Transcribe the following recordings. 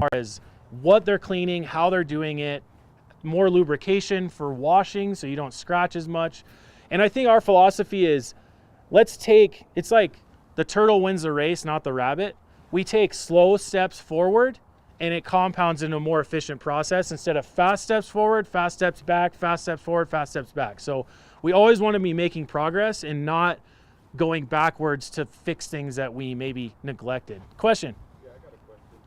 far as what they're cleaning, how they're doing it, more lubrication for washing so you don't scratch as much. And I think our philosophy is, it's like the turtle wins the race, not the rabbit. We take slow steps forward and it compounds into a more efficient process instead of fast steps forward, fast steps back, fast steps forward, fast steps back. So we always want to be making progress and not going backwards to fix things that we maybe neglected. Question? Yeah, I got a question.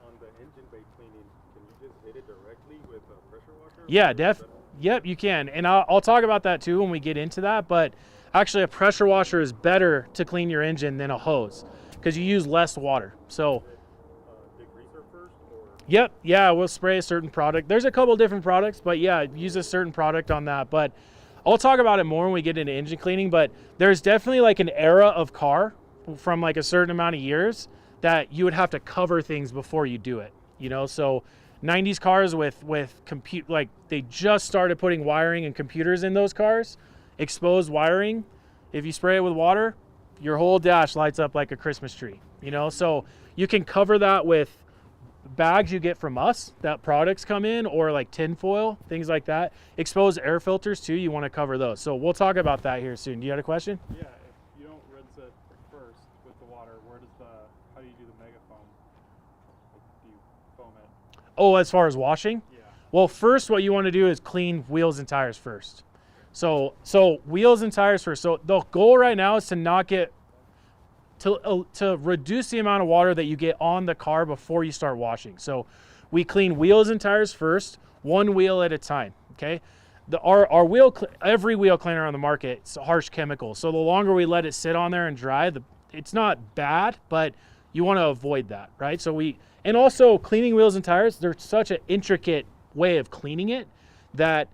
On the engine bay cleaning, can you just hit it directly with a pressure washer? Yeah, yep, you can. And I'll talk about that too when we get into that, but actually a pressure washer is better to clean your engine than a hose because you use less water. So Degreaser first, or? Yep, yeah, we'll spray a certain product. There's a couple different products, but yeah, use a certain product on that. But I'll talk about it more when we get into engine cleaning, but there's definitely like an era of car from like a certain amount of years that you would have to cover things before you do it, you know? So 90s cars with compute, like they just started putting wiring and computers in those cars, exposed wiring. If you spray it with water, your whole dash lights up like a Christmas tree, you know? So you can cover that with bags you get from us that products come in, or like tin foil, things like that. Exposed air filters too, you want to cover those. So we'll talk about that here soon. Do you have a question? Yeah, if you don't rinse it first with the water, how do you do the mega foam? Like, do you foam it? Oh, as far as washing? Yeah. Well, first what you want to do is clean wheels and tires first. So wheels and tires first. So the goal right now is to not get to reduce the amount of water that you get on the car before you start washing. So we clean wheels and tires first, one wheel at a time, okay? Every wheel cleaner on the market is harsh chemical. So the longer we let it sit on there and dry, it's not bad, but you want to avoid that, right? And also cleaning wheels and tires, they're such an intricate way of cleaning it that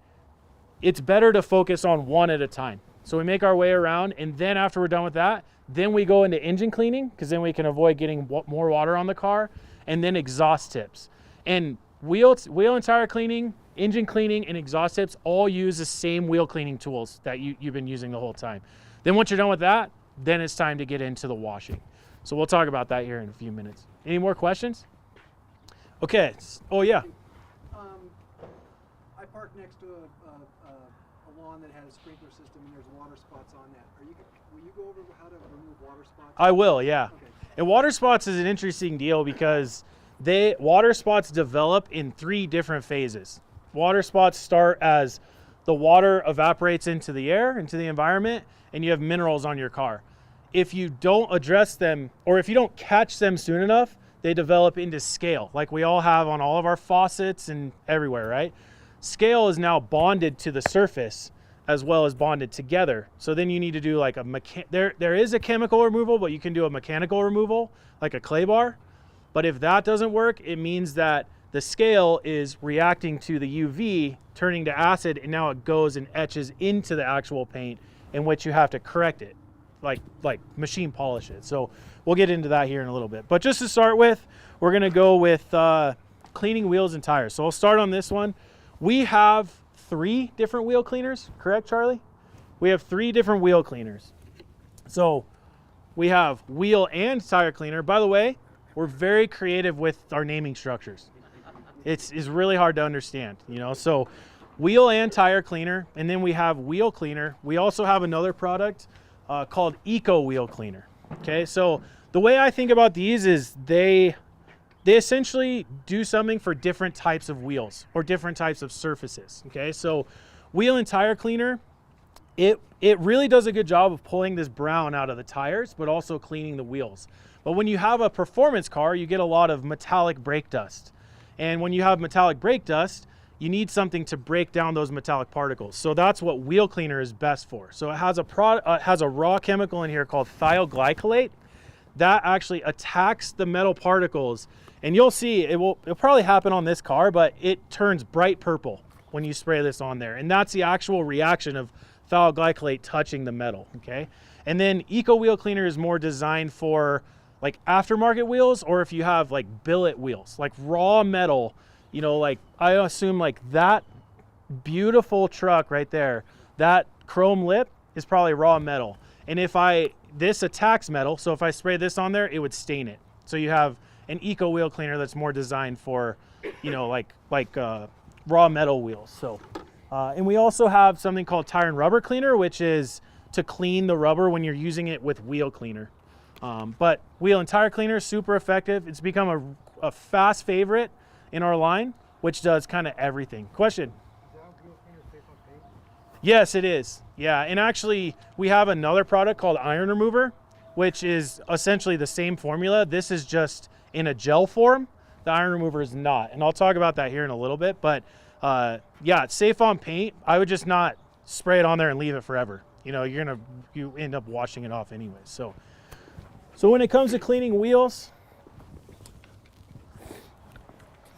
it's better to focus on one at a time. So we make our way around, and then after we're done with that, then we go into engine cleaning, because then we can avoid getting more water on the car, and then exhaust tips. And wheel and tire cleaning, engine cleaning, and exhaust tips all use the same wheel cleaning tools that you've been using the whole time. Then once you're done with that, then it's time to get into the washing. So we'll talk about that here in a few minutes. Any more questions? Okay. Oh, yeah. I parked next to a lawn that had a sprinkler system, and there's water spots on that. Will you go over how to remove water spots? I will, yeah. Okay. And water spots is an interesting deal because water spots develop in 3 different phases. Water spots start as the water evaporates into the air, into the environment, and you have minerals on your car. If you don't address them, or if you don't catch them soon enough, they develop into scale, like we all have on all of our faucets and everywhere, right? Scale is now bonded to the surface as well as bonded together. So then you need to do like there is a chemical removal, but you can do a mechanical removal, like a clay bar. But if that doesn't work, it means that the scale is reacting to the UV, turning to acid, and now it goes and etches into the actual paint, in which you have to correct it, like machine polish it. So we'll get into that here in a little bit. But just to start with, we're gonna go with cleaning wheels and tires. So I'll start on this one. We have 3 different wheel cleaners, correct, Charlie? We have 3 different wheel cleaners. So we have wheel and tire cleaner. By the way, we're very creative with our naming structures. It's really hard to understand, you know? So wheel and tire cleaner, and then we have wheel cleaner. We also have another product called Eco Wheel Cleaner, okay? So the way I think about these is they essentially do something for different types of wheels or different types of surfaces, okay? So wheel and tire cleaner, it really does a good job of pulling this brown out of the tires, but also cleaning the wheels. But when you have a performance car, you get a lot of metallic brake dust. And when you have metallic brake dust, you need something to break down those metallic particles. So that's what wheel cleaner is best for. So it has a raw chemical in here called thioglycolate that actually attacks the metal particles. And you'll see, it'll probably happen on this car, but it turns bright purple when you spray this on there. And that's the actual reaction of thioglycolate touching the metal, okay? And then Eco Wheel Cleaner is more designed for like aftermarket wheels, or if you have like billet wheels, like raw metal, you know, like I assume like that beautiful truck right there, that chrome lip is probably raw metal. And this attacks metal, so if I spray this on there, it would stain it. So you have an eco wheel cleaner that's more designed for, you know, like raw metal wheels. So, and we also have something called tire and rubber cleaner, which is to clean the rubber when you're using it with wheel cleaner. But wheel and tire cleaner is super effective. It's become a fast favorite in our line, which does kind of everything. Question? Yes, it is. Yeah, and actually we have another product called iron remover, which is essentially the same formula. This is just in a gel form. The iron remover is not, and I'll talk about that here in a little bit. But yeah, it's safe on paint. I would just not spray it on there and leave it forever. You know, you end up washing it off anyway. So when it comes to cleaning wheels,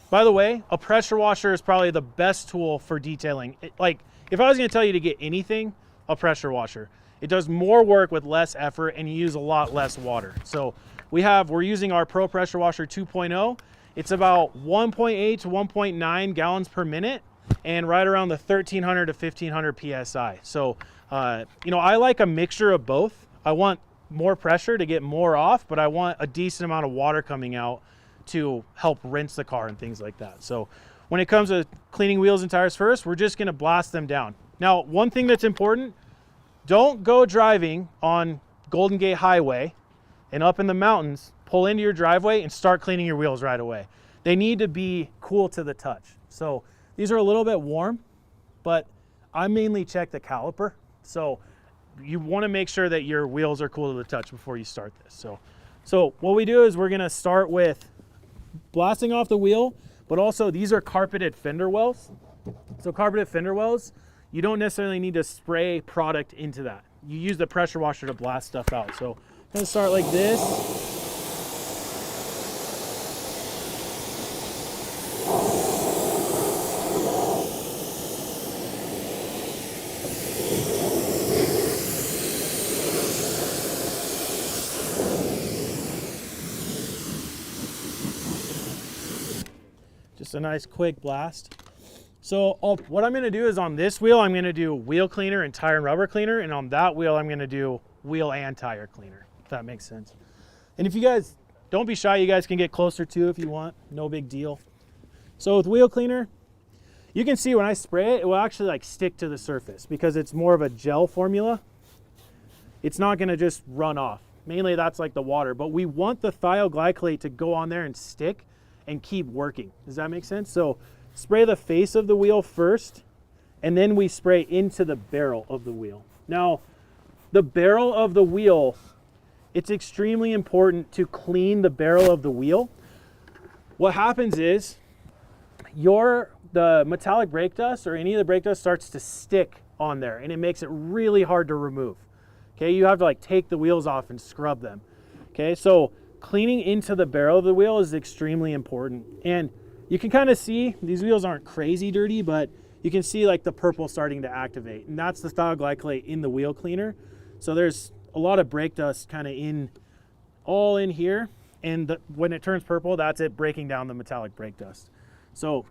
by the way, a pressure washer is probably the best tool for detailing. Like, if I was going to tell you to get anything, a pressure washer. It does more work with less effort and you use a lot less water. So we're using our Pro Pressure Washer 2.0. It's about 1.8 to 1.9 gallons per minute and right around the 1300 to 1500 PSI. So, you know, I like a mixture of both. I want more pressure to get more off, but I want a decent amount of water coming out to help rinse the car and things like that. So when it comes to cleaning wheels and tires first, we're just gonna blast them down. Now, one thing that's important, don't go driving on Golden Gate Highway and up in the mountains, pull into your driveway and start cleaning your wheels right away. They need to be cool to the touch. So these are a little bit warm, but I mainly check the caliper. So you wanna make sure that your wheels are cool to the touch before you start this. So what we do is we're gonna start with blasting off the wheel, but also these are carpeted fender wells. So carpeted fender wells, you don't necessarily need to spray product into that. You use the pressure washer to blast stuff out. So I'm gonna start like this. Just a nice quick blast. So what I'm gonna do is on this wheel, I'm gonna do wheel cleaner and tire and rubber cleaner. And on that wheel, I'm gonna do wheel and tire cleaner, if that makes sense. And if you guys, don't be shy, you guys can get closer too if you want, no big deal. So with wheel cleaner, you can see when I spray it, it will actually like stick to the surface because it's more of a gel formula. It's not gonna just run off. Mainly that's like the water, but we want the thioglycolate to go on there and stick and keep working. Does that make sense? So spray the face of the wheel first, and then we spray into the barrel of the wheel. Now, the barrel of the wheel, it's extremely important to clean the barrel of the wheel. What happens is the metallic brake dust or any of the brake dust starts to stick on there, and it makes it really hard to remove. Okay, you have to like take the wheels off and scrub them. Okay, so cleaning into the barrel of the wheel is extremely important. And you can kind of see, these wheels aren't crazy dirty, but you can see like the purple starting to activate. And that's the thioglycolate in the wheel cleaner. So there's a lot of brake dust kind of all in here. And when it turns purple, that's it breaking down the metallic brake dust. So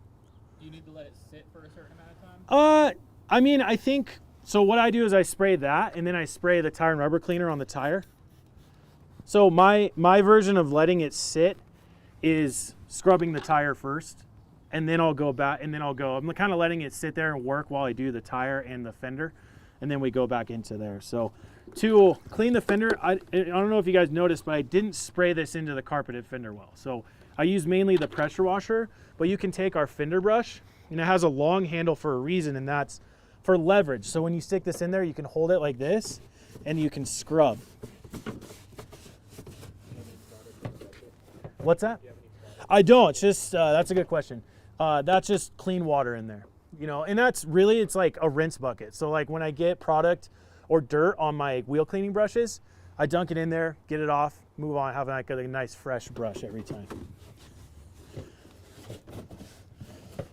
Do you need to let it sit for a certain amount of time? I mean, I think, so what I do is I spray that and then I spray the tire and rubber cleaner on the tire. So my version of letting it sit is scrubbing the tire first, and then I'll go back, and then I'm kind of letting it sit there and work while I do the tire and the fender, and then we go back into there. So to clean the fender, I don't know if you guys noticed, but I didn't spray this into the carpeted fender well. So I use mainly the pressure washer, but you can take our fender brush, and it has a long handle for a reason, and that's for leverage. So when you stick this in there, you can hold it like this, and you can scrub. What's that? I don't. It's just that's a good question. That's just clean water in there, you know. And that's really, it's like a rinse bucket. So like when I get product or dirt on my wheel cleaning brushes, I dunk it in there, get it off, move on, have like a nice fresh brush every time.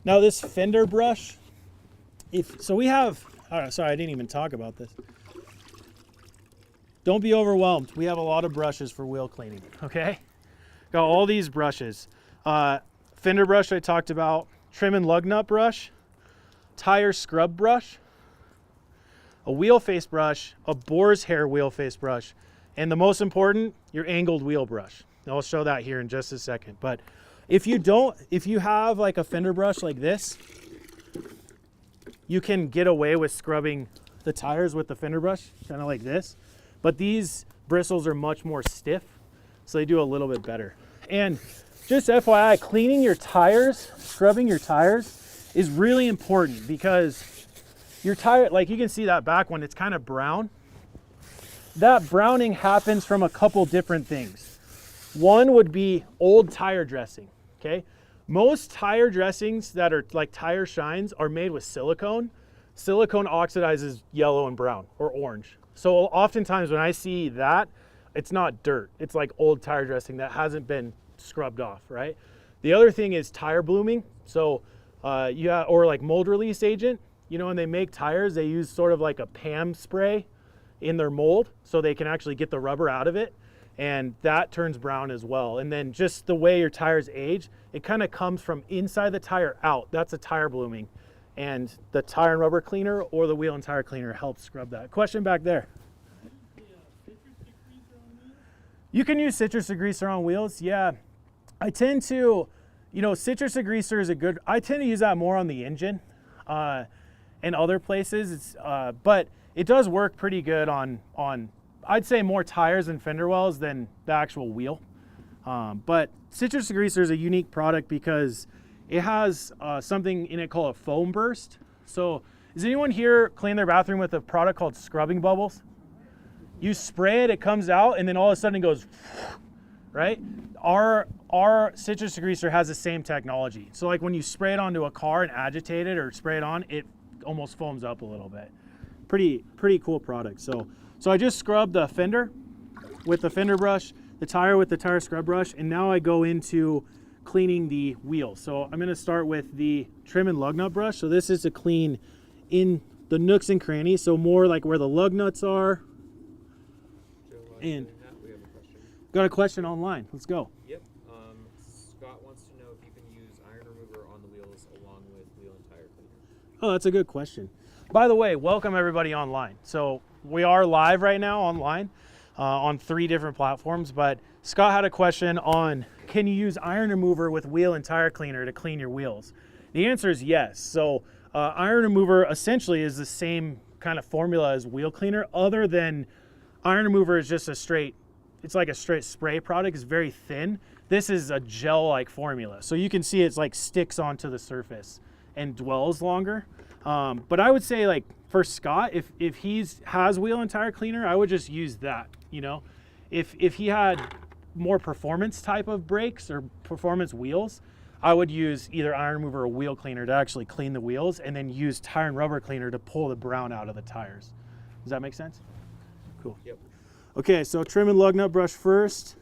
Now this fender brush, we have. Sorry, I didn't even talk about this. Don't be overwhelmed. We have a lot of brushes for wheel cleaning. Okay. Got all these brushes. Fender brush I talked about, trim and lug nut brush, tire scrub brush, a wheel face brush, a boar's hair wheel face brush, and the most important, your angled wheel brush. I'll show that here in just a second. But if you have like a fender brush like this, you can get away with scrubbing the tires with the fender brush, kind of like this. But these bristles are much more stiff, so they do a little bit better. And just FYI, cleaning your tires, scrubbing your tires is really important, because your tire, like you can see that back one, it's kind of brown. That browning happens from a couple different things. One would be old tire dressing, okay? Most tire dressings that are like tire shines are made with silicone. Silicone oxidizes yellow and brown or orange. So oftentimes when I see that, it's not dirt. It's like old tire dressing that hasn't been scrubbed off, right? The other thing is tire blooming. So or like mold release agent. You know, when they make tires, they use sort of like a PAM spray in their mold so they can actually get the rubber out of it. And that turns brown as well. And then just the way your tires age, it kind of comes from inside the tire out. That's a tire blooming. And the tire and rubber cleaner or the wheel and tire cleaner helps scrub that. Question back there. You can use citrus degreaser on wheels. Yeah, I tend to, you know, citrus degreaser is a good, I tend to use that more on the engine and other places. It's, but it does work pretty good on I'd say more tires and fender wells than the actual wheel. But citrus degreaser is a unique product because it has something in it called a foam burst. So does anyone here clean their bathroom with a product called scrubbing bubbles? You spray it, it comes out, and then all of a sudden it goes, right? Our citrus degreaser has the same technology. So like when you spray it onto a car and agitate it or spray it on, it almost foams up a little bit. Pretty cool product. So I just scrubbed the fender with the fender brush, the tire with the tire scrub brush, and now I go into cleaning the wheel. So I'm going to start with the trim and lug nut brush. So this is to clean in the nooks and crannies, so more like where the lug nuts are. And we have a question. Got a question online. Let's go. Yep. Scott wants to know if you can use iron remover on the wheels along with wheel and tire cleaner. Oh, that's a good question. By the way, welcome everybody online. So we are live right now online on 3 different platforms, but Scott had a question on, can you use iron remover with wheel and tire cleaner to clean your wheels? The answer is yes. So iron remover essentially is the same kind of formula as wheel cleaner, other than iron remover is just it's like a straight spray product. It's very thin. This is a gel-like formula. So you can see it's like sticks onto the surface and dwells longer. But I would say, like, for Scott, if he has wheel and tire cleaner, I would just use that, you know. If he had more performance type of brakes or performance wheels, I would use either iron remover or wheel cleaner to actually clean the wheels, and then use tire and rubber cleaner to pull the brown out of the tires. Does that make sense? Cool. Yep. Okay, so trim and lug nut brush first.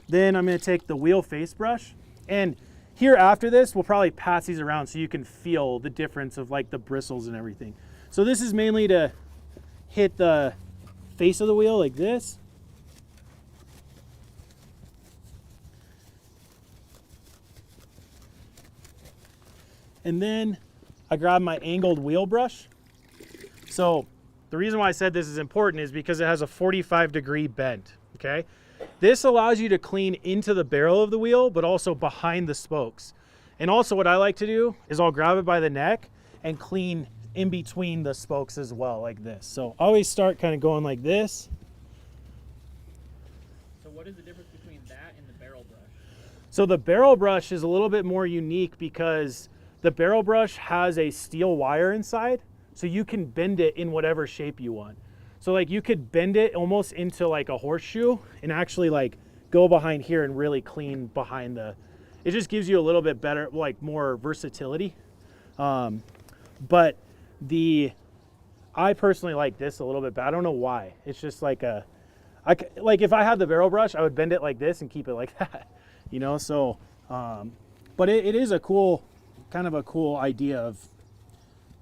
Then I'm going to take the wheel face brush, and here after this, we'll probably pass these around so you can feel the difference of like the bristles and everything. So this is mainly to hit the face of the wheel like this. And then I grab my angled wheel brush. So the reason why I said this is important is because it has a 45-degree bend, okay? This allows you to clean into the barrel of the wheel, but also behind the spokes. And also what I like to do is I'll grab it by the neck and clean in between the spokes as well, like this. So I always start kind of going like this. So what is the difference between that and the barrel brush? So the barrel brush is a little bit more unique because the barrel brush has a steel wire inside, so you can bend it in whatever shape you want. So like you could bend it almost into like a horseshoe and actually like go behind here and really clean behind the, it just gives you a little bit better, like more versatility. But I personally like this a little bit, but I don't know why. It's just like like if I had the barrel brush, I would bend it like this and keep it like that, you know? So, but it is a cool, kind of a cool idea of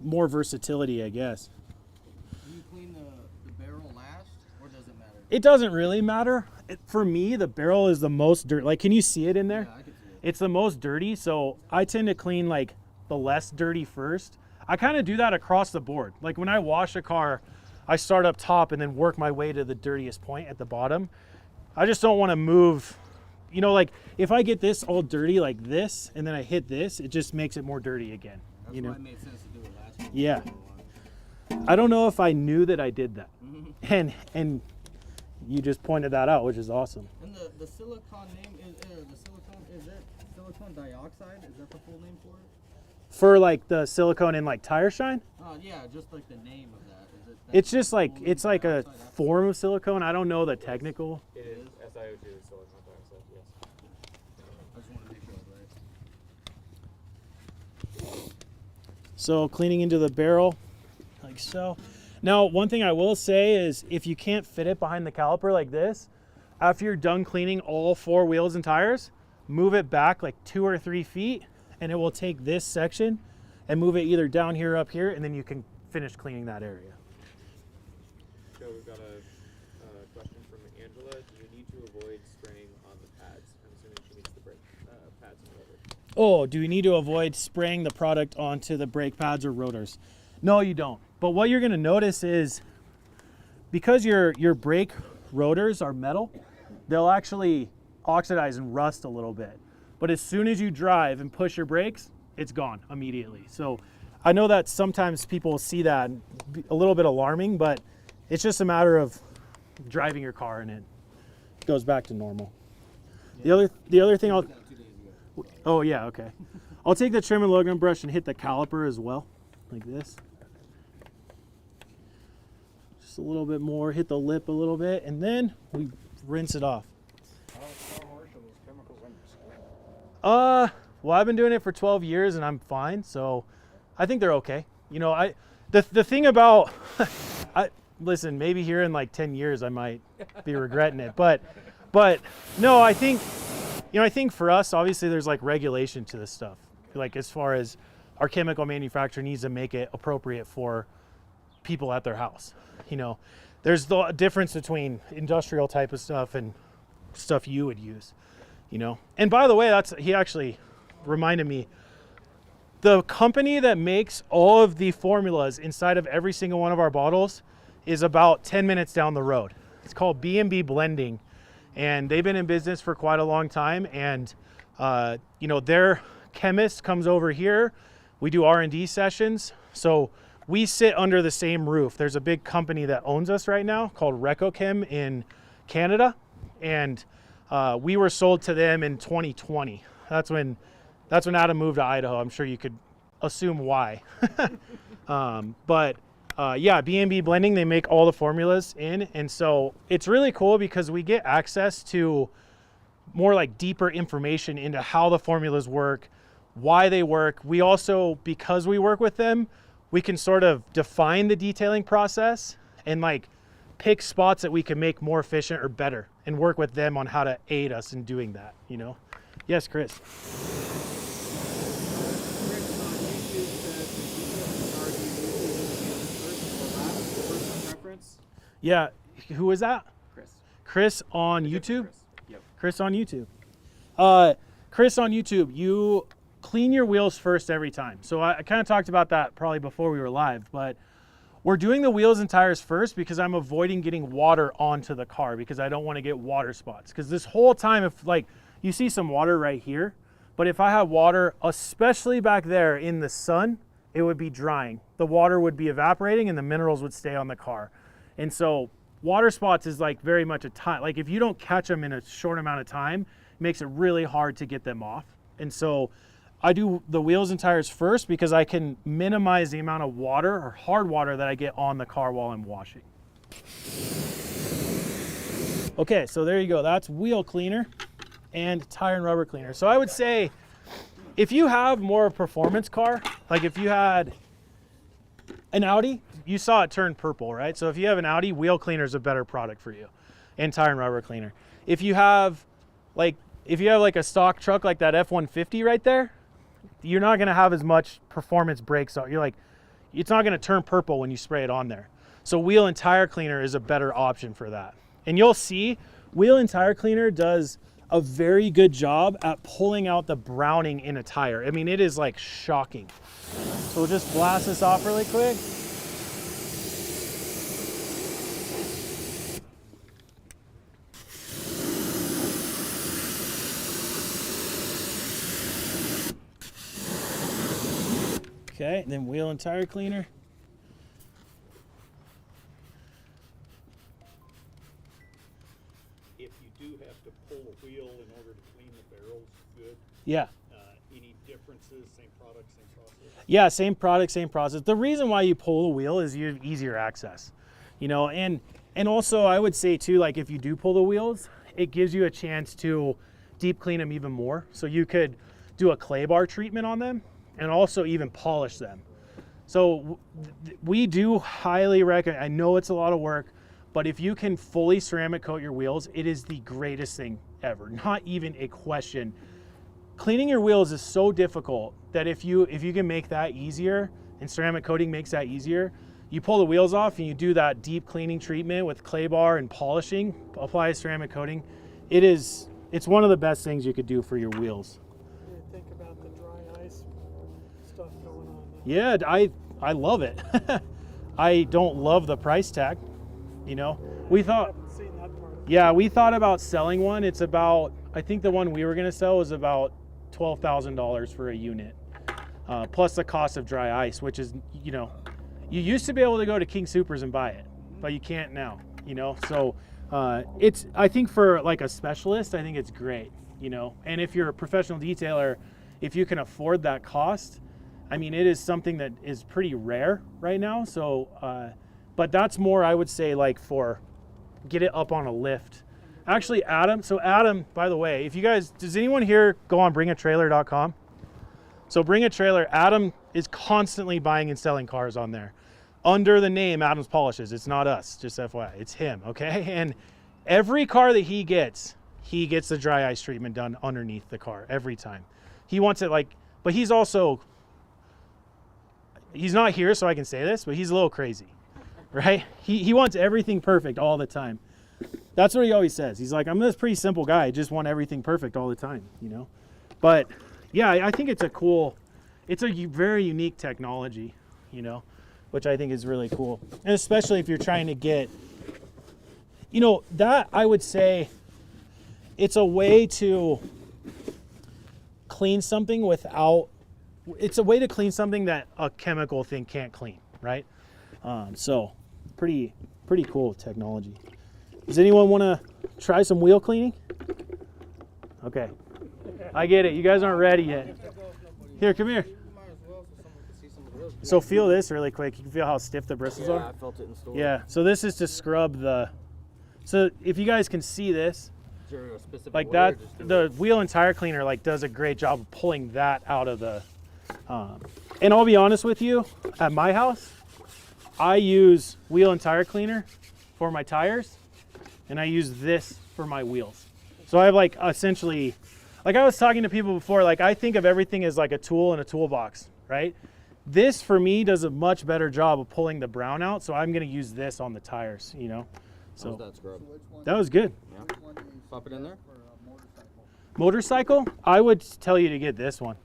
more versatility, I guess. Do you clean the barrel last, or does it matter? It doesn't really matter. For me, the barrel is the most dirty. Like, can you see it in there? Yeah, I can see it. It's the most dirty, so I tend to clean like the less dirty first. I kind of do that across the board. Like when I wash a car, I start up top and then work my way to the dirtiest point at the bottom. I just don't want to move you know, like if I get this all dirty like this and then I hit this, it just makes it more dirty again. That's you know? why it made sense to do it last year. Yeah. I don't know if I knew that I did that. And you just pointed that out, which is awesome. And the silicone name is it silicone dioxide? Is that the full name for it? For like the silicone in like tire shine? Yeah, just like the name of that. Is it? It's just like, it's like a form of silicone. I don't know the technical. It is SiO2 silicone dioxide. Yes. I just want to make sure I was right. So cleaning into the barrel like so. Now, one thing I will say is if you can't fit it behind the caliper like this, after you're done cleaning all 4 wheels and tires, move it back like 2 or 3 feet, and it will take this section and move it either down here or up here, and then you can finish cleaning that area. So we've got a question from Angela. Do you need to avoid spraying on the pads? I'm assuming she means the brake pads and rotors. Oh, do you need to avoid spraying the product onto the brake pads or rotors? No, you don't. But what you're going to notice is because your brake rotors are metal, they'll actually oxidize and rust a little bit. But as soon as you drive and push your brakes, it's gone immediately. So I know that sometimes people see that and be a little bit alarming, but it's just a matter of driving your car and it goes back to normal. Yeah. The other thing I'll, 2 days ago. oh yeah, okay. I'll take the trim and logo brush and hit the caliper as well, like this. Just a little bit more, hit the lip a little bit, and then we rinse it off. How harsh are those chemicals on your skin? Well, I've been doing it for 12 years and I'm fine, so I think they're okay. You know, the thing about, listen, maybe here in like 10 years I might be regretting it, but no, I think, you know, I think for us, obviously there's like regulation to this stuff. Like as far as our chemical manufacturer needs to make it appropriate for people at their house. You know, there's the difference between industrial type of stuff and stuff you would use, you know. And by the way, he actually reminded me, the company that makes all of the formulas inside of every single one of our bottles is about 10 minutes down the road. It's called B&B Blending, and they've been in business for quite a long time. And you know, their chemist comes over here. We do R&D sessions, so we sit under the same roof. There's a big company that owns us right now called RecoChem in Canada, and we were sold to them in 2020. That's when Adam moved to Idaho. I'm sure you could assume why. Yeah, B&B Blending, they make all the formulas in, and so it's really cool because we get access to more like deeper information into how the formulas work, why they work. We also, because we work with them, we can sort of define the detailing process and like pick spots that we can make more efficient or better and work with them on how to aid us in doing that, you know? Yes, Chris. Yeah, who is that? Chris. Chris on YouTube? Chris. Yep. Chris on YouTube. Chris on YouTube, you clean your wheels first every time. So I kind of talked about that probably before we were live, but we're doing the wheels and tires first because I'm avoiding getting water onto the car because I don't want to get water spots. Because this whole time, if like you see some water right here, but if I have water, especially back there in the sun, it would be drying. The water would be evaporating and the minerals would stay on the car. And so water spots is like very much a time, like if you don't catch them in a short amount of time, it makes it really hard to get them off. And so I do the wheels and tires first because I can minimize the amount of water or hard water that I get on the car while I'm washing. Okay, so there you go. That's wheel cleaner and tire and rubber cleaner. So I would say if you have more of a performance car, like if you had an Audi, you saw it turn purple, right? So if you have an Audi, wheel cleaner is a better product for you, and tire and rubber cleaner. If you have like a stock truck like that F-150 right there, you're not gonna have as much performance brakes on. You're like, it's not gonna turn purple when you spray it on there. So wheel and tire cleaner is a better option for that. And you'll see wheel and tire cleaner does a very good job at pulling out the browning in a tire. I mean, it is like shocking. So we'll just blast this off really quick. Okay, and then wheel and tire cleaner. If you do have to pull a wheel in order to clean the barrels, good. Yeah. Any differences? Same product, same process? Yeah, same product, same process. The reason why you pull the wheel is you have easier access, you know, and also I would say too, like if you do pull the wheels, it gives you a chance to deep clean them even more. So you could do a clay bar treatment on them and also even polish them. So we do highly recommend, I know it's a lot of work, but if you can fully ceramic coat your wheels, it is the greatest thing ever, not even a question. Cleaning your wheels is so difficult that if you can make that easier, and ceramic coating makes that easier, you pull the wheels off and you do that deep cleaning treatment with clay bar and polishing, apply ceramic coating, it's one of the best things you could do for your wheels. What do you think about the dry ice stuff going on now? Yeah, I love it. I don't love the price tag, you know. We I thought, haven't seen that part of it. yeah, we thought about selling one. It's about, I think the one we were gonna sell was about $12,000 for a unit, plus the cost of dry ice, which is, you know, you used to be able to go to King Soopers and buy it, but you can't now, you know. So I think for like a specialist, I think it's great, you know. And if you're a professional detailer, if you can afford that cost, I mean, it is something that is pretty rare right now. So, but that's more, I would say, like for get it up on a lift. Actually, Adam, by the way, if you guys, does anyone here go on bringatrailer.com? So Bring a Trailer, Adam is constantly buying and selling cars on there under the name Adam's Polishes. It's not us, just FYI, it's him, okay? And every car that he gets the dry ice treatment done underneath the car every time. He wants it like, but he's also, he's not here so I can say this, but he's a little crazy, right? He wants everything perfect all the time. That's what he always says. He's like, I'm this pretty simple guy. I just want everything perfect all the time, you know? But yeah, I think it's it's a very unique technology, you know, which I think is really cool. And especially if you're trying to get, you know, that I would say it's a way to clean something it's a way to clean something that a chemical thing can't clean, right? So pretty cool technology. Does anyone want to try some wheel cleaning? Okay. I get it. You guys aren't ready yet. Here, come here. So feel this really quick. You can feel how stiff the bristles are. I felt it in store. Yeah. So this is to scrub so if you guys can see this, Is there a specific like way that, or just the wheel and tire cleaner like does a great job of pulling that out of the, and I'll be honest with you, at my house, I use wheel and tire cleaner for my tires, and I use this for my wheels. So I have like essentially, like I was talking to people before, like I think of everything as like a tool in a toolbox, right? This for me does a much better job of pulling the brown out, so I'm gonna use this on the tires, you know? How's So that scrub? that was good. Yeah. Pop it in there. Motorcycle, I would tell you to get this one.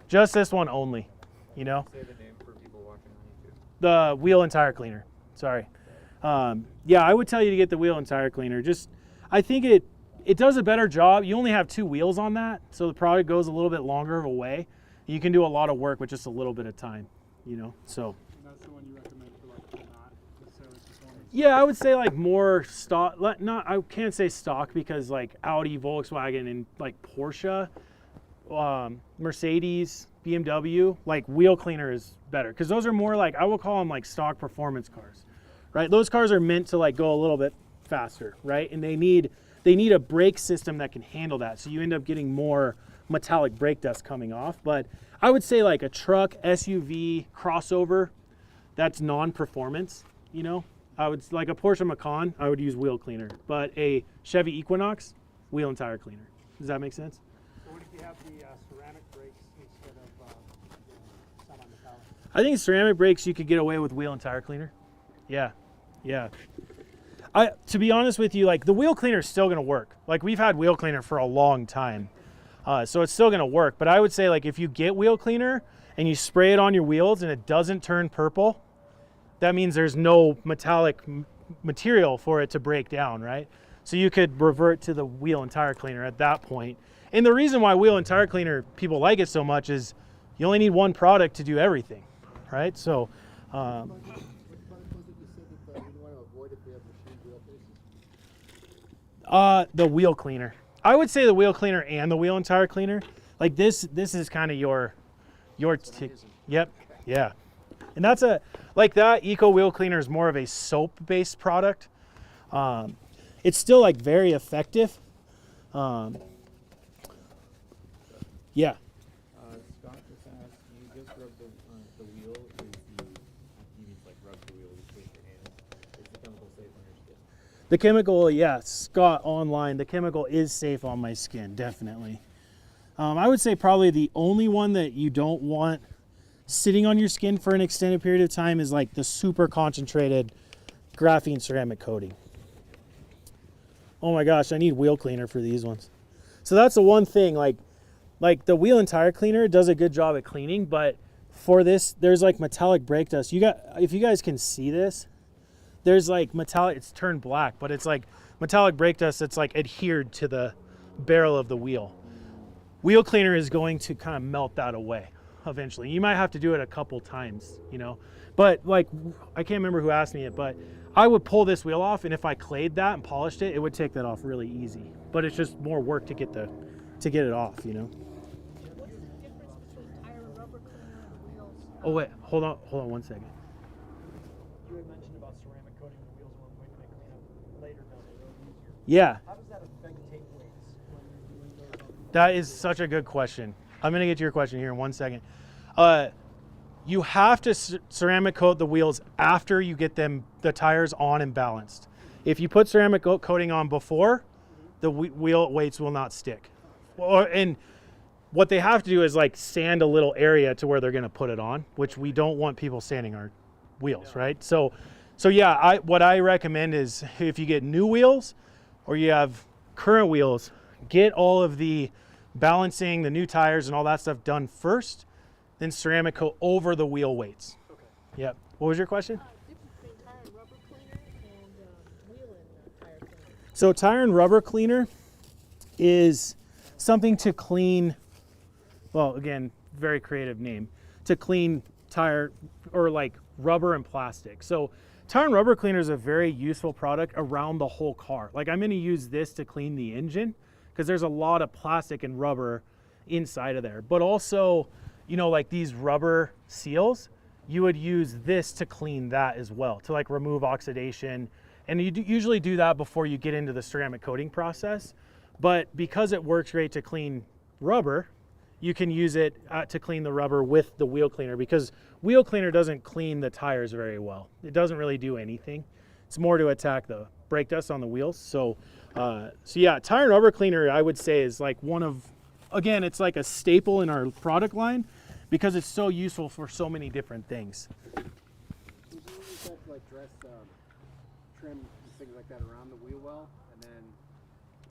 Just this one only, you know? Say the name for people watching on YouTube. The wheel and tire cleaner, sorry. Yeah, I would tell you to get the wheel and tire cleaner. Just, I think it does a better job. You only have 2 wheels on that, so the product goes a little bit longer of a way. You can do a lot of work with just a little bit of time, you know, so. And that's the one you recommend for like not necessarily performance. Yeah, I would say like more stock, I can't say stock because like Audi, Volkswagen, and like Porsche, Mercedes, BMW, like wheel cleaner is better because those are more like, I will call them like stock performance cars, right? Those cars are meant to like go a little bit faster, right? And they need a brake system that can handle that. So you end up getting more metallic brake dust coming off. But I would say like a truck, SUV, crossover, that's non-performance, you know? I would, like a Porsche Macan, I would use wheel cleaner. But a Chevy Equinox, wheel and tire cleaner. Does that make sense? So what if you have the ceramic brakes instead of semi-metallic? I think ceramic brakes you could get away with wheel and tire cleaner. Yeah, yeah. To be honest with you, like the wheel cleaner is still gonna work. Like we've had wheel cleaner for a long time. So it's still gonna work. But I would say like if you get wheel cleaner and you spray it on your wheels and it doesn't turn purple, that means there's no metallic material for it to break down, right? So you could revert to the wheel and tire cleaner at that point. And the reason why wheel and tire cleaner, people like it so much is you only need one product to do everything, right? So What product was it you said that we want to avoid if we have machined wheel faces? the wheel cleaner. I would say the wheel cleaner and the wheel and tire cleaner. Like this is kind of your yep, yeah. And that's that Eco Wheel Cleaner is more of a soap-based product. It's still like very effective. Yeah. Scott just asked, you just rub the wheel, he means like rub the wheel with your hands. Is the chemical safe on your skin? The chemical, yeah, Scott online, the chemical is safe on my skin, definitely. I would say probably the only one that you don't want sitting on your skin for an extended period of time is like the super concentrated graphene ceramic coating. Oh my gosh, I need wheel cleaner for these ones. So that's the one thing, like the wheel and tire cleaner does a good job at cleaning, but for this, there's like metallic brake dust. If you guys can see this, there's like metallic, it's turned black, but it's like metallic brake dust that's like adhered to the barrel of the wheel. Wheel cleaner is going to kind of melt that away eventually. You might have to do it a couple times, you know, but like, I can't remember who asked me it, but I would pull this wheel off, and if I clayed that and polished it, it would take that off really easy, but it's just more work to get it off, you know. What's the difference between tire and rubber cleaner and wheels? Oh wait, hold on 1 second. You had mentioned about ceramic coating the wheels when we're going to clean up later down the road easier. Yeah, How does that affect take weights when you're doing those on that is such a good question. I'm gonna get to your question here in 1 second. You have to ceramic coat the wheels after you get the tires on and balanced. If you put ceramic coating on before, the wheel weights will not stick. And what they have to do is like sand a little area to where they're gonna put it on, which we don't want people sanding our wheels, right? So yeah, what I recommend is if you get new wheels or you have current wheels, get all of the balancing, the new tires and all that stuff done first, then ceramic coat over the wheel weights. Okay. Yep. What was your question? Difference between tire and rubber cleaner and wheel and tire cleaner. So tire and rubber cleaner is something to clean, well, again, very creative name, to clean tire or like rubber and plastic. So tire and rubber cleaner is a very useful product around the whole car. Like I'm gonna use this to clean the engine because there's a lot of plastic and rubber inside of there. But also, you know, like these rubber seals, you would use this to clean that as well, to like remove oxidation. And you usually do that before you get into the ceramic coating process. But because it works great to clean rubber, you can use it to clean the rubber with the wheel cleaner, because wheel cleaner doesn't clean the tires very well. It doesn't really do anything. It's more to attack the brake dust on the wheels. So yeah, tire and rubber cleaner, I would say, is like one of, again, it's like a staple in our product line because it's so useful for so many different things. Would you use that to like dress trim and things like that around the wheel well, and then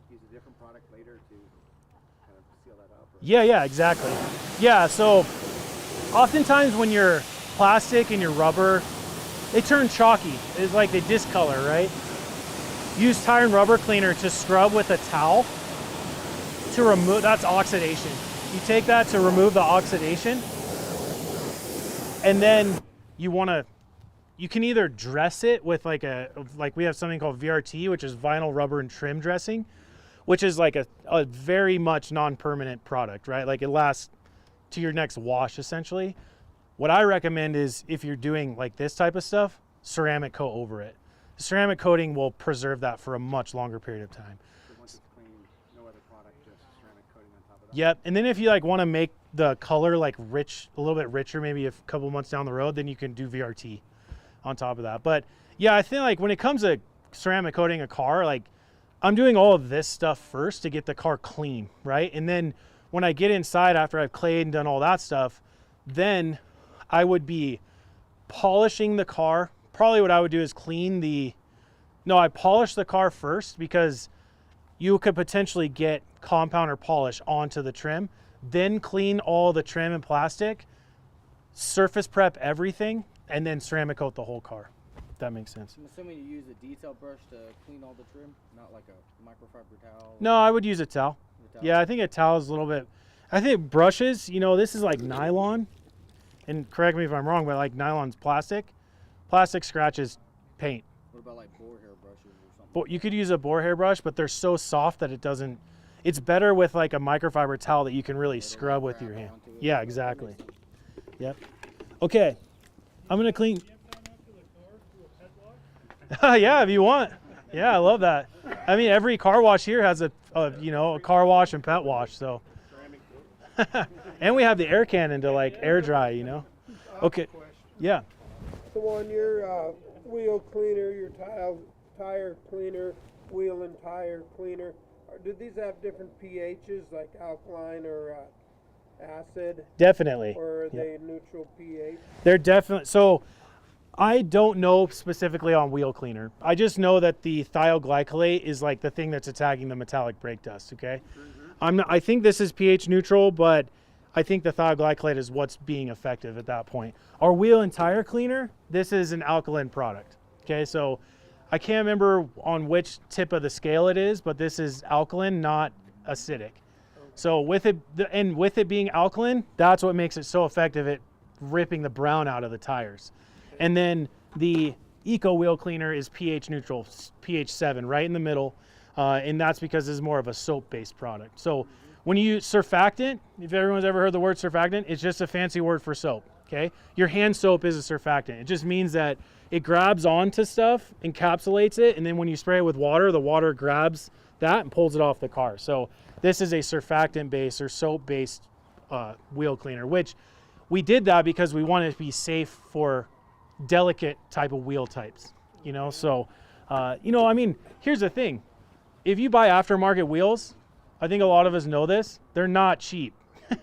use a different product later to kind of seal that up? Or? Yeah, exactly. Yeah, so oftentimes when your plastic and your rubber, they turn chalky. It's like they discolor, right? Use tire and rubber cleaner to scrub with a towel to remove, that's oxidation. You take that to remove the oxidation, and then you can either dress it with like we have something called VRT, which is vinyl rubber and trim dressing, which is like a very much non-permanent product, right? Like it lasts to your next wash essentially. What I recommend is if you're doing like this type of stuff, ceramic coat over it. Ceramic coating will preserve that for a much longer period of time. So once it's clean, no other product, just ceramic coating on top of that? Yep, and then if you like want to make the color like rich, a little bit richer, maybe a couple months down the road, then you can do VRT on top of that. But yeah, I think like when it comes to ceramic coating a car, like I'm doing all of this stuff first to get the car clean, right? And then when I get inside after I've clayed and done all that stuff, then I would be polishing the car. Probably what I would do is I polish the car first, because you could potentially get compound or polish onto the trim, then clean all the trim and plastic, surface prep everything, and then ceramic coat the whole car. If that makes sense. I'm assuming you use a detail brush to clean all the trim, not like a microfiber towel. No, I would use a towel. Yeah, I think a towel is a little bit, I think brushes, you know, this is like nylon, and correct me if I'm wrong, but like nylon's plastic. Plastic scratches paint. What about like boar hair brushes or something? But you could use a boar hair brush, but they're so soft that it doesn't. It's better with like a microfiber towel that you can really scrub with your hand. Yeah, exactly. Yep. Okay, I'm gonna clean. Yeah, if you want. Yeah, I love that. I mean, every car wash here has a you know, a car wash and pet wash. So. And we have the air cannon to like air dry, you know. Okay. Yeah. So on your wheel cleaner, your tire cleaner, wheel and tire cleaner, do these have different pHs like alkaline or acid? Definitely. Or are they neutral pH? They're definitely. So I don't know specifically on wheel cleaner. I just know that the thioglycolate is like the thing that's attacking the metallic brake dust, okay? I think this is pH neutral, but I think the thioglycolate is what's being effective at that point. Our wheel and tire cleaner, this is an alkaline product. Okay, so I can't remember on which tip of the scale it is, but this is alkaline, not acidic. So with it being alkaline, that's what makes it so effective at ripping the brown out of the tires. And then the Eco Wheel Cleaner is pH neutral, pH 7, right in the middle. And that's because it's more of a soap-based product. So when you use surfactant, if everyone's ever heard the word surfactant, it's just a fancy word for soap, okay? Your hand soap is a surfactant. It just means that it grabs onto stuff, encapsulates it, and then when you spray it with water, the water grabs that and pulls it off the car. So this is a surfactant-based or soap-based wheel cleaner, which we did that because we wanted to be safe for delicate type of wheel types, you know? So, you know, I mean, here's the thing. If you buy aftermarket wheels, I think a lot of us know this, they're not cheap,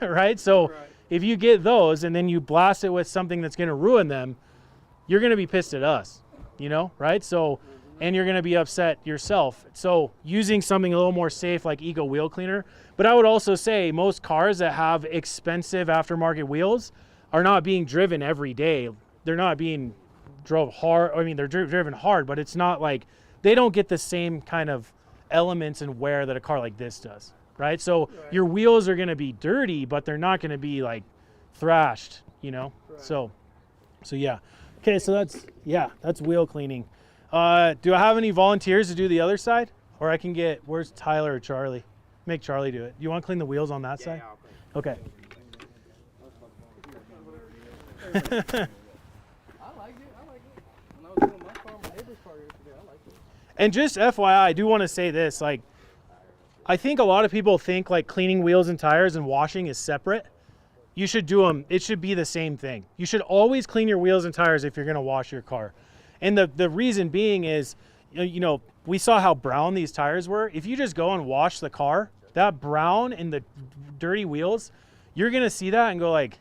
right? So if you get those and then you blast it with something that's going to ruin them, you're going to be pissed at us, you know, right? So, and you're going to be upset yourself. So using something a little more safe like Eco Wheel Cleaner. But I would also say most cars that have expensive aftermarket wheels are not being driven every day. They're not being drove hard. I mean, they're driven hard, but it's not like they don't get the same kind of elements and wear that a car like this does, right? So your wheels are going to be dirty, but they're not going to be like thrashed, you know? So yeah. Okay, so that's wheel cleaning. Do I have any volunteers to do the other side? Or I can get, where's Tyler or Charlie? Make Charlie do it. You want to clean the wheels on that side? Okay. I like it. When I was doing my car, my neighbor's car yesterday, I liked it. And just FYI, I do want to say this, like, I think a lot of people think like cleaning wheels and tires and washing is separate. You should do them, it should be the same thing. You should always clean your wheels and tires if you're going to wash your car. And the reason being is, you know, we saw how brown these tires were. If you just go and wash the car, that brown and the dirty wheels, you're going to see that and go like,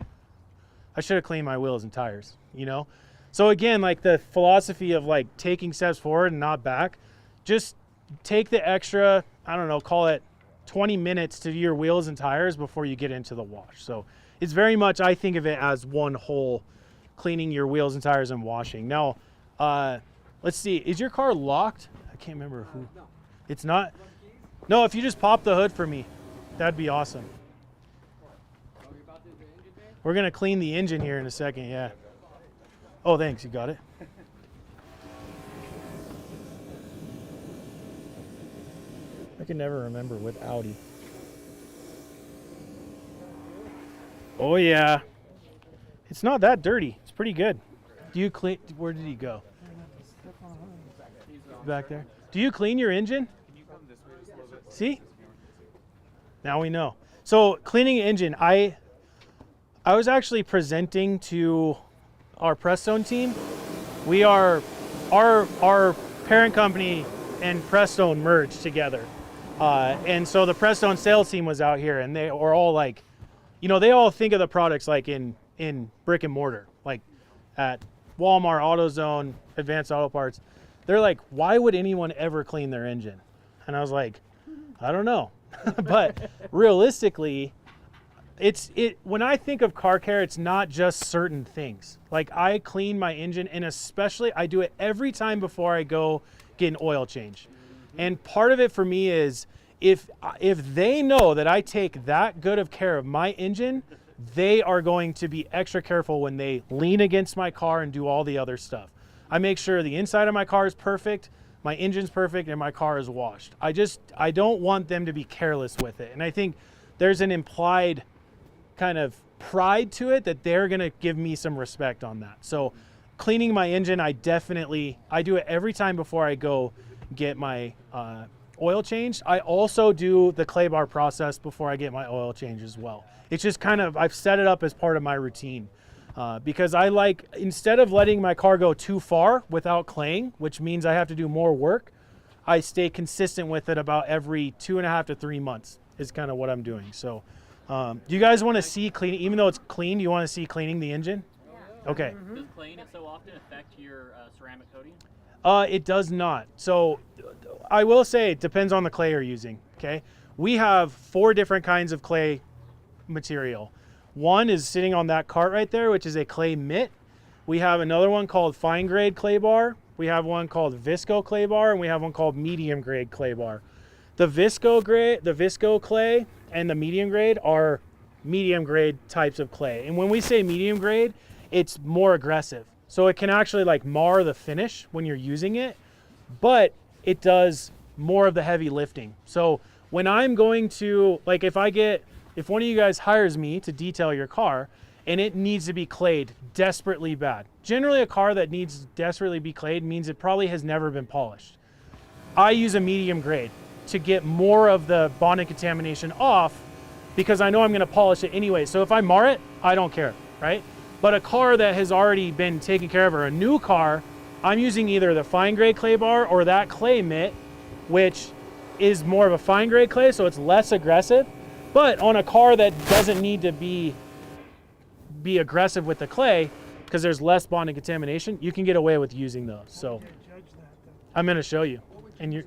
I should have cleaned my wheels and tires, you know? So again, like the philosophy of like taking steps forward and not back, just take the extra, I don't know, call it 20 minutes to do your wheels and tires before you get into the wash. So it's very much, I think of it as one whole, cleaning your wheels and tires and washing. Now, let's see, is your car locked? I can't remember who. No. It's not? No, if you just pop the hood for me, that'd be awesome. We're gonna clean the engine here in a second, yeah. Oh, thanks, you got it. I can never remember with Audi. Oh yeah. It's not that dirty. It's pretty good. Do you clean, where did he go? Back there. Do you clean your engine? See? Now we know. So cleaning engine, I was actually presenting to our Prestone team. We are, our parent company and Prestone merged together. And so the Prestone sales team was out here and they were all like, you know, they all think of the products like in brick and mortar, like at Walmart, AutoZone, Advanced Auto Parts. They're like, why would anyone ever clean their engine? And I was like, I don't know. But realistically, when I think of car care, it's not just certain things. Like I clean my engine, and especially I do it every time before I go get an oil change. And part of it for me is if they know that I take that good of care of my engine, they are going to be extra careful when they lean against my car and do all the other stuff. I make sure the inside of my car is perfect, my engine's perfect, and my car is washed. I don't want them to be careless with it. And I think there's an implied kind of pride to it that they're gonna give me some respect on that. So cleaning my engine, I do it every time before I go get my oil changed. I also do the clay bar process before I get my oil change as well. It's just kind of, I've set it up as part of my routine because I like, instead of letting my car go too far without claying, which means I have to do more work, I stay consistent with it about every 2.5 to 3 months is kind of what I'm doing. So do you guys want to see cleaning, even though it's clean, do you want to see cleaning the engine? Yeah. Okay. Does cleaning it so often affect your ceramic coating? It does not. So I will say it depends on the clay you're using, okay? We have 4 different kinds of clay material. One is sitting on that cart right there, which is a clay mitt. We have another one called fine grade clay bar. We have one called visco clay bar, and we have one called medium grade clay bar. The visco clay and the medium grade are medium grade types of clay. And when we say medium grade, it's more aggressive. So it can actually like mar the finish when you're using it, but it does more of the heavy lifting. So when I'm going to, like if one of you guys hires me to detail your car and it needs to be clayed desperately bad. Generally a car that needs desperately be clayed means it probably has never been polished. I use a medium grade to get more of the bonding contamination off because I know I'm gonna polish it anyway. So if I mar it, I don't care, right? But a car that has already been taken care of, or a new car, I'm using either the fine grade clay bar or that clay mitt, which is more of a fine grade clay, so it's less aggressive. But on a car that doesn't need to be aggressive with the clay, because there's less bonding contamination, you can get away with using those. So I'm gonna show you. And your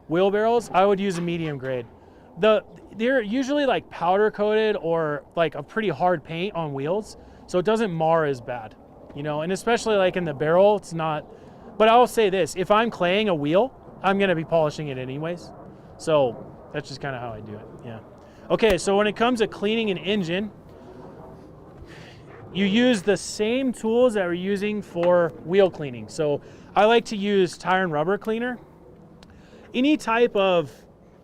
wheel barrels, I would use a medium grade. They're usually like powder coated or like a pretty hard paint on wheels, so it doesn't mar as bad, you know. And especially like in the barrel, it's not. But I'll say this: if I'm claying a wheel, I'm gonna be polishing it anyways. So that's just kind of how I do it. Yeah. Okay, so when it comes to cleaning an engine, you use the same tools that we're using for wheel cleaning. So I like to use tire and rubber cleaner. Any type of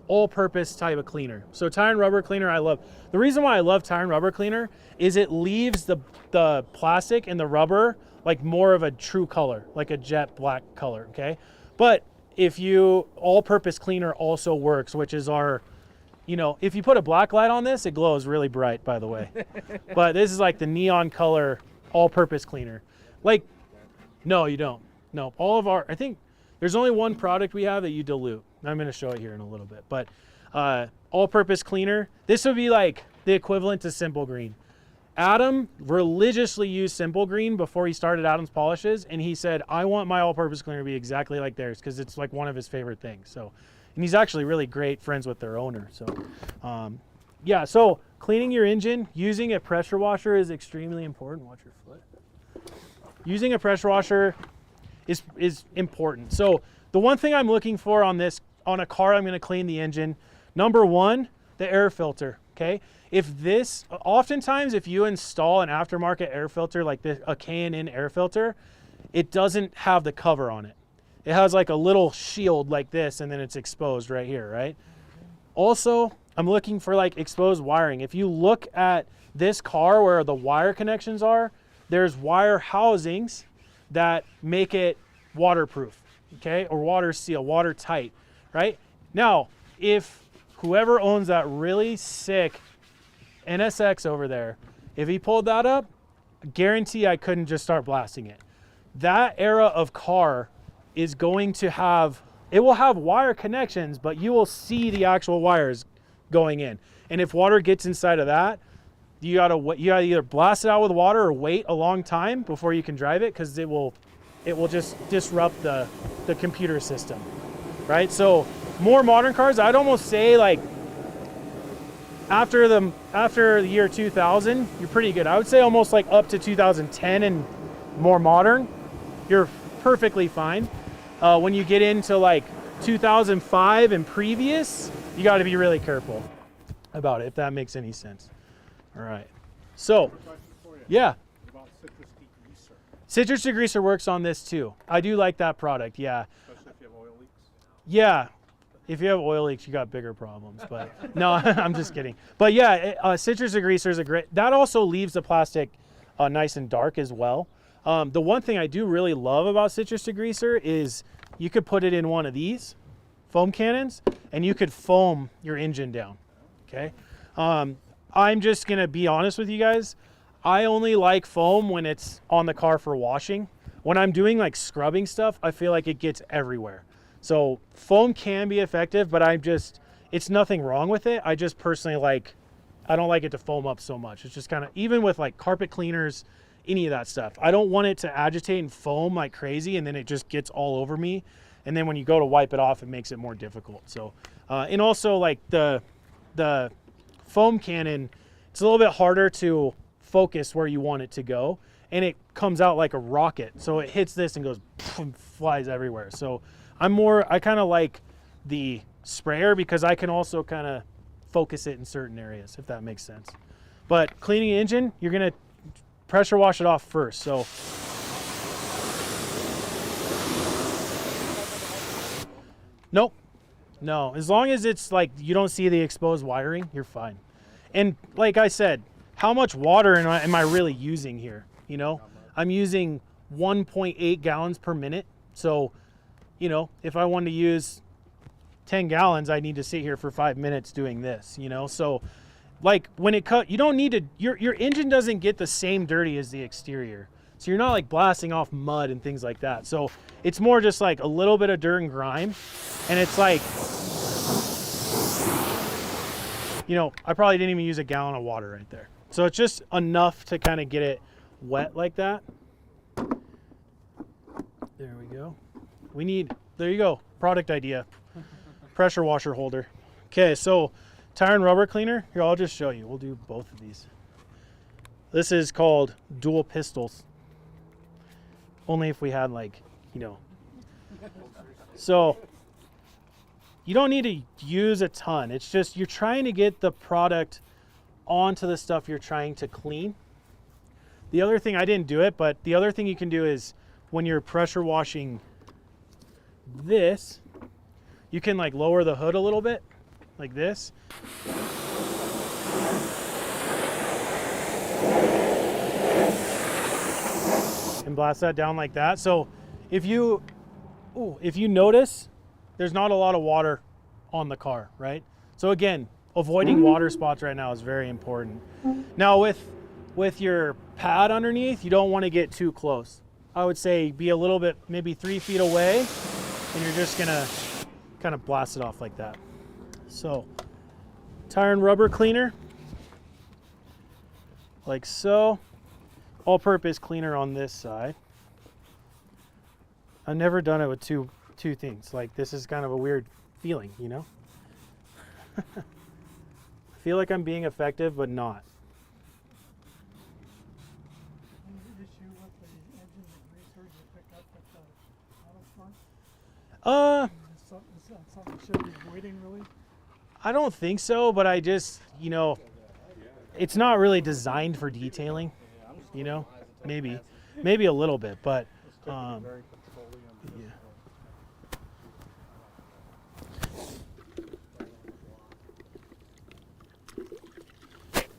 all-purpose type of cleaner. So tire and rubber cleaner I love. The reason why I love tire and rubber cleaner is it leaves the plastic and the rubber like more of a true color, like a jet black color, okay? But if you, all-purpose cleaner also works, which is our, you know, if you put a black light on this, it glows really bright, by the way. But this is like the neon color all-purpose cleaner. Like, no, you don't. No, all of our, I think there's only one product we have that you dilute. I'm going to show it here in a little bit, but all-purpose cleaner. This would be like the equivalent to Simple Green. Adam religiously used Simple Green before he started Adam's Polishes, and he said, I want my all-purpose cleaner to be exactly like theirs because it's like one of his favorite things. So, and he's actually really great friends with their owner. So, yeah, so cleaning your engine, using a pressure washer is extremely important. Watch your foot. Using a pressure washer is important. So the one thing I'm looking for on a car I'm going to clean the engine, number one, the air filter, okay? Oftentimes if you install an aftermarket air filter like this, a K&N air filter, it doesn't have the cover on it. It has like a little shield like this and then it's exposed right here, right? Also, I'm looking for like exposed wiring. If you look at this car where the wire connections are, there's wire housings that make it waterproof, okay? Or water seal, watertight, right? Now, if whoever owns that really sick NSX over there, if he pulled that up, guarantee I couldn't just start blasting it. That era of car is going to have, it will have wire connections, but you will see the actual wires going in. And if water gets inside of that, you gotta either blast it out with water or wait a long time before you can drive it, because it will just disrupt the computer system, right? So more modern cars, I'd almost say like after the year 2000, you're pretty good. I would say almost like up to 2010 and more modern, you're perfectly fine. When you get into like 2005 and previous, you got to be really careful about it, if that makes any sense. All right. So, yeah. About citrus degreaser, Citrus degreaser works on this too. I do like that product, yeah. especially if you have oil leaks. Yeah. If you have oil leaks, you got bigger problems. But no, I'm just kidding. But yeah, citrus degreaser is a great. That also leaves the plastic nice and dark as well. The one thing I do really love about citrus degreaser is you could put it in one of these foam cannons, and you could foam your engine down. Okay. I'm just gonna be honest with you guys. I only like foam when it's on the car for washing. When I'm doing like scrubbing stuff, I feel like it gets everywhere. So foam can be effective, but it's nothing wrong with it. I just personally I don't like it to foam up so much. It's just kind of, even with like carpet cleaners, any of that stuff, I don't want it to agitate and foam like crazy, and then it just gets all over me. And then when you go to wipe it off, it makes it more difficult. So, and also like the foam cannon, it's a little bit harder to focus where you want it to go, and it comes out like a rocket. So it hits this and goes, and flies everywhere. So I kind of like the sprayer because I can also kind of focus it in certain areas, if that makes sense. But cleaning the engine, you're gonna pressure wash it off first. So nope, no, as long as it's like you don't see the exposed wiring, you're fine. And like I said, how much water am I really using here? You know, I'm using 1.8 gallons per minute. So, you know, if I wanted to use 10 gallons, I need to sit here for 5 minutes doing this, you know? So like when it you don't need to, your engine doesn't get the same dirty as the exterior. So you're not like blasting off mud and things like that. So it's more just like a little bit of dirt and grime. And it's like, you know, I probably didn't even use a gallon of water right there. So it's just enough to kind of get it wet like that. There we go. There you go, product idea. Pressure washer holder. Okay, so tire and rubber cleaner. Here, I'll just show you. We'll do both of these. This is called dual pistols. Only if we had like, you know. So you don't need to use a ton. It's just you're trying to get the product onto the stuff you're trying to clean. The other thing, I didn't do it, but the other thing you can do is when you're pressure washing this, you can like lower the hood a little bit, like this. And blast that down like that. So if you notice, there's not a lot of water on the car, right? So again, avoiding water spots right now is very important. Now with your pad underneath, you don't want to get too close. I would say be a little bit, maybe 3 feet away, and you're just gonna kind of blast it off like that. So tire and rubber cleaner, like so. All-purpose cleaner on this side. I've never done it with two things. Like this is kind of a weird feeling, you know? I feel like I'm being effective, but not. I don't think so, but I just, you know, it's not really designed for detailing, you know, maybe a little bit, but yeah.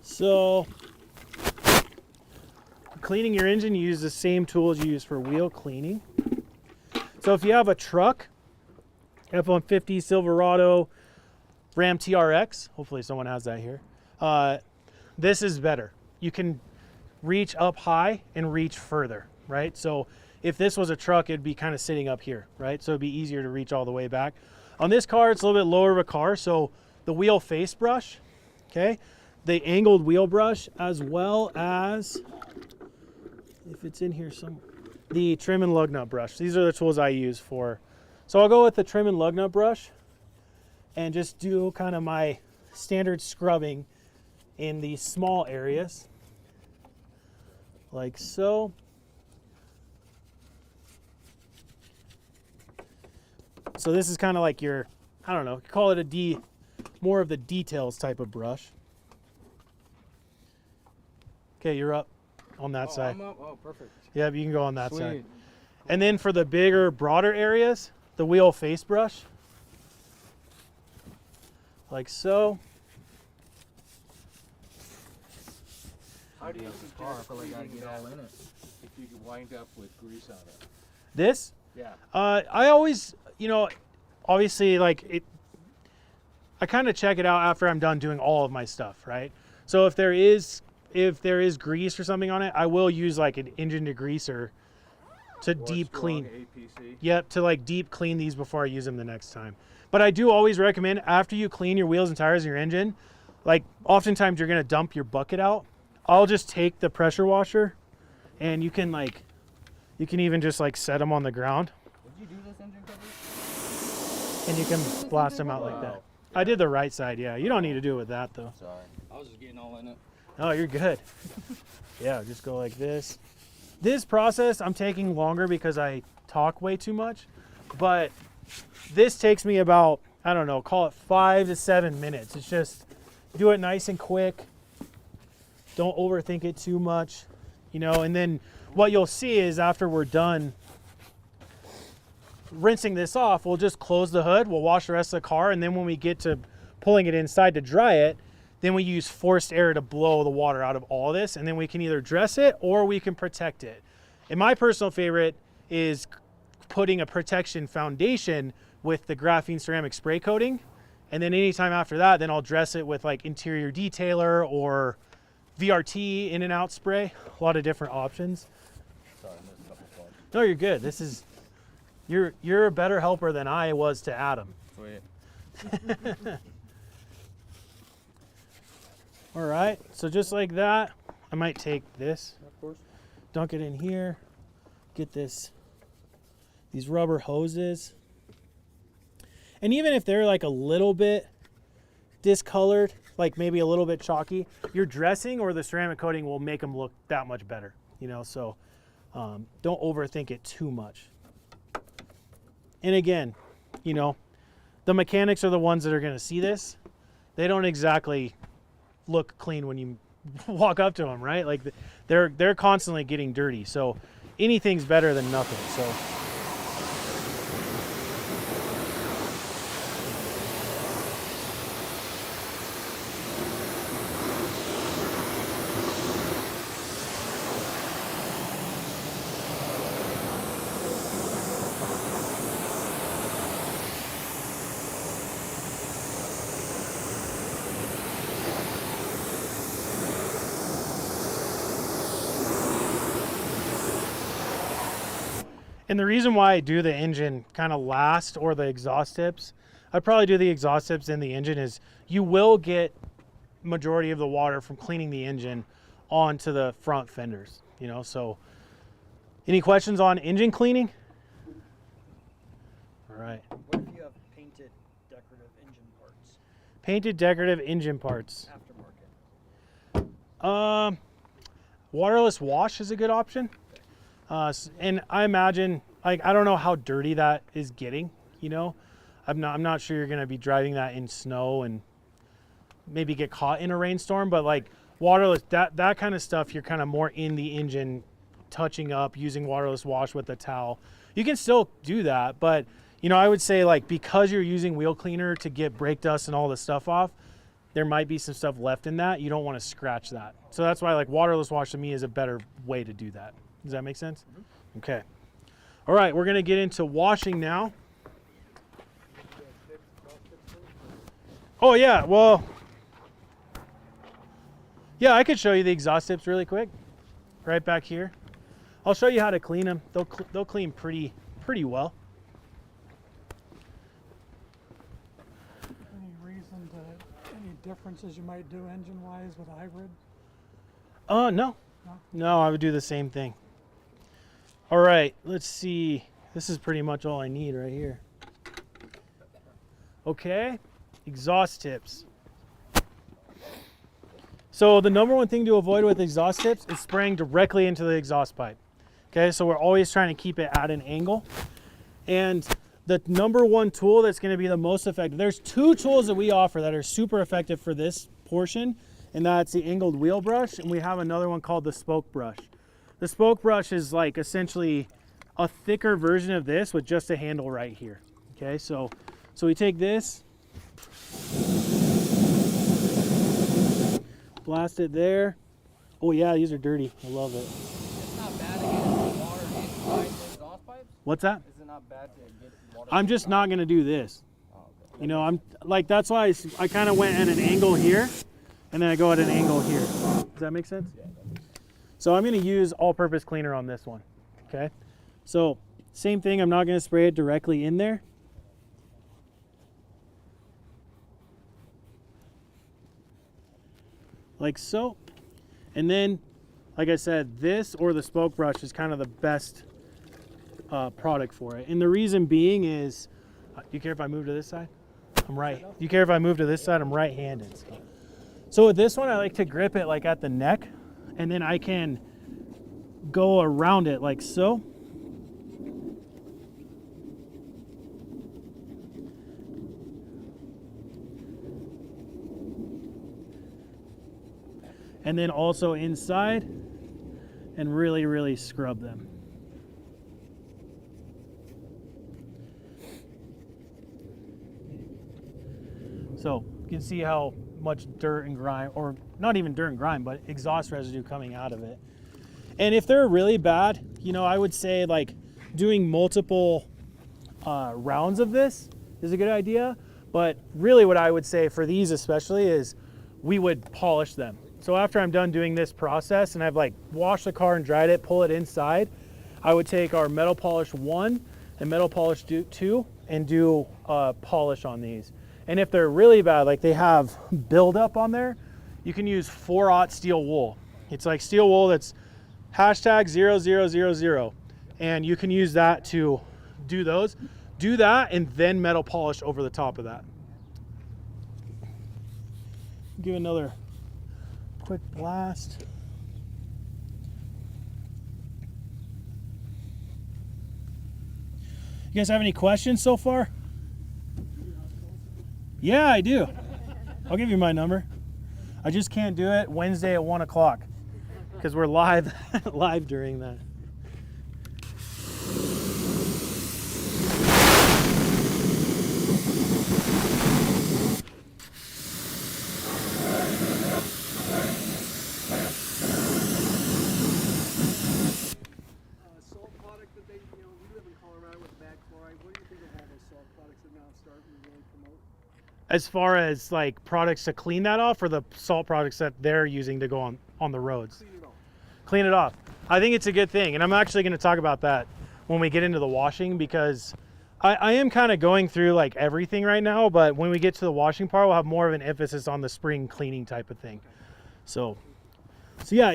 So cleaning your engine, you use the same tools you use for wheel cleaning. So if you have a truck, F-150, Silverado, Ram TRX, hopefully someone has that here, this is better. You can reach up high and reach further, right? So if this was a truck, it'd be kind of sitting up here, right? So it'd be easier to reach all the way back. On this car, it's a little bit lower of a car, so the wheel face brush, okay? The angled wheel brush, as well as, if it's in here somewhere, the trim and lug nut brush. These are the tools I use for. So I'll go with the trim and lug nut brush and just do kind of my standard scrubbing in these small areas, like so. So this is kind of like your, I don't know, call it more of the details type of brush. Okay, you're up on that side. I'm up. Oh, perfect. Yeah, you can go on that Sweet. side. And then for the bigger, broader areas, the wheel face brush, like so. How do you suggest I gotta cleaning get all in it? if you could wind up with grease on it? This, Yeah. I always, you know, obviously like it, I kind of check it out after I'm done doing all of my stuff, right? So if there is grease or something on it, I will use like an engine degreaser to deep clean. APC. Yep, to like deep clean these before I use them the next time. But I do always recommend after you clean your wheels and tires and your engine, like oftentimes you're gonna dump your bucket out. I'll just take the pressure washer and you can even just like set them on the ground Did you do this engine cover? and you can blast them out like that. I did the right side, yeah. You don't need to do it with that though. Sorry. I was just getting all in it. Oh, you're good. Yeah, just go like this. This process I'm taking longer because I talk way too much, but this takes me about, I don't know, call it 5 to 7 minutes. It's just do it nice and quick. Don't overthink it too much, you know, and then what you'll see is after we're done rinsing this off, we'll just close the hood, we'll wash the rest of the car, and then when we get to pulling it inside to dry it, then we use forced air to blow the water out of all this, and then we can either dress it or we can protect it. And my personal favorite is putting a protection foundation with the graphene ceramic spray coating, and then anytime after that, then I'll dress it with like interior detailer or VRT in and out spray. A lot of different options. Sorry, I missed a couple spots. No, you're good. This is you're a better helper than I was to Adam. Sweet. All right, so just like that, I might take this, Of course. dunk it in here, get these rubber hoses. And even if they're like a little bit discolored, like maybe a little bit chalky, your dressing or the ceramic coating will make them look that much better, you know, so don't overthink it too much. And again, you know, the mechanics are the ones that are gonna see this. They don't exactly look clean when you walk up to them, right? Like they're constantly getting dirty, so anything's better than nothing. So and the reason why I do the engine kind of last or the exhaust tips, I'd probably do the exhaust tips in the engine, is you will get majority of the water from cleaning the engine onto the front fenders, you know. So any questions on engine cleaning? All right. What if you have painted decorative engine parts? Painted decorative engine parts. Aftermarket. Waterless wash is a good option. And I imagine, like, I don't know how dirty that is getting, you know. I'm not sure you're gonna be driving that in snow and maybe get caught in a rainstorm, but like waterless, that kind of stuff, you're kind of more in the engine, touching up, using waterless wash with a towel. You can still do that, but you know, I would say, like, because you're using wheel cleaner to get brake dust and all the stuff off, there might be some stuff left in that. You don't want to scratch that. So that's why, like, waterless wash to me is a better way to do that. Does that make sense? Mm-hmm. Okay. All right, we're gonna get into washing now. Oh yeah, well, yeah, I could show you the exhaust tips really quick, right back here. I'll show you how to clean them. They'll clean pretty well. Any reason to, any differences you might do engine-wise with a hybrid? No, I would do the same thing. All right, let's see. This is pretty much all I need right here. Okay, exhaust tips. So the number one thing to avoid with exhaust tips is spraying directly into the exhaust pipe. Okay, so we're always trying to keep it at an angle. And the number one tool that's going to be the most effective. There's two tools that we offer that are super effective for this portion, and that's the angled wheel brush, and we have another one called the spoke brush. The spoke brush is like essentially a thicker version of this with just a handle right here. Okay, so we take this, blast it there. Oh yeah, these are dirty. I love it. It's not bad to get water inside the exhaust pipes? What's that? Is it not bad to get water? I'm just not gonna do this. You know, I'm like, that's why I kind of went at an angle here, and then I go at an angle here. Does that make sense? So I'm gonna use all-purpose cleaner on this one, okay? So same thing, I'm not gonna spray it directly in there. Like so. And then, like I said, this or the spoke brush is kind of the best product for it. And the reason being is, do you care if I move to this side? I'm right. Do you care if I move to this side? I'm right-handed. So with this one, I like to grip it like at the neck, and then I can go around it like so. And then also inside, and really, really scrub them. So you can see how much dirt and grime, or not even dirt and grime, but exhaust residue coming out of it. And if they're really bad, you know, I would say like doing multiple rounds of this is a good idea. But really what I would say for these especially is we would polish them. So after I'm done doing this process and I've like washed the car and dried it, pull it inside, I would take our metal polish 1 and metal polish 2 and do polish on these. And if they're really bad, like they have buildup on there, you can use 4/0 steel wool. It's like steel wool that's #0000, and you can use that to do those. Do that and then metal polish over the top of that. Give another quick blast. You guys have any questions so far? Yeah, I do. I'll give you my number. I just can't do it Wednesday at 1 o'clock because we're live during that. Salt product that they, you know, we live in Colorado with bad chloride. What do you think of all those salt products that now start to really promote? As far as like products to clean that off, or the salt products that they're using to go on the roads? Clean it off. Clean it off. I think it's a good thing, and I'm actually going to talk about that when we get into the washing, because I am kind of going through like everything right now, but when we get to the washing part, we'll have more of an emphasis on the spring cleaning type of thing. So yeah,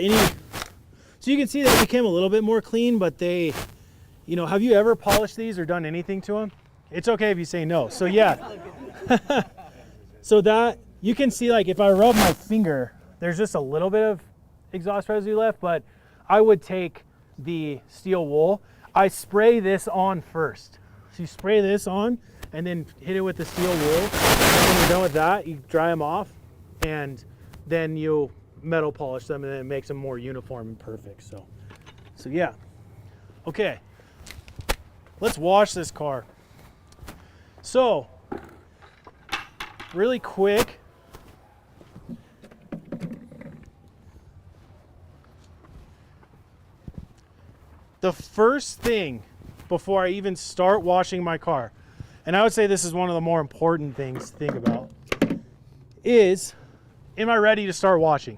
so you can see they became a little bit more clean, but they, you know, have you ever polished these or done anything to them? It's okay if you say no. So yeah. So that, you can see like if I rub my finger, there's just a little bit of exhaust residue left, but I would take the steel wool. I spray this on first. So you spray this on and then hit it with the steel wool. And when you're done with that, you dry them off and then you metal polish them, and then it makes them more uniform and perfect. So yeah. Okay, let's wash this car. So really quick, the first thing before I even start washing my car, and I would say this is one of the more important things to think about, is, am I ready to start washing?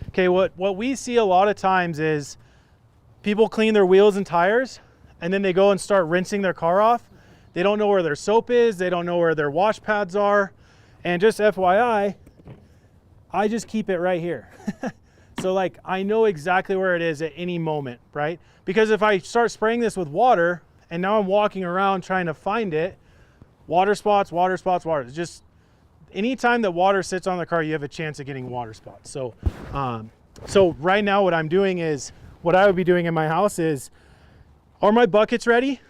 Okay, what we see a lot of times is people clean their wheels and tires, and then they go and start rinsing their car off. They don't know where their soap is, they don't know where their wash pads are, and just FYI, I just keep it right here. So like, I know exactly where it is at any moment, right? Because if I start spraying this with water, and now I'm walking around trying to find it, water spots, water spots, water. It's just, anytime that water sits on the car, you have a chance of getting water spots. So, so right now what I'm doing is, what I would be doing in my house is, are my buckets ready?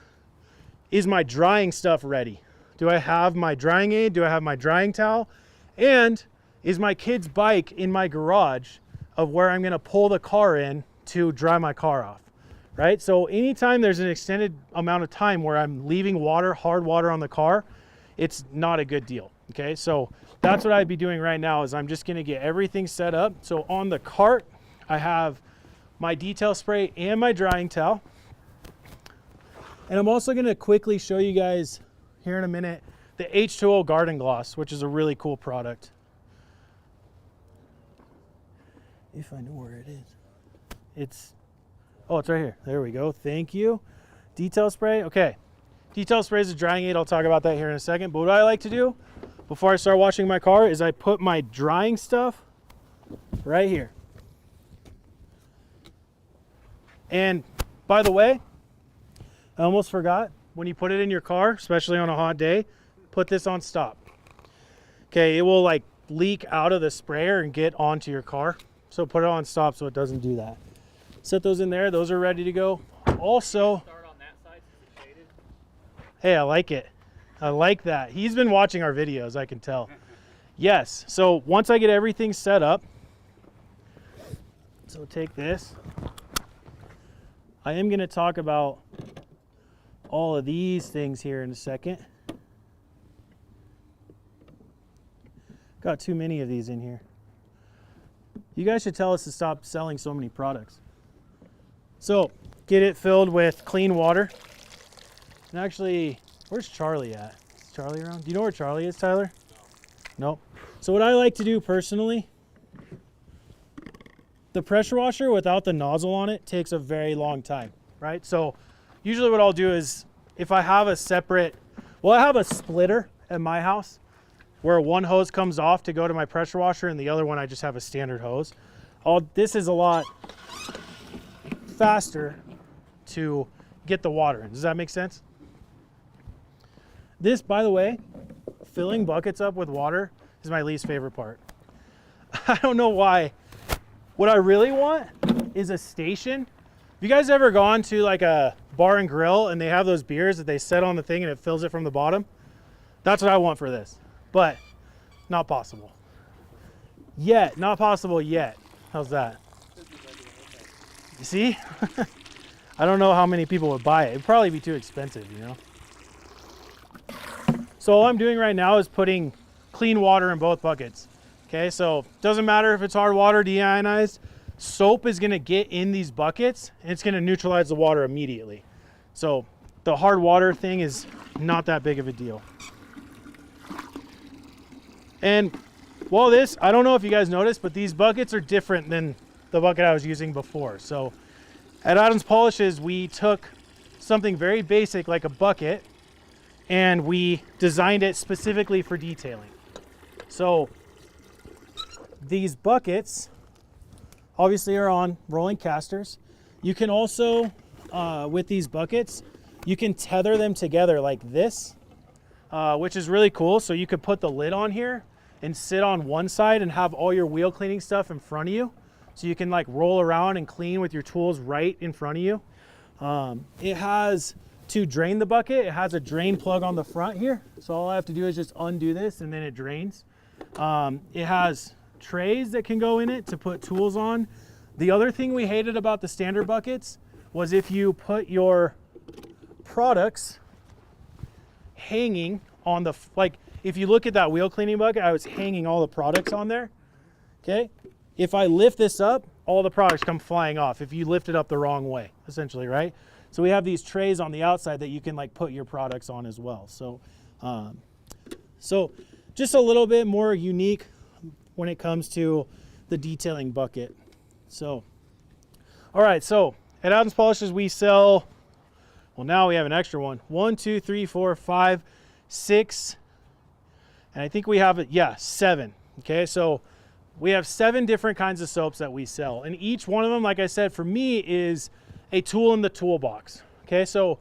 is my drying stuff ready? Do I have my drying aid? Do I have my drying towel? And is my kid's bike in my garage of where I'm gonna pull the car in to dry my car off, right? So anytime there's an extended amount of time where I'm leaving water, hard water on the car, it's not a good deal, okay? So that's what I'd be doing right now is I'm just gonna get everything set up. So on the cart, I have my detail spray and my drying towel. And I'm also gonna quickly show you guys here in a minute the H2O Garden Gloss, which is a really cool product. If I know where it is. It's right here. There we go. Thank you. Detail spray. Okay. Detail spray is a drying aid. I'll talk about that here in a second. But what I like to do before I start washing my car is I put my drying stuff right here. And by the way, I almost forgot, when you put it in your car, especially on a hot day, put this on stop. Okay, it will like leak out of the sprayer and get onto your car. So put it on stop so it doesn't do that. Set those in there. Those are ready to go. Also, Start on that side since it's shaded. hey, I like it. I like that. He's been watching our videos, I can tell. Yes, so once I get everything set up, so take this. I am gonna talk about all of these things here in a second. Got too many of these in here. You guys should tell us to stop selling so many products. So get it filled with clean water. And actually, where's Charlie at? Is Charlie around? Do you know where Charlie is, Tyler? No. Nope. So what I like to do personally, the pressure washer without the nozzle on it takes a very long time, right? So usually what I'll do is if I have a separate, well, I have a splitter at my house where one hose comes off to go to my pressure washer and the other one I just have a standard hose. This is a lot faster to get the water in. Does that make sense? This, by the way, filling buckets up with water is my least favorite part. I don't know why. What I really want is a station. Have you guys ever gone to like a bar and grill and they have those beers that they set on the thing and it fills it from the bottom? That's what I want for this, but not possible. Yet, not possible yet. How's that? You see? I don't know how many people would buy it. It'd probably be too expensive, you know? So all I'm doing right now is putting clean water in both buckets. Okay, so doesn't matter if it's hard water, deionized, soap is gonna get in these buckets and it's gonna neutralize the water immediately. So the hard water thing is not that big of a deal. And while this, I don't know if you guys noticed, but these buckets are different than the bucket I was using before. So at Adams Polishes, we took something very basic like a bucket and we designed it specifically for detailing. So these buckets obviously are on rolling casters. You can also, with these buckets, you can tether them together like this, which is really cool. So you could put the lid on here and sit on one side and have all your wheel cleaning stuff in front of you. So you can like roll around and clean with your tools right in front of you. It has, to drain the bucket, it has a drain plug on the front here. So all I have to do is just undo this and then it drains. It has trays that can go in it to put tools on. The other thing we hated about the standard buckets was if you put your products hanging on the, like if you look at that wheel cleaning bucket, I was hanging all the products on there. Okay. If I lift this up, all the products come flying off if you lift it up the wrong way, essentially, right? So we have these trays on the outside that you can like put your products on as well. So, so just a little bit more unique when it comes to the detailing bucket. So, all right, so at Adams Polishes we sell, well now we have an extra one. 1, 2, 3, 4, 5, 6, and I think we have, yeah, 7. Okay, so we have 7 different kinds of soaps that we sell. And each one of them, like I said, for me is a tool in the toolbox. Okay, so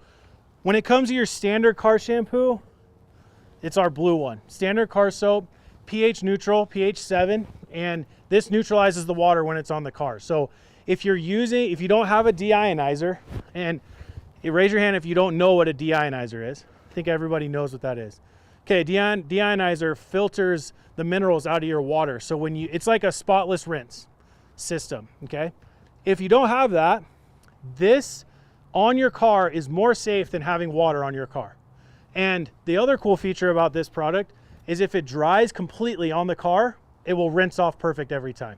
when it comes to your standard car shampoo, it's our blue one. Standard car soap, pH neutral, pH 7, and this neutralizes the water when it's on the car. So if you don't have a deionizer, and Raise your hand if you don't know what a deionizer is. I think everybody knows what that is. Okay, deionizer filters the minerals out of your water. So when it's like a spotless rinse system, okay? If you don't have that, this on your car is more safe than having water on your car. And the other cool feature about this product is if it dries completely on the car, it will rinse off perfect every time.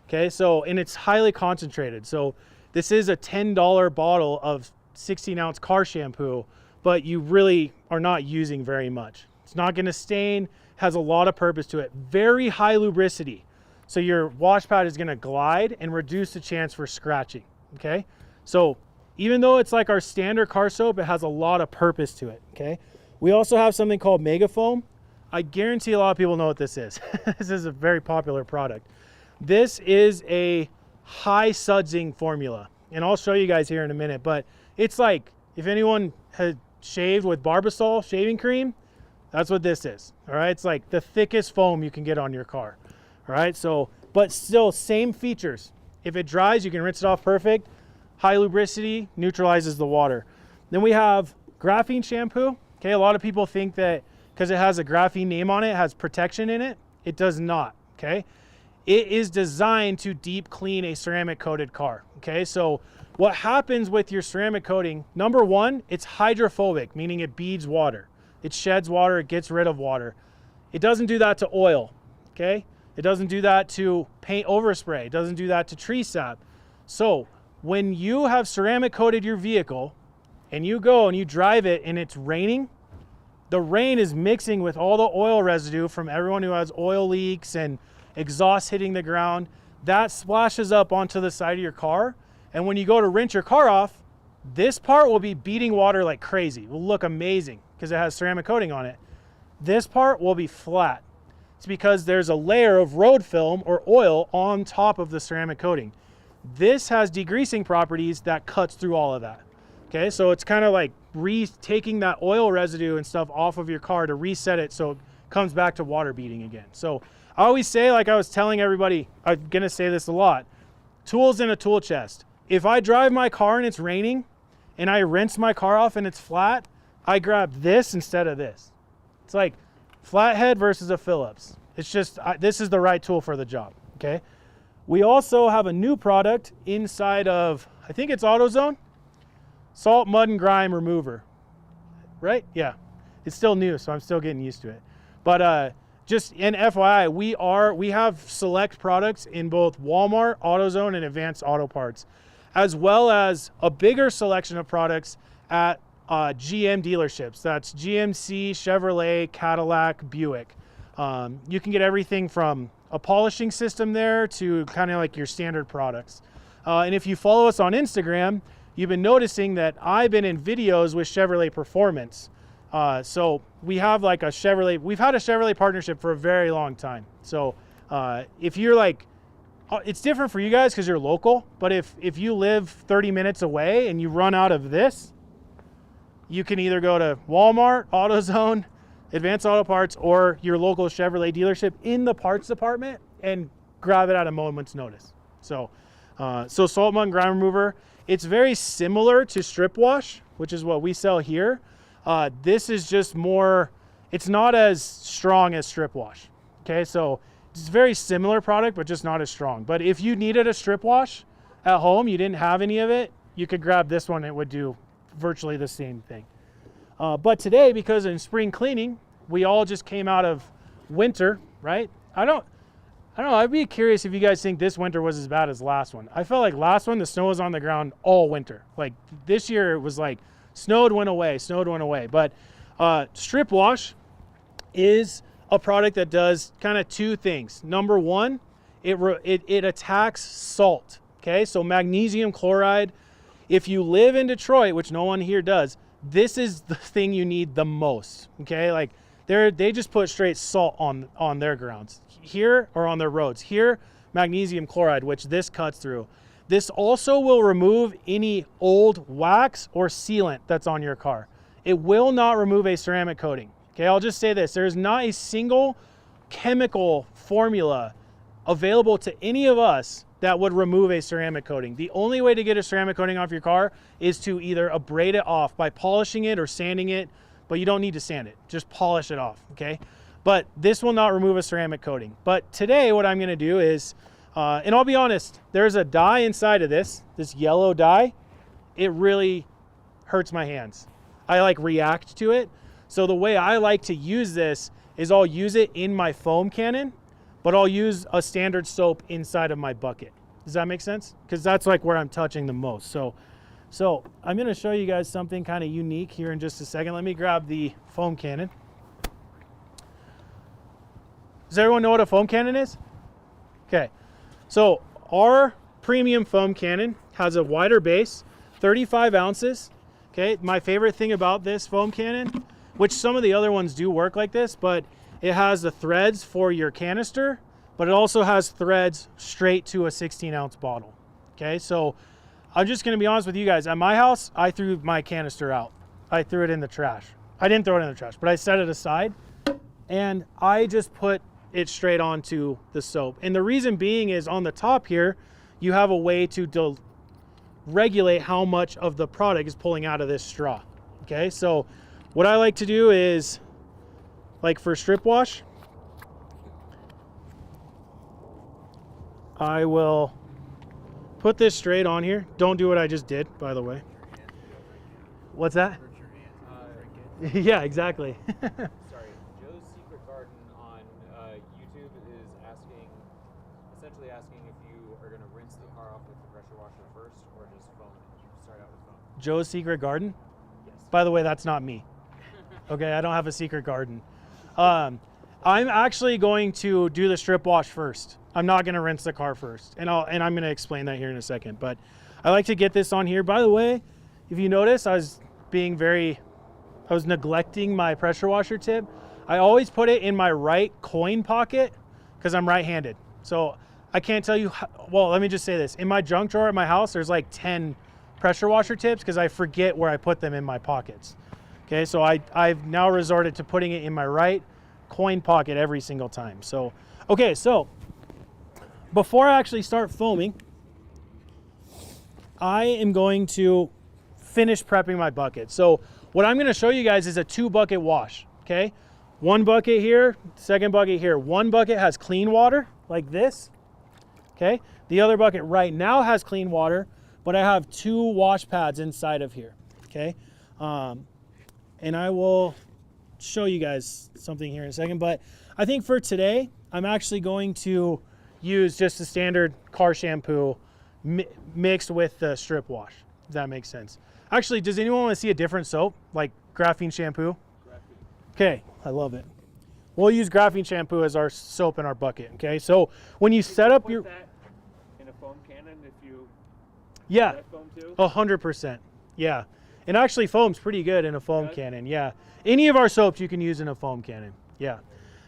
Okay, so, and it's highly concentrated. So this is a $10 bottle of 16-ounce car shampoo, but you really are not using very much. It's not gonna stain, has a lot of purpose to it. Very high lubricity. So your wash pad is gonna glide and reduce the chance for scratching, okay? So even though it's like our standard car soap, it has a lot of purpose to it, okay? We also have something called Megafoam. I guarantee a lot of people know what this is. This is a very popular product. This is a high sudsing formula, and I'll show you guys here in a minute, but it's like, if anyone had shaved with Barbasol shaving cream, that's what this is, all right? It's like the thickest foam you can get on your car, all right? So, but still same features. If it dries, you can rinse it off perfect. High lubricity, neutralizes the water. Then we have graphene shampoo. Okay, a lot of people think that because it has a graphene name on it, it has protection in it. It does not, okay? It is designed to deep clean a ceramic coated car, okay? So what happens with your ceramic coating, number one, it's hydrophobic, meaning it beads water. It sheds water, it gets rid of water. It doesn't do that to oil, okay? It doesn't do that to paint overspray. It doesn't do that to tree sap. So when you have ceramic coated your vehicle and you go and you drive it and it's raining, the rain is mixing with all the oil residue from everyone who has oil leaks and exhaust hitting the ground. That splashes up onto the side of your car. And when you go to rinse your car off, this part will be beating water like crazy. It will look amazing because it has ceramic coating on it. This part will be flat. It's because there's a layer of road film or oil on top of the ceramic coating. This has degreasing properties that cuts through all of that. Okay, so it's kind of like taking that oil residue and stuff off of your car to reset it so it comes back to water beating again. So I always say, like I was telling everybody, I'm gonna say this a lot, tools in a tool chest. If I drive my car and it's raining and I rinse my car off and it's flat, I grab this instead of this. It's like flathead versus a Phillips. It's just, this is the right tool for the job, okay? We also have a new product inside of, I think it's AutoZone, salt, mud, and grime remover, right? Yeah, it's still new, so I'm still getting used to it. But just an FYI, we have select products in both Walmart, AutoZone, and Advanced Auto Parts, as well as a bigger selection of products at GM dealerships. That's GMC, Chevrolet, Cadillac, Buick. You can get everything from a polishing system there to kind of like your standard products. And if you follow us on Instagram, you've been noticing that I've been in videos with Chevrolet Performance. So we have like a Chevrolet, we've had a Chevrolet partnership for a very long time. So if you're like, it's different for you guys because you're local, but if you live 30 minutes away and you run out of this, you can either go to Walmart, AutoZone, Advanced Auto Parts, or your local Chevrolet dealership in the parts department and grab it at a moment's notice. So, salt, mud, and grime remover, it's very similar to strip wash, which is what we sell here. This is just more, it's not as strong as strip wash. Okay, so it's a very similar product, but just not as strong. But if you needed a strip wash at home, you didn't have any of it, you could grab this one. It would do virtually the same thing. But today, because in spring cleaning, we all just came out of winter, right? I don't know, I'd be curious if you guys think this winter was as bad as last one. I felt like last one, the snow was on the ground all winter. Like this year, it was like snowed, went away, snowed, went away. But strip wash is a product that does kind of two things. Number one, it attacks salt, okay? So magnesium chloride. If you live in Detroit, which no one here does, this is the thing you need the most, okay? Like they just put straight salt on their grounds here or on their roads. Here, magnesium chloride, which this cuts through. This also will remove any old wax or sealant that's on your car. It will not remove a ceramic coating. Okay, I'll just say this. There's not a single chemical formula available to any of us that would remove a ceramic coating. The only way to get a ceramic coating off your car is to either abrade it off by polishing it or sanding it, but you don't need to sand it. Just polish it off, okay? But this will not remove a ceramic coating. But today what I'm gonna do is, and I'll be honest, there's a dye inside of this yellow dye. It really hurts my hands. I like react to it. So the way I like to use this is I'll use it in my foam cannon, but I'll use a standard soap inside of my bucket. Does that make sense? Because that's like where I'm touching the most. So I'm gonna show you guys something kind of unique here in just a second. Let me grab the foam cannon. Does everyone know what a foam cannon is? Okay, so our premium foam cannon has a wider base, 35 ounces. Okay, my favorite thing about this foam cannon, which some of the other ones do work like this, but it has the threads for your canister, but it also has threads straight to a 16-ounce bottle. Okay, so I'm just gonna be honest with you guys. At my house, I threw my canister out. I threw it in the trash. I didn't throw it in the trash, but I set it aside, and I just put it straight onto the soap. And the reason being is on the top here, you have a way to regulate how much of the product is pulling out of this straw. Okay, so what I like to do is, like for strip wash, I will put this straight on here. Don't do what I just did, by the way. What's that? Yeah, exactly. Sorry, Joe's Secret Garden on YouTube is essentially asking if you are going to rinse the car off with the pressure washer first or just foam it. Start out with foam. Joe's Secret Garden? Yes. By the way, that's not me. Okay, I don't have a secret garden. I'm actually going to do the strip wash first. I'm not going to rinse the car first, and I'm going to explain that here in a second. But I like to get this on here. By the way, if you notice, I was neglecting my pressure washer tip. I always put it in my right coin pocket because I'm right-handed. So I can't tell you well, let me just say this. In my junk drawer at my house, there's like 10 pressure washer tips because I forget where I put them in my pockets. Okay, so I've now resorted to putting it in my right coin pocket every single time. So, okay, so before I actually start foaming, I am going to finish prepping my bucket. So what I'm going to show you guys is a 2-bucket wash, okay? One bucket here, second bucket here. One bucket has clean water like this, okay? The other bucket right now has clean water, but I have 2 wash pads inside of here, okay? And I will show you guys something here in a second, but I think for today, I'm actually going to use just a standard car shampoo mixed with the strip wash, if that makes sense. Actually, does anyone want to see a different soap, like graphene shampoo? Okay, I love it. We'll use graphene shampoo as our soap in our bucket, okay? So when you set up your... that in a foam cannon if you... Yeah, that foam too? 100%, yeah. And actually foam's pretty good in a foam cannon, yeah. Any of our soaps you can use in a foam cannon, yeah.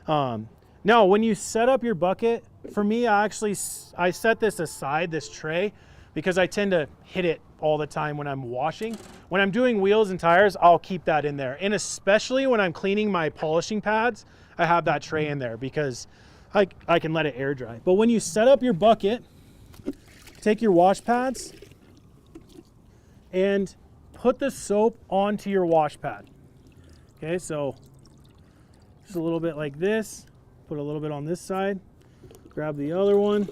Now, when you set up your bucket, for me, I set this aside, this tray, because I tend to hit it all the time when I'm washing. When I'm doing wheels and tires, I'll keep that in there. And especially when I'm cleaning my polishing pads, I have that tray in there because I can let it air dry. But when you set up your bucket, take your wash pads and put the soap onto your wash pad. Okay, so just a little bit like this. Put a little bit on this side. Grab the other one.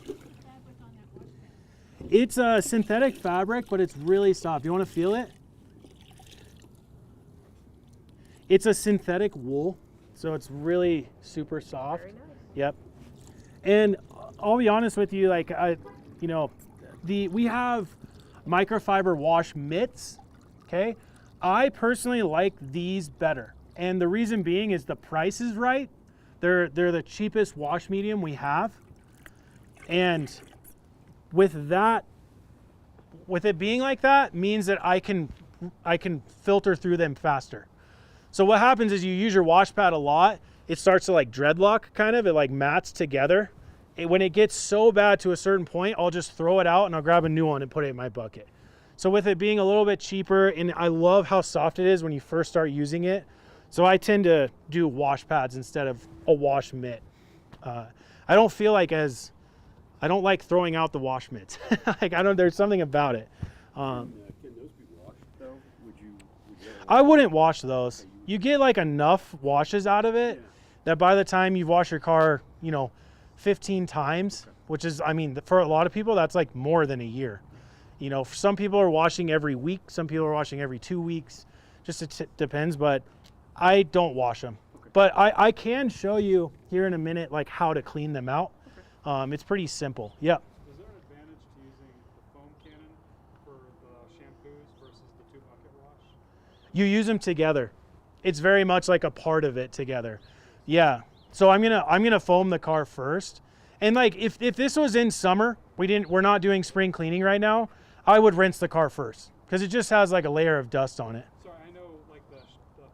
It's a synthetic fabric, but it's really soft. You want to feel it? It's a synthetic wool, so it's really super soft. Very nice. Yep. And I'll be honest with you, like we have microfiber wash mitts. Okay, I personally like these better, and the reason being is the price is right. They're the cheapest wash medium we have, and with it being like that means that I can filter through them faster. So what happens is you use your wash pad a lot, it starts to like dreadlock kind of, it like mats together. When it gets so bad to a certain point, I'll just throw it out and I'll grab a new one and put it in my bucket. So with it being a little bit cheaper, and I love how soft it is when you first start using it, so I tend to do wash pads instead of a wash mitt. I don't feel like as I don't like throwing out the wash mitts. Like there's something about it. Can those be washed though? Would you I wouldn't wash those. You get like enough washes out of it that by the time you've washed your car, 15 times, which is, I mean, for a lot of people, that's like more than a year. Some people are washing every week. Some people are washing every 2 weeks. Just depends, but I don't wash them. But I can show you here in a minute, like how to clean them out. It's pretty simple. Yeah. Is there an advantage to using the foam cannon for the shampoos versus the 2-bucket wash? You use them together. It's very much like a part of it together. Yeah. So I'm gonna foam the car first. And like if this was in summer, we're not doing spring cleaning right now, I would rinse the car first because it just has like a layer of dust on it. Sorry, I know like the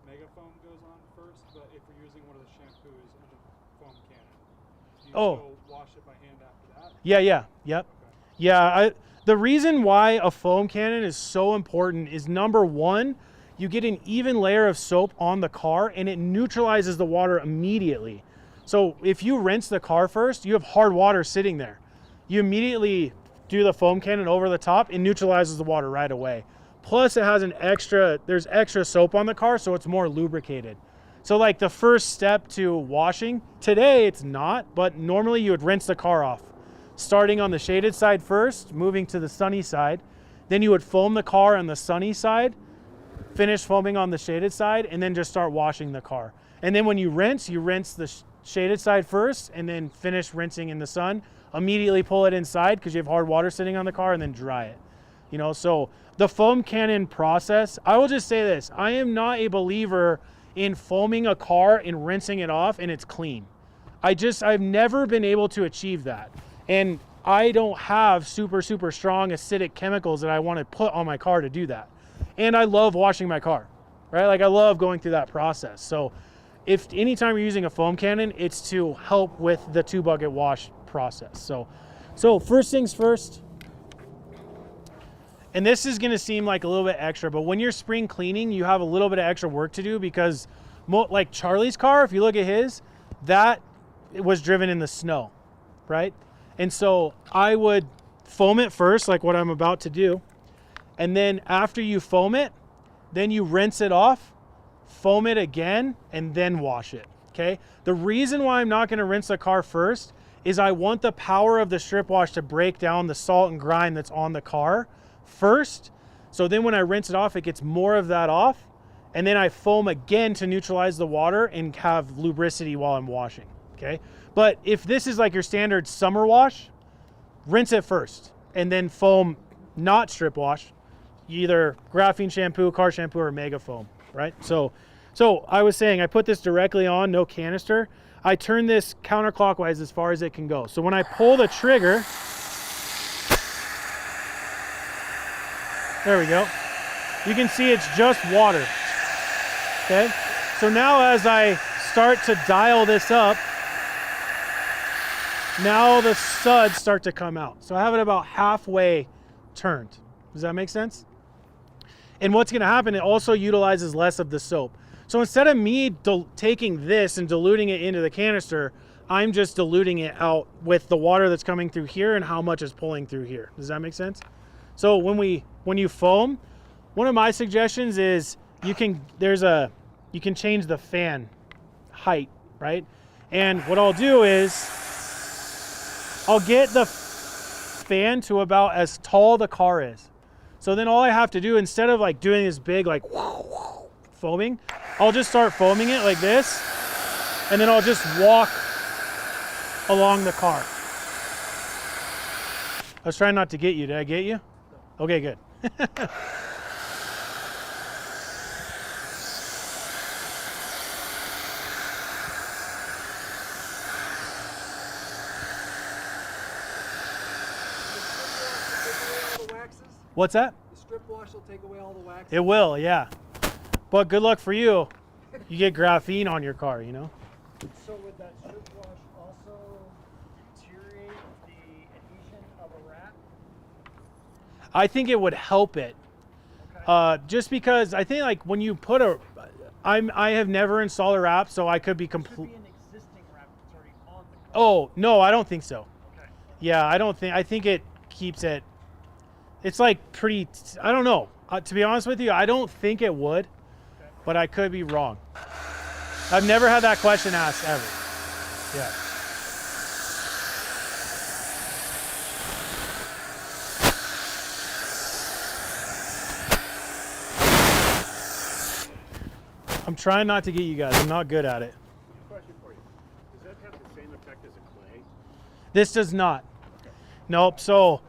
mega foam goes on first, but if we're using one of the shampoos and the foam cannon, do you still wash it by hand after that? Yeah, yep. Okay. Yeah, the reason why a foam cannon is so important is number one, you get an even layer of soap on the car and it neutralizes the water immediately. So if you rinse the car first, you have hard water sitting there. You immediately do the foam cannon over the top, it neutralizes the water right away. Plus it has there's extra soap on the car, so it's more lubricated. So like the first step to washing, today it's not, but normally you would rinse the car off. Starting on the shaded side first, moving to the sunny side. Then you would foam the car on the sunny side, finish foaming on the shaded side, and then just start washing the car. And then when you rinse the shaded side first, and then finish rinsing in the sun. Immediately pull it inside because you have hard water sitting on the car, and then dry it. So the foam cannon process, I will just say this, I am not a believer in foaming a car and rinsing it off and it's clean. I've never been able to achieve that. And I don't have super, super strong acidic chemicals that I want to put on my car to do that. And I love washing my car, right? Like I love going through that process. So if anytime you're using a foam cannon, it's to help with the 2-bucket wash process. So first things first, and this is going to seem like a little bit extra, but when you're spring cleaning, you have a little bit of extra work to do because like Charlie's car, if you look at his, that was driven in the snow, right? And so I would foam it first, like what I'm about to do. And then after you foam it, then you rinse it off, foam it again, and then wash it, okay? The reason why I'm not gonna rinse the car first is I want the power of the strip wash to break down the salt and grime that's on the car first. So then when I rinse it off, it gets more of that off. And then I foam again to neutralize the water and have lubricity while I'm washing, okay? But if this is like your standard summer wash, rinse it first and then foam, not strip wash, either graphene shampoo, car shampoo, or mega foam, right? So I was saying I put this directly on, no canister. I turn this counterclockwise as far as it can go. So when I pull the trigger, there we go. You can see it's just water, okay? So now as I start to dial this up, now the suds start to come out. So I have it about halfway turned. Does that make sense? And what's gonna happen, it also utilizes less of the soap. So instead of me taking this and diluting it into the canister, I'm just diluting it out with the water that's coming through here and how much is pulling through here. Does that make sense? So when you foam, one of my suggestions is you can change the fan height, right? And what I'll do is I'll get the fan to about as tall the car is. So then all I have to do, instead of like doing this big like foaming, I'll just start foaming it like this, and then I'll just walk along the car. I was trying not to get you. Did I get you? Okay, good. What's that? The strip wash will take away all the wax. It will, yeah. But good luck for you. You get graphene on your car, you know? So would that strip wash also deteriorate the adhesion of a wrap? I think it would help it. Okay. Just because I think like when you put I have never installed a wrap, so I could be complete. It should be an existing wrap that's already on the car. Oh, no, I don't think so. Okay. Yeah, I think it keeps it, it's like pretty, I don't know. To be honest with you, I don't think it would, but I could be wrong. I've never had that question asked ever. Yeah. I'm trying not to get you guys. I'm not good at it. Question for you. Does that have the same effect as a clay? This does not. Nope. So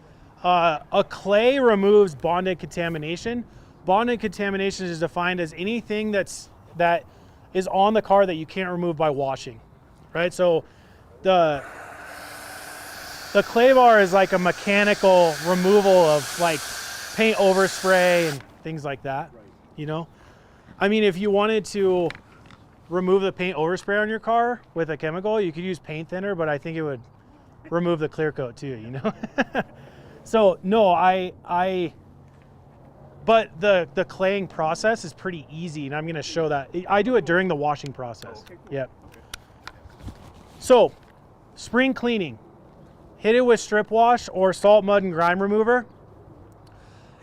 a clay removes bonded contamination. Bonded contamination is defined as anything that is on the car that you can't remove by washing, right? So the clay bar is like a mechanical removal of like paint overspray and things like that. Right. You know, I mean, if you wanted to remove the paint overspray on your car with a chemical, you could use paint thinner, but I think it would remove the clear coat too, you know? So no, but the claying process is pretty easy, and I'm gonna show that. I do it during the washing process. Okay, cool. Yep. So, spring cleaning. Hit it with strip wash or salt, mud, and grime remover.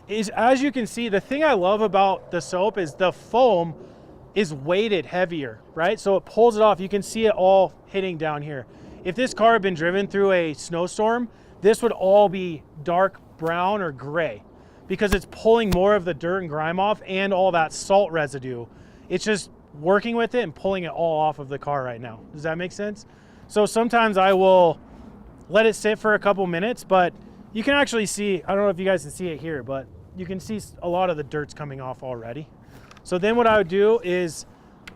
As you can see, the thing I love about the soap is the foam is weighted heavier, right? So it pulls it off. You can see it all hitting down here. If this car had been driven through a snowstorm, this would all be dark brown or gray because it's pulling more of the dirt and grime off and all that salt residue. It's just working with it and pulling it all off of the car right now. Does that make sense? So sometimes I will let it sit for a couple minutes, but you can actually see, I don't know if you guys can see it here, but you can see a lot of the dirt's coming off already. So then what I would do is,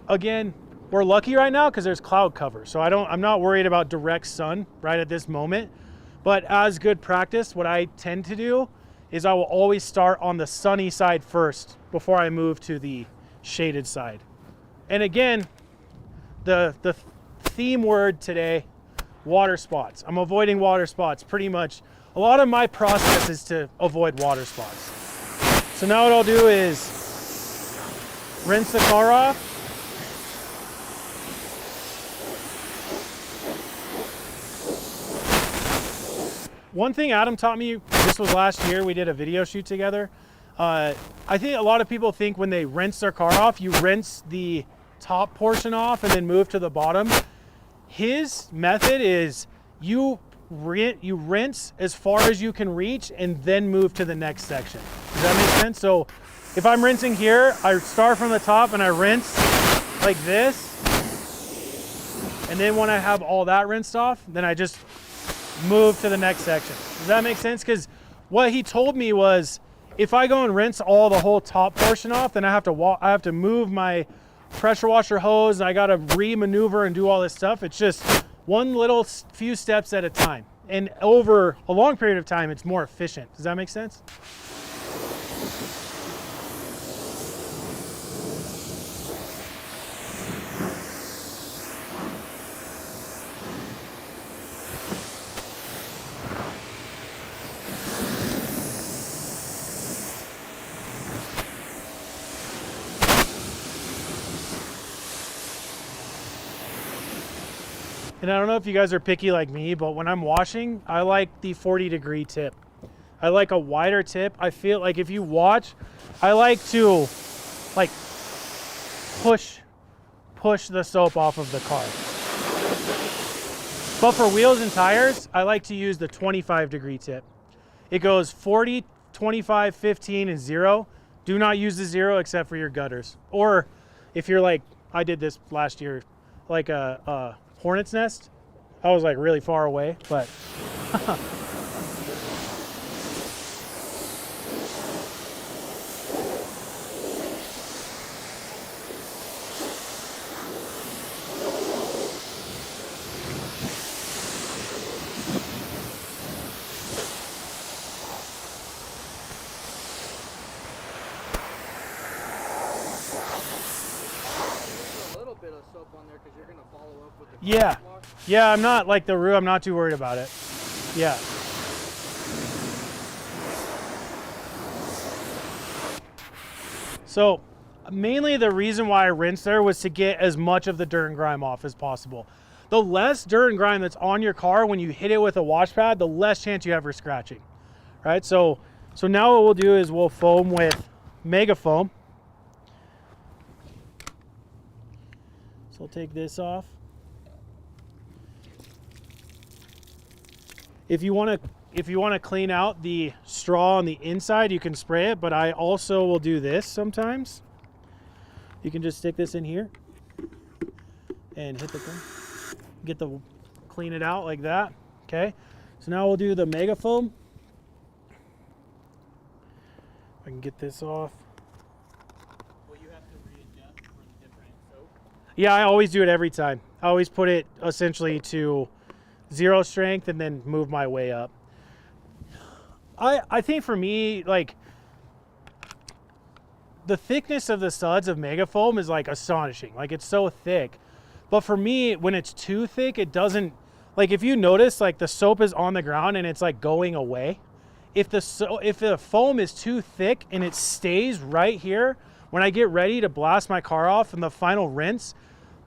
again, we're lucky right now because there's cloud cover. So I'm not worried about direct sun right at this moment. But as good practice, what I tend to do is I will always start on the sunny side first before I move to the shaded side. And again, the theme word today, water spots. I'm avoiding water spots pretty much. A lot of my process is to avoid water spots. So now what I'll do is rinse the car off. One thing Adam taught me, this was last year, we did a video shoot together. I think a lot of people think when they rinse their car off, you rinse the top portion off and then move to the bottom. His method is you rinse as far as you can reach and then move to the next section. Does that make sense? So if I'm rinsing here, I start from the top and I rinse like this. And then when I have all that rinsed off, then I just move to the next section. Does that make sense? Because what he told me was if I go and rinse the whole top portion off, then I have to move my pressure washer hose, and I got to re-maneuver and do all this stuff. It's just one little few steps at a time. And over a long period of time, it's more efficient. Does that make sense? And I don't know if you guys are picky like me, but when I'm washing, I like the 40-degree tip. I like a wider tip. I feel like if you watch, I like to like push the soap off of the car. But for wheels and tires, I like to use the 25-degree tip. It goes 40, 25, 15, and 0. Do not use the 0 except for your gutters. Or if you're like, I did this last year, like a hornet's nest. I was like really far away, but yeah, I'm not like the roux. I'm not too worried about it. Yeah. So mainly the reason why I rinsed there was to get as much of the dirt and grime off as possible. the less dirt and grime that's on your car when you hit it with a wash pad, the less chance you have for scratching, right? So now what we'll do is we'll foam with Mega Foam. So we'll take this off. If you want to clean out the straw on the inside, you can spray it, but I also will do this sometimes. You can just stick this in here and hit the thing. Clean it out like that. Okay. So now we'll do the Mega Foam. I can get this off. Will you have to readjust for the different soap? Yeah, I always do it every time. I always put it essentially to 0 strength and then move my way up. I think for me, like, the thickness of the studs of Mega Foam is like astonishing. Like, it's so thick. But for me, when it's too thick, it doesn't, like, if you notice, like, the soap is on the ground and it's like going away. If the foam is too thick and it stays right here, when I get ready to blast my car off in the final rinse,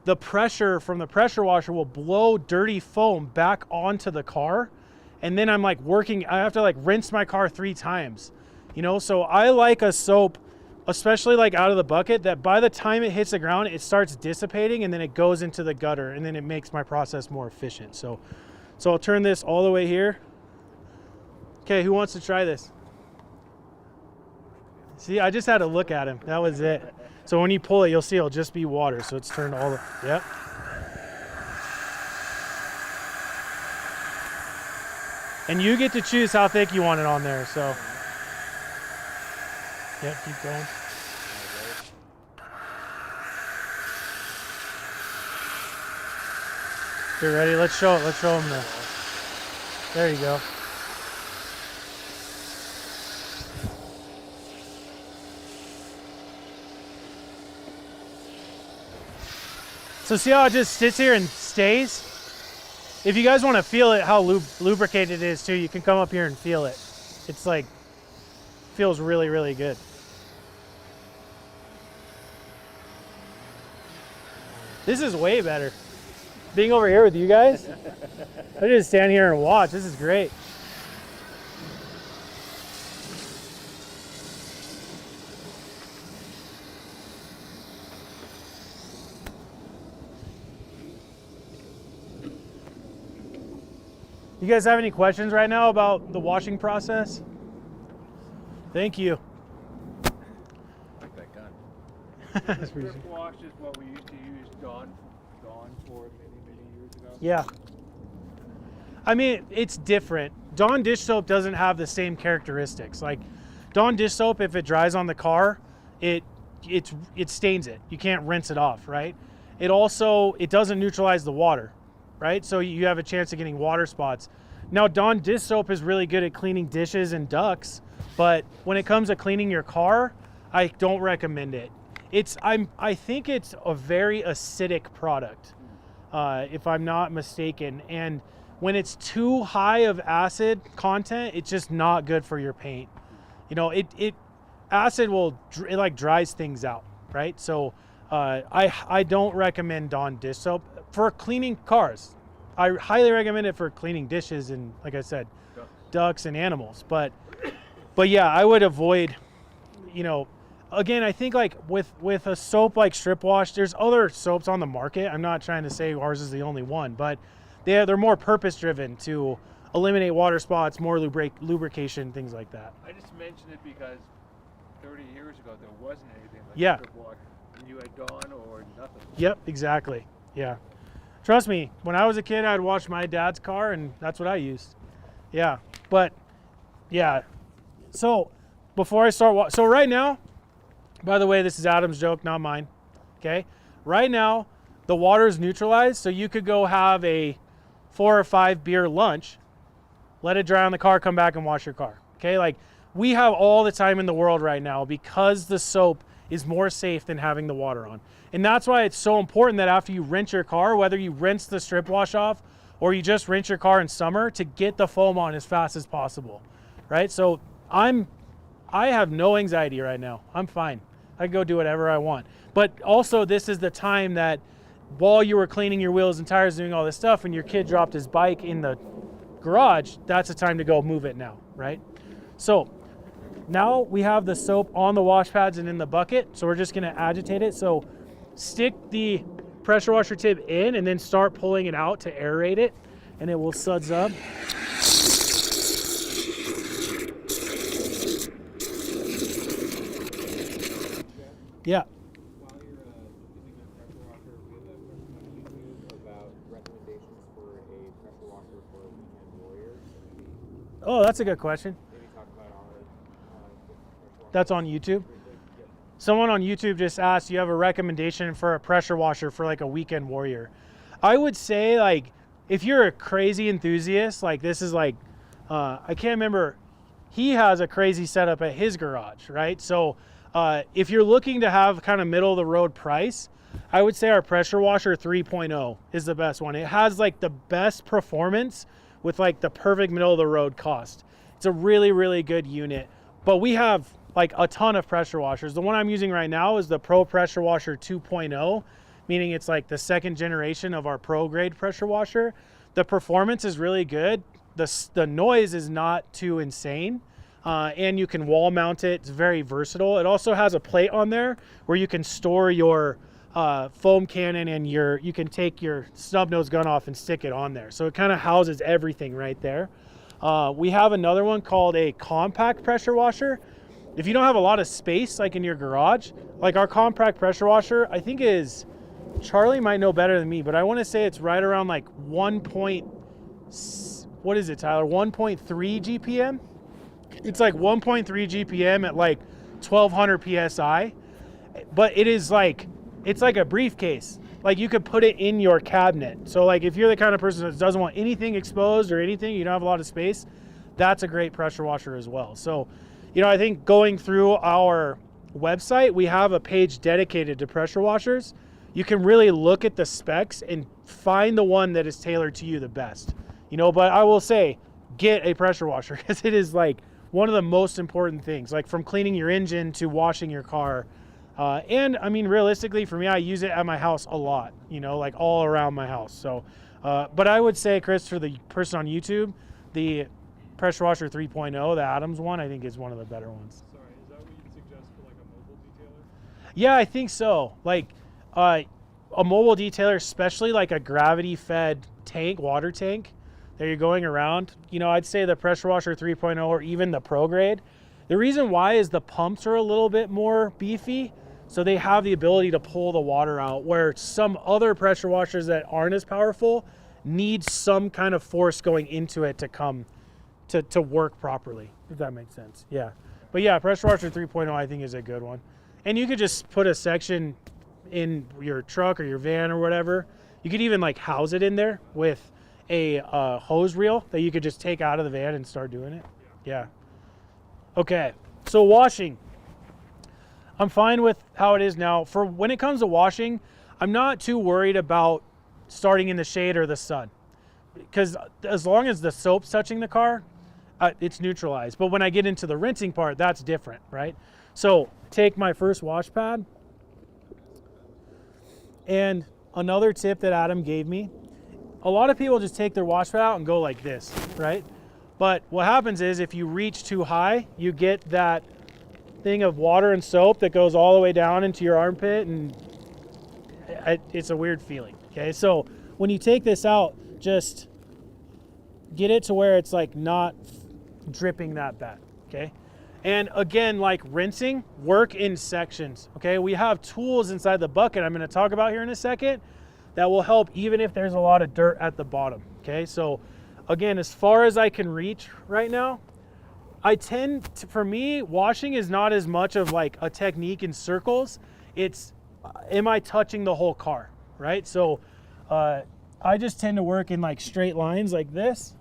the pressure from the pressure washer will blow dirty foam back onto the car. And then I'm like I have to like rinse my car 3 times, you know? So I like a soap, especially like out of the bucket, that by the time it hits the ground, it starts dissipating and then it goes into the gutter and then it makes my process more efficient. So I'll turn this all the way here. Okay, who wants to try this? See, I just had to look at him. That was it. So when you pull it, you'll see it'll just be water. So it's turned all the, yep. And you get to choose how thick you want it on there, so. Yep, keep going. You ready? Let's show them the, there you go. So see how it just sits here and stays? If you guys want to feel it, how lubricated it is too, you can come up here and feel it. It's like, feels really, really good. This is way better. Being over here with you guys, I just stand here and watch. This is great. You guys have any questions right now about the washing process? Thank you. Like that gun. The strip wash is what we used to use Dawn for many years ago. Yeah. I mean, it's different. Dawn dish soap doesn't have the same characteristics. Like Dawn dish soap, if it dries on the car, it stains it. You can't rinse it off, right? It doesn't neutralize the water, right? So you have a chance of getting water spots. Now, Dawn dish soap is really good at cleaning dishes and ducts, but when it comes to cleaning your car, I don't recommend it. I think it's a very acidic product, if I'm not mistaken. And when it's too high of acid content, it's just not good for your paint. You know, acid it like dries things out, right? So I don't recommend Dawn dish soap for cleaning cars. I highly recommend it for cleaning dishes and, like I said, ducks and animals. But yeah, I would avoid, you know, again, I think like with a soap like Strip Wash, there's other soaps on the market. I'm not trying to say ours is the only one, but they're more purpose driven to eliminate water spots, more lubrication, things like that. I just mentioned it because 30 years ago there wasn't anything like Strip Wash. And you had Dawn or nothing. Yep, exactly. Yeah. Trust me, when I was a kid, I'd wash my dad's car and that's what I used. Yeah. But yeah. So before I start, so right now, by the way, this is Adam's joke, not mine. Okay. Right now, the water is neutralized. So you could go have a 4 or 5 beer lunch, let it dry on the car, come back and wash your car. Okay. Like we have all the time in the world right now because the soap is more safe than having the water on. And that's why it's so important that after you rinse your car, whether you rinse the strip wash off or you just rinse your car in summer, to get the foam on as fast as possible, right? So I have no anxiety right now. I'm fine. I can go do whatever I want. But also this is the time that while you were cleaning your wheels and tires, doing all this stuff, and your kid dropped his bike in the garage, that's the time to go move it now, right? So now we have the soap on the wash pads and in the bucket, so we're just gonna agitate it. So stick the pressure washer tip in and then start pulling it out to aerate it, and it will suds up. Yeah. While you're using that pressure washer, we have a question on YouTube about recommendations for a pressure washer for a weekend warrior. So Oh, that's a good question. maybe talk about our pressure washer. That's on YouTube. Yep. Someone on YouTube just asked, you have a recommendation for a pressure washer for like a weekend warrior? I would say, like, if you're a crazy enthusiast, like this is like, I can't remember, he has a crazy setup at his garage, right? So if you're looking to have kind of middle of the road price, I would say our pressure washer 3.0 is the best one. It has like the best performance with like the perfect middle of the road cost. It's a really, really good unit. But we have like a ton of pressure washers. The one I'm using right now is the Pro Pressure Washer 2.0, meaning it's like the second generation of our pro grade pressure washer. The performance is really good. The noise is not too insane. And you can wall mount it. It's very versatile. It also has a plate on there where you can store your foam cannon, and you can take your snub nose gun off and stick it on there. So it kind of houses everything right there. We have another one called a compact pressure washer. If you don't have a lot of space like in your garage, like our compact pressure washer, I think is, Charlie might know better than me, but I want to say it's right around like 1.3 GPM. It's like 1.3 GPM at like 1200 PSI, but it is like, it's like a briefcase. Like you could put it in your cabinet. So like if you're the kind of person that doesn't want anything exposed or anything, you don't have a lot of space, that's a great pressure washer as well. So, you know, I think going through our website, we have a page dedicated to pressure washers. You can really look at the specs and find the one that is tailored to you the best. You know, but I will say, get a pressure washer because it is like one of the most important things, like from cleaning your engine to washing your car. And I mean, realistically for me, I use it at my house a lot, you know, like all around my house. So, but I would say, Chris, for the person on YouTube, the pressure washer 3.0, the Adams one, I think is one of the better ones. Sorry, is that what you'd suggest for like a mobile detailer? Yeah, I think so. Like a mobile detailer, especially like a gravity fed tank, water tank that you're going around, you know, I'd say the pressure washer 3.0 or even the pro grade. The reason why is the pumps are a little bit more beefy, so they have the ability to pull the water out, where some other pressure washers that aren't as powerful need some kind of force going into it to come to work properly, if that makes sense. Yeah. But yeah, pressure washer 3.0 I think is a good one. And you could just put a section in your truck or your van or whatever. You could even like house it in there with a hose reel that you could just take out of the van and start doing it. Yeah. Okay, so washing. I'm fine with how it is now. For when it comes to washing, I'm not too worried about starting in the shade or the sun, because as long as the soap's touching the car, it's neutralized. But when I get into the rinsing part, that's different, right? So take my first wash pad. And another tip that Adam gave me, a lot of people just take their wash pad out and go like this, right? But what happens is if you reach too high, you get that thing of water and soap that goes all the way down into your armpit, and it's a weird feeling, okay? So when you take this out, just get it to where it's like not dripping that bad, okay? And again, like rinsing, work in sections, okay? We have tools inside the bucket I'm gonna talk about here in a second that will help even if there's a lot of dirt at the bottom, okay? So again, as far as I can reach right now, I tend to, for me, washing is not as much of like a technique in circles. It's, am I touching the whole car, right? So I just tend to work in like straight lines like this.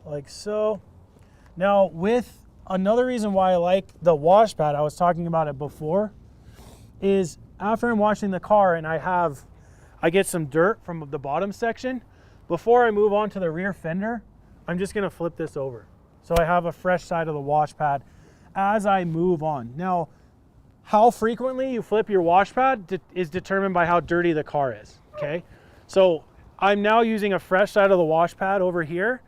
Like so. Now with another reason why I like the wash pad, I was talking about it before, is after I'm washing the car and I get some dirt from the bottom section, before I move on to the rear fender, I'm just gonna flip this over. So I have a fresh side of the wash pad as I move on. Now, how frequently you flip your wash pad is determined by how dirty the car is, okay? So I'm now using a fresh side of the wash pad over here.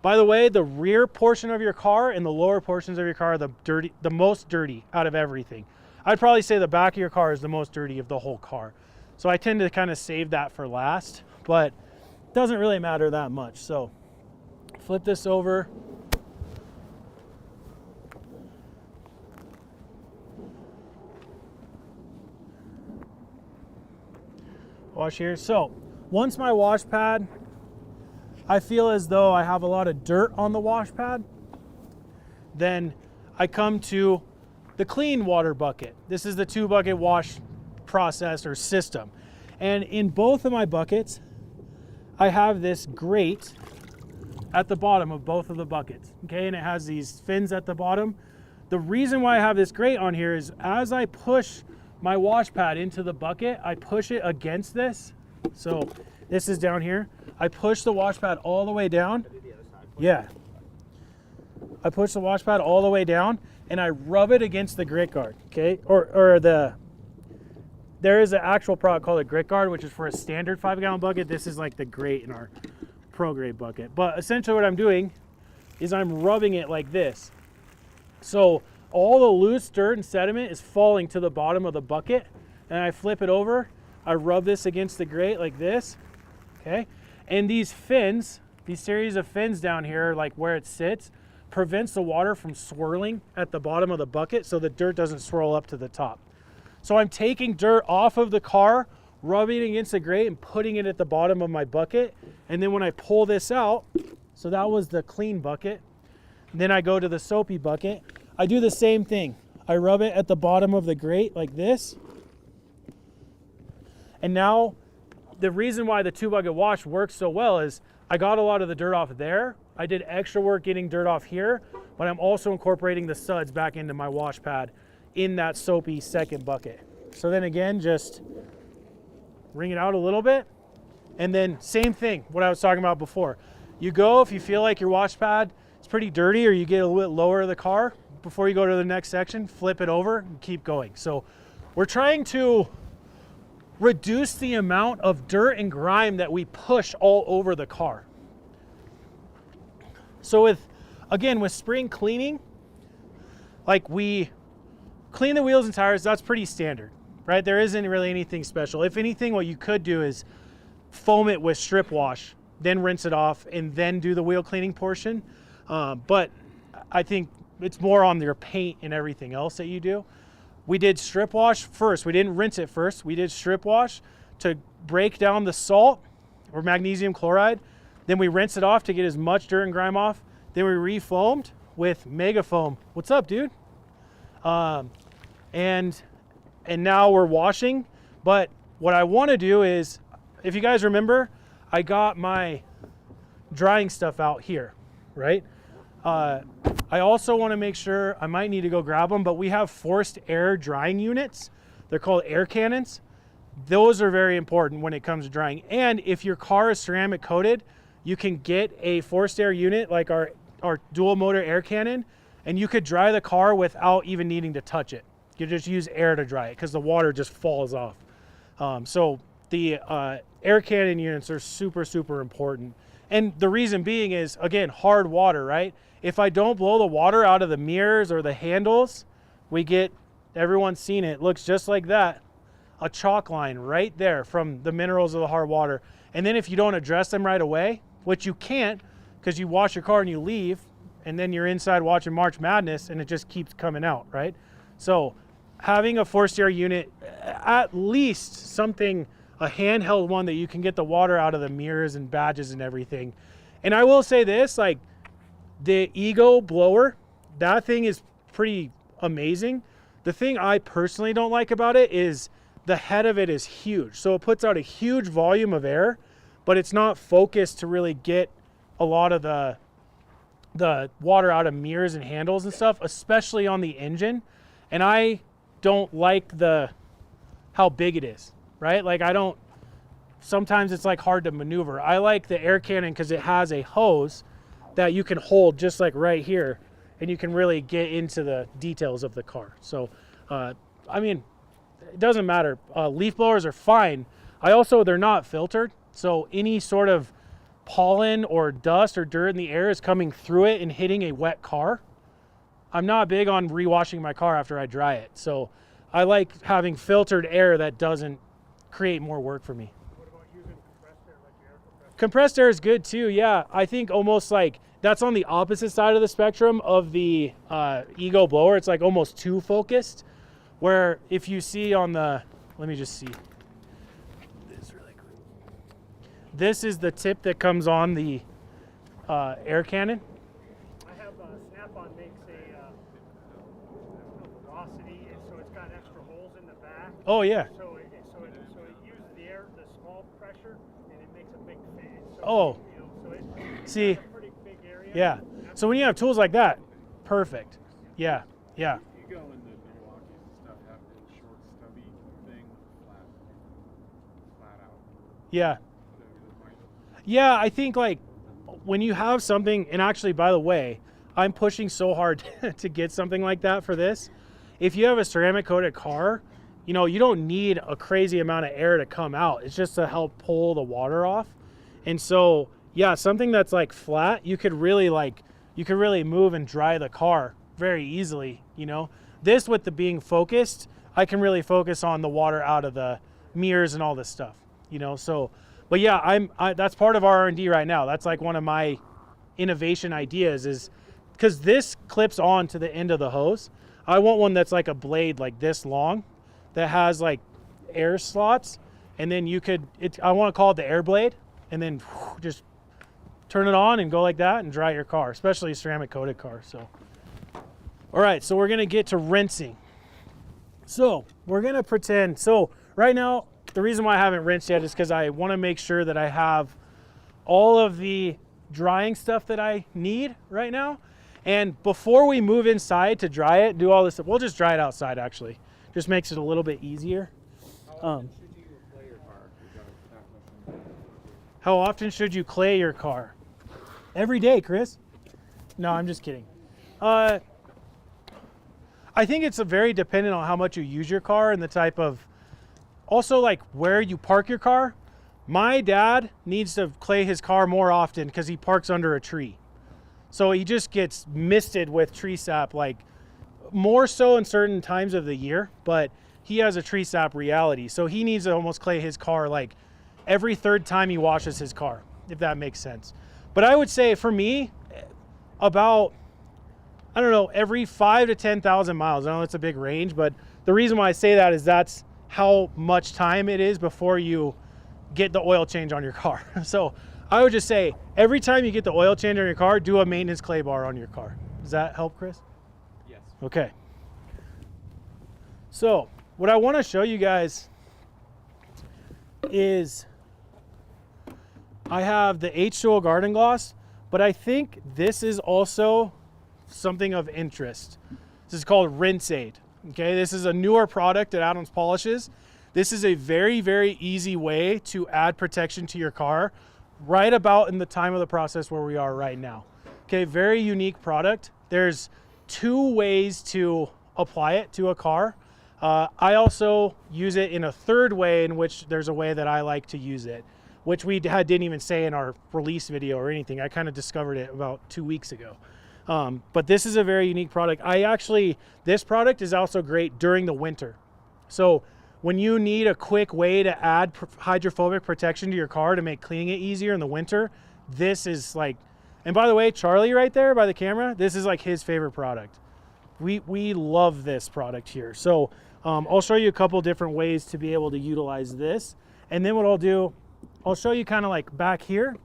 By the way, the rear portion of your car and the lower portions of your car are the most dirty out of everything. I'd probably say the back of your car is the most dirty of the whole car. So I tend to kind of save that for last, but it doesn't really matter that much. So flip this over. Wash here. So once my wash pad, I feel as though I have a lot of dirt on the wash pad, then I come to the clean water bucket. This is the 2-bucket wash process or system. And in both of my buckets, I have this grate at the bottom of both of the buckets, okay? And it has these fins at the bottom. The reason why I have this grate on here is as I push my wash pad into the bucket, I push it against this. So this is down here. I push the wash pad all the way down. Yeah. I push the wash pad all the way down and I rub it against the grit guard, okay? There is an actual product called a grit guard, which is for a standard 5-gallon bucket. This is like the grate in our pro grade bucket. But essentially what I'm doing is I'm rubbing it like this. So all the loose dirt and sediment is falling to the bottom of the bucket, and I flip it over. I rub this against the grate like this, okay? And these fins, these series of fins down here, like where it sits, prevents the water from swirling at the bottom of the bucket so the dirt doesn't swirl up to the top. So I'm taking dirt off of the car, rubbing it against the grate and putting it at the bottom of my bucket. And then when I pull this out, so that was the clean bucket, then I go to the soapy bucket. I do the same thing. I rub it at the bottom of the grate like this. And now the reason why the 2-bucket wash works so well is I got a lot of the dirt off there. I did extra work getting dirt off here, but I'm also incorporating the suds back into my wash pad in that soapy second bucket. So then again, just wring it out a little bit. And then same thing, what I was talking about before. You go, if you feel like your wash pad is pretty dirty or you get a little bit lower of the car, before you go to the next section, flip it over and keep going. So we're trying to reduce the amount of dirt and grime that we push all over the car. So with spring cleaning, like we clean the wheels and tires, that's pretty standard, right? There isn't really anything special. If anything, what you could do is foam it with strip wash, then rinse it off, and then do the wheel cleaning portion. But I think it's more on your paint and everything else that you do. We did strip wash first. We didn't rinse it first. We did strip wash to break down the salt or magnesium chloride. Then we rinsed it off to get as much dirt and grime off. Then we refoamed with mega foam. What's up, dude? And now we're washing. But what I want to do is, if you guys remember, I got my drying stuff out here, right? I also want to make sure, I might need to go grab them, but we have forced air drying units. They're called air cannons. Those are very important when it comes to drying. And if your car is ceramic coated, you can get a forced air unit like our dual motor air cannon, and you could dry the car without even needing to touch it. You just use air to dry it because the water just falls off. So the air cannon units are super, super important. And the reason being is, again, hard water, right? If I don't blow the water out of the mirrors or the handles, we get, everyone's seen it, looks just like that, a chalk line right there from the minerals of the hard water. And then if you don't address them right away, which you can't because you wash your car and you leave, and then you're inside watching March Madness and it just keeps coming out, right? So having a forced air unit, at least something, a handheld one that you can get the water out of the mirrors and badges and everything. And I will say this, like the Ego blower, that thing is pretty amazing. The thing I personally don't like about it is the head of it is huge. So it puts out a huge volume of air, but it's not focused to really get a lot of the water out of mirrors and handles and stuff, especially on the engine. And I don't like how big it is, right? Like sometimes it's like hard to maneuver. I like the air cannon because it has a hose that you can hold just like right here, and you can really get into the details of the car. So, I mean, it doesn't matter. Leaf blowers are fine. They're not filtered, so any sort of pollen or dust or dirt in the air is coming through it and hitting a wet car. I'm not big on rewashing my car after I dry it, so I like having filtered air that doesn't create more work for me. What about using compressed air, like the air compressor? Compressed air is good too, yeah. I think almost like that's on the opposite side of the spectrum of the Ego blower. It's like almost too focused, where if you see on the, let me just see. This really cool. This is the tip that comes on the air cannon. I have Snap-on makes a velocity, and so it's got extra holes in the back. Oh yeah. So it uses the air, the small pressure, and it makes a big fan. So, Oh. you know, so it's See. a pretty big area. Yeah. So when you have tools like that, perfect. Yeah. Yeah. You go into Milwaukee's and stuff, have the short stubby thing with flat out. Yeah. Yeah, I think like when you have something, and actually, by the way, I'm pushing so hard to get something like that for this. If you have a ceramic coated car, you know, you don't need a crazy amount of air to come out. It's just to help pull the water off. And so, yeah, something that's like flat, you could really move and dry the car very easily, you know. This with the being focused, I can really focus on the water out of the mirrors and all this stuff, you know. So, but yeah, that's part of our R&D right now. That's like one of my innovation ideas is because this clips on to the end of the hose. I want one that's like a blade like this long that has like air slots, and then you could, I want to call it the air blade, and then just turn it on and go like that and dry your car, especially a ceramic coated car. So, all right, so we're gonna get to rinsing. So we're gonna pretend, so right now, the reason why I haven't rinsed yet is because I want to make sure that I have all of the drying stuff that I need right now. And before we move inside to dry it, do all this stuff, we'll just dry it outside actually. Just makes it a little bit easier. How often should you clay your car? Every day, Chris. No, I'm just kidding. I think it's very dependent on how much you use your car and the type of, also like where you park your car. My dad needs to clay his car more often because he parks under a tree. So he just gets misted with tree sap, like more so in certain times of the year, but he has a tree sap reality. So he needs to almost clay his car like every third time he washes his car, if that makes sense. But I would say for me, about, I don't know, every 5 to 10,000 miles. I know it's a big range, but the reason why I say that is that's how much time it is before you get the oil change on your car. So I would just say every time you get the oil change on your car, do a maintenance clay bar on your car. Does that help, Chris? Yes. Okay. So what I want to show you guys is I have the H2O Garden Gloss, but I think this is also something of interest. This is called Rinse Aid. Okay, this is a newer product at Adams Polishes. This is a very, very easy way to add protection to your car right about in the time of the process where we are right now. Okay, very unique product. There's 2 ways to apply it to a car. I also use it in a third way, in which there's a way that I like to use it, which we didn't even say in our release video or anything. I kind of discovered it about 2 weeks ago. But this is a very unique product. This product is also great during the winter. So when you need a quick way to add hydrophobic protection to your car to make cleaning it easier in the winter, this is like, and by the way, Charlie right there by the camera, this is like his favorite product. We love this product here. So I'll show you a couple different ways to be able to utilize this. And then what I'll do, I'll show you kind of like back here,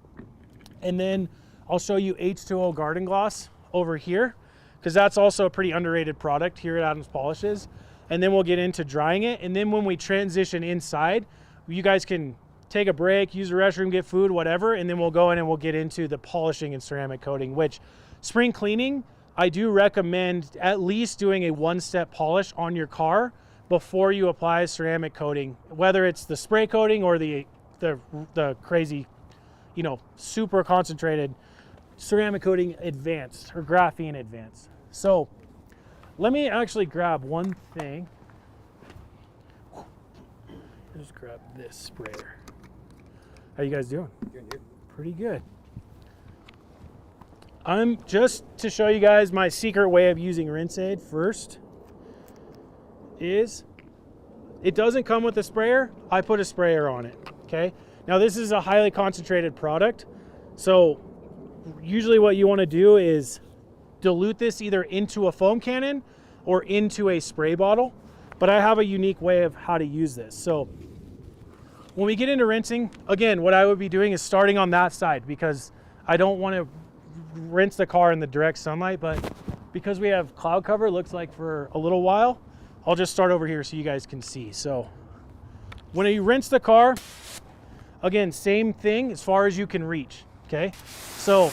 and then I'll show you H2O Garden Gloss over here, because that's also a pretty underrated product here at Adams Polishes. And then we'll get into drying it. And then when we transition inside, you guys can take a break, use the restroom, get food, whatever. And then we'll go in and we'll get into the polishing and ceramic coating, which spring cleaning, I do recommend at least doing a 1-step polish on your car before you apply ceramic coating, whether it's the spray coating or the crazy, you know, super concentrated. ceramic coating advanced or graphene advanced. So let me actually grab one thing. Just grab this sprayer. How you guys doing? Good. Pretty good. I'm just to show you guys my secret way of using rinse aid first is it doesn't come with a sprayer. I put a sprayer on it, okay? Now this is a highly concentrated product. So usually what you want to do is dilute this either into a foam cannon or into a spray bottle. But I have a unique way of how to use this. So when we get into rinsing, again, what I would be doing is starting on that side because I don't want to rinse the car in the direct sunlight, but because we have cloud cover, looks like for a little while, I'll just start over here so you guys can see. So when you rinse the car, again, same thing as far as you can reach, okay? So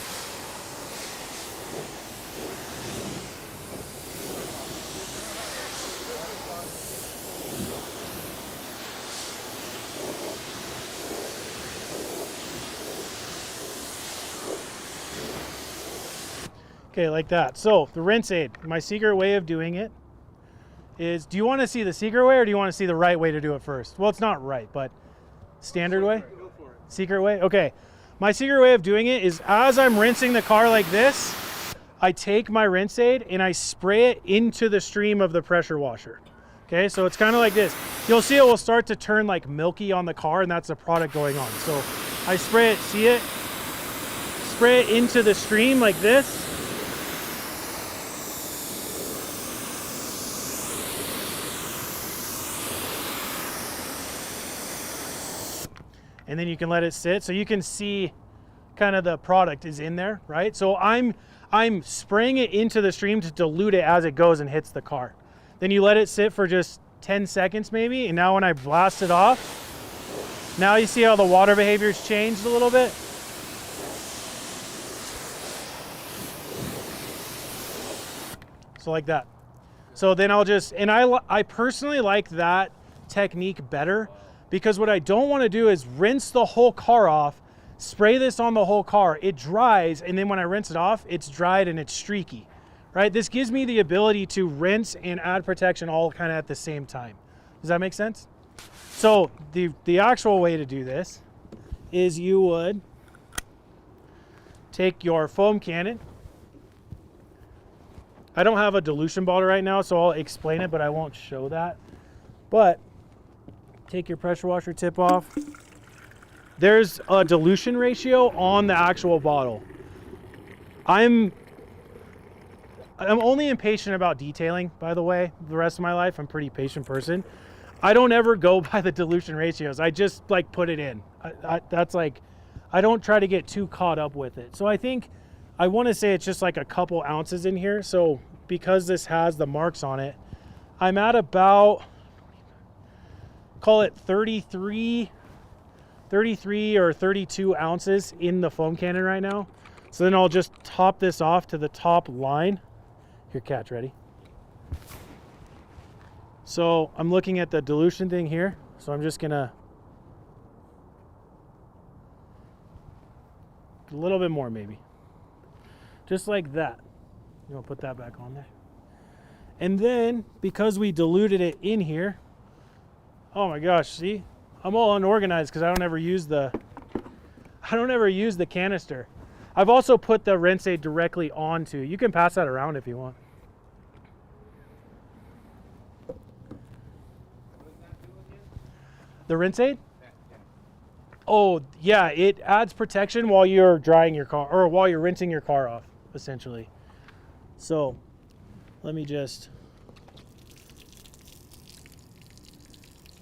okay, like that. So the rinse aid, my secret way of doing it is, do you want to see the secret way or do you want to see the right way to do it first? Well, it's not right, but standard way? Go for it. Secret way? Okay. My secret way of doing it is as I'm rinsing the car like this, I take my rinse aid and I spray it into the stream of the pressure washer. Okay, so it's kind of like this. You'll see it will start to turn like milky on the car, and that's the product going on. So I spray it, see it? Spray it into the stream like this. And then you can let it sit so you can see kind of the product is in there, right? So I'm spraying it into the stream to dilute it as it goes and hits the car. Then you let it sit for just 10 seconds maybe, and now when I blast it off, now you see how the water behavior's changed a little bit? So like that. So then I'll just, and I personally like that technique better, because what I don't want to do is rinse the whole car off, spray this on the whole car, it dries, and then when I rinse it off, it's dried and it's streaky, right? This gives me the ability to rinse and add protection all kind of at the same time. Does that make sense? So the actual way to do this is you would take your foam cannon. I don't have a dilution bottle right now, so I'll explain it, but I won't show that. But take your pressure washer tip off. There's a dilution ratio on the actual bottle. I'm only impatient about detailing, by the way. The rest of my life, I'm a pretty patient person. I don't ever go by the dilution ratios. I just like put it in. That's like, I don't try to get too caught up with it. So I think, I want to say it's just like a couple ounces in here. So because this has the marks on it, I'm at about, call it 33 or 32 ounces in the foam cannon right now. So then I'll just top this off to the top line. Here, catch, ready? So I'm looking at the dilution thing here. So I'm just gonna, a little bit more maybe. Just like that. You want to put that back on there. And then, because we diluted it in here, oh my gosh, see? I'm all unorganized because I don't ever use the canister. I've also put the rinse aid directly onto. You can pass that around if you want. The rinse aid? Oh, yeah, it adds protection while you're drying your car, or while you're rinsing your car off, essentially. So, let me just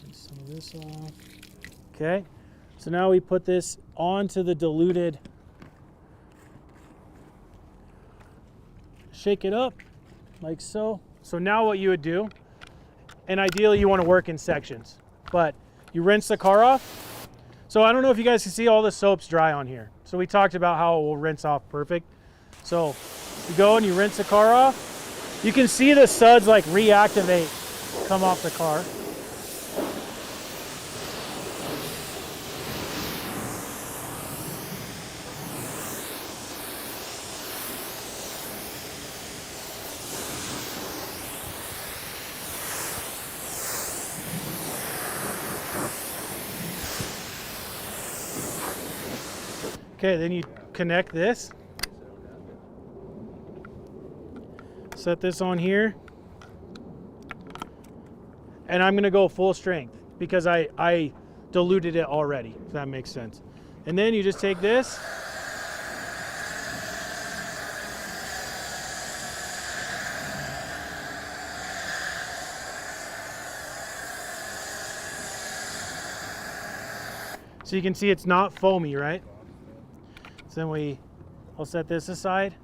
rinse some of this off. Okay, so now we put this onto the diluted, shake it up like so. So now what you would do, and ideally you want to work in sections, but you rinse the car off. So I don't know if you guys can see all the soap's dry on here. So we talked about how it will rinse off perfect. So you go and you rinse the car off. You can see the suds like reactivate, come off the car. Okay, then you connect this. Set this on here. And I'm gonna go full strength because I diluted it already, if that makes sense. And then you just take this. So you can see it's not foamy, right? So then I'll set this aside,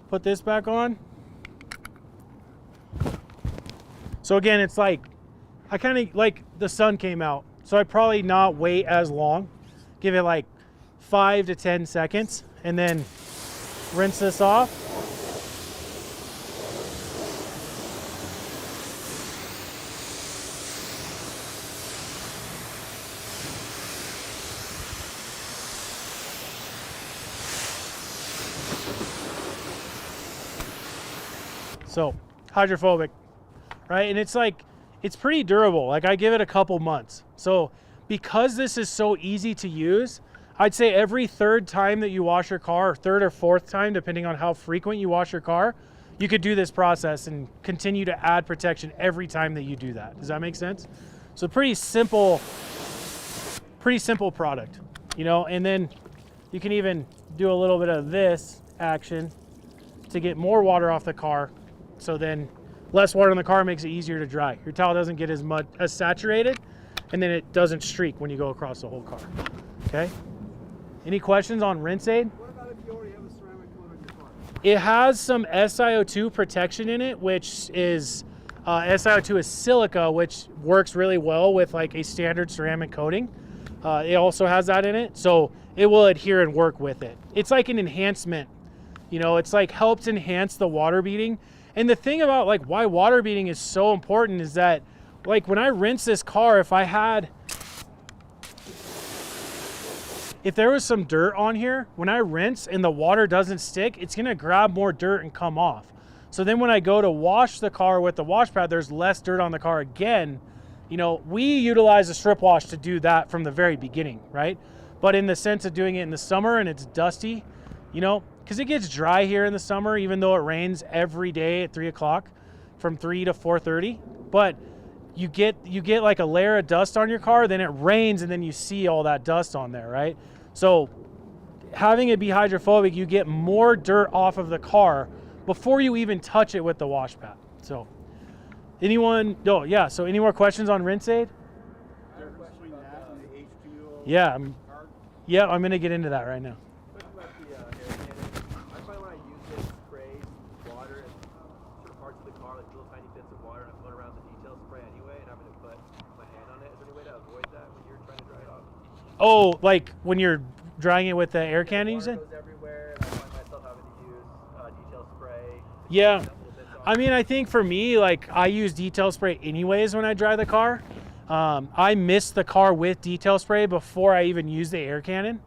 put this back on. So again, it's like, I kind of like the sun came out. So I probably not wait as long. Give it like 5 to 10 seconds and then rinse this off. So hydrophobic, right? And it's like, it's pretty durable. Like I give it a couple months. So because this is so easy to use, I'd say every third time that you wash your car, or third or fourth time, depending on how frequent you wash your car, you could do this process and continue to add protection every time that you do that. Does that make sense? So pretty simple product, you know, and then you can even do a little bit of this action to get more water off the car. So then less water in the car makes it easier to dry. Your towel doesn't get as saturated, and then it doesn't streak when you go across the whole car. Okay? Any questions on rinse aid? What about if you already have a ceramic coat on your car? It has some SiO2 protection in it, which is SiO2 is silica, which works really well with like a standard ceramic coating. It also has that in it, so it will adhere and work with it. It's like an enhancement. You know, it's like helps enhance the water beading. And the thing about like why water beading is so important is that like when I rinse this car, if there was some dirt on here, when I rinse and the water doesn't stick, it's gonna grab more dirt and come off. So then when I go to wash the car with the wash pad, there's less dirt on the car again. You know, we utilize a strip wash to do that from the very beginning, right? But in the sense of doing it in the summer and it's dusty, you know, because it gets dry here in the summer, even though it rains every day at 3 o'clock from 3 to 4:30. But you get like a layer of dust on your car, then it rains and then you see all that dust on there, right? So having it be hydrophobic, you get more dirt off of the car before you even touch it with the wash pad. So anyone, oh yeah, so any more questions on rinse aid? Between that and the H2O Yeah, card? I'm gonna get into that right now. Talking about the air cannon, I find when I use it, sprays water and certain parts of the car, like little tiny bits of water, and I float around the detail spray anyway, and having to put my hand on it. Is there any way to avoid that when you're trying to dry it off? Oh, like when you're drying it with the air cannon, you Water said? goes everywhere, and I find myself having to use detail spray. to Yeah. clean up little bits off. I mean, I think for me, like I use detail spray anyways when I dry the car. I mist the car with detail spray before I even use the air cannon.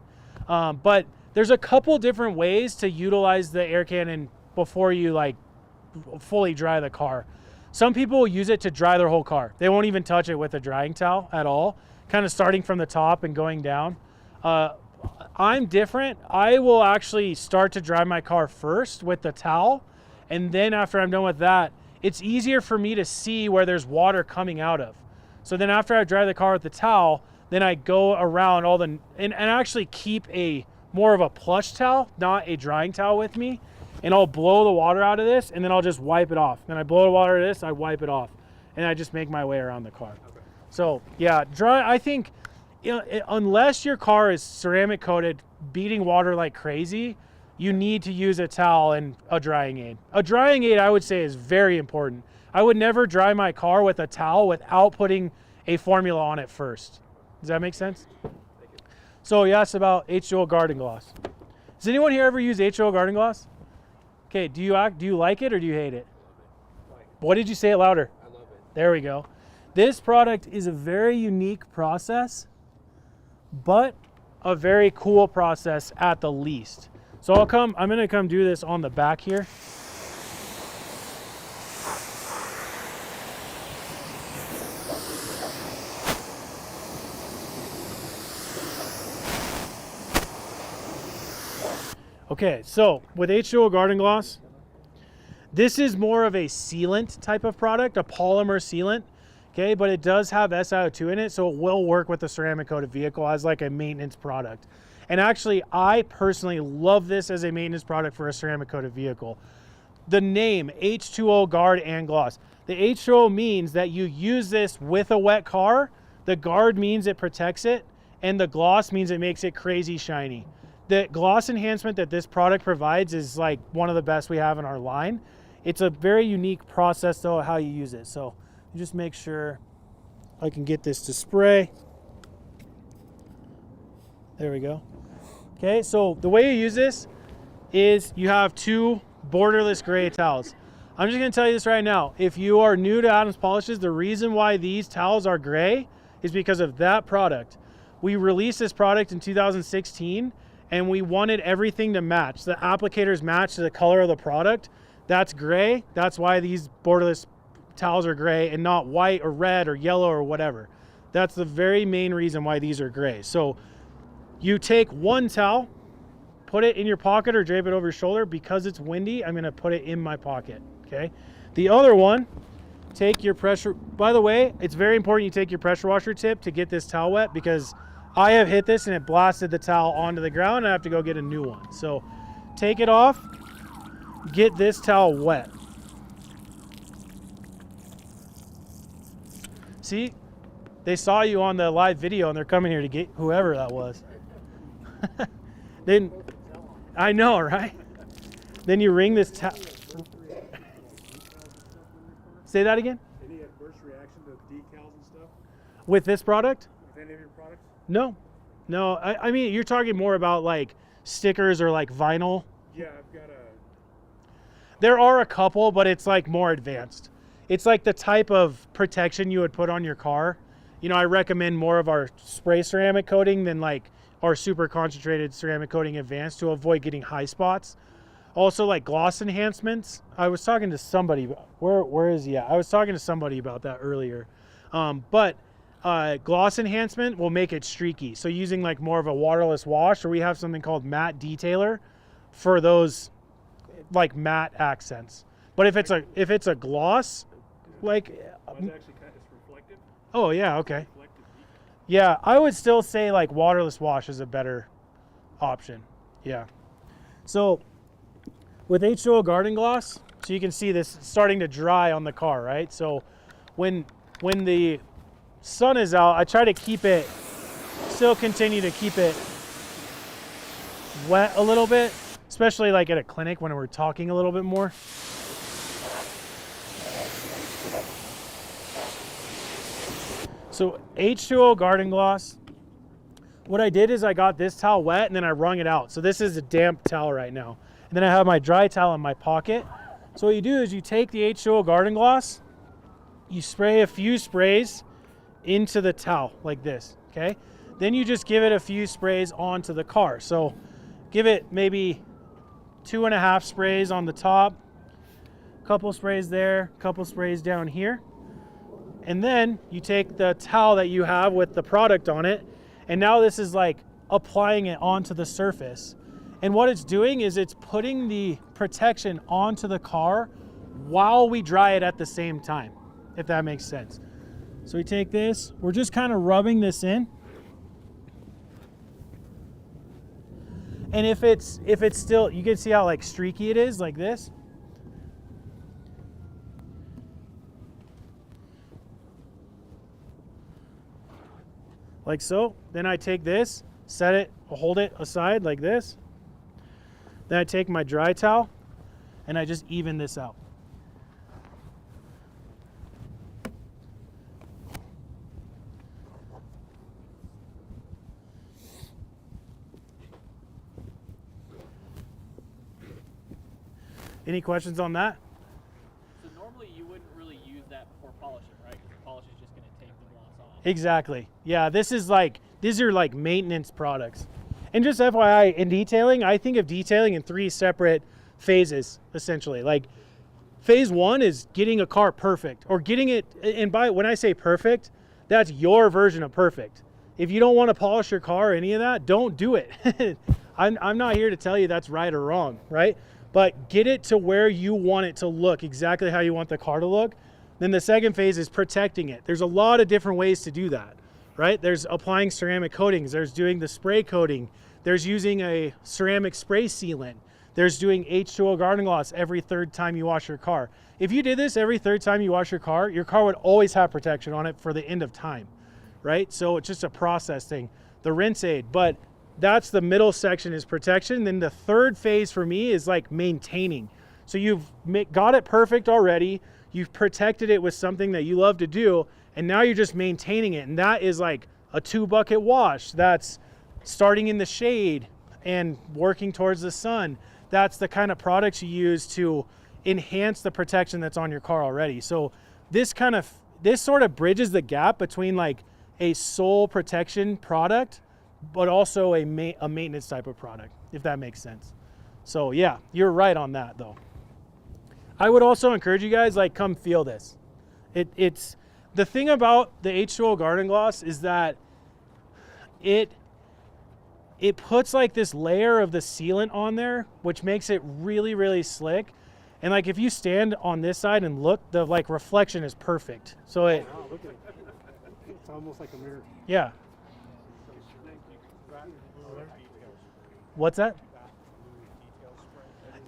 But there's a couple different ways to utilize the air cannon before you like fully dry the car. Some people use it to dry their whole car. They won't even touch it with a drying towel at all, kind of starting from the top and going down. I'm different. I will actually start to dry my car first with the towel, and then after I'm done with that, it's easier for me to see where there's water coming out of. So then after I dry the car with the towel, then I go around all the, and actually keep a more of a plush towel, not a drying towel with me, and I'll blow the water out of this, and then I'll just wipe it off. Then I blow the water out of this, I wipe it off, and I just make my way around the car. Okay. So yeah, I think, you know, unless your car is ceramic coated, beating water like crazy, you need to use a towel and a drying aid. A drying aid, I would say, is very important. I would never dry my car with a towel without putting a formula on it first. Does that make sense? So you asked about H2O garden gloss. Does anyone here ever use H2O garden gloss? Okay, do you like it or do you hate it? What did you say it louder? I love it. There we go. This product is a very unique process, but a very cool process at the least. So I'm gonna come do this on the back here. Okay, so with H2O Garden Gloss, this is more of a sealant type of product, a polymer sealant. Okay, but it does have SiO2 in it, so it will work with the ceramic coated vehicle as like a maintenance product. And actually, I personally love this as a maintenance product for a ceramic coated vehicle. The name H2O Guard and Gloss. The H2O means that you use this with a wet car. The Guard means it protects it, and the Gloss means it makes it crazy shiny. The gloss enhancement that this product provides is like one of the best we have in our line. It's a very unique process though, how you use it. So just make sure I can get this to spray. There we go. Okay, so the way you use this is you have 2 borderless gray towels. I'm just gonna tell you this right now. If you are new to Adams Polishes, the reason why these towels are gray is because of that product. We released this product in 2016 and we wanted everything to match. The applicators match to the color of the product. That's gray. That's why these borderless towels are gray and not white or red or yellow or whatever. That's the very main reason why these are gray. So you take one towel, put it in your pocket or drape it over your shoulder. Because it's windy, I'm gonna put it in my pocket, okay? The other one, take your pressure, by the way, it's very important you take your pressure washer tip to get this towel wet, because I have hit this and it blasted the towel onto the ground and I have to go get a new one. So take it off, get this towel wet. See, they saw you on the live video and they're coming here to get whoever that was. Then, I know, right? Then you wring this towel. Say that again? Any adverse reaction to decals and stuff? With this product? With any of your products? No. No, I mean, you're talking more about like stickers or like vinyl. Yeah, I've got a... There are a couple, but it's like more advanced. It's like the type of protection you would put on your car. You know, I recommend more of our spray ceramic coating than like our super concentrated ceramic coating advanced to avoid getting high spots. Also like gloss enhancements. I was talking to somebody, where is he at? I was talking to somebody about that earlier. Gloss enhancement will make it streaky. So using like more of a waterless wash, or we have something called matte detailer for those like matte accents. But if it's a gloss, like Mine's actually it's reflective. oh yeah, okay. Reflective decal. Yeah, I would still say like waterless wash is a better option. Yeah. So with H2O Garden Gloss, so you can see this starting to dry on the car, right? So when the sun is out, I try to still continue to keep it wet a little bit, especially like at a clinic when we're talking a little bit more. So H2O Garden Gloss, what I did is I got this towel wet and then I wrung it out. So this is a damp towel right now. And then I have my dry towel in my pocket. So what you do is you take the H2O Garden Gloss, you spray a few sprays into the towel like this, okay? Then you just give it a few sprays onto the car. So give it maybe 2.5 sprays on the top, couple sprays there, couple sprays down here. And then you take the towel that you have with the product on it, and now this is like applying it onto the surface. And what it's doing is it's putting the protection onto the car while we dry it at the same time, if that makes sense. So we take this, we're just kind of rubbing this in. And if it's still, you can see how like streaky it is, like this. Like so. Then I take this, set it, hold it aside like this. Then I take my dry towel and I just even this out. Any questions on that? So normally you wouldn't really use that before polishing, right? Because the polish is just going to take the gloss off. Exactly. Yeah, these are like maintenance products. And just FYI, in detailing, I think of detailing in 3 separate phases, essentially. Like phase 1 is getting a car perfect, or getting it, and when I say perfect, that's your version of perfect. If you don't want to polish your car or any of that, don't do it. I'm not here to tell you that's right or wrong, right? But get it to where you want it to look, exactly how you want the car to look. Then the second phase is protecting it. There's a lot of different ways to do that, right? There's applying ceramic coatings. There's doing the spray coating. There's using a ceramic spray sealant. There's doing H2O garden gloss every third time you wash your car. If you did this every third time you wash your car would always have protection on it for the end of time, right? So it's just a process thing. The rinse aid, but that's the middle section is protection. Then the third phase for me is like maintaining. So you've got it perfect already. You've protected it with something that you love to do, and now you're just maintaining it. And that is like a 2-bucket wash. That's starting in the shade and working towards the sun. That's the kind of products you use to enhance the protection that's on your car already. So this sort of bridges the gap between like a sole protection product, but also a maintenance type of product, if that makes sense. So yeah, you're right on that though. I would also encourage you guys, like, come feel this. It's the thing about the H2O garden gloss is that it puts like this layer of the sealant on there, which makes it really, really slick. And like if you stand on this side and look, the like reflection is perfect. So it. Wow, look at it. It's almost like a mirror. Yeah. What's that?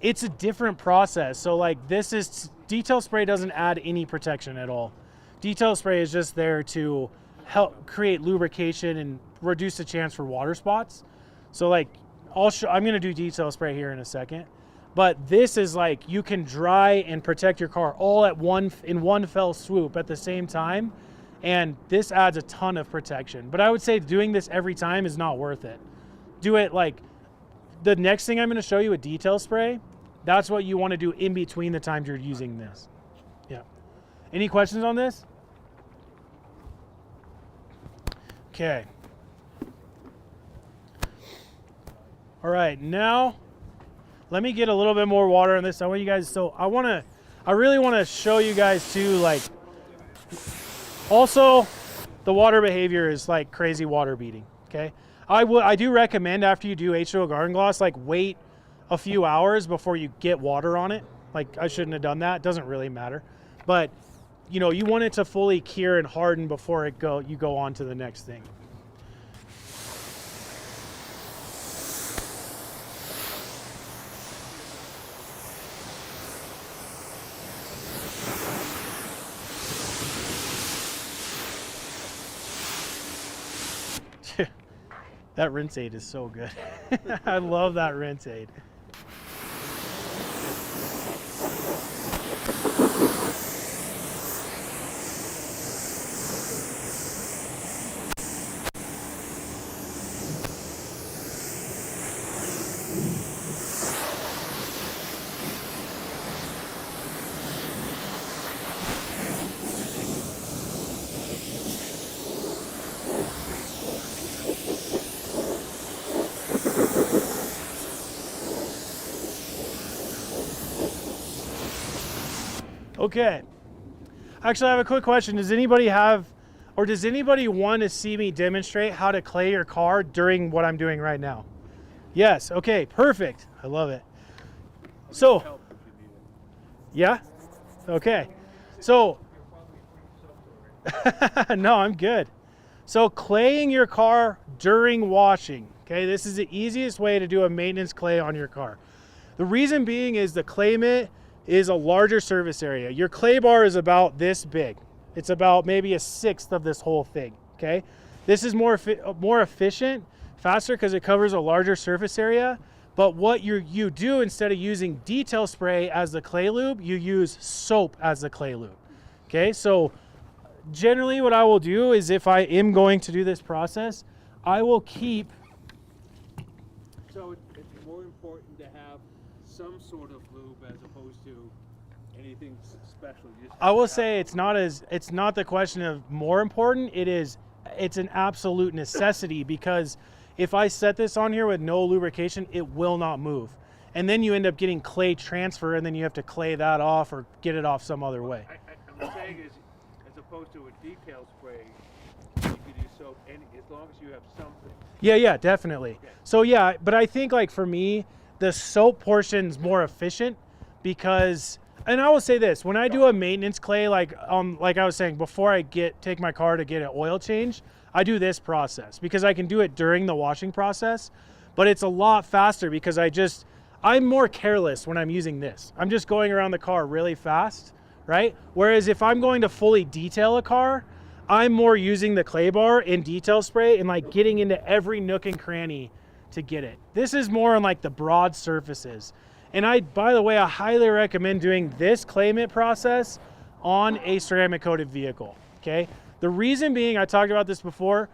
It's a different process. So like this is, detail spray doesn't add any protection at all. Detail spray is just there to help create lubrication and reduce the chance for water spots. So like I'm gonna do detail spray here in a second, but this is like you can dry and protect your car all in one fell swoop at the same time. And this adds a ton of protection. But I would say doing this every time is not worth it. Do it like, the next thing I'm going to show you with detail spray, that's what you want to do in between the times you're using this. Yeah. Any questions on this? Okay. All right, now let me get a little bit more water on this. I want you guys, I really want to show you guys too, like, also the water behavior is like crazy water beating, okay? I do recommend after you do H2O garden gloss, like wait a few hours before you get water on it. Like I shouldn't have done that. It doesn't really matter. But you know, you want it to fully cure and harden before you go on to the next thing. That rinse aid is so good. I love that rinse aid. Okay. Actually, I have a quick question. Does anybody want to see me demonstrate how to clay your car during what I'm doing right now? Yes. Okay, perfect. I love it. So, yeah? Okay. So, no, I'm good. So, claying your car during washing. Okay, this is the easiest way to do a maintenance clay on your car. The reason being is the clay mitt is a larger surface area. Your clay bar is about this big. It's about maybe a sixth of this whole thing, okay? This is more efficient, faster because it covers a larger surface area, but what you do instead of using detail spray as the clay lube, you use soap as the clay lube, okay? So generally what I will do is if I am going to do this process, I will keep... So it's more important to have some sort of lube as opposed to anything special. I will say it's not the question of more important. It's an absolute necessity because if I set this on here with no lubrication, it will not move. And then you end up getting clay transfer and then you have to clay that off or get it off some other way. I'm saying is, as opposed to a detail spray, you could use soap, and as long as you have something. Yeah, definitely. So yeah, but I think like for me, the soap portion's more efficient because, and I will say this, when I do a maintenance clay, like I was saying, before I take my car to get an oil change, I do this process because I can do it during the washing process, but it's a lot faster because I'm more careless when I'm using this. I'm just going around the car really fast, right? Whereas if I'm going to fully detail a car, I'm more using the clay bar and detail spray and like getting into every nook and cranny to get it. This is more on like the broad surfaces. And by the way, I highly recommend doing this clay mitt process on a ceramic coated vehicle, okay? The reason being, I talked about this before,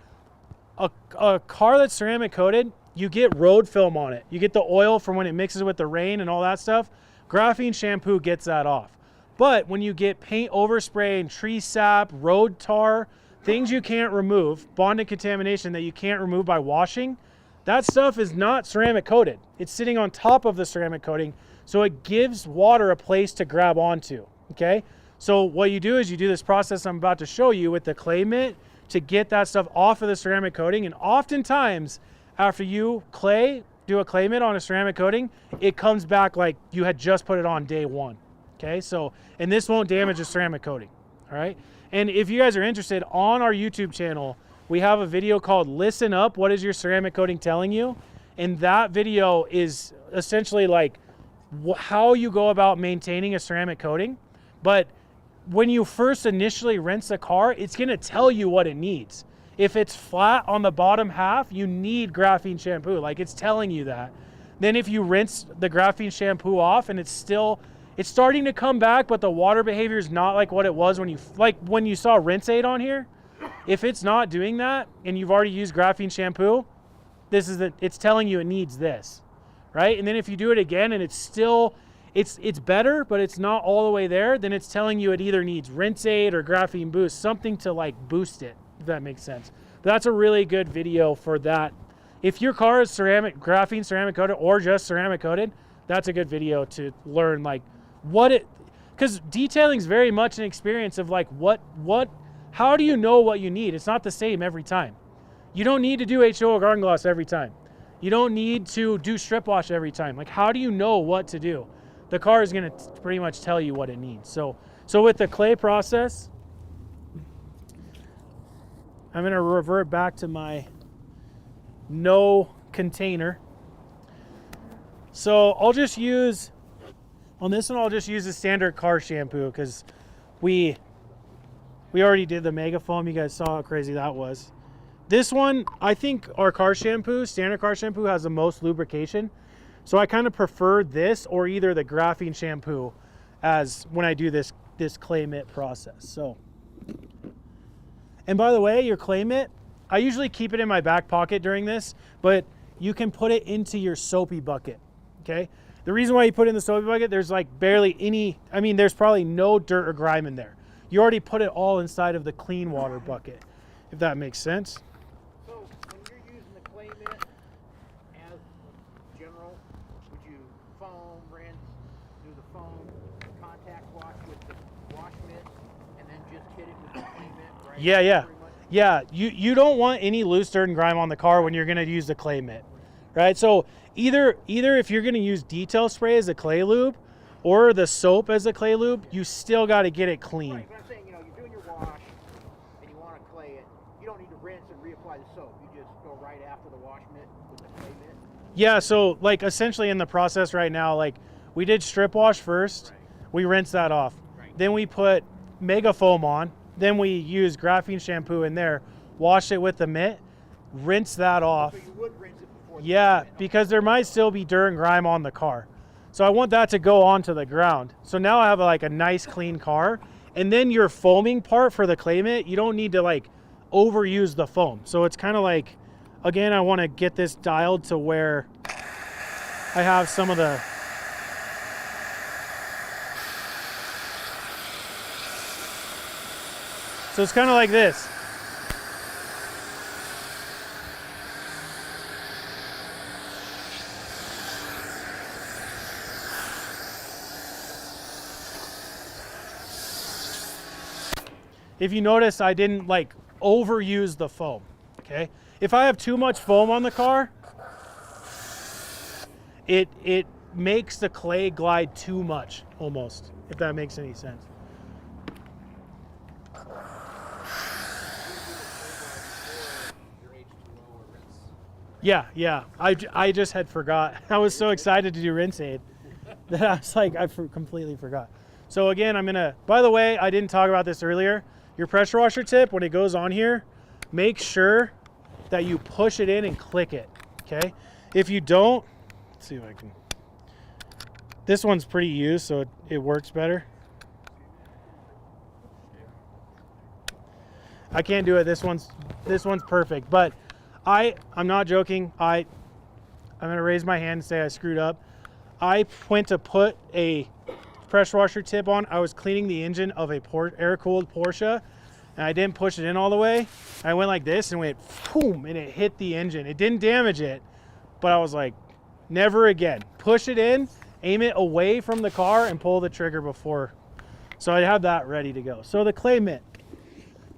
a car that's ceramic coated, you get road film on it. You get the oil from when it mixes with the rain and all that stuff. Graphene shampoo gets that off. But when you get paint overspray and tree sap, road tar, things you can't remove, bonded contamination that you can't remove by washing, that stuff is not ceramic coated. It's sitting on top of the ceramic coating, so it gives water a place to grab onto, okay? So what you do is you do this process I'm about to show you with the clay mitt to get that stuff off of the ceramic coating, and oftentimes after you do a clay mitt on a ceramic coating, it comes back like you had just put it on day one. Okay, so, and this won't damage the ceramic coating, all right? And if you guys are interested, on our YouTube channel, we have a video called Listen Up, What is Your Ceramic Coating Telling You? And that video is essentially like how you go about maintaining a ceramic coating. But when you first initially rinse the car, it's gonna tell you what it needs. If it's flat on the bottom half, you need graphene shampoo, like it's telling you that. Then if you rinse the graphene shampoo off and it's starting to come back, but the water behavior is not like what it was when you saw Rinse Aid on here. If it's not doing that and you've already used graphene shampoo, it's telling you it needs this, right? And then if you do it again and it's better, but it's not all the way there, then it's telling you it either needs Rinse Aid or graphene boost, something to like boost it, if that makes sense. But that's a really good video for that. If your car is graphene ceramic coated or just ceramic coated, that's a good video to learn like because detailing is very much an experience of like how do you know what you need? It's not the same every time. You don't need to do H2O garden gloss every time. You don't need to do strip wash every time. Like, how do you know what to do? The car is gonna pretty much tell you what it needs. So with the clay process, I'm gonna revert back to my no container. So I'll just use, on this one, I'll just use the standard car shampoo because we already did the mega foam. You guys saw how crazy that was. This one, I think our standard car shampoo has the most lubrication. So I kind of prefer this or either the graphene shampoo as when I do this clay mitt process. So, and by the way, your clay mitt, I usually keep it in my back pocket during this, but you can put it into your soapy bucket, okay? The reason why you put it in the soapy bucket, there's like barely there's probably no dirt or grime in there. You already put it all inside of the clean water bucket, if that makes sense. So when you're using the clay mitt, as general, would you foam, rinse, do the foam, contact wash with the wash mitt, and then just hit it with the clay mitt, right? Yeah, you don't want any loose dirt and grime on the car when you're gonna use the clay mitt, right? So either if you're gonna use detail spray as a clay lube or the soap as a clay lube, you still gotta get it clean. Right, but I'm saying, you're doing your wash and you want to clay it, you don't need to rinse and reapply the soap. You just go right after the wash mitt with the clay mitt. Yeah, so like essentially in the process right now, like we did strip wash first, we rinsed that off. Then we put mega foam on, then we used graphene shampoo in there, washed it with the mitt, rinse that off. So you would rinse it before the Yeah, because there might still be dirt and grime on the car. So I want that to go onto the ground. So now I have like a nice clean car. And then your foaming part for the clay mitt, you don't need to like overuse the foam. So it's kind of like, again, I want to get this dialed to where I have some of the so it's kind of like this. If you notice, I didn't like overuse the foam. okay? If I have too much foam on the car, it makes the clay glide too much, almost, if that makes any sense. Yeah. I just had forgot. I was so excited to do rinse aid that I was like, completely forgot. So again, I'm gonna, by the way, I didn't talk about this earlier. Your pressure washer tip, when it goes on here, make sure that you push it in and click it, okay? If you don't, let's see if I can, this one's pretty used, so it works better. I can't do it, this one's perfect, but I'm not joking. I'm gonna raise my hand and say I screwed up. I went to put a pressure washer tip on. I was cleaning the engine of a air-cooled Porsche, and I didn't push it in all the way. I went like this and went boom, and it hit the engine. It didn't damage it, but I was like, never again. Push it in, aim it away from the car, and pull the trigger before. So I have that ready to go. So the clay mitt,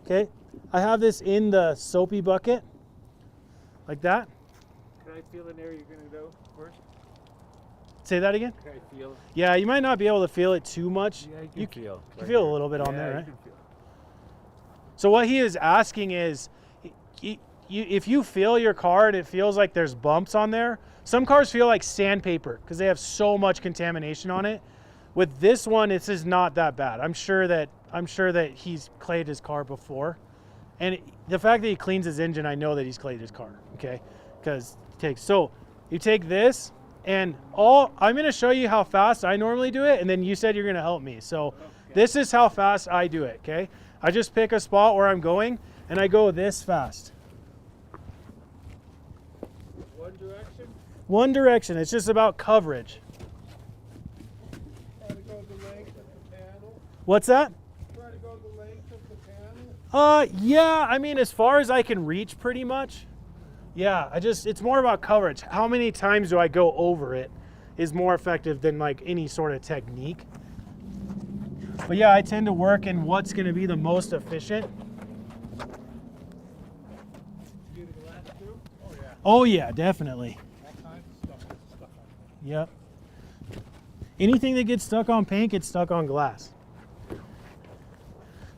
okay? I have this in the soapy bucket, like that. Can I feel an area you're gonna go first? Say that again? Can I feel? Yeah, you might not be able to feel it too much. Yeah, you can can feel a little bit on there, right? So what he is asking is, if you feel your car and it feels like there's bumps on there, some cars feel like sandpaper because they have so much contamination on it. With this one, this is not that bad. I'm sure that he's clayed his car before, and the fact that he cleans his engine, I know that he's clayed his car. Okay, because you take this. And I'm going to show you how fast I normally do it, and then you said you're going to help me. So this is how fast I do it, okay? I just pick a spot where I'm going, and I go this fast. One direction? One direction. It's just about coverage. Try to go the length of the panel. What's that? Try to go the length of the panel. Yeah, I mean, as far as I can reach pretty much. Yeah, it's more about coverage. How many times do I go over it is more effective than like any sort of technique. But yeah, I tend to work in what's going to be the most efficient. Do the glass too? Oh yeah. Oh yeah, definitely. All kinds of stuff. Yep. Anything that gets stuck on paint gets stuck on glass.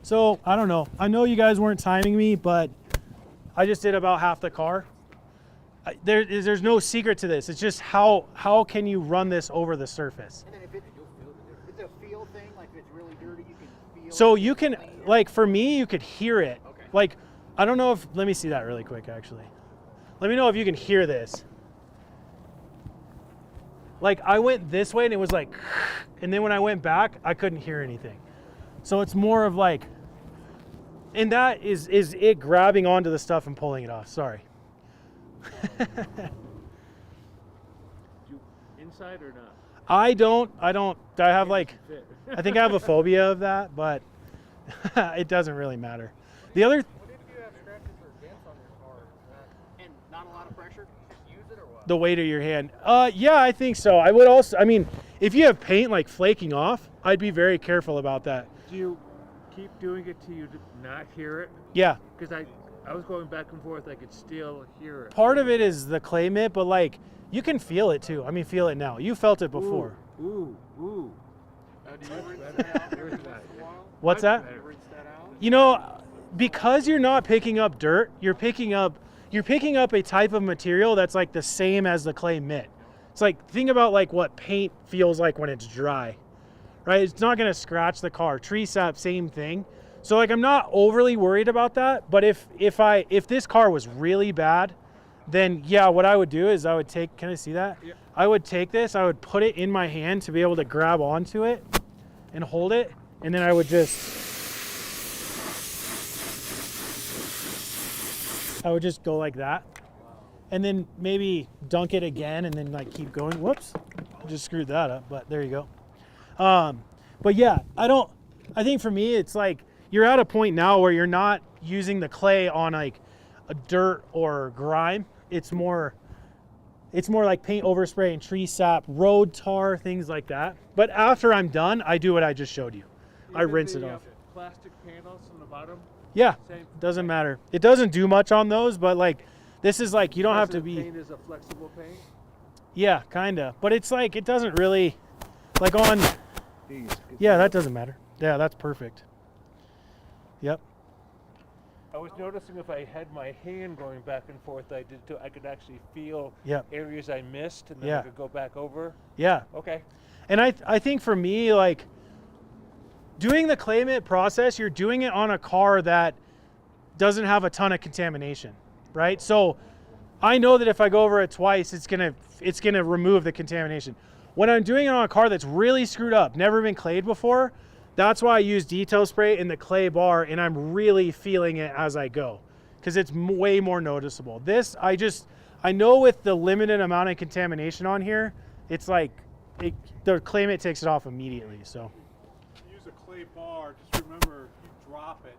So, I don't know. I know you guys weren't timing me, but I just did about half the car. There's no secret to this. It's just how can you run this over the surface? And then if it's a feel thing, like if it's really dirty, you can feel. So you can, like for me, you could hear it. Okay. Like, I don't know if, let me see that really quick actually. Let me know if you can hear this. Like I went this way and it was like, and then when I went back, I couldn't hear anything. So it's more of like, and that is it grabbing onto the stuff and pulling it off, sorry. Inside or not? I have like, I think I have a phobia of that, but it doesn't really matter. The other, What if you have scratches or dents on your car? And not a lot of pressure. Just use it or what? the weight of your hand. Yeah, I think so. I would also, I mean, if you have paint like flaking off, I'd be very careful about that. Do you keep doing it till you not hear it? Yeah. Because I was going back and forth, I could still hear it. Part of it is the clay mitt, but like you can feel it too. I mean, feel it now. You felt it before. Ooh. Do you rinse that out every once in a while? What's that? Do you rinse that out? You know, because you're not picking up dirt, you're picking up a type of material that's like the same as the clay mitt. It's like, think about like what paint feels like when it's dry, right? It's not gonna scratch the car. Tree sap, same thing. So like, I'm not overly worried about that. But if this car was really bad, then yeah, what I would do is I would take, can I see that? Yeah. I would take this, I would put it in my hand to be able to grab onto it and hold it. And then I would just go like that. And then maybe dunk it again and then like keep going. Whoops, I just screwed that up, but there you go. But yeah, I think for me, it's like, you're at a point now where you're not using the clay on like a dirt or grime. It's more like paint overspray and tree sap, road tar, things like that. But after I'm done, I do what I just showed you. I rinse it off. Plastic panels on the bottom, Yeah, Same. doesn't matter. It doesn't do much on those, but like this is like you don't have to be. Paint is a flexible paint. Yeah, kinda. But it's like it doesn't really like on. Yeah, that doesn't matter. Yeah, that's perfect. Yep. I was noticing if I had my hand going back and forth, I could actually feel Yep. areas I missed, and then Yeah. I could go back over. Yeah. Okay. And I think for me, like doing the clay mitt process, you're doing it on a car that doesn't have a ton of contamination, right? So I know that if I go over it twice, it's gonna remove the contamination. When I'm doing it on a car that's really screwed up, never been clayed before, that's why I use detail spray in the clay bar, and I'm really feeling it as I go because it's way more noticeable. This, I know with the limited amount of contamination on here, it's like the clay mitt takes it off immediately. So Use a clay bar. Just remember, you drop it.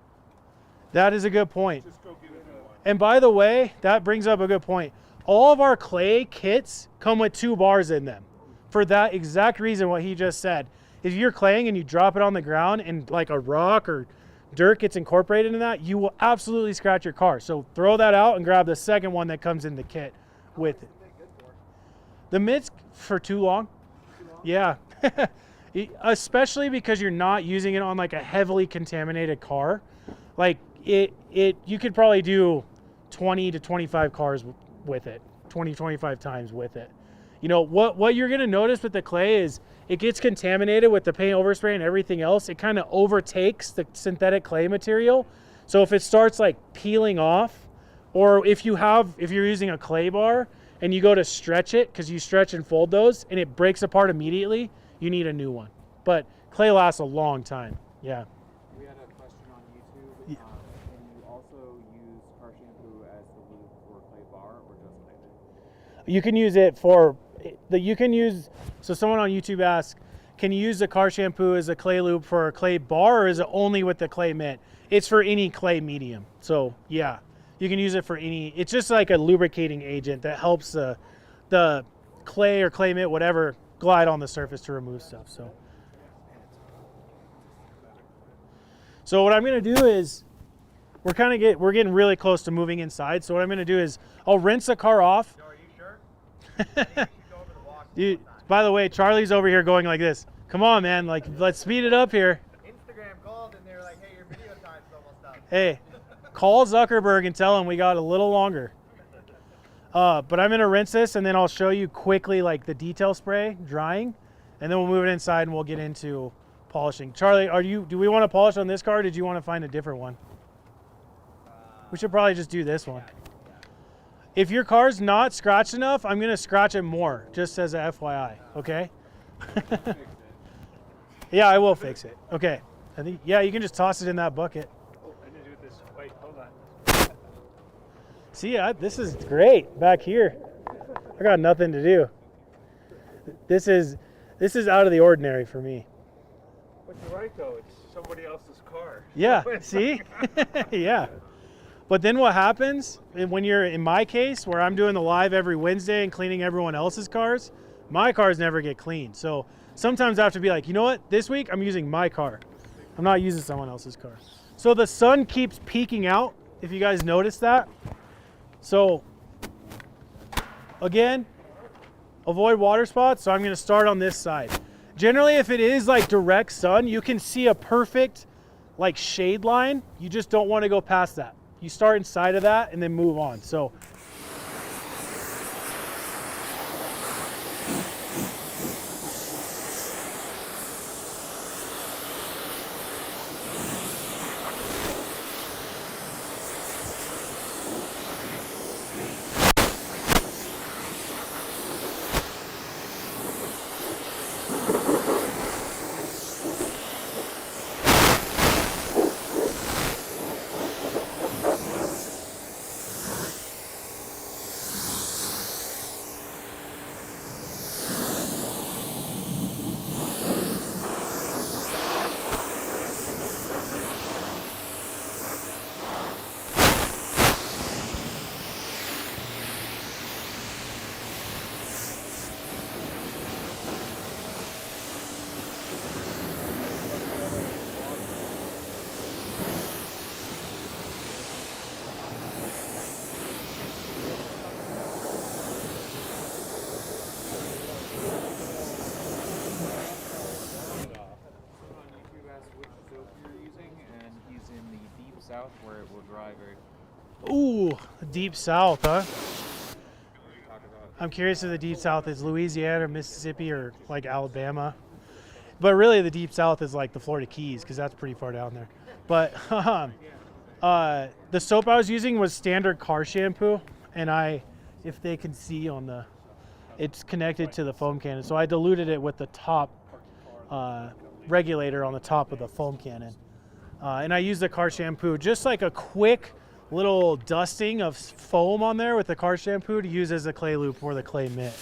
that is a good point. Just go get a new one. And by the way, that brings up a good point. All of our clay kits come with 2 bars in them for that exact reason what he just said. If you're claying and you drop it on the ground and like a rock or dirt gets incorporated into that, you will absolutely scratch your car. So throw that out and grab the second one that comes in the kit with it. The mitt's for too long. Yeah. Especially because you're not using it on like a heavily contaminated car. Like you could probably do 20 to 25 cars with it, 20, 25 times with it. You know, what you're going to notice with the clay is it gets contaminated with the paint overspray and everything else. It kind of overtakes the synthetic clay material. So if it starts like peeling off, or if you're using a clay bar and you go to stretch it, because you stretch and fold those and it breaks apart immediately, you need a new one. But clay lasts a long time. Yeah. We had a question on YouTube. Can you also use car shampoo as the lube for clay bar or just clay mitt? You can use it for so someone on YouTube asked, can you use the car shampoo as a clay lube for a clay bar, or is it only with the clay mitt? It's for any clay medium. So yeah, you can use it for any, it's just like a lubricating agent that helps the clay or clay mitt, whatever, glide on the surface to remove stuff. So what I'm gonna do is, we're getting really close to moving inside. So what I'm gonna do is I'll rinse the car off. So are you sure? Dude, by the way, Charlie's over here going like this. Come on, man, like let's speed it up here. Instagram called and they were like, hey, your video time's almost up. Hey, call Zuckerberg and tell him we got a little longer. But I'm gonna rinse this and then I'll show you quickly like the detail spray drying, and then we'll move it inside and we'll get into polishing. Charlie, do we want to polish on this car, or did you want to find a different one? We should probably just do this one. If your car's not scratched enough, I'm gonna scratch it more, just as a FYI, okay? Yeah, I will fix it. Okay. I think, yeah, you can just toss it in that bucket. Oh, I need to do it this. Wait, hold on. See, this is great back here. I got nothing to do. This is out of the ordinary for me. But you're right though. It's somebody else's car. Yeah. See? Yeah. But then what happens when you're in my case, where I'm doing the live every Wednesday and cleaning everyone else's cars, my cars never get cleaned. So sometimes I have to be like, you know what? This week I'm using my car. I'm not using someone else's car. So the sun keeps peeking out, if you guys notice that. So again, avoid water spots. So I'm going to start on this side. Generally, if it is like direct sun, you can see a perfect like shade line. You just don't want to go past that. You start inside of that and then move on. So south where it will dry very. Ooh, deep south, huh? Talk about. I'm curious if the deep south is Louisiana or Mississippi or like Alabama. But really the deep south is like the Florida Keys because that's pretty far down there. But the soap I was using was standard car shampoo, and if they can see on the, it's connected to the foam cannon. So I diluted it with the top regulator on the top of the foam cannon. And I used the car shampoo, just like a quick little dusting of foam on there with the car shampoo to use as a clay loop for the clay mitt.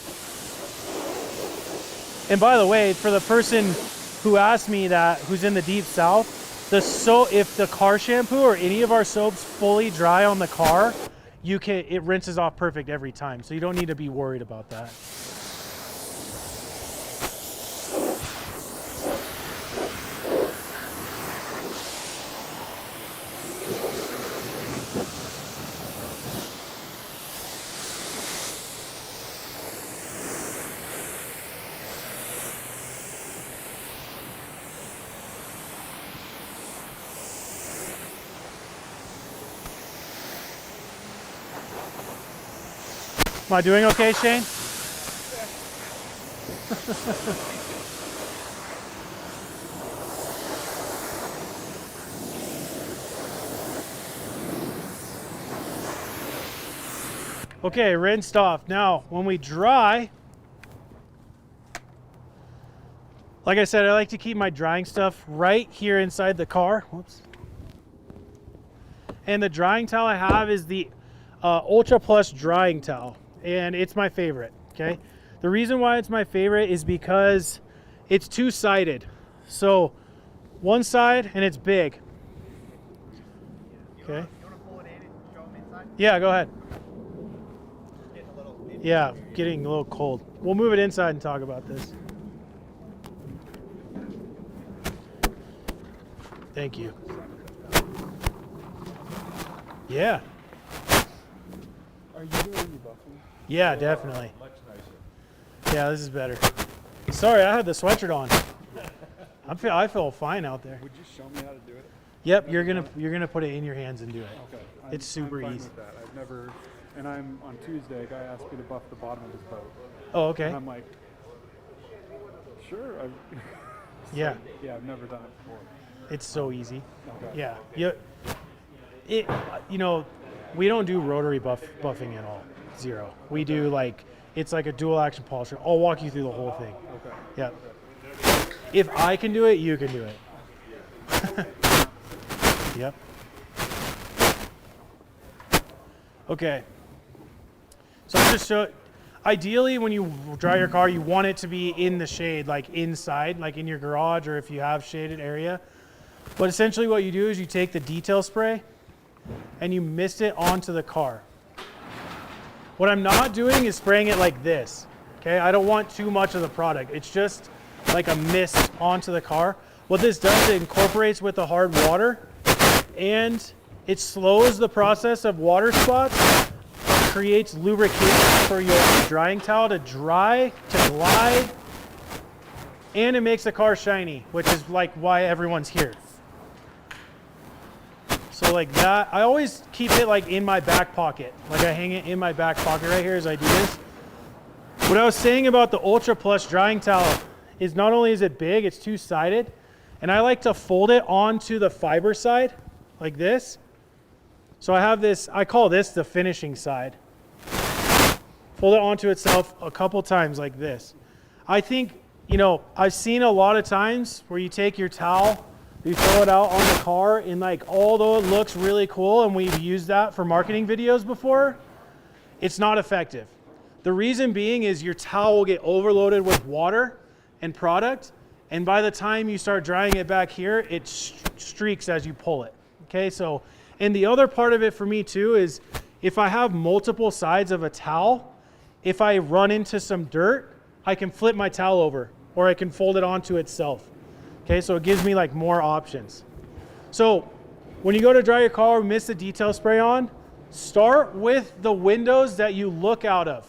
And by the way, for the person who asked me that, who's in the deep south, if the car shampoo or any of our soaps fully dry on the car, it rinses off perfect every time. So you don't need to be worried about that. Am I doing okay, Shane? Okay, rinsed off. Now, when we dry, like I said, I like to keep my drying stuff right here inside the car. Whoops. And the drying towel I have is the Ultra Plus drying towel. And it's my favorite, okay? The reason why it's my favorite is because it's two-sided. So one side and it's big. Okay. You want to pull it in and show them inside? Yeah, go ahead. Getting a little. Yeah, getting a little cold. We'll move it inside and talk about this. Thank you. Yeah. Are you doing any buffing? Yeah, definitely. Much nicer. Yeah, this is better. Sorry, I had the sweatshirt on. I feel fine out there. Would you show me how to do it? Yep, you're gonna put it in your hands and do it. Okay. It's super I'm fine easy. with that. I've never, and I'm on Tuesday. A guy asked me to buff the bottom of his boat. Oh, okay. And I'm like, sure. Yeah. Yeah, I've never done it before. It's so easy. Okay. Yeah. We don't do rotary buffing at all. Zero. We do it's like a dual action polisher. I'll walk you through the whole thing. Okay. Yeah. If I can do it, you can do it. Yep. Okay. So I'll just show. Ideally, when you dry your car, you want it to be in the shade, like inside, like in your garage, or if you have shaded area. But essentially what you do is you take the detail spray and you mist it onto the car. What I'm not doing is spraying it like this, okay? I don't want too much of the product. It's just like a mist onto the car. What this does, it incorporates with the hard water and it slows the process of water spots, creates lubrication for your drying towel to dry, to glide, and it makes the car shiny, which is like why everyone's here. So like that, I always keep it like in my back pocket. Like I hang it in my back pocket right here as I do this. What I was saying about the Ultra Plus drying towel is not only is it big, it's two-sided, and I like to fold it onto the fiber side like this. So I have this, I call this the finishing side. Fold it onto itself a couple times like this. I think, I've seen a lot of times where you take your towel, you throw it out on the car, and although it looks really cool and we've used that for marketing videos before, it's not effective. The reason being is your towel will get overloaded with water and product, and by the time you start drying it back here, it streaks as you pull it. Okay, so, and the other part of it for me too is if I have multiple sides of a towel, if I run into some dirt, I can flip my towel over or I can fold it onto itself. Okay, so it gives me more options. So when you go to dry your car, miss the detail spray on, start with the windows that you look out of.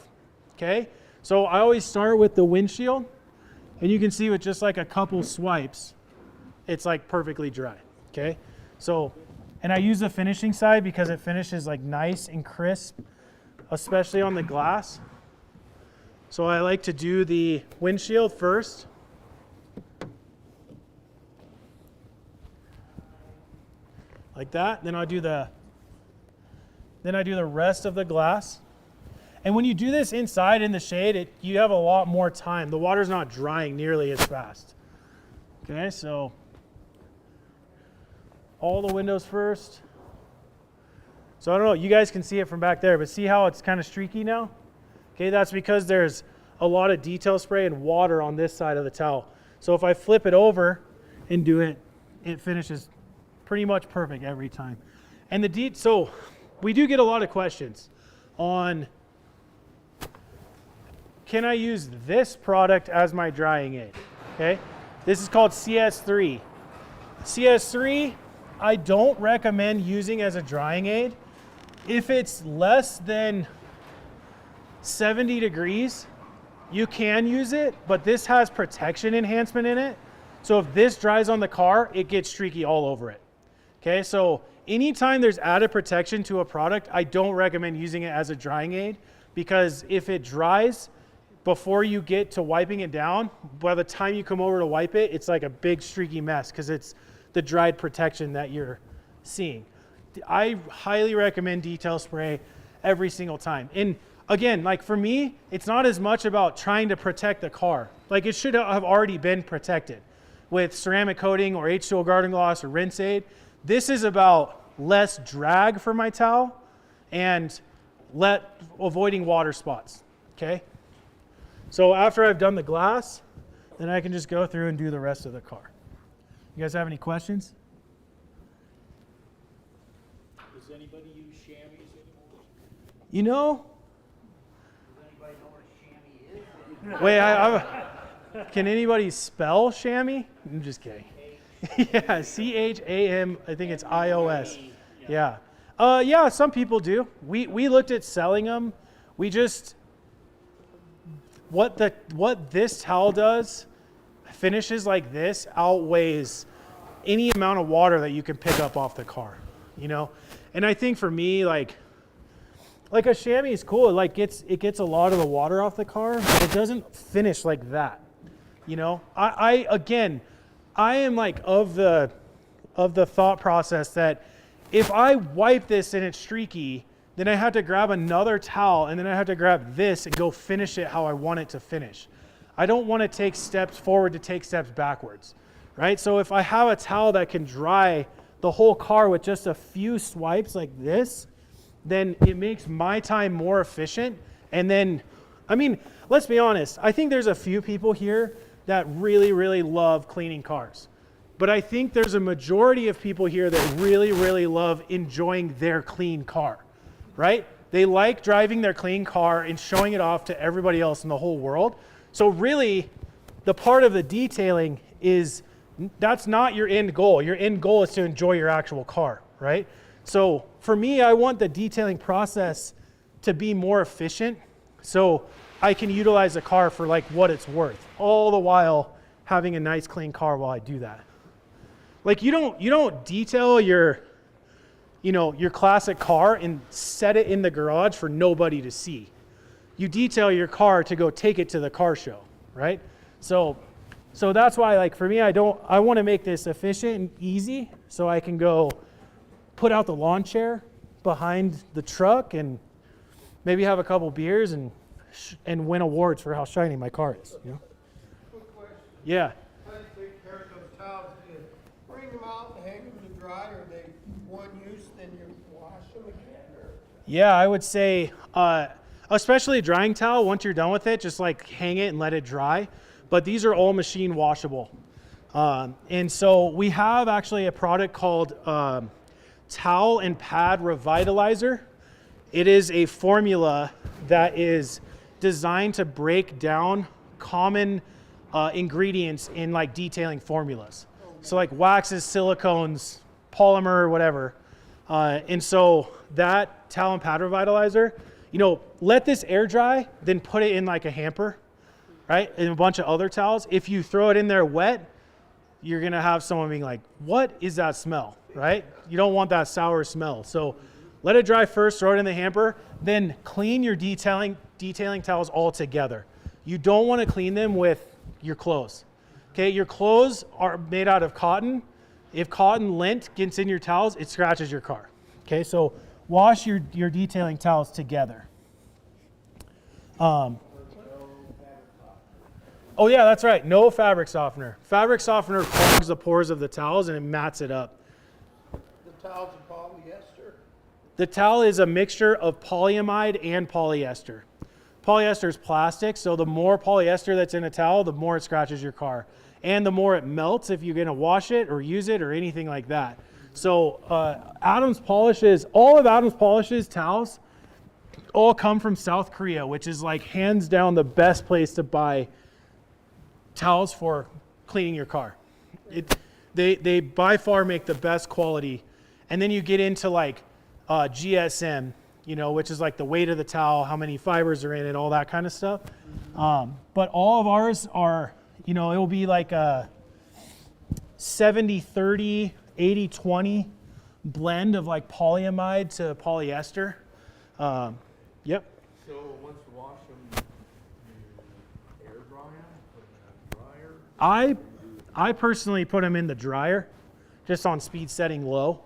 Okay, so I always start with the windshield, and you can see with just a couple swipes, it's perfectly dry. Okay, so And I use the finishing side because it finishes like nice and crisp, especially on the glass. So I like to do the windshield first. Like that. Then I do the rest of the glass. And when you do this inside in the shade, you have a lot more time. The water's not drying nearly as fast. Okay, so all the windows first. So I don't know, you guys can see it from back there, but see how it's kind of streaky now? Okay, that's because there's a lot of detail spray and water on this side of the towel. So if I flip it over and do it, it finishes pretty much perfect every time. And so we do get a lot of questions on, can I use this product as my drying aid? Okay, this is called CS3. CS3, I don't recommend using as a drying aid. If it's less than 70 degrees, you can use it, but this has protection enhancement in it. So if this dries on the car, it gets streaky all over it. Okay, so anytime there's added protection to a product, I don't recommend using it as a drying aid, because if it dries before you get to wiping it down, by the time you come over to wipe it, it's like a big streaky mess because it's the dried protection that you're seeing. I highly recommend detail spray every single time. And again, like for me, it's not as much about trying to protect the car. Like it should have already been protected with ceramic coating or H2O garden gloss or rinse aid. This is about less drag for my towel and avoiding water spots, okay? So after I've done the glass, then I can just go through and do the rest of the car. You guys have any questions? Does anybody use chamois anymore? You know, Does anybody know where chamois is? wait, can anybody spell chamois? I'm just kidding. Yeah, C-H-A-M, I think it's I-O-S. Yeah. Yeah, some people do. We looked at selling them. We just, what this towel does, finishes like this outweighs any amount of water that you can pick up off the car, you know? And I think for me, like a chamois is cool. It gets a lot of the water off the car, but it doesn't finish like that, you know? I am like of the thought process that if I wipe this and it's streaky, then I have to grab another towel and then I have to grab this and go finish it how I want it to finish. I don't want to take steps forward to take steps backwards, right? So if I have a towel that can dry the whole car with just a few swipes like this, then it makes my time more efficient. And then, I mean, let's be honest. I think there's a few people here that really, really love cleaning cars. But I think there's a majority of people here that really, really love enjoying their clean car, right? They like driving their clean car and showing it off to everybody else in the whole world. So really, the part of the detailing that's not your end goal. Your end goal is to enjoy your actual car, right? So for me, I want the detailing process to be more efficient so I can utilize the car for like what it's worth, all the while having a nice clean car while I do that. Like you don't detail your classic car and set it in the garage for nobody to see. You detail your car to go take it to the car show, right? So that's why, like for me, I want to make this efficient and easy so I can go put out the lawn chair behind the truck and maybe have a couple beers and win awards for how shiny my car is. You know? Quick question. Yeah. How do you take care of those towels? Do you bring them out and hang them to dry, or are they one use, then you wash them again? Or? Yeah, I would say, especially a drying towel, once you're done with it, just like hang it and let it dry. But these are all machine washable. And so we have actually a product called Towel and Pad Revitalizer. It is a formula that is designed to break down common ingredients in like detailing formulas. So like waxes, silicones, polymer, whatever. And so that Towel and Pad Revitalizer, let this air dry, then put it in like a hamper, right? And a bunch of other towels. If you throw it in there wet, you're going to have someone being like, what is that smell, right? You don't want that sour smell. So let it dry first, throw it in the hamper, then clean your detailing towels all together. You don't want to clean them with your clothes. Okay, your clothes are made out of cotton. If cotton lint gets in your towels, it scratches your car. Okay, so wash your detailing towels together. Oh yeah, that's right. No fabric softener. Fabric softener clogs the pores of the towels and it mats it up. The towel's a polyester? The towel is a mixture of polyamide and polyester. Polyester is plastic, so the more polyester that's in a towel, the more it scratches your car. And the more it melts if you're gonna wash it or use it or anything like that. So Adams Polishes, all of Adams Polishes towels all come from South Korea, which is like hands down the best place to buy towels for cleaning your car. They by far make the best quality. And then you get into like GSM, you know, which is like the weight of the towel, how many fibers are in it, all that kind of stuff. But all of ours are, you know, it will be like a 70-30, 80-20 blend of like polyamide to polyester. Yep. So once you wash them, you air dry them, put them in a dryer? I personally put them in the dryer, just on speed setting low.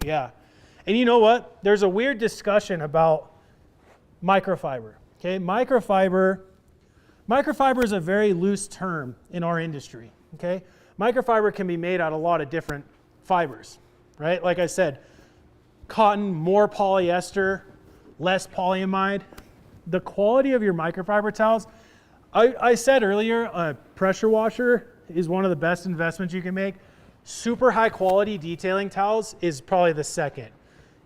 Yeah. And you know what? There's a weird discussion about microfiber. Okay, microfiber is a very loose term in our industry. Okay, microfiber can be made out of a lot of different fibers, right? Like I said, cotton, more polyester, less polyamide. The quality of your microfiber towels, I said earlier, a pressure washer is one of the best investments you can make. Super high quality detailing towels is probably the second.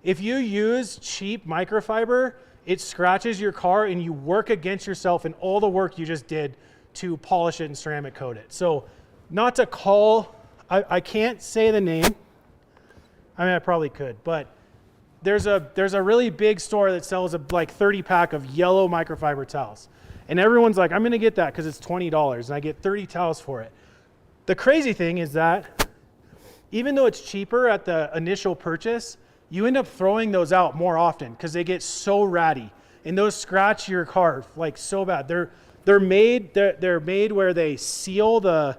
If you use cheap microfiber, it scratches your car and you work against yourself in all the work you just did to polish it and ceramic coat it. So not to call, I can't say the name. I mean, I probably could, but there's a really big store that sells a like 30 pack of yellow microfiber towels. And everyone's like, I'm gonna get that because it's $20 and I get 30 towels for it. The crazy thing is that even though it's cheaper at the initial purchase, you end up throwing those out more often because they get so ratty and those scratch your car like so bad. They're made where they seal the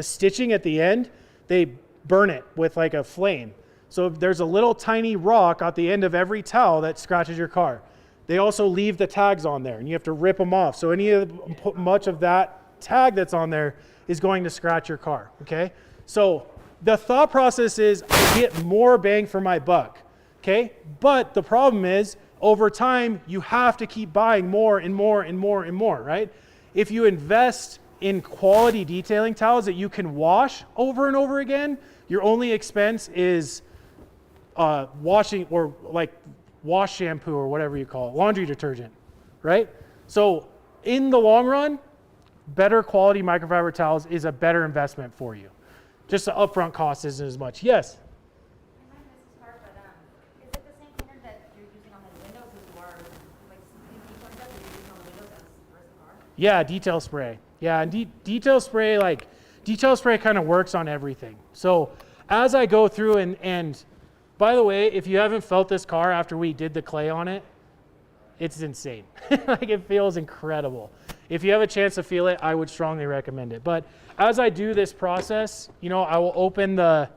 stitching at the end. They burn it with like a flame. So there's a little tiny rock at the end of every towel that scratches your car. They also leave the tags on there and you have to rip them off. So much of that tag that's on there is going to scratch your car, okay? So the thought process is I get more bang for my buck, okay? But the problem is over time, you have to keep buying more and more and more and more, right? If you invest in quality detailing towels that you can wash over and over again, your only expense is washing or like wash shampoo or whatever you call it, laundry detergent, right? So in the long run, better quality microfiber towels is a better investment for you. Just the upfront cost isn't as much. Yes? I might miss this part, but is it the same cleaner that you're using on the windows as well, like deep cleaner that you're using on the windows as the car? Yeah, detail spray. Yeah, and detail spray kind of works on everything. So as I go through and by the way, if you haven't felt this car after we did the clay on it, it's insane. Like it feels incredible. If you have a chance to feel it, I would strongly recommend it. But as I do this process, you know, I'll open the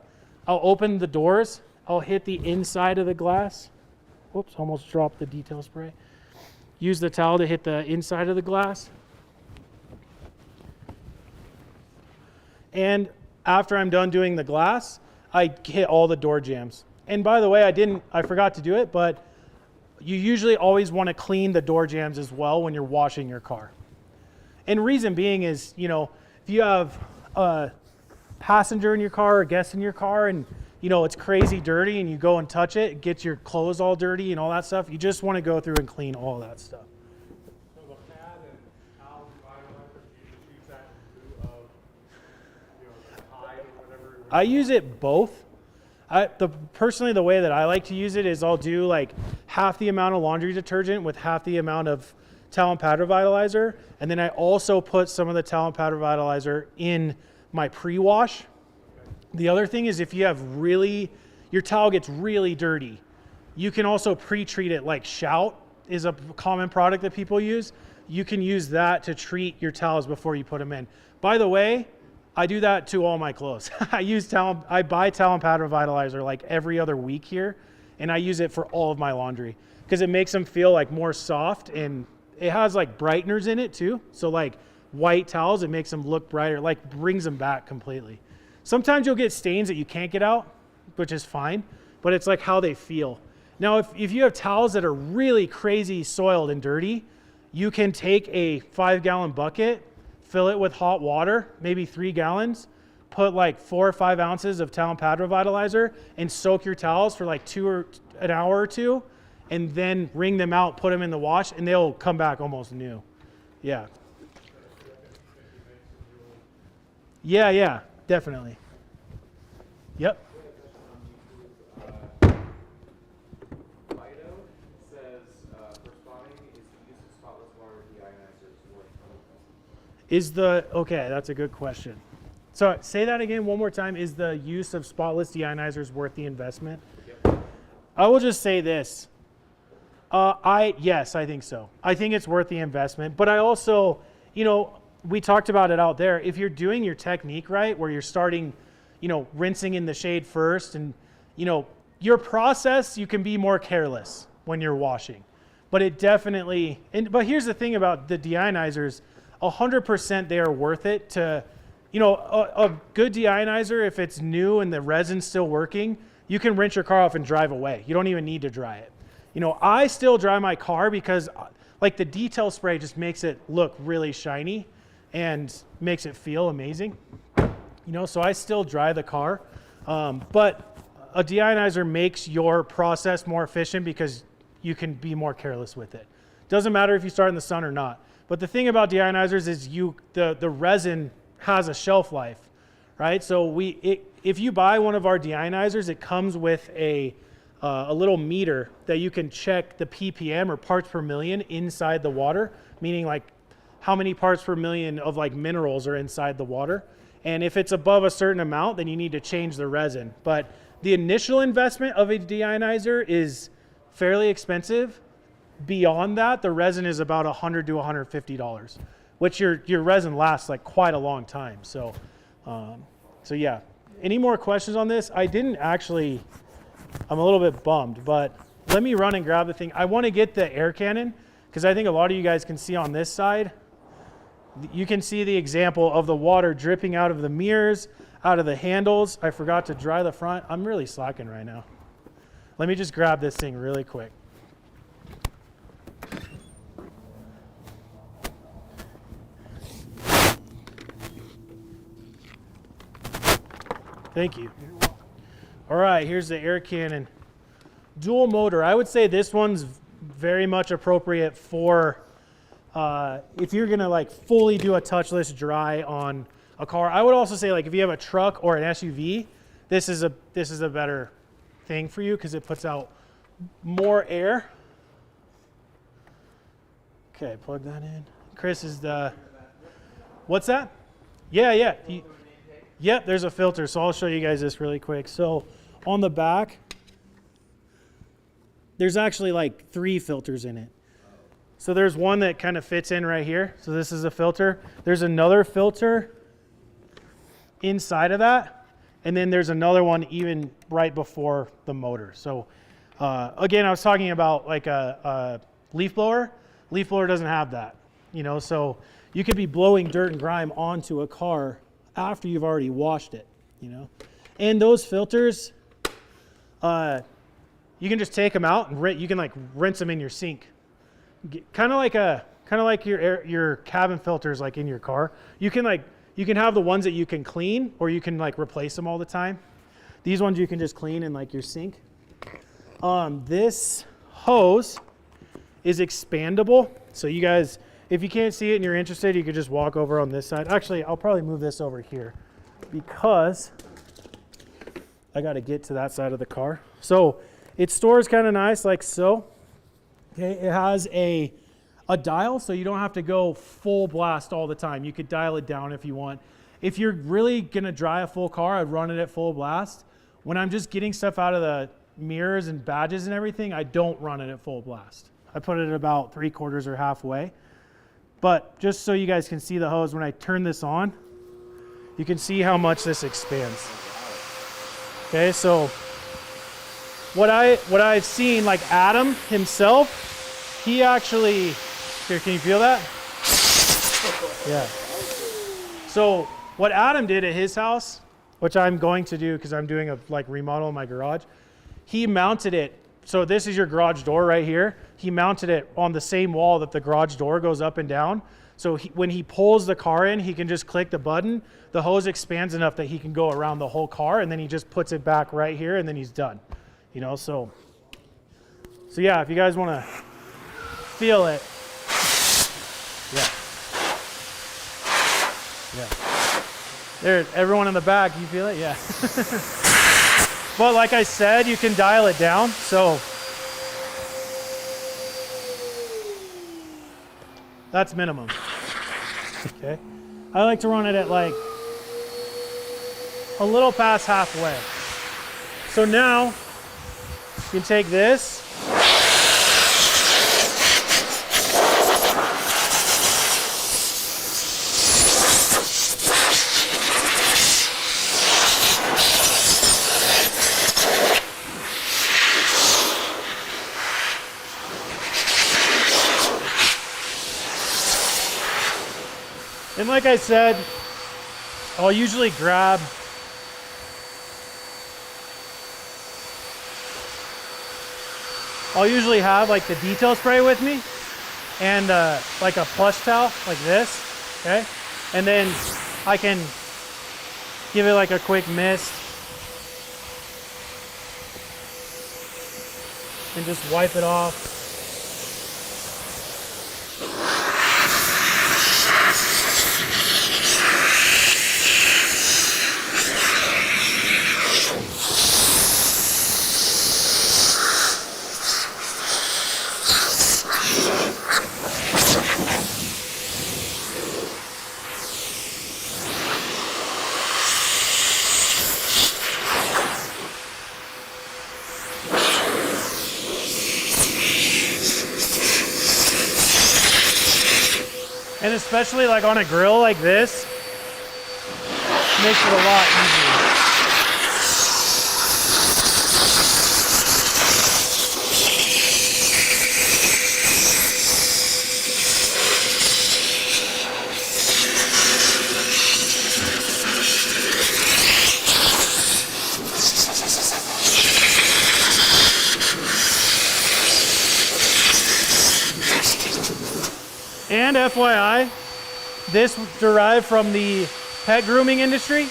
doors. I'll hit the inside of the glass. Whoops, almost dropped the detail spray. Use the towel to hit the inside of the glass. And after I'm done doing the glass, I hit all the door jambs. And by the way, I forgot to do it, but you usually always want to clean the door jambs as well when you're washing your car. And reason being is, you know, if you have a passenger in your car or guest in your car and, you know, it's crazy dirty and you go and touch it, it gets your clothes all dirty and all that stuff, you just want to go through and clean all that stuff. So the pad and towel you just use that in lieu of, you know, the Tide or whatever? I use it both. Personally, the way that I like to use it is I'll do like half the amount of laundry detergent with half the amount of talent powder vitalizer, and then I also put some of the talent powder vitalizer in my pre-wash. The other thing is if you have your towel gets really dirty, you can also pre-treat it. Like Shout is a common product that people use. You can use that to treat your towels before you put them in. By the way, I do that to all my clothes. I buy talent powder vitalizer like every other week here, and I use it for all of my laundry because it makes them feel like more soft, and it has like brighteners in it too. So like white towels, it makes them look brighter, like brings them back completely. Sometimes you'll get stains that you can't get out, which is fine, but it's like how they feel. Now, if you have towels that are really crazy soiled and dirty, you can take a 5-gallon bucket, fill it with hot water, maybe 3 gallons, put like 4 or 5 ounces of talent powder vitalizer, and soak your towels for like an hour or two, and then wring them out, put them in the wash, and they'll come back almost new. Yeah. Yeah, definitely. Yep. Okay, that's a good question. So say that again one more time. Is the use of spotless deionizers worth the investment? Yep. I will just say this. Yes, I think so. I think it's worth the investment, but I also, we talked about it out there. If you're doing your technique right, where you're starting, rinsing in the shade first, and, your process, you can be more careless when you're washing, but it definitely, but here's the thing about the deionizers, 100% they are worth it to, a good deionizer, if it's new and the resin's still working, you can rinse your car off and drive away. You don't even need to dry it. I still dry my car because like the detail spray just makes it look really shiny and makes it feel amazing. So I still dry the car. But a de'ionizer makes your process more efficient because you can be more careless with it. Doesn't matter if you start in the sun or not. But the thing about deionizers is the resin has a shelf life, right? So if you buy one of our deionizers, it comes with a little meter that you can check the ppm or parts per million inside the water, meaning like how many parts per million of like minerals are inside the water. And if it's above a certain amount, then you need to change the resin. But the initial investment of a deionizer is fairly expensive. Beyond that, the resin is about $100 to $150, which your resin lasts like quite a long time. So yeah. Any more questions on this? I'm a little bit bummed, but let me run and grab the thing. I want to get the air cannon because I think a lot of you guys can see on this side. You can see the example of the water dripping out of the mirrors, out of the handles. I forgot to dry the front. I'm really slacking right now. Let me just grab this thing really quick. Thank you. All right, here's the air cannon. Dual motor. I would say this one's very much appropriate for if you're gonna like fully do a touchless dry on a car. I would also say like if you have a truck or an SUV, this is a better thing for you because it puts out more air. Okay, plug that in. Chris is the, what's that? Yeah. Yep, there's a filter, so I'll show you guys this really quick. So on the back, there's actually like 3 filters in it. So there's one that kind of fits in right here. So this is a filter. There's another filter inside of that. And then there's another one even right before the motor. So again, I was talking about like a leaf blower. Leaf blower doesn't have that, so you could be blowing dirt and grime onto a car after you've already washed it, And those filters, you can just take them out and you can like rinse them in your sink. Kind of like your cabin filters like in your car. You can have the ones that you can clean or you can like replace them all the time. These ones you can just clean in like your sink. This hose is expandable. So you guys, if you can't see it and you're interested, you could just walk over on this side. Actually, I'll probably move this over here because I got to get to that side of the car. So it stores kind of nice like so. Okay, it has a a dial, so you don't have to go full blast all the time. You could dial it down if you want. If you're really gonna dry a full car, I'd run it at full blast. When I'm just getting stuff out of the mirrors and badges and everything, I don't run it at full blast. I put it at about 3/4 or halfway. But just so you guys can see the hose, when I turn this on, you can see how much this expands. Okay, so what I've seen, like Adam himself, he actually, here, can you feel that? Yeah. So what Adam did at his house, which I'm going to do because I'm doing a remodel in my garage, he mounted it. So this is your garage door right here. He mounted it on the same wall that the garage door goes up and down. So when he pulls the car in, he can just click the button. The hose expands enough that he can go around the whole car, and then he just puts it back right here, and then he's done. You know, so yeah, if you guys want to feel it, yeah. There, everyone in the back, you feel it? Yeah. But like I said, you can dial it down. So that's minimum. Okay. I like to run it at like a little past halfway. So now you can take this. And like I said, I'll usually grab have like the detail spray with me and like a plush towel like this, okay? And then I can give it like a quick mist and just wipe it off. And especially like on a grill like this, makes it a lot easier. And FYI, this derived from the pet grooming industry.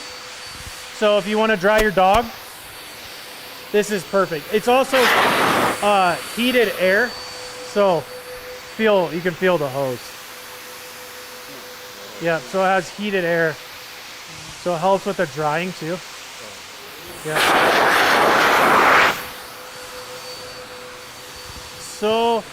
So if you want to dry your dog, this is perfect. It's also heated air, so you can feel the hose. Yeah, so it has heated air, so it helps with the drying too. Yeah. So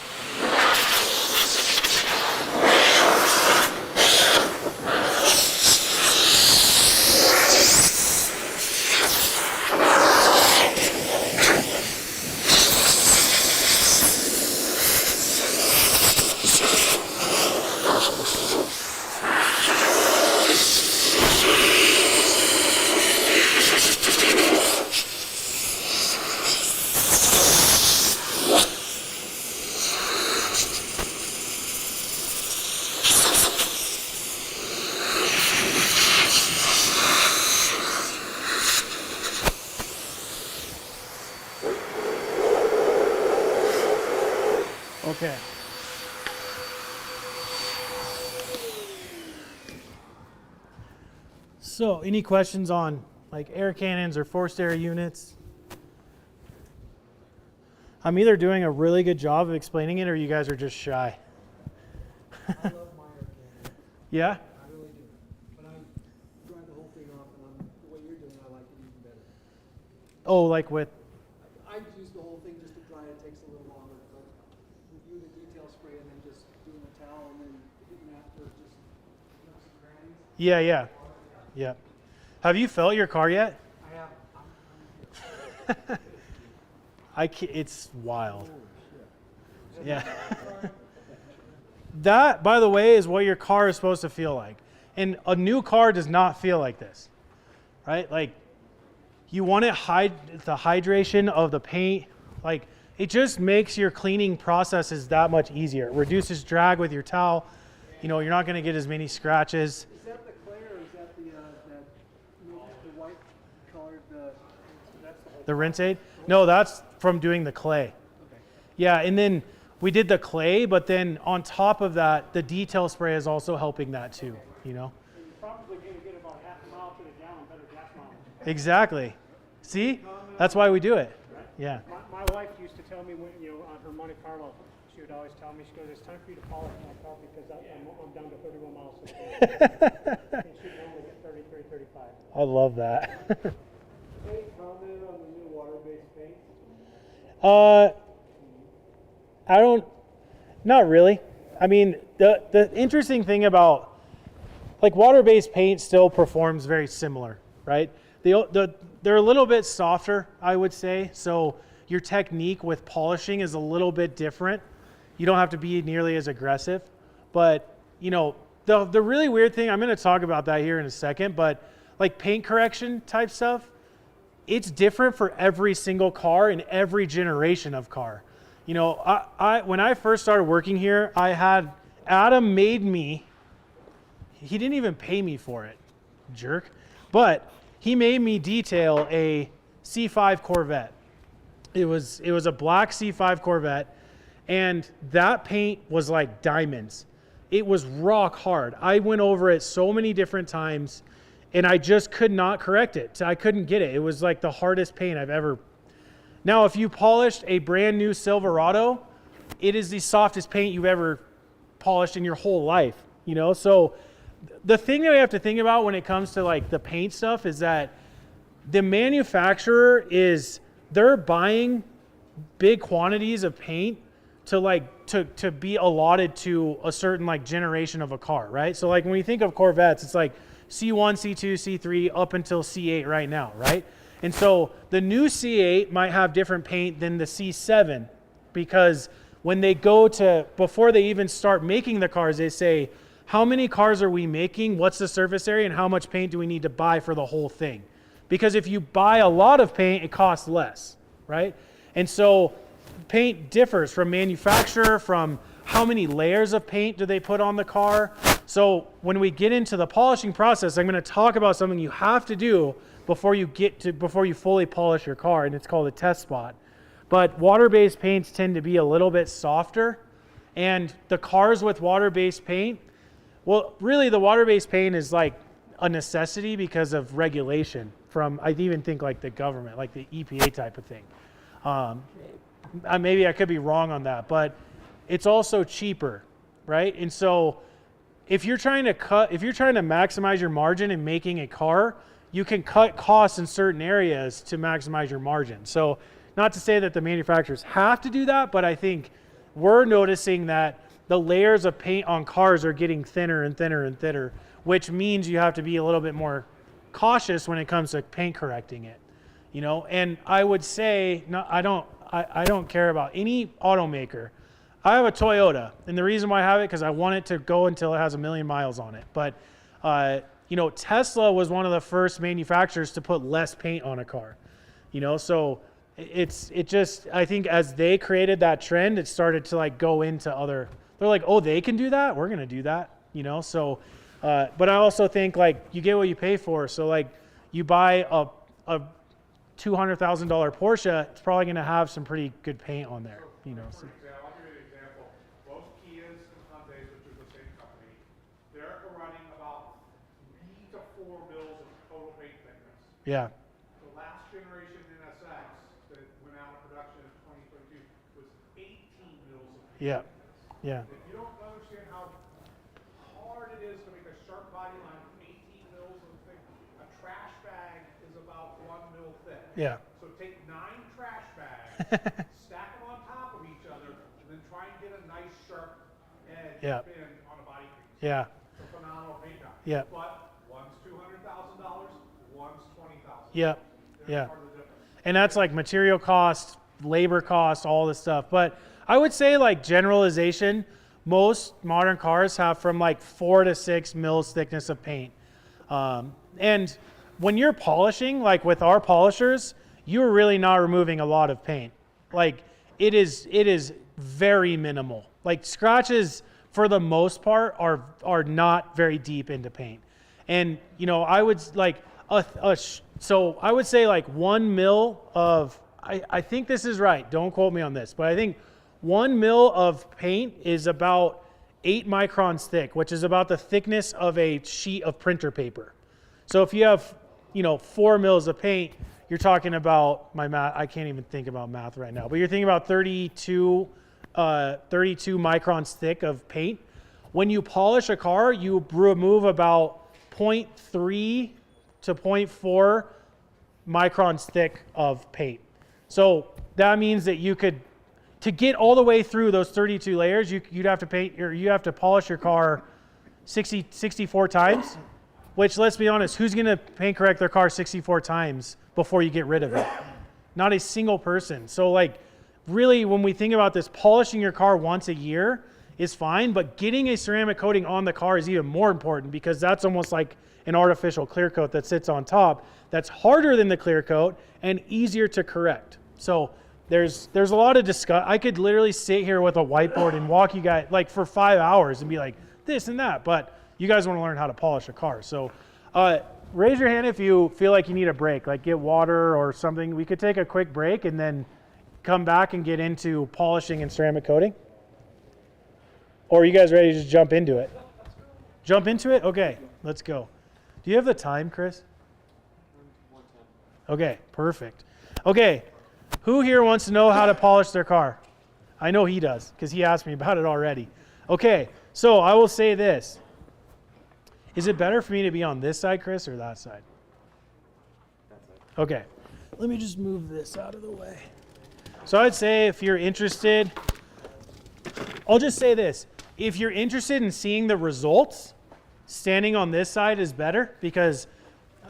okay. So, any questions on like air cannons or forced air units? I'm either doing a really good job of explaining it or you guys are just shy. I love my air cannon. Yeah? I really do. When I dry the whole thing off and the way you're doing it, I like it even better. Oh, like with? I use the whole thing just to dry. It takes a little longer. review the detail spray and then just doing the towel and then hitting that for just nooks and crannies? Yeah, yeah, yeah. Have you felt your car yet? I have. It's wild. Yeah. That, by the way, is what your car is supposed to feel like. And a new car does not feel like this, right? Like, you want it the hydration of the paint. Like, it just makes your cleaning processes that much easier. It reduces drag with your towel. You know, you're not going to get as many scratches. Is that the clay or is that the white colored? That's the whole. The rinse aid? No, that's from doing the clay. Okay. Yeah, and then we did the clay, but then on top of that, the detail spray is also helping that too, you know? So you're probably going to get about half a mile to the gallon better gas mileage. Exactly. See? That's why we do it. Yeah. My wife used to tell me when, on her Monte Carlo, she would always tell me, she goes, it's time for you to polish my car because I'm down to 31 miles. And she'd normally get 33, 35. I love that. Any comment on the new water-based paint? Not really. I mean, the interesting thing about, like, water-based paint still performs very similar, right? They're a little bit softer, I would say. So your technique with polishing is a little bit different. You don't have to be nearly as aggressive. But, the really weird thing, I'm going to talk about that here in a second, but like paint correction type stuff, it's different for every single car and every generation of car. When I first started working here, Adam made me, he didn't even pay me for it, jerk, but he made me detail a C5 Corvette. It was a black C5 Corvette, and that paint was like diamonds. It was rock hard. I went over it so many different times, and I just could not correct it. I couldn't get it. It was like the hardest paint I've ever. Now, if you polished a brand new Silverado, it is the softest paint you've ever polished in your whole life. So the thing that we have to think about when it comes to like the paint stuff is that the manufacturer they're buying big quantities of paint to be allotted to a certain like generation of a car, right? So like when we think of Corvettes, it's like C1, C2, C3 up until C8 right now, right? And so the new C8 might have different paint than the C7 because when they before they even start making the cars, they say, how many cars are we making? What's the surface area? And how much paint do we need to buy for the whole thing? Because if you buy a lot of paint, it costs less, right? And so paint differs from manufacturer, from how many layers of paint do they put on the car. So when we get into the polishing process, I'm going to talk about something you have to do before you fully polish your car, and it's called a test spot. But water-based paints tend to be a little bit softer, and the cars with water-based paint, well, really the water-based paint is like a necessity because of regulation from, I even think like the government, like the EPA type of thing. Maybe I could be wrong on that, but it's also cheaper, right? And so if you're trying to maximize your margin in making a car, you can cut costs in certain areas to maximize your margin. So not to say that the manufacturers have to do that, but I think we're noticing that the layers of paint on cars are getting thinner and thinner and thinner, which means you have to be a little bit more cautious when it comes to paint correcting it. And I would say, no, I don't care about any automaker. I have a Toyota, and the reason why I have it because I want it to go until it has 1 million miles on it. But Tesla was one of the first manufacturers to put less paint on a car. So it just, I think as they created that trend, it started to like go into other. They're like, oh, they can do that? We're gonna do that. So, but I also think like you get what you pay for. So like you buy a $200,000 Porsche, it's probably going to have some pretty good paint on there. For example, I'll give you an example. Most Kias and Hyundais, which are the same company, they're running about 3 to 4 mils of total paint thickness. Yeah. The last generation NSX that went out of production in 2022 was 18 mils of paint Yeah. thickness. Yeah. If you don't understand how hard it is to make a sharp body line from 18 mils of thick, a trash bag is about 1 mil thick. Yeah. So take 9 trash bags, stack them on top of each other, and then try and get Yeah. spend on a body crease. Yeah. It's a phenomenal paint job. Yeah. But one's $200,000, one's $20,000. Yeah. There's Yeah. part of the difference. And that's like material cost, labor cost, all this stuff. But I would say like generalization, most modern cars have from like 4 to 6 mils thickness of paint. And when you're polishing, like with our polishers, you're really not removing a lot of paint. Like it is very minimal. Like scratches for the most part are not very deep into paint. And you know, I would like so I would say like 1 mil of, I think this is right, don't quote me on this, but I think 1 mil of paint is about 8 microns thick, which is about the thickness of a sheet of printer paper. So if you have, you know, 4 mils of paint, you're talking about, my math, I can't even think about math right now, but you're thinking about 32 microns thick of paint. When you polish a car, you remove about 0.3 to 0.4 microns thick of paint. So that means that you could, to get all the way through those 32 layers, you'd have to paint, or you have to polish your car 64 times, which, let's be honest, who's going to paint correct their car 64 times before you get rid of it? Not a single person. So like really when we think about this, polishing your car once a year is fine, but getting a ceramic coating on the car is even more important, because that's almost like an artificial clear coat that sits on top. That's harder than the clear coat and easier to correct. So there's a lot of discuss. I could literally sit here with a whiteboard and walk you guys like for 5 hours and be like this and that, but you guys want to learn how to polish a car. So raise your hand if you feel like you need a break, like get water or something. We could take a quick break and then come back and get into polishing and ceramic coating. Or are you guys ready to just jump into it? Jump into it? Okay, let's go. Do you have the time, Chris? Okay, perfect. Okay, who here wants to know how to polish their car? I know he does, because he asked me about it already. Okay, so I will say this. Is it better for me to be on this side, Chris, or that side? That side. Okay, let me just move this out of the way. So I'd say if you're interested, I'll just say this. If you're interested in seeing the results, standing on this side is better, because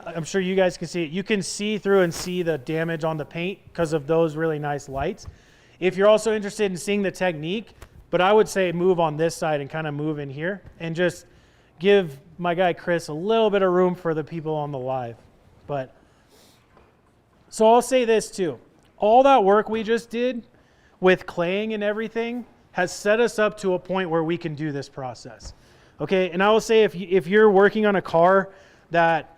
I'm sure you guys can see it. You can see through and see the damage on the paint because of those really nice lights. If you're also interested in seeing the technique, but I would say move on this side and kind of move in here and just give my guy Chris a little bit of room for the people on the live. But so I'll say this too. All that work we just did with claying and everything has set us up to a point where we can do this process. Okay, and I will say if you're working on a car that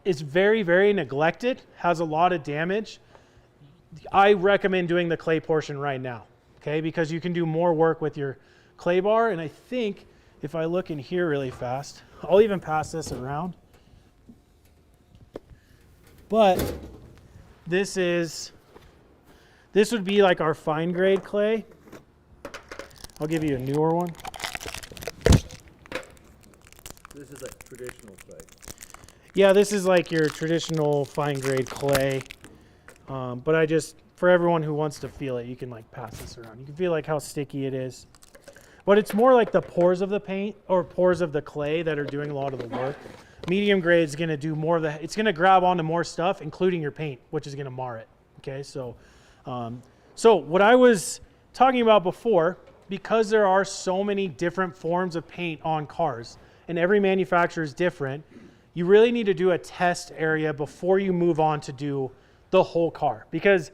is very, very neglected, has a lot of damage, I recommend doing the clay portion right now, okay? Because you can do more work with your clay bar, and I think if I look in here really fast, I'll even pass this around. But this would be like our fine grade clay. I'll give you a newer one. This is like traditional clay. Yeah, this is like your traditional fine grade clay. But I just, for everyone who wants to feel it, you can like pass this around. You can feel like how sticky it is. But it's more like the pores of the paint or pores of the clay that are doing a lot of the work. Medium grade is going to do more of the, it's going to grab onto more stuff, including your paint, which is going to mar it. Okay, so what I was talking about before, because there are so many different forms of paint on cars, and every manufacturer is different, you really need to do a test area before you move on to do the whole car. Because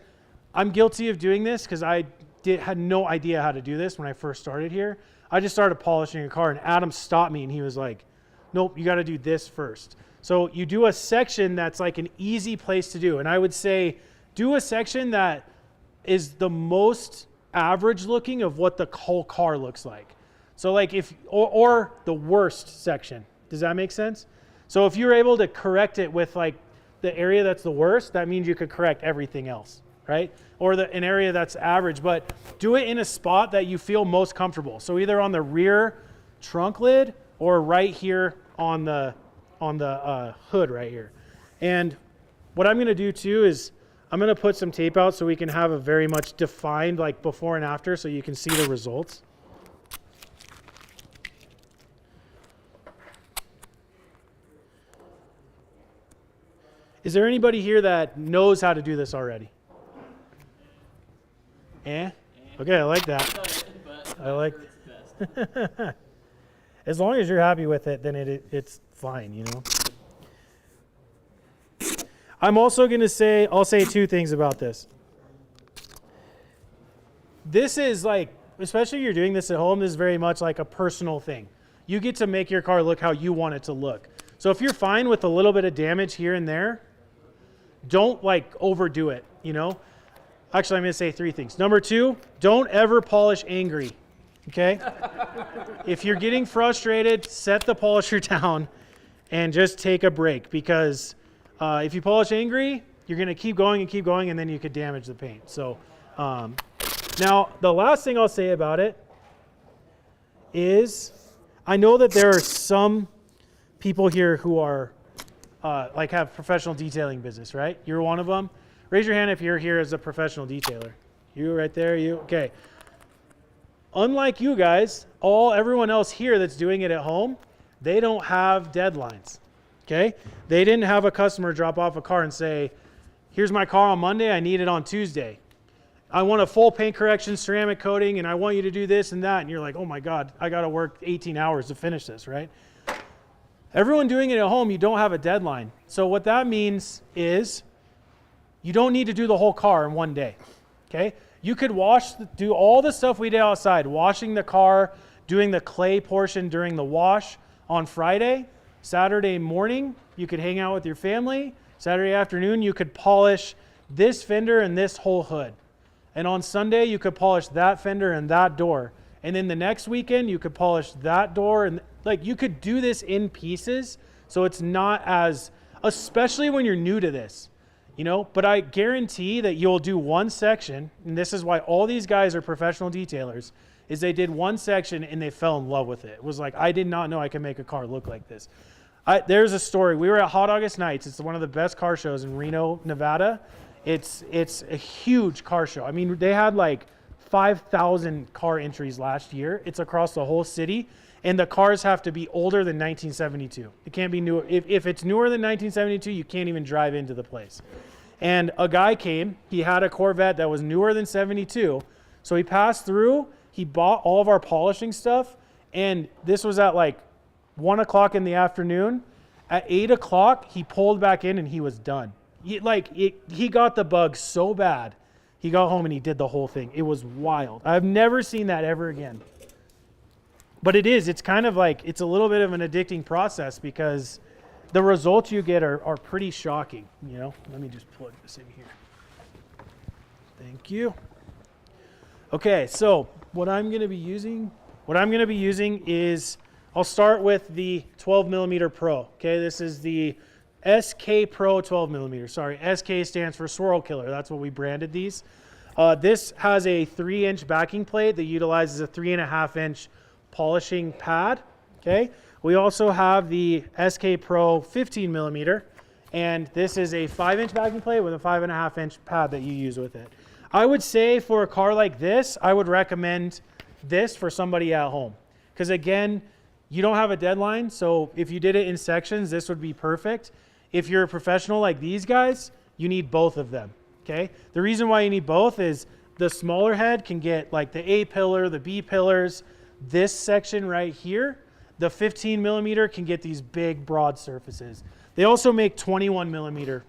I'm guilty of doing this because I had no idea how to do this when I first started here. I just started polishing a car and Adam stopped me and he was like, nope, you got to do this first. So you do a section that's like an easy place to do. And I would say do a section that is the most average looking of what the whole car looks like. So like or the worst section. Does that make sense? So if you're able to correct it with like the area that's the worst, that means you could correct everything else, right? Or an area that's average, but do it in a spot that you feel most comfortable. So either on the rear trunk lid or right here on the hood right here. And what I'm going to do too is I'm going to put some tape out so we can have a very much defined like before and after so you can see the results. Is there anybody here that knows how to do this already? Eh? Okay, I like that. I like. As long as you're happy with it, then it's fine, you know. I'm also going to say, I'll say two things about this. This is like, especially if you're doing this at home, this is very much like a personal thing. You get to make your car look how you want it to look. So if you're fine with a little bit of damage here and there, don't like overdo it, you know. Actually, I'm going to say three things. Number two, don't ever polish angry, okay? If you're getting frustrated, set the polisher down and just take a break, because if you polish angry, you're going to keep going, and then you could damage the paint. So now, the last thing I'll say about it is I know that there are some people here who are like have professional detailing business, right? You're one of them. Raise your hand if you're here as a professional detailer. You right there, you, okay. Unlike you guys, everyone else here that's doing it at home, they don't have deadlines, okay? They didn't have a customer drop off a car and say, here's my car on Monday, I need it on Tuesday. I want a full paint correction, ceramic coating, and I want you to do this and that. And you're like, oh my God, I got to work 18 hours to finish this, right? Everyone doing it at home, you don't have a deadline. So what that means is you don't need to do the whole car in one day, okay? You could do all the stuff we did outside, washing the car, doing the clay portion during the wash on Friday. Saturday morning, you could hang out with your family. Saturday afternoon, you could polish this fender and this whole hood. And on Sunday, you could polish that fender and that door. And then the next weekend, you could polish that door. And like, you could do this in pieces. So it's not as, especially when you're new to this, you know, but I guarantee that you'll do one section. And this is why all these guys are professional detailers, is they did one section and they fell in love with it. It was like, I did not know I could make a car look like this. There's a story. We were at Hot August Nights. It's one of the best car shows in Reno, Nevada. It's a huge car show. I mean, they had like 5,000 car entries last year. It's across the whole city, and the cars have to be older than 1972. It can't be newer. If it's newer than 1972, you can't even drive into the place. And a guy came. He had a Corvette that was newer than 72. So he passed through. He bought all of our polishing stuff, and this was at like 1 o'clock in the afternoon. At 8 o'clock, he pulled back in, and he was done. He got the bug so bad, he got home and he did the whole thing. It was wild. I've never seen that ever again. But it's kind of like, it's a little bit of an addicting process, because the results you get are pretty shocking, you know. Let me just plug this in here. Thank you. Okay, so what I'm going to be using is, I'll start with the 12 millimeter Pro. Okay, this is the SK Pro 12 millimeter. Sorry, SK stands for Swirl Killer. That's what we branded these. This has a 3-inch backing plate that utilizes a 3.5-inch polishing pad. Okay. We also have the SK Pro 15 millimeter, and this is a 5-inch backing plate with a 5.5-inch pad that you use with it. I would say for a car like this, I would recommend this for somebody at home, because again, you don't have a deadline. So if you did it in sections, this would be perfect. If you're a professional like these guys, you need both of them, okay? The reason why you need both is the smaller head can get like the A pillar, the B pillars, this section right here. The 15 millimeter can get these big broad surfaces. They also make 21 millimeter,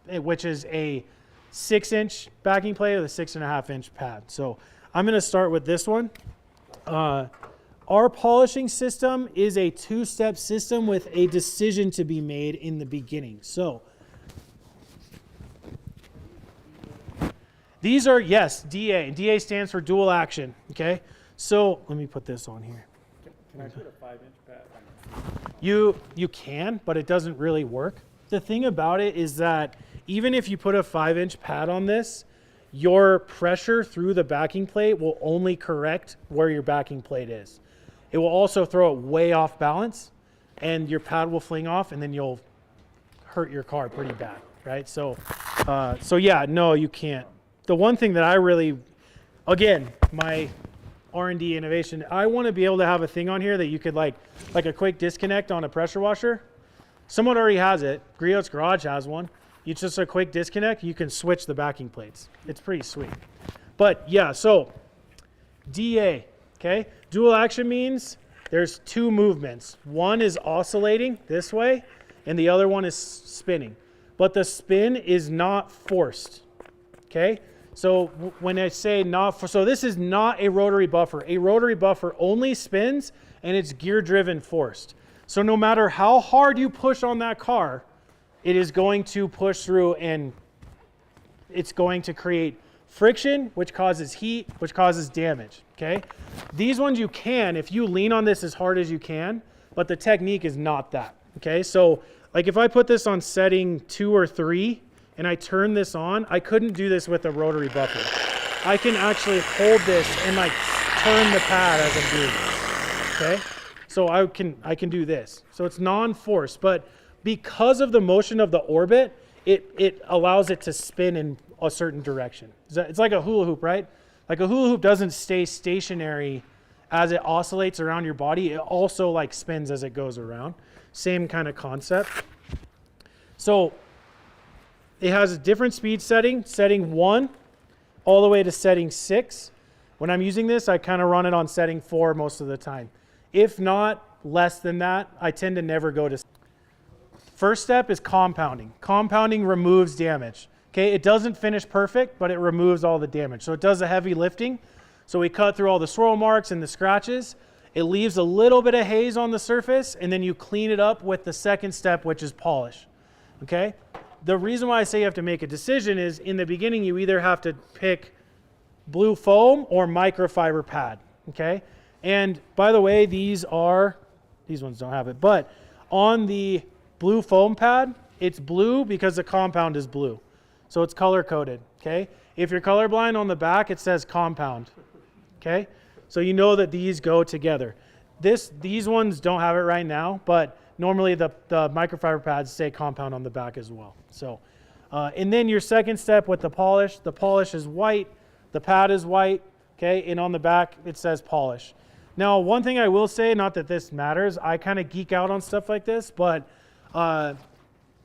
which is a 6-inch backing plate with a 6.5-inch pad. So I'm gonna start with this one. Our polishing system is a 2-step system with a decision to be made in the beginning. So these are, yes, DA. DA stands for dual action, okay? So let me put this on here. Can I put a 5-inch pad on? You can, but it doesn't really work. The thing about it is that even if you put a 5-inch pad on this, your pressure through the backing plate will only correct where your backing plate is. It will also throw it way off balance, and your pad will fling off, and then you'll hurt your car pretty bad, right? So yeah, no, you can't. The one thing that I really, again, my R&D innovation, I want to be able to have a thing on here that you could like a quick disconnect on a pressure washer. Someone already has it. Griot's Garage has one. It's just a quick disconnect. You can switch the backing plates. It's pretty sweet. But yeah, so DA, okay? Dual action means there's two movements. One is oscillating this way, and the other one is spinning. But the spin is not forced, okay? So when I say so this is not a rotary buffer. A rotary buffer only spins, and it's gear-driven forced. So no matter how hard you push on that car, it is going to push through, and it's going to create friction, which causes heat, which causes damage, okay? These ones you can, if you lean on this as hard as you can, but the technique is not that, okay? So like if I put this on setting 2 or 3 and I turn this on, I couldn't do this with a rotary buffer. I can actually hold this and like turn the pad as I'm doing this, okay? So I can do this. So it's non-force, but because of the motion of the orbit, it allows it to spin in a certain direction. It's like a hula hoop, right? Like a hula hoop doesn't stay stationary as it oscillates around your body. It also like spins as it goes around. Same kind of concept. So it has a different speed setting 1 all the way to setting 6. When I'm using this, I kind of run it on setting 4 most of the time. If not less than that, I tend to never go to. First step is compounding. Compounding removes damage. Okay, it doesn't finish perfect, but it removes all the damage. So it does the heavy lifting. So we cut through all the swirl marks and the scratches. It leaves a little bit of haze on the surface, and then you clean it up with the second step, which is polish. Okay? The reason why I say you have to make a decision is in the beginning, you either have to pick blue foam or microfiber pad. Okay? And by the way, these ones don't have it, but on the blue foam pad, it's blue because the compound is blue. So it's color coded, okay? If you're colorblind, on the back, it says compound, okay? So you know that these go together. These ones don't have it right now, but normally the microfiber pads say compound on the back as well. So, and then your second step with the polish is white, the pad is white, okay? And on the back, it says polish. Now, one thing I will say, not that this matters, I kind of geek out on stuff like this, but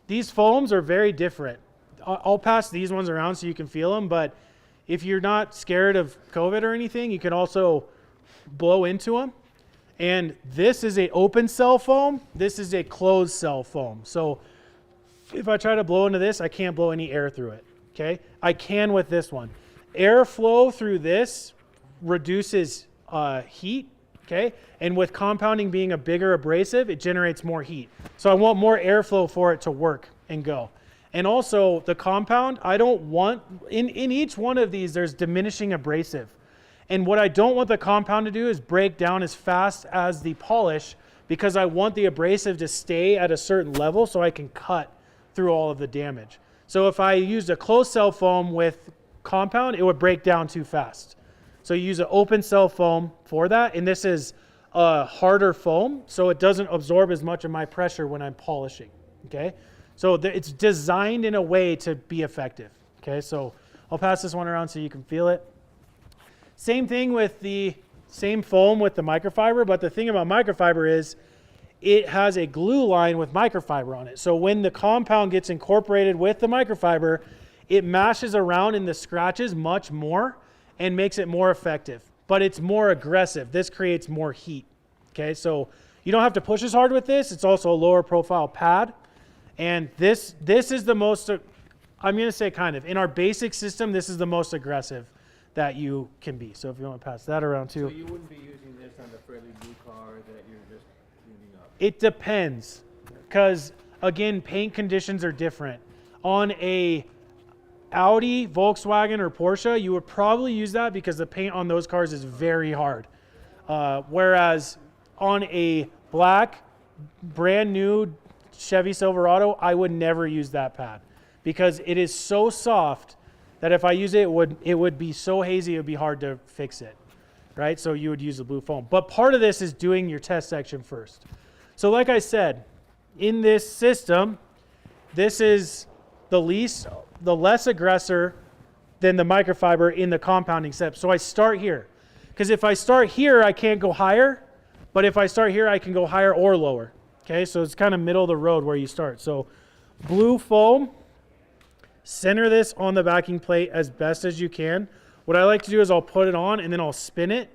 these foams are very different. I'll pass these ones around so you can feel them, but if you're not scared of COVID or anything, you can also blow into them. And this is a open cell foam. This is a closed cell foam. So if I try to blow into this, I can't blow any air through it, okay? I can with this one. Airflow through this reduces heat, okay? And with compounding being a bigger abrasive, it generates more heat. So I want more airflow for it to work and go. And also the compound, I don't want, in each one of these, there's diminishing abrasive. And what I don't want the compound to do is break down as fast as the polish, because I want the abrasive to stay at a certain level so I can cut through all of the damage. So if I used a closed cell foam with compound, it would break down too fast. So you use an open cell foam for that, and this is a harder foam, so it doesn't absorb as much of my pressure when I'm polishing, okay? So it's designed in a way to be effective, okay? So I'll pass this one around so you can feel it. Same thing with the same foam with the microfiber, but the thing about microfiber is it has a glue line with microfiber on it. So when the compound gets incorporated with the microfiber, it mashes around in the scratches much more and makes it more effective, but it's more aggressive. This creates more heat, okay? So you don't have to push as hard with this. It's also a lower profile pad. And this is the most, I'm going to say kind of, in our basic system, this is the most aggressive that you can be. So if you want to pass that around too. So you wouldn't be using this on the fairly new car that you're just cleaning up? It depends, because again, paint conditions are different. On a Audi, Volkswagen, or Porsche, you would probably use that because the paint on those cars is very hard. Whereas on a black, brand new Chevy Silverado, I would never use that pad because it is so soft that if I use it, it would be so hazy it would be hard to fix it, right? So you would use the blue foam. But part of this is doing your test section first. So like I said, in this system, this is the less aggressor than the microfiber in the compounding step. So I start here, because if I start here, I can't go higher, but if I start here, I can go higher or lower. Okay, so it's kind of middle of the road where you start. So blue foam, center this on the backing plate as best as you can. What I like to do is I'll put it on and then I'll spin it.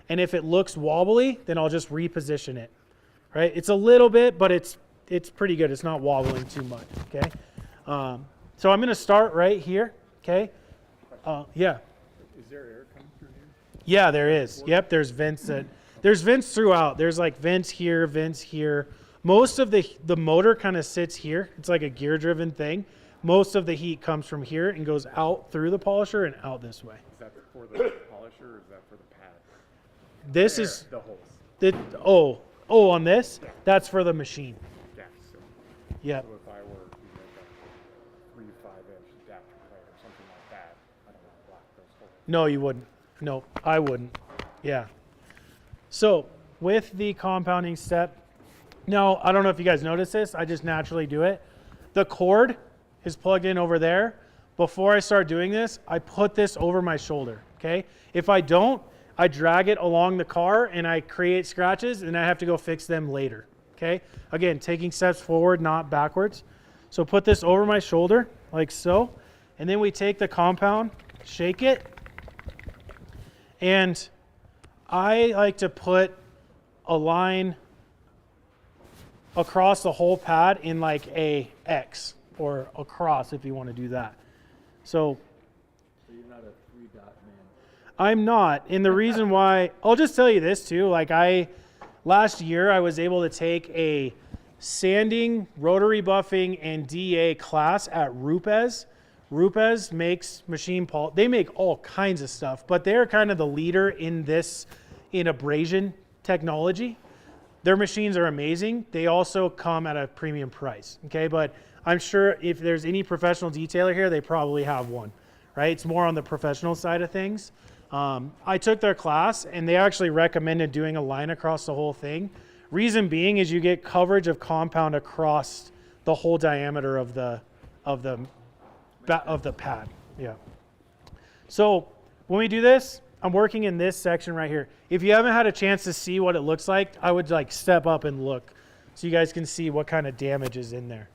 And if it looks wobbly, then I'll just reposition it, right? It's a little bit, but it's pretty good. It's not wobbling too much, okay? So I'm gonna start right here, okay? Yeah. Is there air coming through here? Yeah, there is. Yep, there's vents throughout. There's like vents here. Most of the motor kind of sits here. It's like a gear driven thing. Most of the heat comes from here and goes out through the polisher and out this way. Is that for the polisher or is that for the pad? This is the holes. On this? Yeah. That's for the machine. Yeah. So, yep. So if I were to make a 3 to 5 inch adapter plate or something like that, I don't want to block those holes. No, you wouldn't. No, I wouldn't. Yeah. So with the compounding step, now I don't know if you guys notice this. I just naturally do it. The cord is plugged in over there. Before I start doing this, I put this over my shoulder. Okay. If I don't, I drag it along the car and I create scratches and I have to go fix them later. Okay. Again, taking steps forward, not backwards. So put this over my shoulder like so. And then we take the compound, shake it. And I like to put a line across the whole pad in like a X or a cross if you want to do that. So you're not a 3-dot man. I'm not. And the reason why, I'll just tell you this too. Like last year I was able to take a sanding, rotary buffing, and DA class at Rupes. Rupes makes they make all kinds of stuff, but they're kind of the leader in abrasion technology. Their machines are amazing. They also come at a premium price, okay? But I'm sure if there's any professional detailer here, they probably have one, right? It's more on the professional side of things. I took their class and they actually recommended doing a line across the whole thing. Reason being is you get coverage of compound across the whole diameter of the pad. Yeah. So when we do this, I'm working in this section right here. If you haven't had a chance to see what it looks like, I would like step up and look so you guys can see what kind of damage is in there.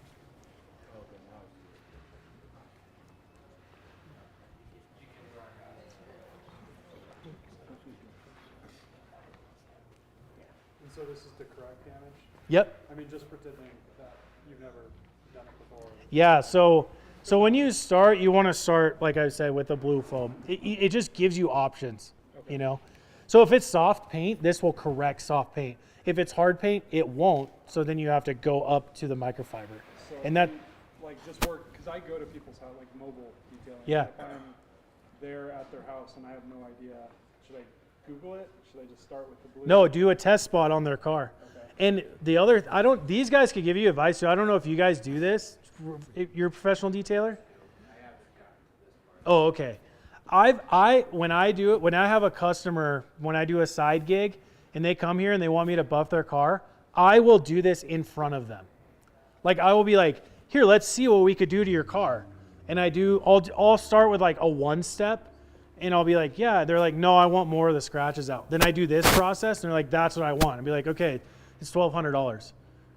And so this is the correct damage? Yep. I mean, just pretending that you've never done it before. Yeah, so when you start, you want to start, like I said, with the blue foam. It just gives you options, you know? So if it's soft paint, this will correct soft paint. If it's hard paint, it won't. So then you have to go up to the microfiber. So and that, like just work, because I go to people's house, like mobile detailing. Yeah. If I'm there at their house and I have no idea, should I Google it? Should I just start with the blue? no, do a test spot on their car. Okay. And the other, these guys could give you advice. So I don't know if you guys do this. You're a professional detailer? Oh, okay. When I do it, when I have a customer, when I do a side gig and they come here and they want me to buff their car, I will do this in front of them. Like I will be like, here, let's see what we could do to your car. And I'll start with like a 1-step and I'll be like, yeah, they're like, no, I want more of the scratches out. Then I do this process and they're like, that's what I want. I'd be like, okay, it's $1,200. And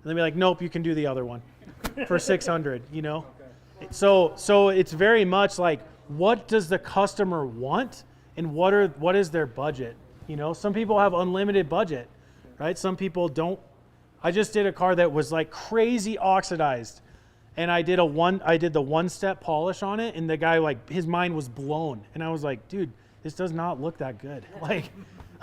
they'll be like, nope, you can do the other one for $600, you know? Okay. So it's very much like, what does the customer want and what is their budget? You know, some people have unlimited budget, right? Some people don't. I just did a car that was like crazy oxidized and I did the 1-step polish on it and the guy, like, his mind was blown. And I was like, dude, this does not look that good. Like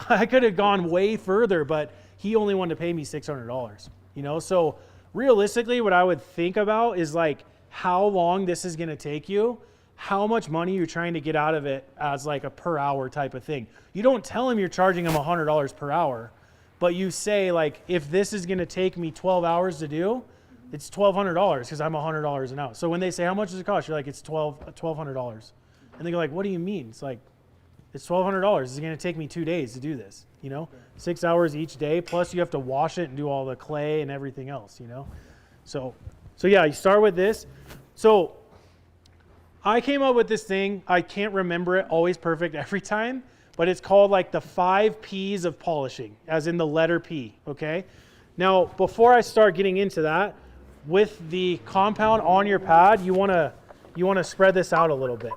I could have gone way further, but he only wanted to pay me $600, you know? So realistically, what I would think about is like how long this is going to take you, how much money you're trying to get out of it as like a per hour type of thing. You don't tell them you're charging them $100 per hour, but you say like, if this is going to take me 12 hours to do, it's $1,200 because I'm $100 an hour. So when they say, how much does it cost? You're like, it's $1,200. And they're like, what do you mean? It's like, it's $1,200. It's going to take me 2 days to do this, you know, 6 hours each day. Plus you have to wash it and do all the clay and everything else, you know? So yeah, you start with this. So I came up with this thing. I can't remember it always perfect every time, but it's called like the 5 P's of polishing, as in the letter P, okay? Now, before I start getting into that, with the compound on your pad, you want you want to spread this out a little bit,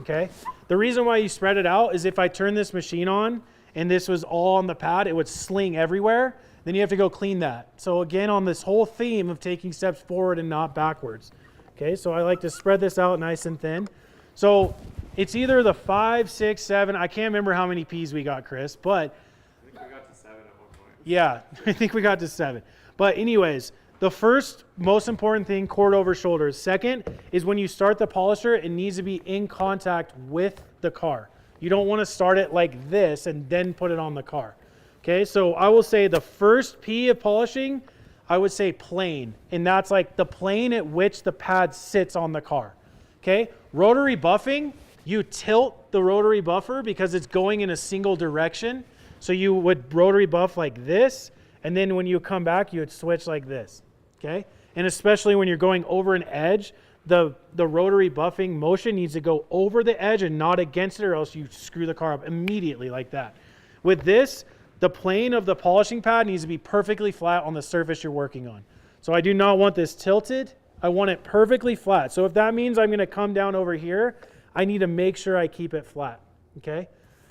okay? The reason why you spread it out is if I turn this machine on and this was all on the pad, it would sling everywhere. Then you have to go clean that. So again, on this whole theme of taking steps forward and not backwards. Okay, so I like to spread this out nice and thin. So it's either the 5, 6, 7, I can't remember how many P's we got, Chris, but I think we got to 7 at one point. yeah, I think we got to 7. But anyways, the first most important thing, cord over shoulders. Second is when you start the polisher, it needs to be in contact with the car. You don't want to start it like this and then put it on the car. Okay, so I will say the first P of polishing, I would say plane. And that's like the plane at which the pad sits on the car. Okay, rotary buffing, you tilt the rotary buffer because it's going in a single direction. So you would rotary buff like this, and then when you come back, you would switch like this. Okay, and especially when you're going over an edge, the rotary buffing motion needs to go over the edge and not against it, or else you screw the car up immediately like that. With this, the plane of the polishing pad needs to be perfectly flat on the surface you're working on. So I do not want this tilted. I want it perfectly flat. So if that means I'm going to come down over here, I need to make sure I keep it flat. Okay?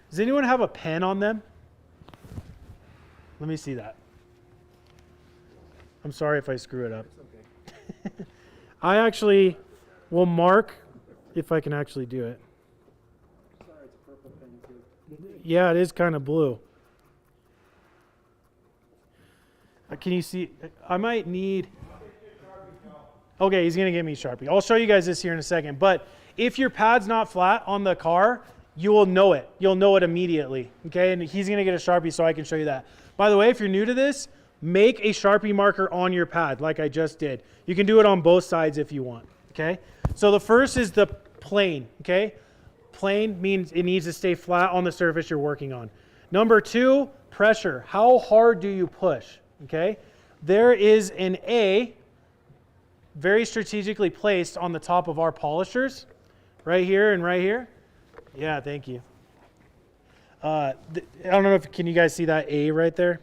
Does anyone have a pen on them? Let me see that. I'm sorry if I screw it up. I actually will mark if I can actually do it. Sorry, it's a purple pen too. Yeah, it is kind of blue. Can you see? I might need... Okay, he's going to give me Sharpie. I'll show you guys this here in a second. But if your pad's not flat on the car, you will know it. You'll know it immediately. Okay, and he's going to get a Sharpie so I can show you that. By the way, if you're new to this, make a Sharpie marker on your pad like I just did. You can do it on both sides if you want. Okay, so the first is the plane. Okay, plane means it needs to stay flat on the surface you're working on. Number 2, pressure. How hard do you push? Okay, there is an A very strategically placed on the top of our polishers, right here and right here. Yeah, thank you. I don't know if can you guys see that A right there?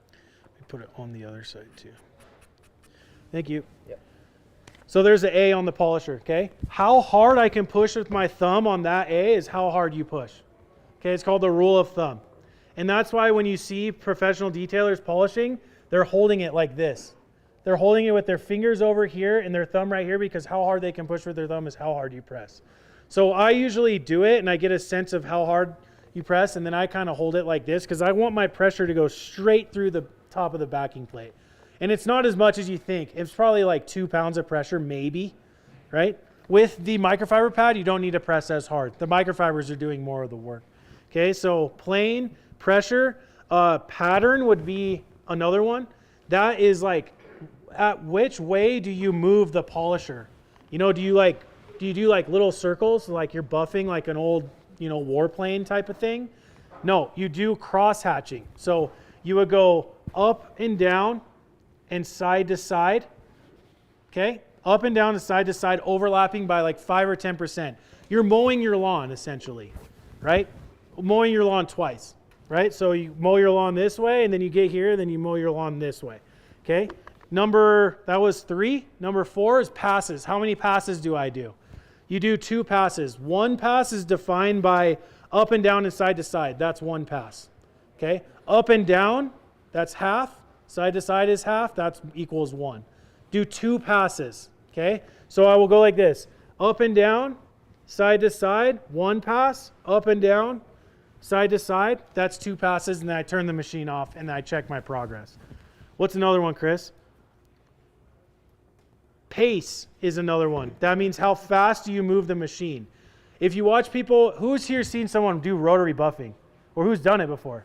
Let me put it on the other side too. Thank you. Yep. So there's an A on the polisher. Okay, how hard I can push with my thumb on that A is how hard you push. Okay, it's called the rule of thumb. And that's why when you see professional detailers polishing, they're holding it like this. They're holding it with their fingers over here and their thumb right here because how hard they can push with their thumb is how hard you press. So I usually do it and I get a sense of how hard you press, and then I kind of hold it like this because I want my pressure to go straight through the top of the backing plate. And it's not as much as you think. It's probably like 2 pounds of pressure, maybe, right? With the microfiber pad, you don't need to press as hard. The microfibers are doing more of the work. Okay, so plane, pressure, pattern would be another one. That is like, at which way do you move the polisher? You know, do you do like little circles, like you're buffing like an old, warplane type of thing? No, you do cross hatching. So you would go up and down and side to side. Okay, up and down and side to side, overlapping by like 5 or 10%. You're mowing your lawn essentially, right? Mowing your lawn twice. Right? So you mow your lawn this way, and then you get here, then you mow your lawn this way. Okay? That was 3. Number 4 is passes. How many passes do I do? You do 2 passes. 1 pass is defined by up and down and side to side. That's 1 pass. Okay? Up and down, that's half. Side to side is half. That equals 1. Do 2 passes. Okay? So I will go like this. Up and down, side to side, 1 pass. Up and down, side to side, that's 2 passes, and then I turn the machine off and I check my progress. What's another one, Chris? Pace is another one. That means how fast do you move the machine. If you watch people, who's here seen someone do rotary buffing? Or who's done it before?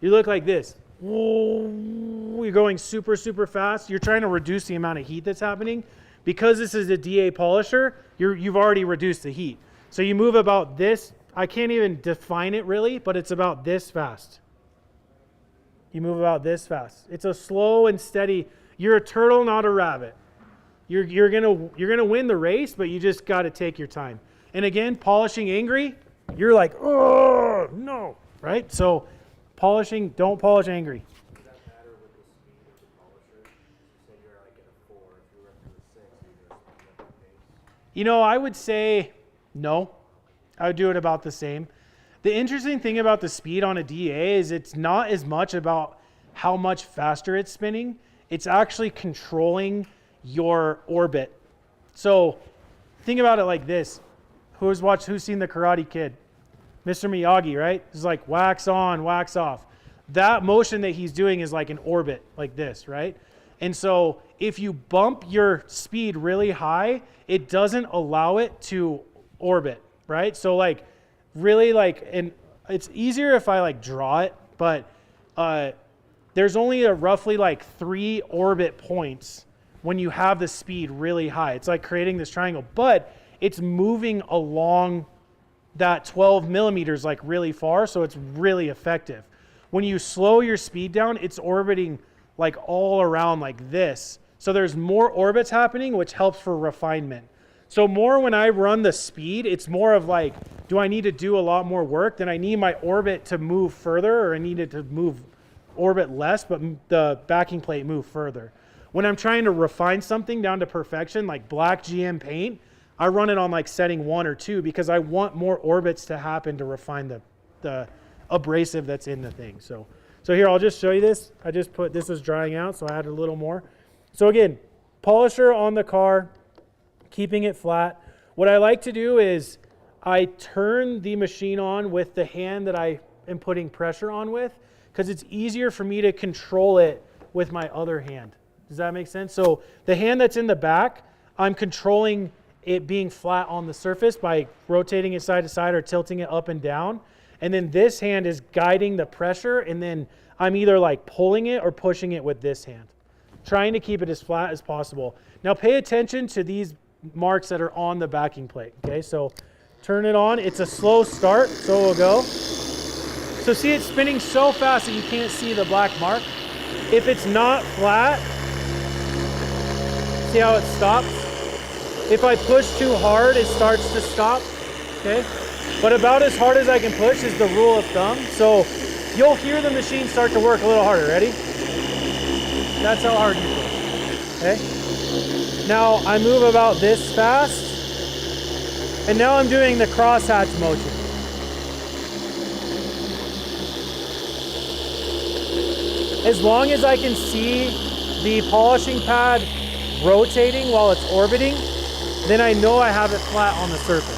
You look like this. You're going super, super fast. You're trying to reduce the amount of heat that's happening. Because this is a DA polisher, you've already reduced the heat. So you move about this. I can't even define it really, but it's about this fast. You move about this fast. It's a slow and steady. You're a turtle, not a rabbit. You're gonna win the race, but you just got to take your time. And again, polishing angry, you're like, oh no, right? So polishing, don't polish angry. Does that matter with the speed of the polisher? You said you're like at a 4. If you were up to a 6, you're going to speed up You know, I would say no. I would do it about the same. The interesting thing about the speed on a DA is it's not as much about how much faster it's spinning. It's actually controlling your orbit. So think about it like this. Who's seen the Karate Kid? Mr. Miyagi, right? It's like wax on, wax off. That motion that he's doing is like an orbit, like this, right? And so if you bump your speed really high, it doesn't allow it to orbit, right? So like really like, and it's easier if I like draw it, but there's only a roughly like 3 orbit points when you have the speed really high. It's like creating this triangle, but it's moving along that 12 millimeters like really far, so it's really effective. When you slow your speed down, it's orbiting like all around like this. So there's more orbits happening, which helps for refinement. So more when I run the speed, it's more of like, do I need to do a lot more work? Then I need my orbit to move further, or I need it to move orbit less, but the backing plate move further. When I'm trying to refine something down to perfection, like black GM paint, I run it on like setting 1 or 2 because I want more orbits to happen to refine the abrasive that's in the thing. So here, I'll just show you this. I just put, this is drying out, so I added a little more. So again, polisher on the car, keeping it flat. What I like to do is I turn the machine on with the hand that I am putting pressure on with, because it's easier for me to control it with my other hand. Does that make sense? So the hand that's in the back, I'm controlling it being flat on the surface by rotating it side to side or tilting it up and down. And then this hand is guiding the pressure, and then I'm either like pulling it or pushing it with this hand, trying to keep it as flat as possible. Now pay attention to these marks that are on the backing plate. Okay, so turn it on. It's a slow start, so we'll go. So see, it's spinning so fast that you can't see the black mark. If it's not flat, see how it stops? If I push too hard, it starts to stop, okay? But about as hard as I can push is the rule of thumb. So you'll hear the machine start to work a little harder. Ready? That's how hard you push, okay? Now I move about this fast, and now I'm doing the crosshatch motion. As long as I can see the polishing pad rotating while it's orbiting, then I know I have it flat on the surface.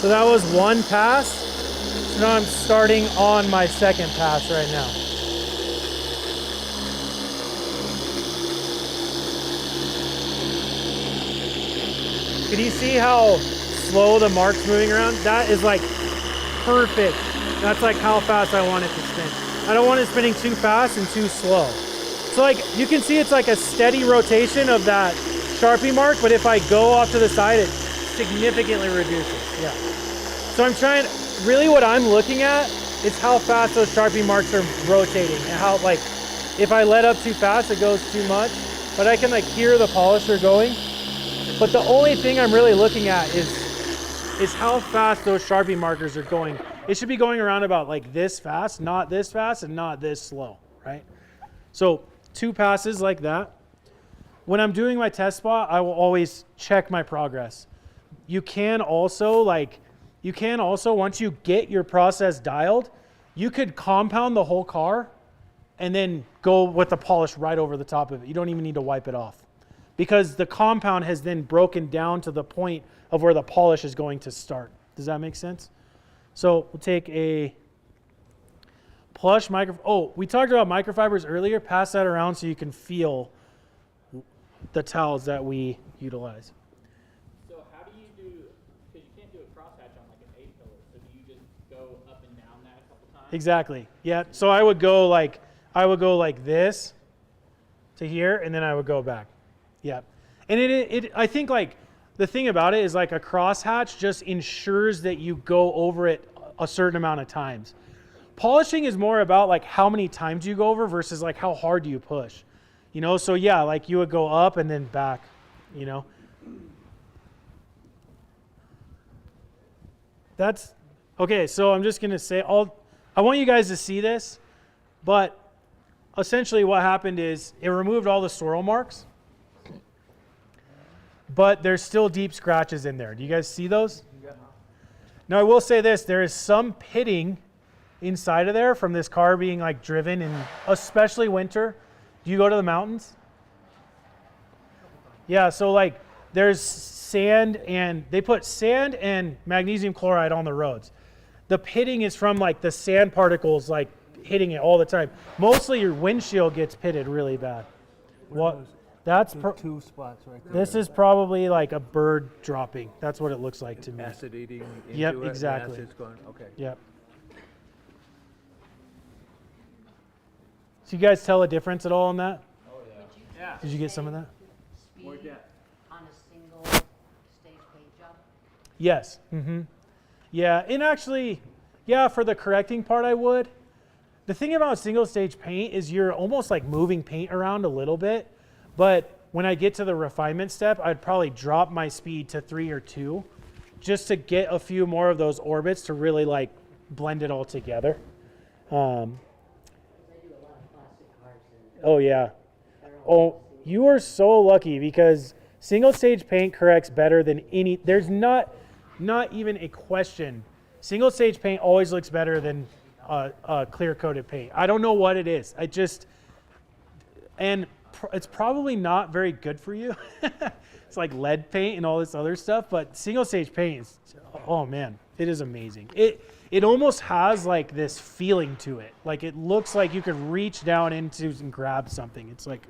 So that was one pass. So now I'm starting on my second pass right now. Can you see how slow the mark's moving around? That is like perfect. That's like how fast I want it to spin. I don't want it spinning too fast and too slow. So like you can see it's like a steady rotation of that Sharpie mark, but if I go off to the side, it significantly reduces. Yeah. So I'm trying, really what I'm looking at is how fast those Sharpie marks are rotating, and how, like, if I let up too fast, it goes too much, but I can like hear the polisher going. But the only thing I'm really looking at is how fast those Sharpie markers are going. It should be going around about like this fast, not this fast, and not this slow, right? So 2 passes like that. When I'm doing my test spot, I will always check my progress. You can also, once you get your process dialed, you could compound the whole car and then go with the polish right over the top of it. You don't even need to wipe it off, because the compound has then broken down to the point of where the polish is going to start. Does that make sense? So we'll take a plush micro. Oh, we talked about microfibers earlier. Pass that around so you can feel the towels that we utilize. So how do you do, because you can't do a crosshatch on like an 8-pillar, so do you just go up and down that a couple times? Exactly. Yeah. So I would go like this to here, and then I would go back. Yeah. And I think like the thing about it is like a crosshatch just ensures that you go over it a certain amount of times. Polishing is more about like how many times you go over versus like how hard do you push. You know, so yeah, like you would go up and then back, you know. That's okay, so I'm just gonna say I want you guys to see this, but essentially what happened is it removed all the swirl marks, but there's still deep scratches in there. Do you guys see those? Now I will say this, there is some pitting inside of there from this car being like driven in especially winter. Do you go to the mountains? Yeah, so like there's sand, and they put sand and magnesium chloride on the roads. The pitting is from like the sand particles like hitting it all the time. Mostly your windshield gets pitted really bad. What? That's two spots right there. This is probably like a bird dropping. That's what it looks like to me. Acid eating into Yep, it, and exactly. acid's going, okay. Yep. So you guys tell a difference at all on that? Oh yeah. Did you get some of that? More depth. On a single stage paint job? Yes. Yeah, and actually, yeah, for the correcting part I would. The thing about single stage paint is you're almost like moving paint around a little bit, but when I get to the refinement step, I'd probably drop my speed to 3 or 2 just to get a few more of those orbits to really like blend it all together. Oh yeah. Oh, you are so lucky because single stage paint corrects better than any. There's not even a question. Single stage paint always looks better than clear coated paint. I don't know what it is. It's probably not very good for you. It's like lead paint and all this other stuff, but single stage paint is, oh man, it is amazing. It almost has like this feeling to it. Like it looks like you could reach down into and grab something. It's like,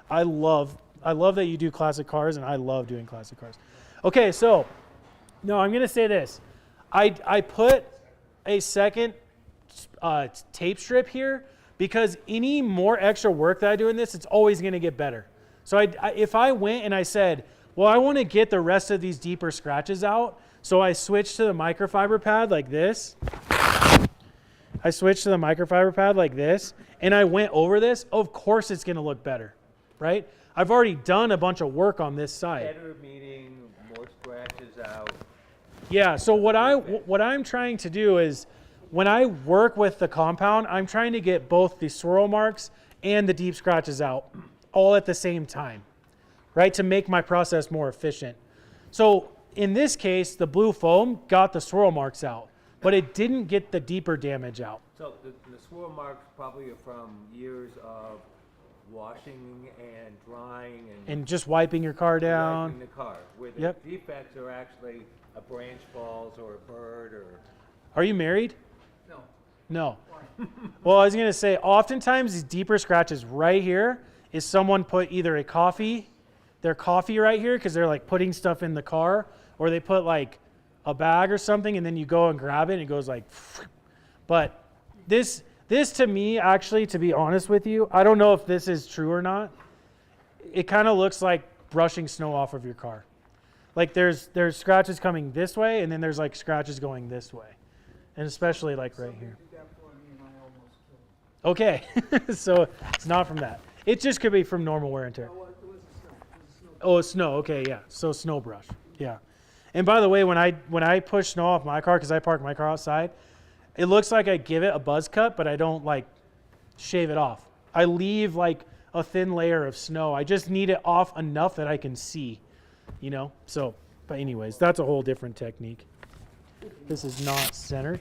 I love that you do classic cars, and I love doing classic cars. Okay, so no, I'm gonna say this. I put a second tape strip here because any more extra work that I do in this, it's always gonna get better. So if I went and I said, well, I wanna get the rest of these deeper scratches out, so I switched to the microfiber pad like this. And I went over this, of course it's gonna look better, right? I've already done a bunch of work on this side. Better meaning more scratches out. Yeah, so what I'm trying to do is when I work with the compound, I'm trying to get both the swirl marks and the deep scratches out all at the same time, right? To make my process more efficient. So in this case, the blue foam got the swirl marks out, but it didn't get the deeper damage out. So the swirl marks probably are from years of washing and drying and just wiping your car down. Wiping the car. Where the defects are actually a branch falls or a bird or... Are you married? No. No. Well, I was going to say, oftentimes these deeper scratches right here is someone put either their coffee right here because they're like putting stuff in the car, or they put like a bag or something and then you go and grab it and it goes like... But this to me, actually, to be honest with you, I don't know if this is true or not. It kind of looks like brushing snow off of your car. Like there's scratches coming this way, and then there's like scratches going this way. And especially like right here. Okay, so it's not from that. It just could be from normal wear and tear. Oh, it's snow, okay, yeah. So snow brush, yeah. And by the way, when I push snow off my car, because I park my car outside, it looks like I give it a buzz cut, but I don't like shave it off. I leave like a thin layer of snow. I just need it off enough that I can see, you know? So, but anyways, that's a whole different technique. This is not centered.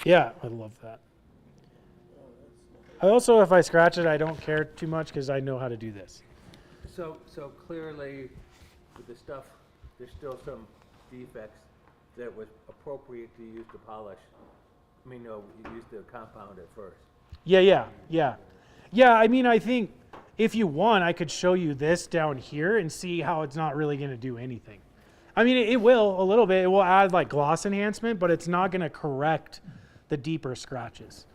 Yeah, I love that. I also, if I scratch it, I don't care too much because I know how to do this. So clearly, with the stuff, there's still some defects that was appropriate to use to polish. I mean, no, you used to compound it first. Yeah, I mean, I think if you want, I could show you this down here and see how it's not really going to do anything. I mean, it will a little bit. It will add like gloss enhancement, but it's not going to correct the deeper scratches.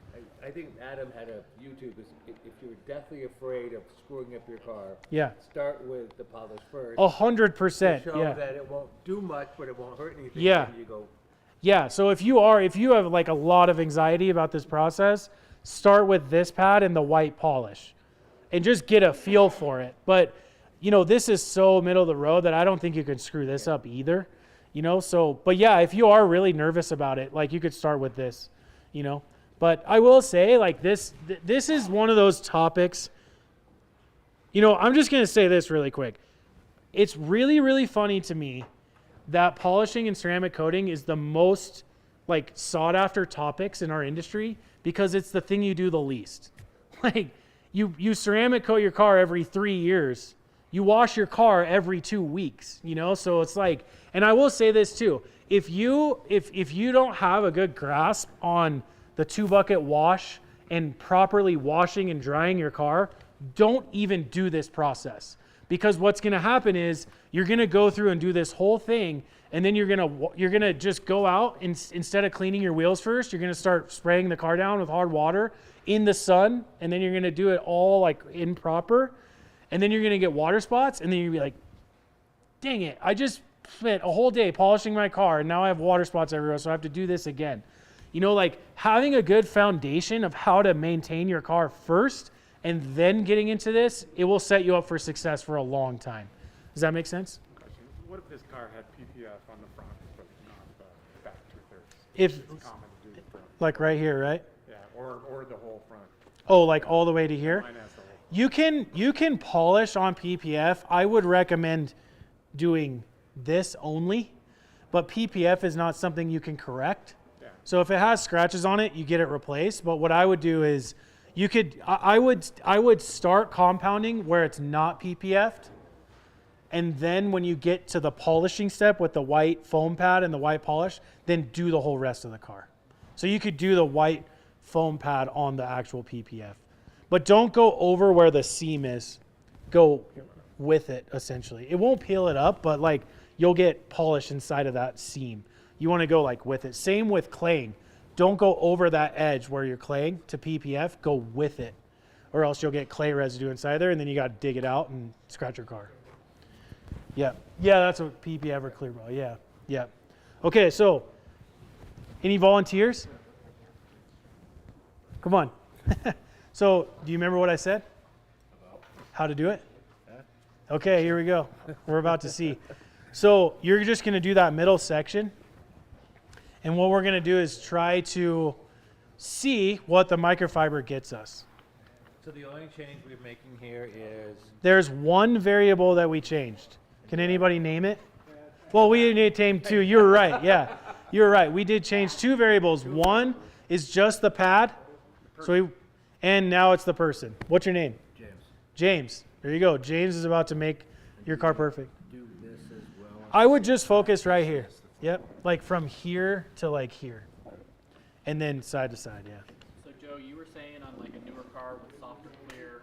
I think Adam had a YouTube. If you're deathly afraid of screwing up your car, Yeah. start with the polish first. 100%. To show Yeah. that it won't do much, but it won't hurt anything. Yeah. And you go, Yeah. So if you have like a lot of anxiety about this process, start with this pad and the white polish, and just get a feel for it. But this is so middle of the road that I don't think you can screw this up either. So, but yeah, if you are really nervous about it, like you could start with this. But I will say, like, this is one of those topics. I'm just going to say this really quick. It's really, really funny to me that polishing and ceramic coating is the most, like, sought after topics in our industry because it's the thing you do the least. Like, you ceramic coat your car every 3 years. You wash your car every 2 weeks, So it's like, and I will say this too. If you don't have a good grasp on the 2-bucket wash and properly washing and drying your car, don't even do this process. Because what's going to happen is you're going to go through and do this whole thing, and then you're going to just go out and instead of cleaning your wheels first, you're going to start spraying the car down with hard water in the sun, and then you're going to do it all like improper, and then you're going to get water spots, and then you're going to be like, dang it, I just spent a whole day polishing my car, and now I have water spots everywhere, so I have to do this again. Like having a good foundation of how to maintain your car first and then getting into this, it will set you up for success for a long time. Does that make sense? Question. What if this car had PPF on the front, but not the back 2/3? If, It's common to do the front. like right here, right? Yeah, or the whole front. Oh, like all the way to here? Mine has the whole. You can polish on PPF. I would recommend doing this only, but PPF is not something you can correct. Yeah. So if it has scratches on it, you get it replaced. But what I would do is I would start compounding where it's not PPF'd. And then when you get to the polishing step with the white foam pad and the white polish, then do the whole rest of the car. So you could do the white foam pad on the actual PPF. But don't go over where the seam is. Go with it, essentially. It won't peel it up, but like you'll get polish inside of that seam. You want to go like with it. Same with claying. Don't go over that edge where you're claying to PPF. Go with it, or else you'll get clay residue inside there, and then you got to dig it out and scratch your car. Yeah, that's what PPF or clear ball. Yeah. Okay, so any volunteers? Come on. So, do you remember what I said? How to do it? Okay, here we go. We're about to see. So, you're just going to do that middle section. And what we're going to do is try to see what the microfiber gets us. so the only change we're making here is There's one variable that we changed. Can anybody name it? Well, we need to name two. You're right. Yeah, you're right. We did change two variables. One is just the pad. And now it's the person. What's your name? James. James. There you go. James is about to make your car perfect. Do this as well. I would just focus right here. Yep. Like from here to like here. And then side to side, yeah. So Joe, you were saying on like a newer car with softer clear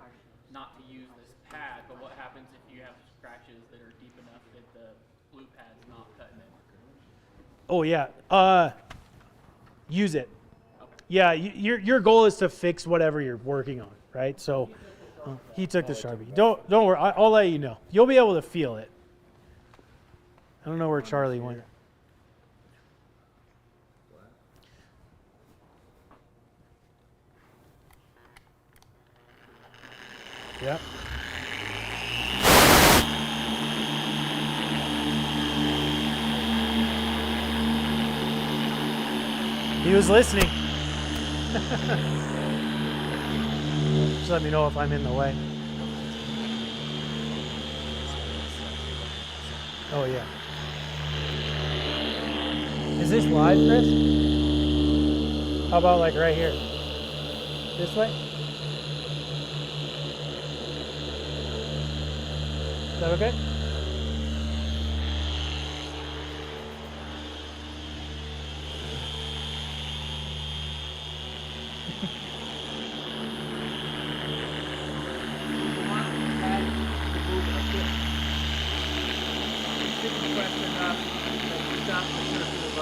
not to use this pad, but what happens if you have scratches that are deep enough that the blue pad's not cutting it? Oh yeah. Use it. Yeah, your goal is to fix whatever you're working on, right? So he took the Sharpie. Don't worry. I'll let you know. You'll be able to feel it. I don't know where Charlie went. Yeah. He was listening. Just let me know if I'm in the way. Oh yeah. Is this live, Chris? How about like right here? This way? Is that okay?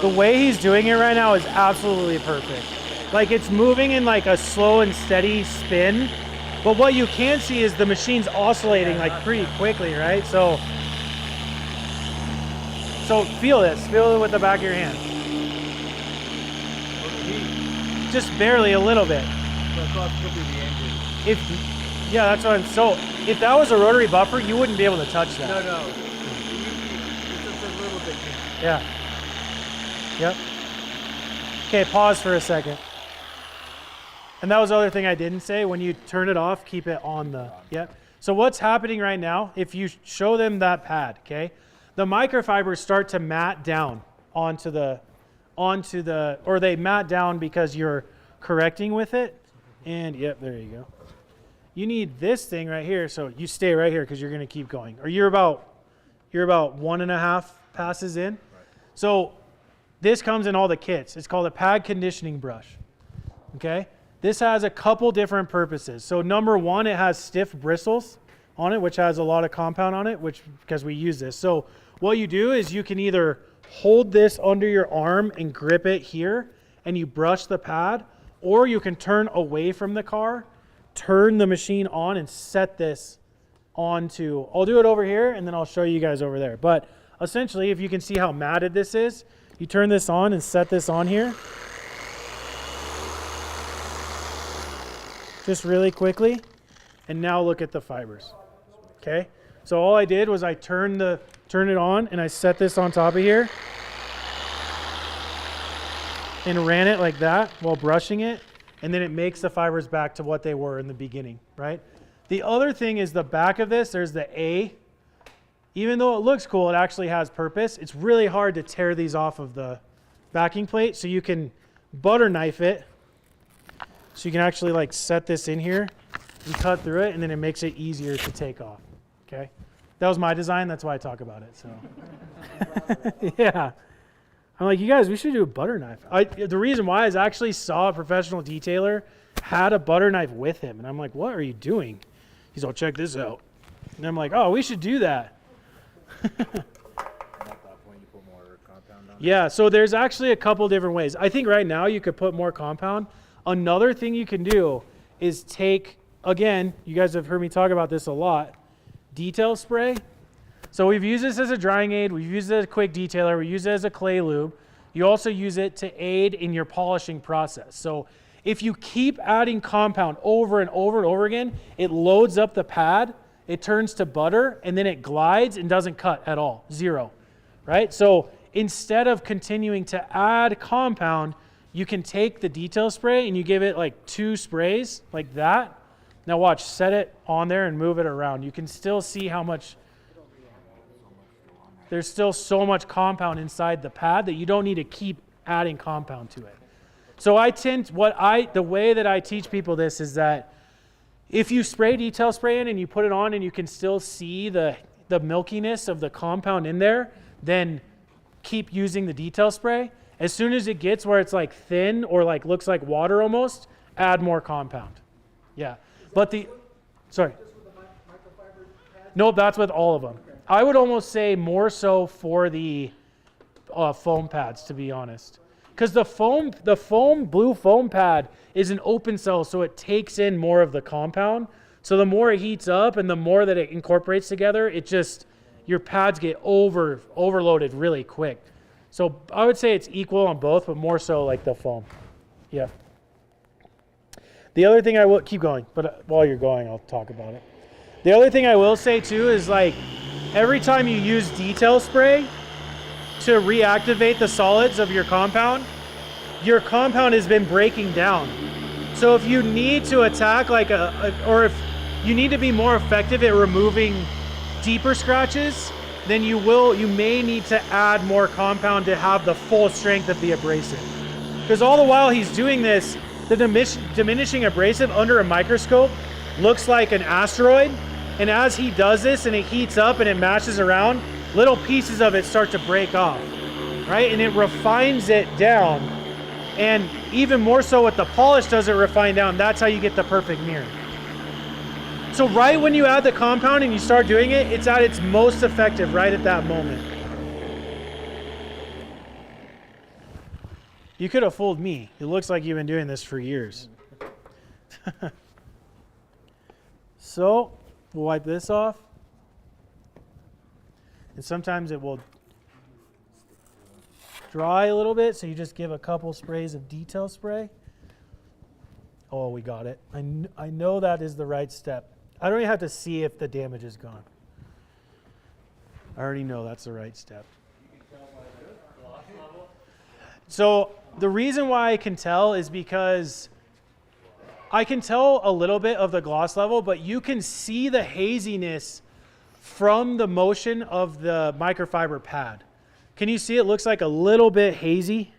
The way he's doing it right now is absolutely perfect. Like it's moving in like a slow and steady spin. But what you can see is the machine's oscillating like pretty quickly, right? So feel this. Feel it with the back of your hand. Just barely a little bit. Yeah, that's what I'm. So if that was a rotary buffer, you wouldn't be able to touch that. No. It's just a little bit. Yeah. Yep. Okay, pause for a second. And that was the other thing I didn't say. When you turn it off, keep it on the, yep. So what's happening right now, if you show them that pad, okay, the microfibers start to mat down onto the, or they mat down because you're correcting with it. And yep, there you go. You need this thing right here, so you stay right here because you're going to keep going. Or you're about 1.5 passes in. Right. So this comes in all the kits. It's called a pad conditioning brush. Okay? This has a couple different purposes. So number one, it has stiff bristles on it, which has a lot of compound on it, because we use this. So what you do is you can either hold this under your arm and grip it here, and you brush the pad, or you can turn away from the car, turn the machine on, and set this onto, I'll do it over here, and then I'll show you guys over there. But essentially, if you can see how matted this is, you turn this on and set this on here. Just really quickly, and now look at the fibers. Okay, so all I did was I turned it on and I set this on top of here and ran it like that while brushing it, and then it makes the fibers back to what they were in the beginning, right? The other thing is the back of this, there's the A. Even though it looks cool, it actually has purpose. It's really hard to tear these off of the backing plate, so you can butter knife it. So you can actually like set this in here and cut through it, and then it makes it easier to take off. Okay, that was my design. That's why I talk about it. So yeah, I'm like, you guys, we should do a butter knife. The reason why is I actually saw a professional detailer had a butter knife with him, and I'm like, what are you doing? He's all, check this out, and I'm like, oh, we should do that. Yeah, so there's actually a couple different ways. I think right now you could put more compound. Another thing you can do is take, again, you guys have heard me talk about this a lot, detail spray. So we've used this as a drying aid, we've used it as a quick detailer, we use it as a clay lube. You also use it to aid in your polishing process. So if you keep adding compound over and over and over again, it loads up the pad, it turns to butter, and then it glides and doesn't cut at all, zero, right? So instead of continuing to add compound, you can take the detail spray and you give it like 2 sprays like that. Now watch, set it on there and move it around. You can still see how much, there's still so much compound inside the pad that you don't need to keep adding compound to it. So the way that I teach people this is that if you spray detail spray in and you put it on and you can still see the milkiness of the compound in there, then keep using the detail spray. As soon as it gets where it's like thin or like looks like water almost, add more compound. Yeah. But sorry. Nope, that's with all of them. I would almost say more so for the foam pads, to be honest. Because the blue foam pad is an open cell, so it takes in more of the compound. So the more it heats up and the more that it incorporates together, your pads get overloaded really quick. So I would say it's equal on both, but more so like the foam. Yeah. The other thing I will keep going, but while you're going, I'll talk about it. The other thing I will say too is like every time you use detail spray to reactivate the solids of your compound has been breaking down. So if you need to attack or if you need to be more effective at removing deeper scratches, then you may need to add more compound to have the full strength of the abrasive. Because all the while he's doing this, the diminishing abrasive under a microscope looks like an asteroid. And as he does this and it heats up and it mashes around, little pieces of it start to break off, right? And it refines it down. And even more so with the polish does it refine down. That's how you get the perfect mirror. So right when you add the compound and you start doing it, it's at its most effective right at that moment. You could have fooled me. It looks like you've been doing this for years. So we'll wipe this off. And sometimes it will dry a little bit, so you just give a couple sprays of detail spray. Oh, we got it. I know that is the right step. I don't even have to see if the damage is gone. I already know that's the right step. So the reason why I can tell is because I can tell a little bit of the gloss level, but you can see the haziness from the motion of the microfiber pad. Can you see it looks like a little bit hazy?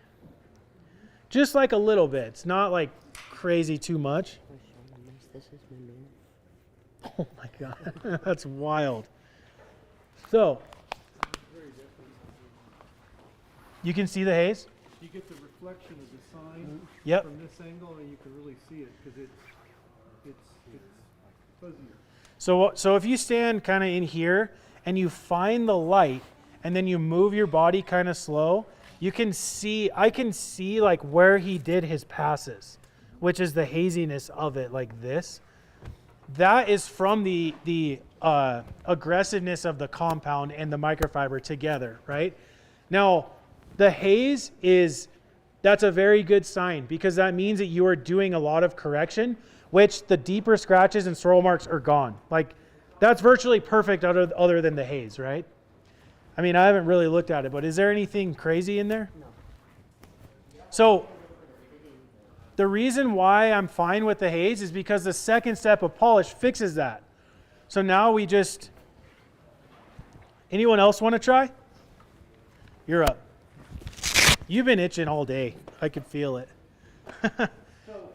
Just like a little bit. It's not like crazy too much. Oh my God, that's wild. So, you can see the haze? You get the reflection of the sign Yep. from this angle, and you can really see it because it's fuzzier. So if you stand kind of in here and you find the light and then you move your body kind of slow, you can see, I can see like where he did his passes, which is the haziness of it like this. That is from the aggressiveness of the compound and the microfiber together, right? Now, the haze that's a very good sign because that means that you are doing a lot of correction, which the deeper scratches and swirl marks are gone. Like, that's virtually perfect other than the haze, right? I mean, I haven't really looked at it, but is there anything crazy in there? No. So, the reason why I'm fine with the haze is because the second step of polish fixes that. So now we just, anyone else want to try? You're up. You've been itching all day. I could feel it. So,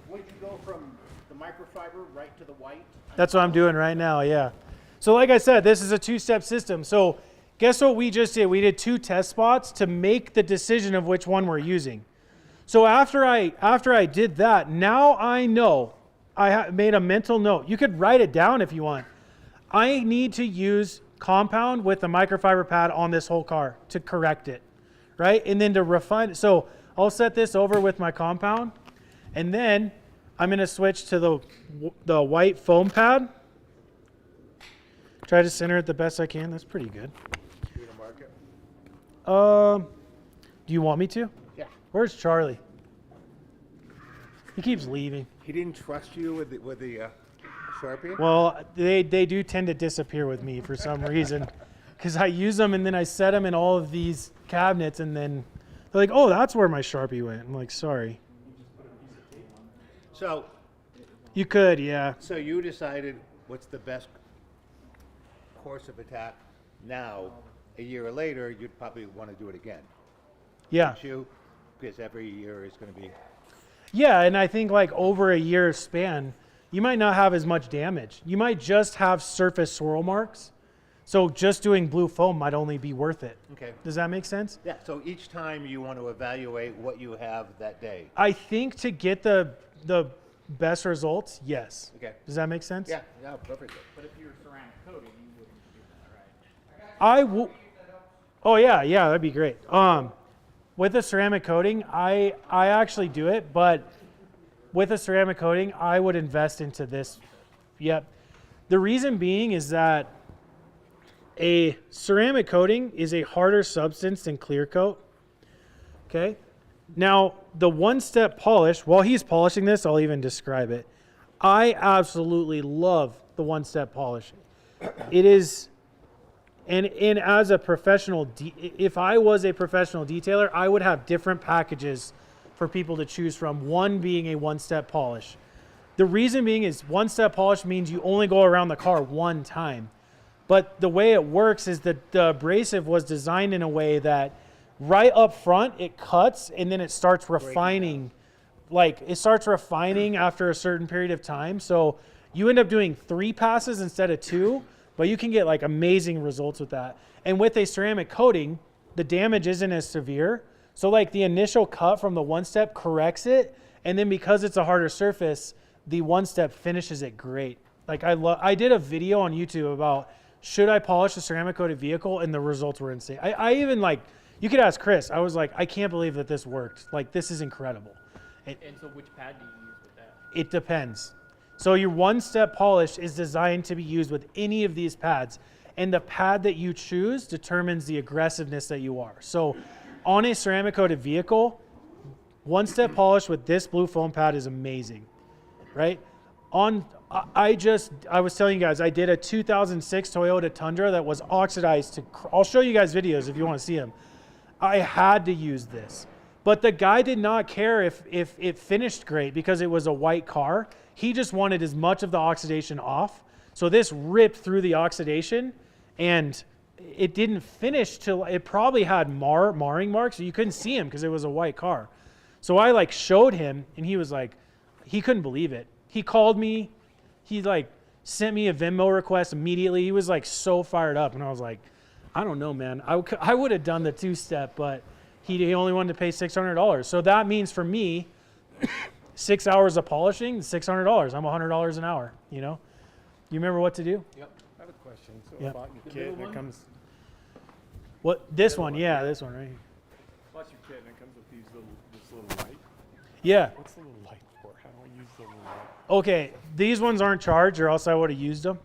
would you go from the microfiber right to the white? That's what I'm doing right now, yeah. So like I said, this is a two-step system. So guess what we just did? We did 2 test spots to make the decision of which one we're using. So after I did that, now I know, I made a mental note. You could write it down if you want. I need to use compound with the microfiber pad on this whole car to correct it, right? And then to refine it. So I'll set this over with my compound, and then I'm going to switch to the white foam pad. Try to center it the best I can. That's pretty good. You gonna mark it? Do you want me to? Yeah. Where's Charlie? He keeps leaving. He didn't trust you with the Sharpie? Well, they do tend to disappear with me for some reason, because I use them and then I set them in all of these cabinets, and then they're like, "Oh, that's where my Sharpie went." I'm like, "Sorry." So you could, yeah. So you decided what's the best course of attack now. A year later, you'd probably want to do it again. Yeah. Wouldn't you? Because every year is going to be. Yeah, and I think like over a year span, you might not have as much damage. You might just have surface swirl marks. So just doing blue foam might only be worth it. Okay. Does that make sense? Yeah, so each time you want to evaluate what you have that day. I think to get the best results, yes. Okay. Does that make sense? Yeah, perfectly. But if you're ceramic coating, you wouldn't do that, right? Oh yeah, that'd be great. With a ceramic coating, I actually do it, but with a ceramic coating, I would invest into this. Yep. The reason being is that a ceramic coating is a harder substance than clear coat. Okay. Now, the one-step polish, while he's polishing this, I'll even describe it. I absolutely love the one-step polish. It is, and as a professional, if I was a professional detailer, I would have different packages for people to choose from, one being a one-step polish. The reason being is one-step polish means you only go around the car one time. But the way it works is that the abrasive was designed in a way that right up front, it cuts and then it starts refining. Like it starts refining after a certain period of time. So you end up doing 3 passes instead of 2, but you can get like amazing results with that. And with a ceramic coating, the damage isn't as severe. So like the initial cut from the one step corrects it. And then because it's a harder surface, the one step finishes it great. Like I did a video on YouTube about should I polish a ceramic coated vehicle, and the results were insane. I even like, You could ask Chris. I was like, I can't believe that this worked. Like, this is incredible. And so which pad do you use with that? It depends. So your one-step polish is designed to be used with any of these pads. And the pad that you choose determines the aggressiveness that you are. So on a ceramic coated vehicle, one-step polish with this blue foam pad is amazing, right? I was telling you guys, I did a 2006 Toyota Tundra that was oxidized to, I'll show you guys videos if you want to see them. I had to use this. But the guy did not care if it finished great because it was a white car. He just wanted as much of the oxidation off. So this ripped through the oxidation, and it didn't finish till it probably had marring marks. So you couldn't see him because it was a white car. So I like showed him, and he was like, he couldn't believe it. He called me. He like sent me a Venmo request immediately. He was like so fired up, and I was like, I don't know, man. I would have done the two-step, but he only wanted to pay $600. So that means for me, 6 hours of polishing, $600. I'm $100 an hour, you know? You remember what to do? Yep. I have a question. So Yep. about your kit, and it comes. What? This one, yeah, this one right here. About your kit, and it comes with this little light. Yeah. What's the little light for? How do I use the little light? Okay, these ones aren't charged, or else I would have used them.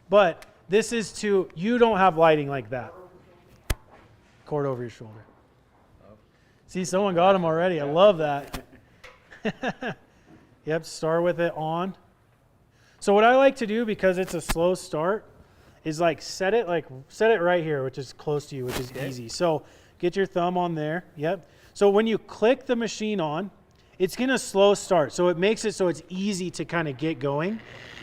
But this is you don't have lighting like that. Cord over your shoulder. See, someone got them already. I love that. Yep, start with it on. So what I like to do, because it's a slow start, is like set it right here, which is close to you, which is easy. So get your thumb on there. Yep. So when you click the machine on, it's gonna slow start. So it makes it so it's easy to kind of get going.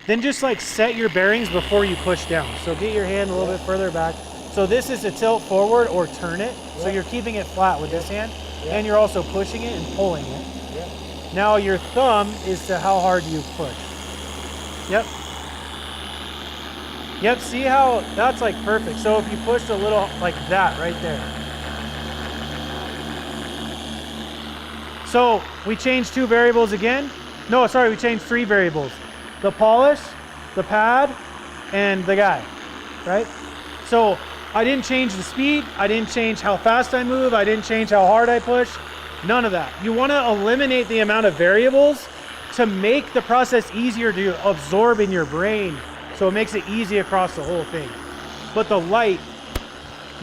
Then just like set your bearings before you push down. So get your hand a little bit further back. So this is to tilt forward or turn it. So you're keeping it flat with this hand, and you're also pushing it and pulling it. Now your thumb is to how hard you push. Yep. Yep, see how that's like perfect. So if you pushed a little like that right there. So we changed 2 variables again. No, sorry, we changed 3 variables. The polish, the pad, and the guy, right? So I didn't change the speed. I didn't change how fast I move. I didn't change how hard I push. None of that. You want to eliminate the amount of variables to make the process easier to absorb in your brain, so it makes it easy across the whole thing. But the light,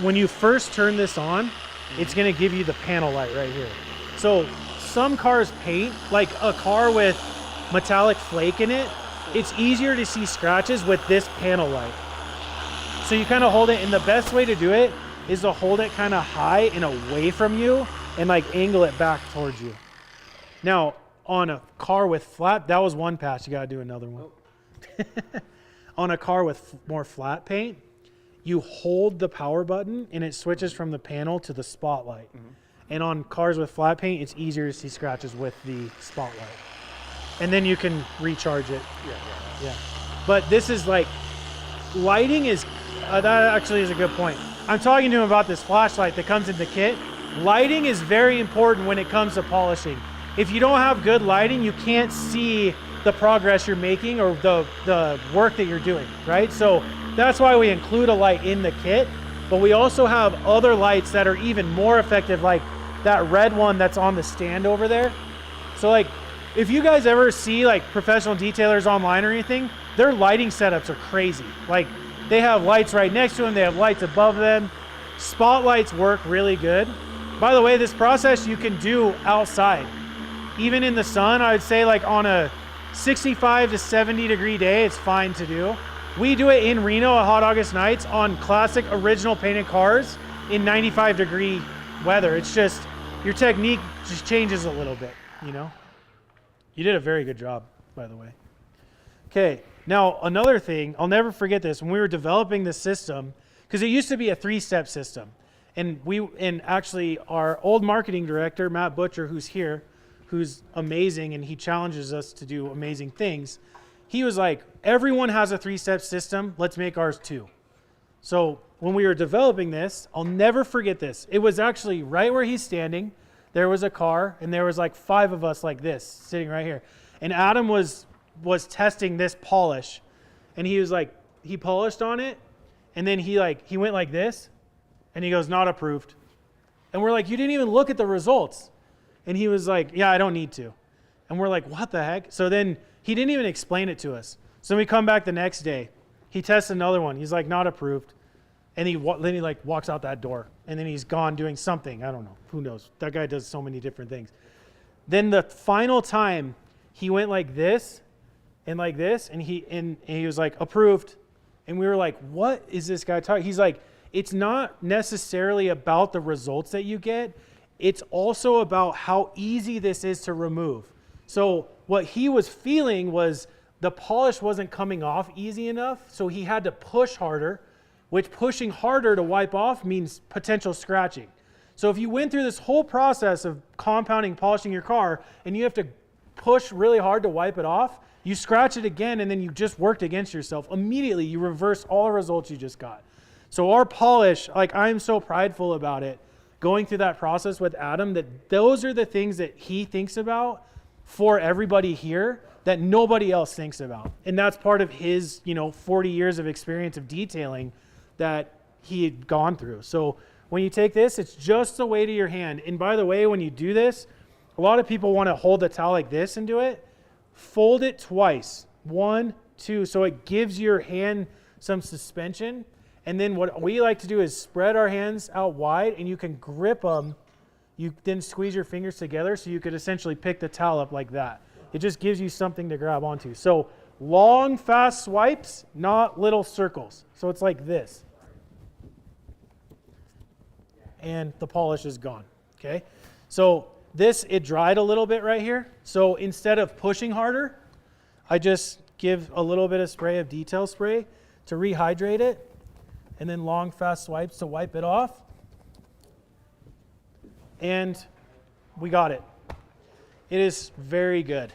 when you first turn this on, it's going to give you the panel light right here. So some cars paint, like a car with metallic flake in it, it's easier to see scratches with this panel light. So you kind of hold it, and the best way to do it is to hold it kind of high and away from you and like angle it back towards you. Now, on a car with flat, that was one pass, you gotta do another one. On a car with more flat paint, you hold the power button and it switches from the panel to the spotlight. And on cars with flat paint, it's easier to see scratches with the spotlight. And then you can recharge it. Yeah. But this is like, lighting is, that actually is a good point. I'm talking to him about this flashlight that comes in the kit. Lighting is very important when it comes to polishing. If you don't have good lighting, you can't see the progress you're making or the work that you're doing, right? So that's why we include a light in the kit, but we also have other lights that are even more effective, like that red one that's on the stand over there. So like, if you guys ever see like professional detailers online or anything, their lighting setups are crazy. Like they have lights right next to them, they have lights above them. Spotlights work really good. By the way, this process you can do outside. Even in the sun, I'd say like on a 65 to 70 degree day, it's fine to do. We do it in Reno at Hot August Nights on classic original painted cars in 95 degree weather. It's just, your technique just changes a little bit, you know? You did a very good job, by the way. Okay, now another thing, I'll never forget this, when we were developing this system, because it used to be a 3-step system. And actually our old marketing director, Matt Butcher, who's here, who's amazing, and he challenges us to do amazing things. He was like, everyone has a 3-step system, let's make ours 2. So when we were developing this, I'll never forget this. It was actually right where he's standing, there was a car, and there was like 5 of us like this, sitting right here. And Adam was testing this polish, and he was like, he polished on it, and then he went like this, and he goes, not approved. And we're like, you didn't even look at the results. And he was like, yeah, I don't need to. And we're like, what the heck? So then he didn't even explain it to us. So we come back the next day. He tests another one. He's like, not approved. And then he like walks out that door. And then he's gone doing something. I don't know. Who knows? That guy does so many different things. Then the final time, he went like this and like this. And he was like, approved. And we were like, what is this guy talking? He's like, it's not necessarily about the results that you get. It's also about how easy this is to remove. So what he was feeling was the polish wasn't coming off easy enough, so he had to push harder, which pushing harder to wipe off means potential scratching. So if you went through this whole process of compounding, polishing your car, and you have to push really hard to wipe it off, you scratch it again, and then you just worked against yourself. Immediately, you reverse all the results you just got. So our polish, like I'm so prideful about it, going through that process with Adam, that those are the things that he thinks about for everybody here that nobody else thinks about. And that's part of his, 40 years of experience of detailing that he had gone through. So when you take this, it's just the weight of your hand. And by the way, when you do this, a lot of people want to hold the towel like this and do it. Fold it twice. 1, 2, so it gives your hand some suspension. And then what we like to do is spread our hands out wide, and you can grip them. You then squeeze your fingers together so you could essentially pick the towel up like that. It just gives you something to grab onto. So long, fast swipes, not little circles. So it's like this. And the polish is gone, okay? So this, it dried a little bit right here. So instead of pushing harder, I just give a little bit of spray of detail spray to rehydrate it, and then long, fast swipes to wipe it off. And we got it. It is very good.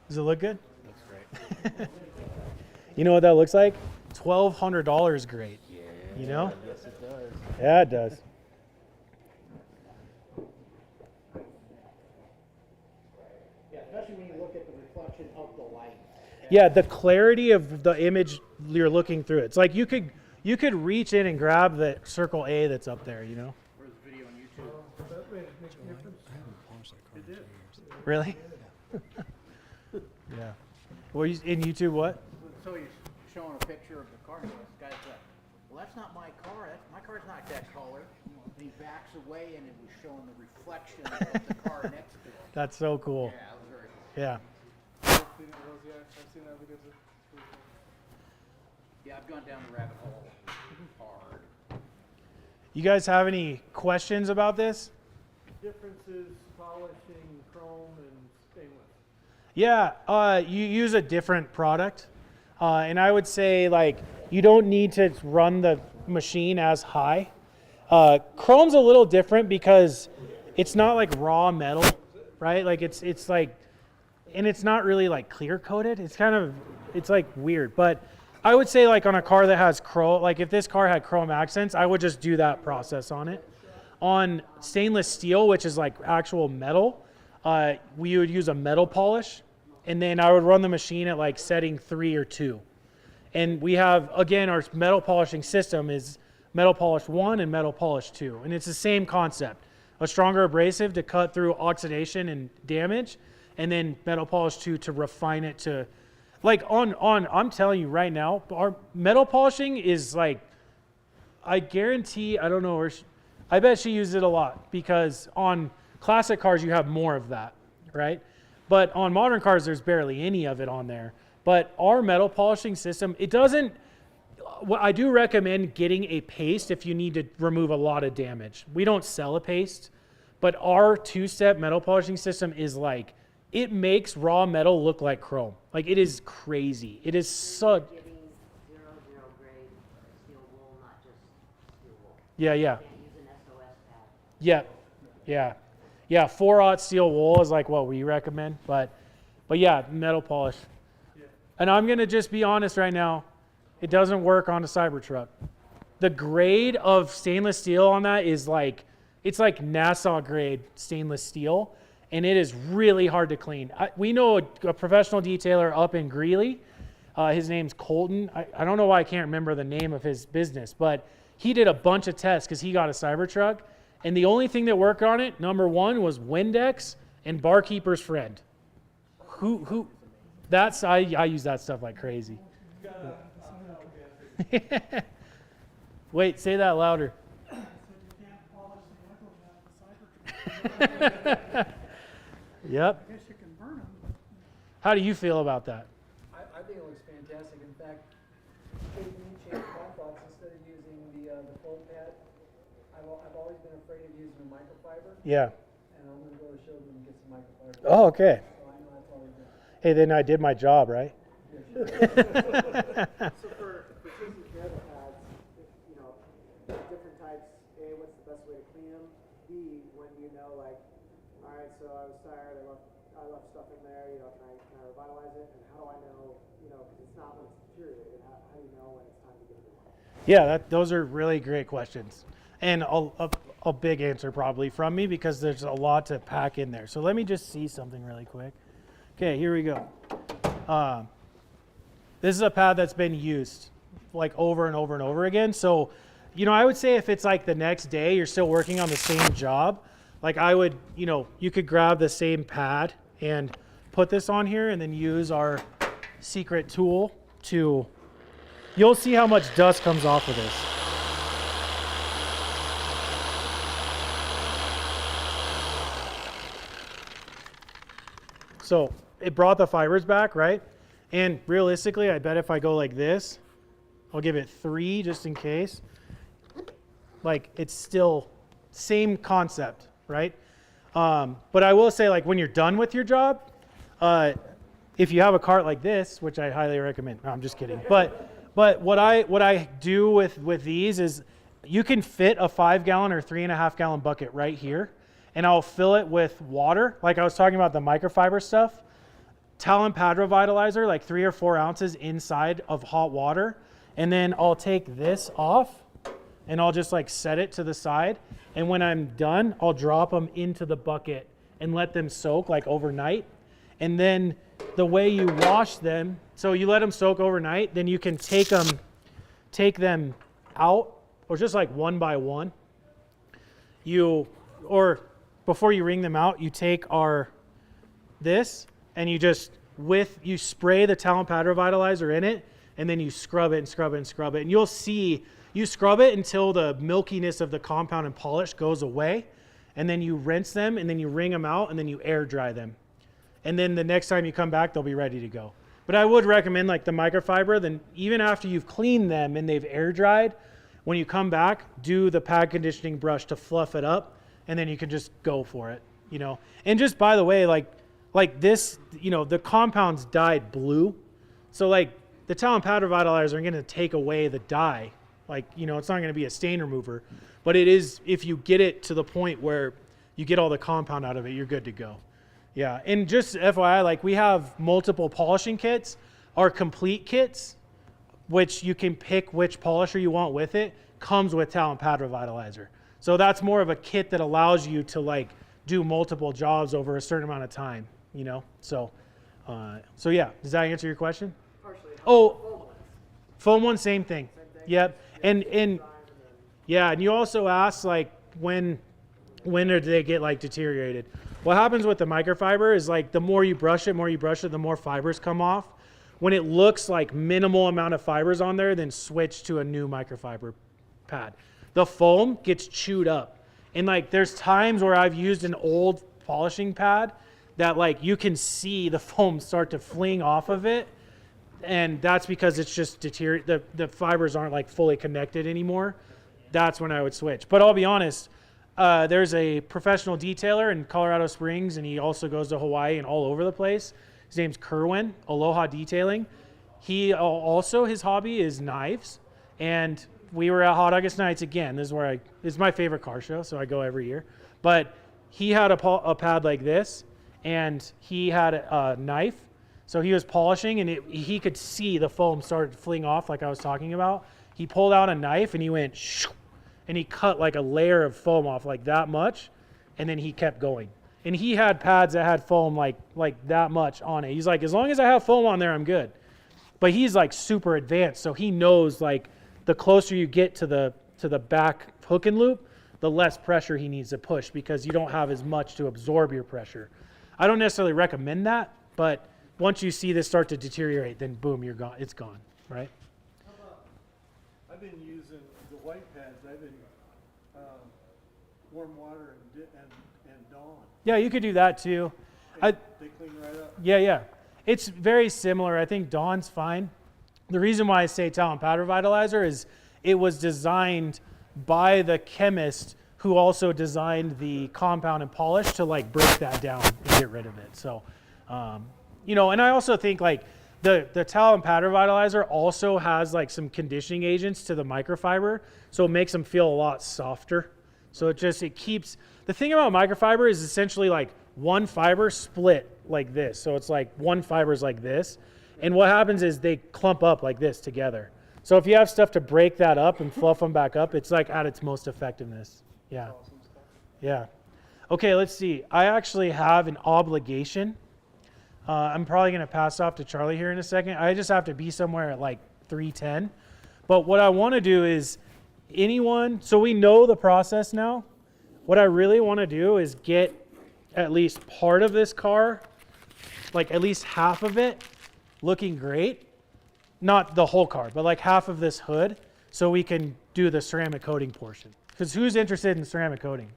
Does it look good? Looks great. You know what that looks like? $1,200 grade. Yeah. You know? Yes, it does. Yeah, it does. Yeah, especially when you look at the reflection of the light. Yeah, the clarity of the image you're looking through. It's like you could reach in and grab the circle A that's up there, you know? Where's the video on YouTube? Really? Yeah. Well, in YouTube, what? So he's showing a picture of the car, and this guy's like, well, that's not my car. My car's not that color. And he backs away, and it was showing the reflection of the car next to it. That's so cool. Yeah, that was very cool. Yeah. I've seen that because Yeah, I've gone down the rabbit hole hard. You guys have any questions about this? differences polishing chrome and stainless. Yeah, you use a different product. And I would say, like, you don't need to run the machine as high. Chrome's a little different because it's not like raw metal, right? Like it's like, and it's not really like clear coated. It's like weird. But I would say, like, on a car that has chrome, like if this car had chrome accents, I would just do that process on it. On stainless steel, which is like actual metal, we would use a metal polish, and then I would run the machine at like setting 3 or 2. And we have, again, our metal polishing system is metal polish 1 and metal polish 2. And it's the same concept. A stronger abrasive to cut through oxidation and damage, and then metal polish 2 to refine it to, like I'm telling you right now, our metal polishing is like, I guarantee, I don't know where, I bet she uses it a lot, because on classic cars you have more of that, right? But on modern cars there's barely any of it on there. But our metal polishing system, it doesn't, I do recommend getting a paste if you need to remove a lot of damage. We don't sell a paste, but our 2-step metal polishing system is like, it makes raw metal look like chrome. Like, it is crazy. It is so. Giving 0 grade steel wool, not just steel wool. Yeah, yeah. Can't use an SOS pad. Yeah, yeah. Yeah, 4/0 steel wool is like what we recommend, but yeah, metal polish. And I'm gonna just be honest right now, it doesn't work on a Cybertruck. The grade of stainless steel on that is like, it's like NASA grade stainless steel, and it is really hard to clean. We know a professional detailer up in Greeley. His name's Colton. I don't know why I can't remember the name of his business, but he did a bunch of tests because he got a Cybertruck, And the only thing that worked on it, number one, was Windex and Barkeeper's Friend. I use that stuff like crazy. Wait, say that louder. Yep. I guess you can burn them. How do you feel about that? I think it looks fantastic. In fact, when you change my thoughts, instead of using the foam pad, I've always been afraid of using a microfiber. Yeah. And I'm going to go to showroom and get some microfiber. Oh, okay. So I know that's always good. Hey, then I did my job, right? So for taking care of the pads, you know, different types, A, what's the best way to clean them? B, when you know, like, all right, so I was tired, I left stuff in there, you know, can I revitalize it? And how do I know, you know, because it's not when it's deteriorated, how do you know when it's time to get rid of it? Yeah, those are really great questions. And a big answer probably from me because there's a lot to pack in there. So let me just see something really quick. Okay, here we go. This is a pad that's been used like over and over and over again. So, you know, I would say if it's like the next day you're still working on the same job, like I would, you know, you could grab the same pad and put this on here and then use our secret tool to, you'll see how much dust comes off of this. So it brought the fibers back, right? And realistically, I bet if I go like this, I'll give it 3 just in case. Like it's still same concept, right? But I will say, like when you're done with your job, if you have a cart like this, which I highly recommend. No, I'm just kidding. But what I do with these is you can fit a 5-gallon or 3.5-gallon bucket right here, and I'll fill it with water. Like I was talking about the microfiber stuff. Talon pad revitalizer, like 3 or 4 ounces inside of hot water. And then I'll take this off and I'll just like set it to the side. And when I'm done, I'll drop them into the bucket and let them soak like overnight. And then the way you wash them, so you let them soak overnight, then you can take them out, or just like one by one. Or before you wring them out, you take this and you spray the Talon pad revitalizer in it, and then you scrub it and scrub it and scrub it. And you'll see, you scrub it until the milkiness of the compound and polish goes away, and then you rinse them, and then you wring them out, and then you air dry them. And then the next time you come back, they'll be ready to go. But I would recommend like the microfiber, then even after you've cleaned them and they've air dried, when you come back, do the pad conditioning brush to fluff it up, and then you can just go for it, you know. And just by the way, like this, you know, the compound's dyed blue. So like the Talon pad revitalizer are going to take away the dye. Like, you know, it's not going to be a stain remover, but it is, if you get it to the point where you get all the compound out of it, you're good to go. Yeah. And just FYI, like we have multiple polishing kits. Our complete kits, which you can pick which polisher you want with it, comes with Talon pad revitalizer. So that's more of a kit that allows you to like do multiple jobs over a certain amount of time, you know? So yeah, does that answer your question? Partially. Oh, foam one, same thing. Yep. And yeah, and you also asked like when do they get like deteriorated? What happens with the microfiber is like the more you brush it, the more fibers come off. When it looks like minimal amount of fibers on there, then switch to a new microfiber pad. The foam gets chewed up. And like there's times where I've used an old polishing pad that like you can see the foam start to fling off of it. And that's because it's just deteriorated. The fibers aren't like fully connected anymore. That's when I would switch. But I'll be honest, there's a professional detailer in Colorado Springs, and he also goes to Hawaii and all over the place. His name's Kerwin, Aloha Detailing. He also, his hobby is knives. And we were at Hot August Nights again. This is my favorite car show, so I go every year. But he had a pad like this, and he had a knife. So he was polishing, and he could see the foam start to fling off like I was talking about. He pulled out a knife, and he went shoo, and he cut like a layer of foam off like that much, and then he kept going. And he had pads that had foam like that much on it. He's like, as long as I have foam on there, I'm good. But he's like super advanced, so he knows like the closer you get to the back hook and loop, the less pressure he needs to push because you don't have as much to absorb your pressure. I don't necessarily recommend that, but once you see this start to deteriorate, then boom, you're gone. It's gone, right? How about, I've been using the white pads. I've been warm water and Dawn. Yeah, you could do that too. They clean right up. Yeah. It's very similar. I think Dawn's fine. The reason why I say talent powder vitalizer is it was designed by the chemist who also designed the compound and polish to like break that down and get rid of it. So, and I also think like the talent powder vitalizer also has like some conditioning agents to the microfiber, so it makes them feel a lot softer. So it keeps, the thing about microfiber is essentially like one fiber split like this. So it's like one fiber is like this. And what happens is they clump up like this together. So if you have stuff to break that up and fluff them back up, it's like at its most effectiveness. Yeah. Yeah. Okay, let's see. I actually have an obligation. I'm probably going to pass off to Charlie here in a second. I just have to be somewhere at like 3:10. But what I want to do is so we know the process now. What I really want to do is get at least part of this car, like at least half of it, looking great. Not the whole car, but like half of this hood, so we can do the ceramic coating portion. Because who's interested in ceramic coating?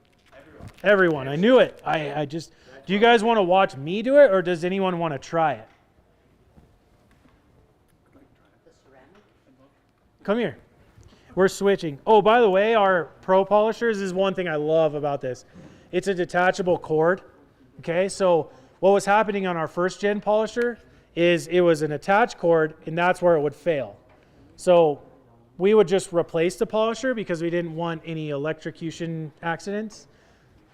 Everyone. I knew it. I just, do you guys want to watch me do it, or does anyone want to try it? Come here. We're switching. Oh, by the way, our Pro polishers is one thing I love about this. It's a detachable cord. Okay, so what was happening on our first gen polisher is it was an attached cord, and that's where it would fail. So we would just replace the polisher because we didn't want any electrocution accidents.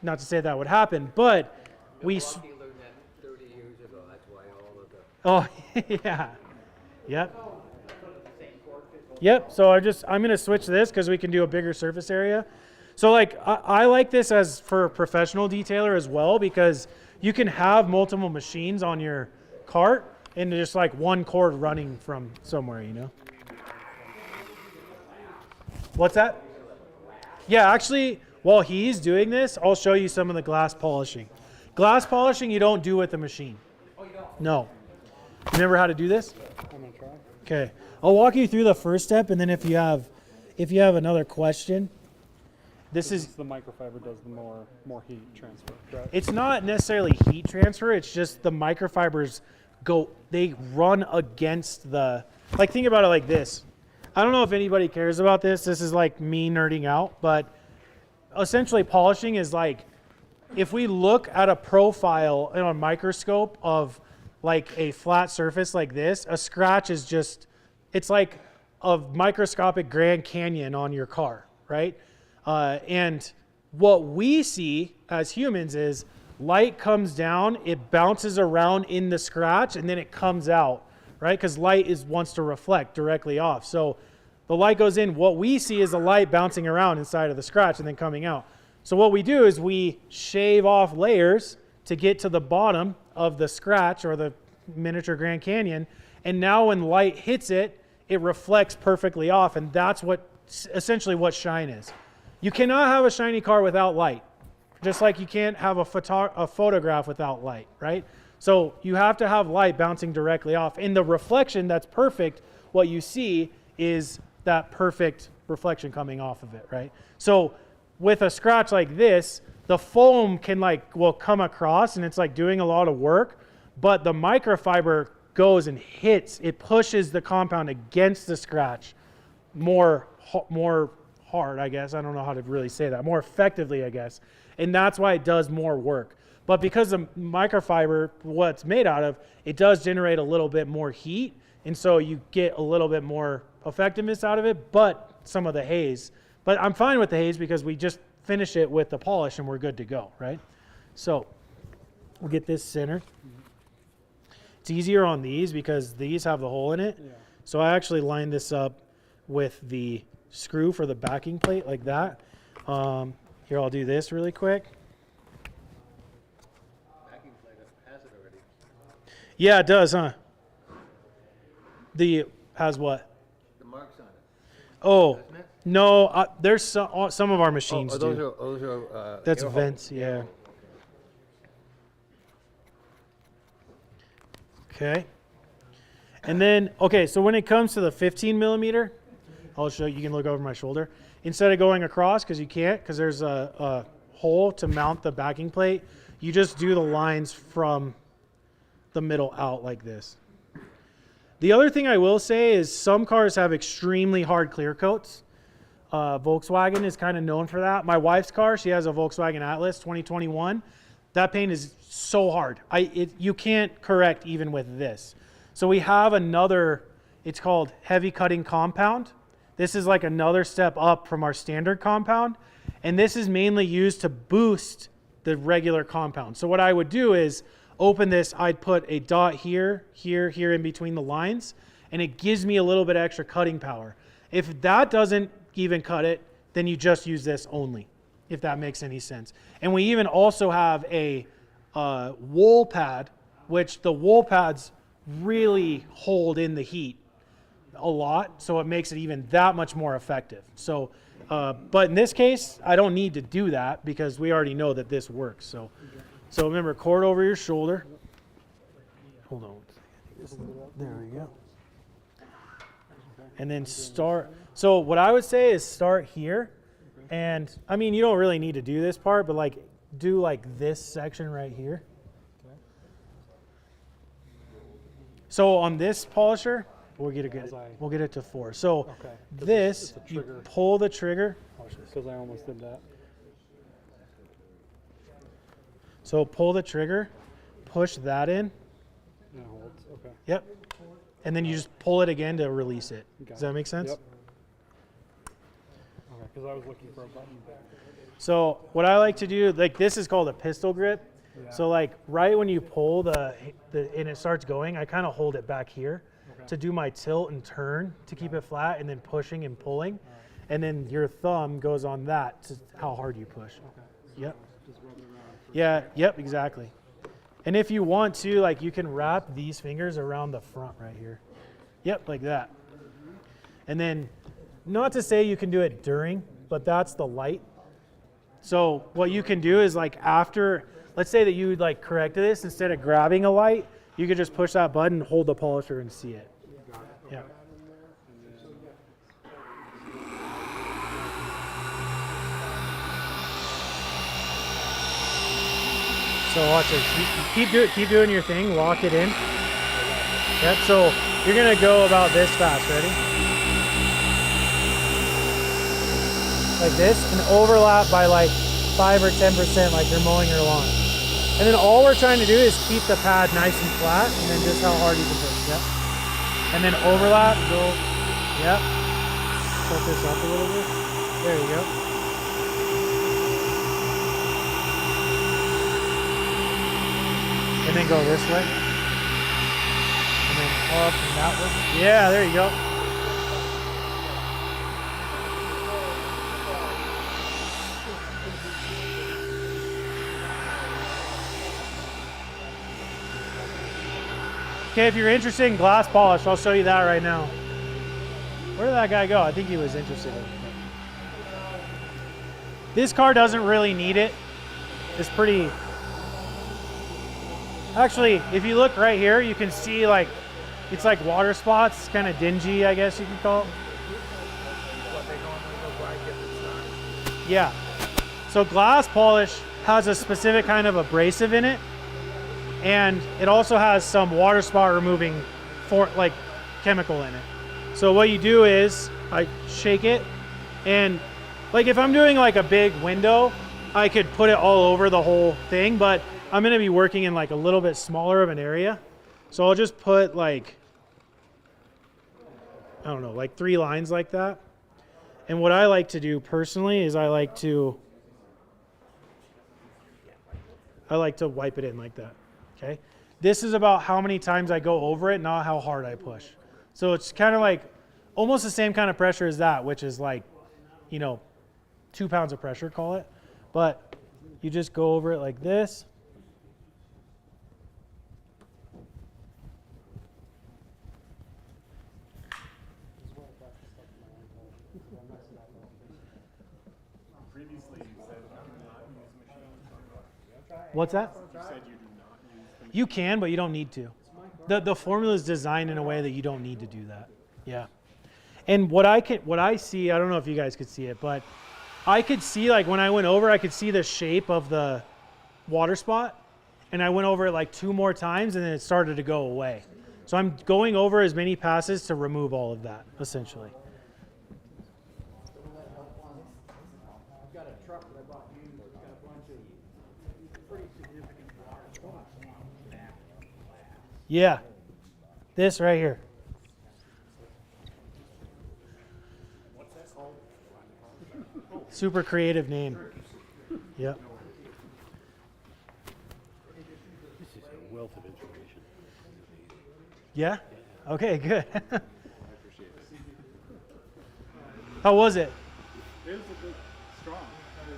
Not to say that would happen, but we Milwaukee learned that 30 years ago. That's why all of the... Oh, yeah. Yep. Yep, so I'm going to switch this because we can do a bigger surface area. So like I like this as for a professional detailer as well, because you can have multiple machines on your cart and just like one cord running from somewhere, you know? What's that? Yeah, actually, while he's doing this, I'll show you some of the glass polishing. Glass polishing you don't do with the machine. Oh, you don't? No. Remember how to do this? I'm gonna try. Okay. I'll walk you through the first step, and then if you have another question, this is the microfiber does the more heat transfer, correct? It's not necessarily heat transfer, it's just the microfibers they run against like think about it like this. I don't know if anybody cares about this. This is like me nerding out, but essentially polishing is like if we look at a profile in a microscope of like a flat surface like this, a scratch is just, it's like a microscopic Grand Canyon on your car, right? And what we see as humans is light comes down, it bounces around in the scratch, and then it comes out, right? Because light wants to reflect directly off. So the light goes in. What we see is the light bouncing around inside of the scratch and then coming out. So what we do is we shave off layers to get to the bottom of the scratch or the miniature Grand Canyon. And now when light hits it, it reflects perfectly off. And that's essentially what shine is. You cannot have a shiny car without light. Just like you can't have a photograph without light, right? So you have to have light bouncing directly off. And the reflection that's perfect, what you see is that perfect reflection coming off of it, right? So with a scratch like this, the foam will come across and it's like doing a lot of work, but the microfiber goes and hits, it pushes the compound against the scratch more hard, I guess. I don't know how to really say that. More effectively, I guess. And that's why it does more work. But because the microfiber, what it's made out of, it does generate a little bit more heat. And so you get a little bit more effectiveness out of it, but some of the haze. But I'm fine with the haze because we just finish it with the polish and we're good to go, right? So we'll get this centered. It's easier on these because these have the hole in it. Yeah. So I actually lined this up with the screw for the backing plate like that. Here, I'll do this really quick. Backing plate has it already. Yeah, it does, huh? Has what? The marks on it. Oh, No, there's some of our machines Oh, do. those are That's air vents, hose. yeah. Okay. And then, okay, so when it comes to the 15 millimeter, I'll show you, you can look over my shoulder. Instead of going across, because you can't, because there's a hole to mount the backing plate, you just do the lines from the middle out like this. The other thing I will say is some cars have extremely hard clear coats. Volkswagen is kind of known for that. My wife's car, she has a Volkswagen Atlas 2021. That paint is so hard. You can't correct even with this. So we have another, it's called heavy cutting compound. This is like another step up from our standard compound. And this is mainly used to boost the regular compound. So what I would do is open this, I'd put a dot here, here, here in between the lines, and it gives me a little bit extra cutting power. If that doesn't even cut it, then you just use this only, if that makes any sense. And we even also have a wool pad, which the wool pads really hold in the heat a lot, so it makes it even that much more effective. So, but in this case, I don't need to do that because we already know that this works. So remember, cord over your shoulder. Hold on. There we go. And then start. So what I would say is start here. And I mean, you don't really need to do this part, but like do like this section right here. So on this polisher, we'll get it to 4. So this, you pull the trigger. Because I almost did that. So pull the trigger, push that in. And it holds. Okay. Yep. And then you just pull it again to release it. Does that make sense? Yep. Okay, because I was looking for a button. So what I like to do, like this is called a pistol grip. Yeah. So like right when you pull the and it starts going, I kind of hold it back here to do my tilt and turn to keep it flat, and then pushing and pulling. Right. And then your thumb goes on that to how hard you push. Okay. So yep. Just rub it around. Yeah, yep, exactly. And if you want to, like you can wrap these fingers around the front right here. Yep, like that. And then, not to say you can do it during, but that's the light. So what you can do is like after, let's say that you would like corrected this, instead of grabbing a light, you could just push that button, hold the polisher and see it. Yeah. So watch it. Keep doing your thing. Lock it in. Yep. So you're gonna go about this fast. Ready? Like this, and overlap by like 5 or 10%, like you're mowing your lawn. And then all we're trying to do is keep the pad nice and flat, and then just how hard you can push. Yep. And then overlap. Go. Yep. Set this up a little bit. There you go. And then go this way. And then up and that way. Yeah, there you go. Okay, if you're interested in glass polish, I'll show you that right now. Where did that guy go? I think he was interested in it. This car doesn't really need it. It's pretty... Actually, if you look right here, you can see like, it's like water spots, kind of dingy, I guess you could call it. Yeah. So glass polish has a specific kind of abrasive in it, and it also has some water spot removing chemical in it. So what you do is I shake it, and like if I'm doing like a big window, I could put it all over the whole thing, but I'm going to be working in like a little bit smaller of an area. So I'll just put like, I don't know, like 3 lines like that. And what I like to do personally is I like to wipe it in like that. Okay. This is about how many times I go over it, not how hard I push. So it's kind of like almost the same kind of pressure as that, which is like, 2 pounds of pressure, call it. But you just go over it like this. What's that? You said you do not use the You can, but you don't need to. The formula is designed in a way that you don't need to do that. Yeah. And what I see, I don't know if you guys could see it, but I could see, like when I went over, I could see the shape of the water spot, and I went over it like 2 more times, and then it started to go away. So I'm going over as many passes to remove all of that, essentially. I've got a truck that I bought used. It's got a bunch of pretty significant water spots on the back of the glass. Yeah. This right here. What's that called? Super creative name. Yep. This is a wealth of information. Yeah? Okay, good. I appreciate it. How was it? It was a bit strong.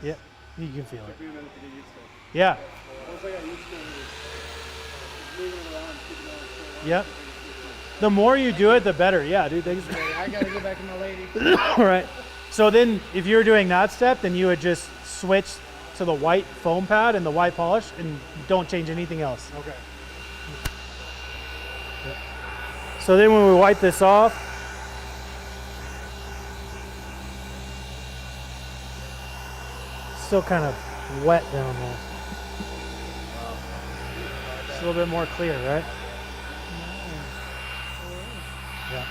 Yeah, you can feel Took it. me a minute to get used to it. Yeah. Once I got used to it, it was moving it around, keeping it on. Yep. The more you do it, the better. Yeah, dude. Thanks. I gotta go back to my lady. All right. So then if you were doing that step, then you would just switch to the white foam pad and the white polish and don't change anything else. Okay. So then when we wipe this off, still kind of wet down there. It's a little bit more clear, right? Yeah.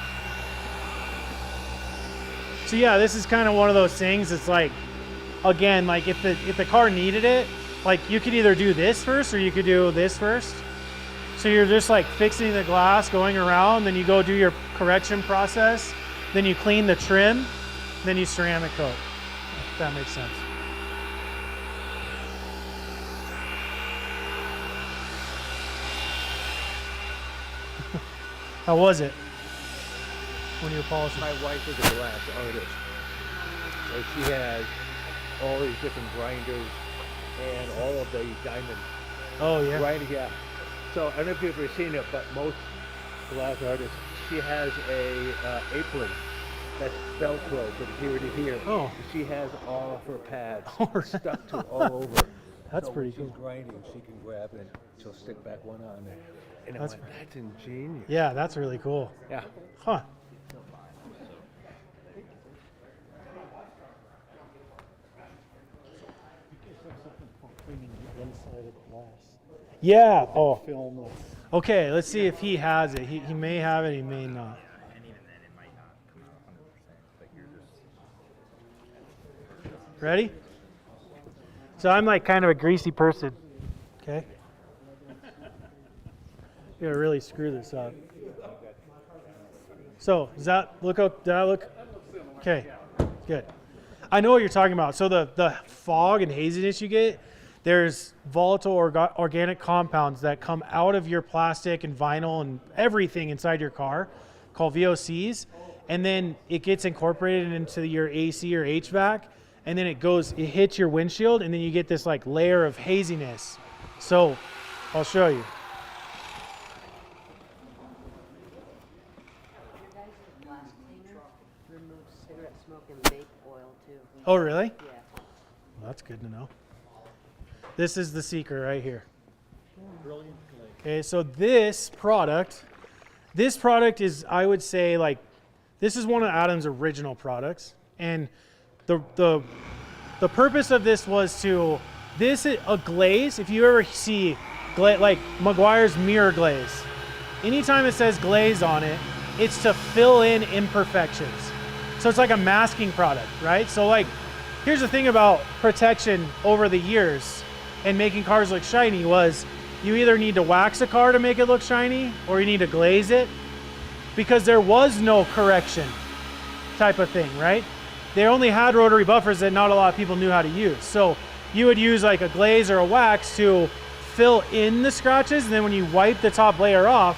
So yeah, this is kind of one of those things. It's like, again, like if the car needed it, like you could either do this first or you could do this first. So you're just like fixing the glass, going around, then you go do your correction process, then you clean the trim, then you ceramic coat. If that makes sense. How was it when you were polishing? My wife is a glass artist, so she has all these different grinders and all of the diamond Oh yeah. grinding. Yeah. So I don't know if you've ever seen it, but most glass artists, she has a apron that's Velcro from here to here. Oh. She has all of her pads All stuck to all over. That's So pretty when cool. she's grinding, she can grab it and she'll stick back one on there. And I'm That's- like, that's ingenious. Yeah, that's really cool. Yeah. Huh. Yeah. Oh. Film with Okay. Let's see if he has it. He may have it. He may not. And even then, it might not come out 100%. But you're just Ready? So I'm like kind of a greasy person. Okay. You gotta really screw this up. So does that look? Okay. Good. I know what you're talking about. So the fog and haziness you get, there's volatile organic compounds that come out of your plastic and vinyl and everything inside your car called VOCs. And then it gets incorporated into your AC or HVAC. And then it hits your windshield, and then you get this like layer of haziness. So I'll show you. Cigarette smoke and vape oil too. Oh, really? Yeah. Well, that's good to know. This is the secret right here. brilliant. Okay, so this product is, I would say, like, this is one of Adam's original products, and the purpose of this was to, this is a glaze. If you ever see like Meguiar's mirror glaze, anytime it says glaze on it, it's to fill in imperfections. So it's like a masking product, right? So like, here's the thing about protection over the years and making cars look shiny was you either need to wax a car to make it look shiny or you need to glaze it, because there was no correction type of thing, right? They only had rotary buffers that not a lot of people knew how to use. So you would use like a glaze or a wax to fill in the scratches, and then when you wipe the top layer off,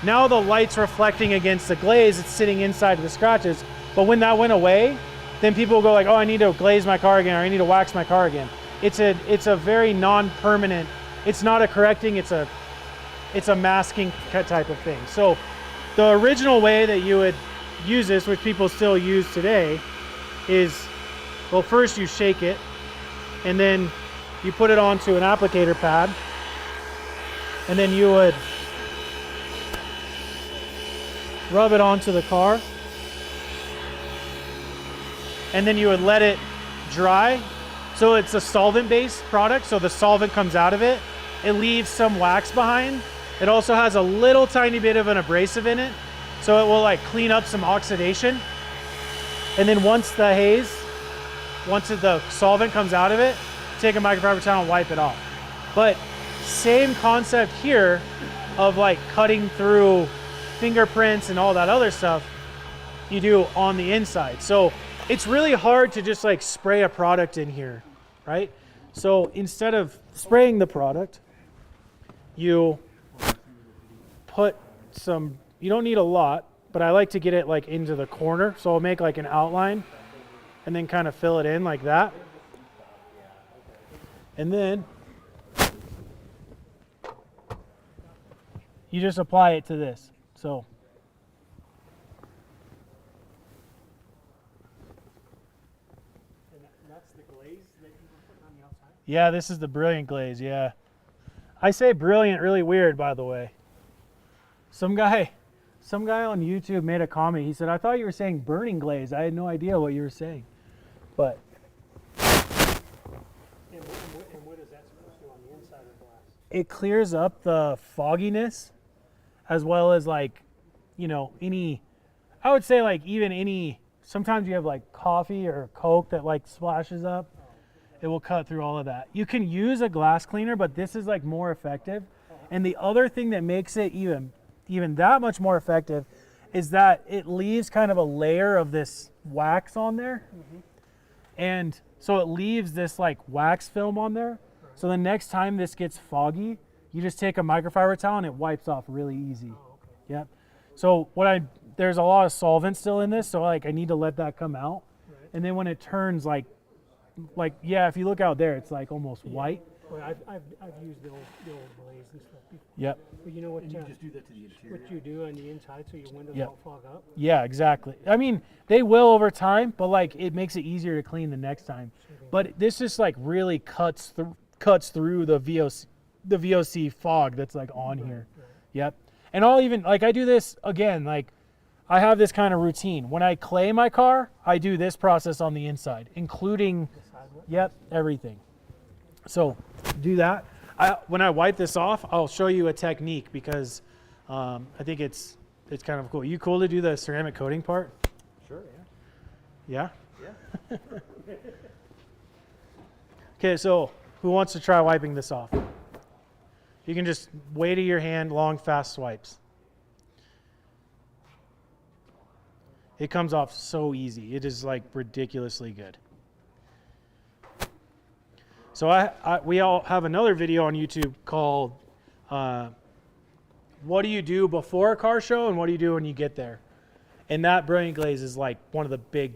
now the light's reflecting against the glaze that's sitting inside of the scratches. But when that went away, then people will go like, oh, I need to glaze my car again, or I need to wax my car again. It's a very non-permanent, it's not a correcting, it's a masking type of thing. So the original way that you would use this, which people still use today, is, well, first you shake it, and then you put it onto an applicator pad, and then you would rub it onto the car, and then you would let it dry. So it's a solvent-based product, so the solvent comes out of it. It leaves some wax behind. It also has a little tiny bit of an abrasive in it, so it will like clean up some oxidation. And then once the solvent comes out of it, take a microfiber towel and wipe it off. But same concept here of like cutting through fingerprints and all that other stuff you do on the inside. So it's really hard to just like spray a product in here, right? So instead of spraying the product, you put some, you don't need a lot, but I like to get it like into the corner. So I'll make like an outline and then kind of fill it in like that. And then you just apply it to this. So that's the glaze that you were putting on the outside? yeah, this is the Brilliant glaze, yeah. I say Brilliant really weird, by the way. Some guy on YouTube made a comment. He said, I thought you were saying burning glaze. I had no idea what you were saying. But And what is that supposed to do on the inside of the glass? it clears up the fogginess, as well as like, you know, I would say like even any, sometimes you have like coffee or Coke that like splashes up. It will cut through all of that. You can use a glass cleaner, but this is like more effective. And the other thing that makes it even that much more effective is that it leaves kind of a layer of this wax on there. And so it leaves this like wax film on there. So the next time this gets foggy, you just take a microfiber towel and it wipes off really easy. Yep. So there's a lot of solvent still in this, so like I need to let that come out. And then when it turns like yeah, if you look out there, it's like almost white. Well, I've used the old glaze and stuff before. Yep. But you know what? And you just do that to the interior. What you do on the inside so your windows Yep. don't fog up. Yeah, exactly. I mean, they will over time, but like it makes it easier to clean the next time. But this just like really cuts through the VOC fog that's like on here. Yep. And I'll even like I do this again, like I have this kind of routine. When I clay my car, I do this process on the inside, including everything. So do that. When I wipe this off, I'll show you a technique because I think it's kind of cool. You cool to do the ceramic coating part? Sure, yeah. Yeah? Yeah. Okay, so who wants to try wiping this off? You can just weight of your hand, long, fast swipes. It comes off so easy. It is like ridiculously good. So we all have another video on YouTube called what do you do before a car show and what do you do when you get there? And that Brilliant Glaze is like one of the big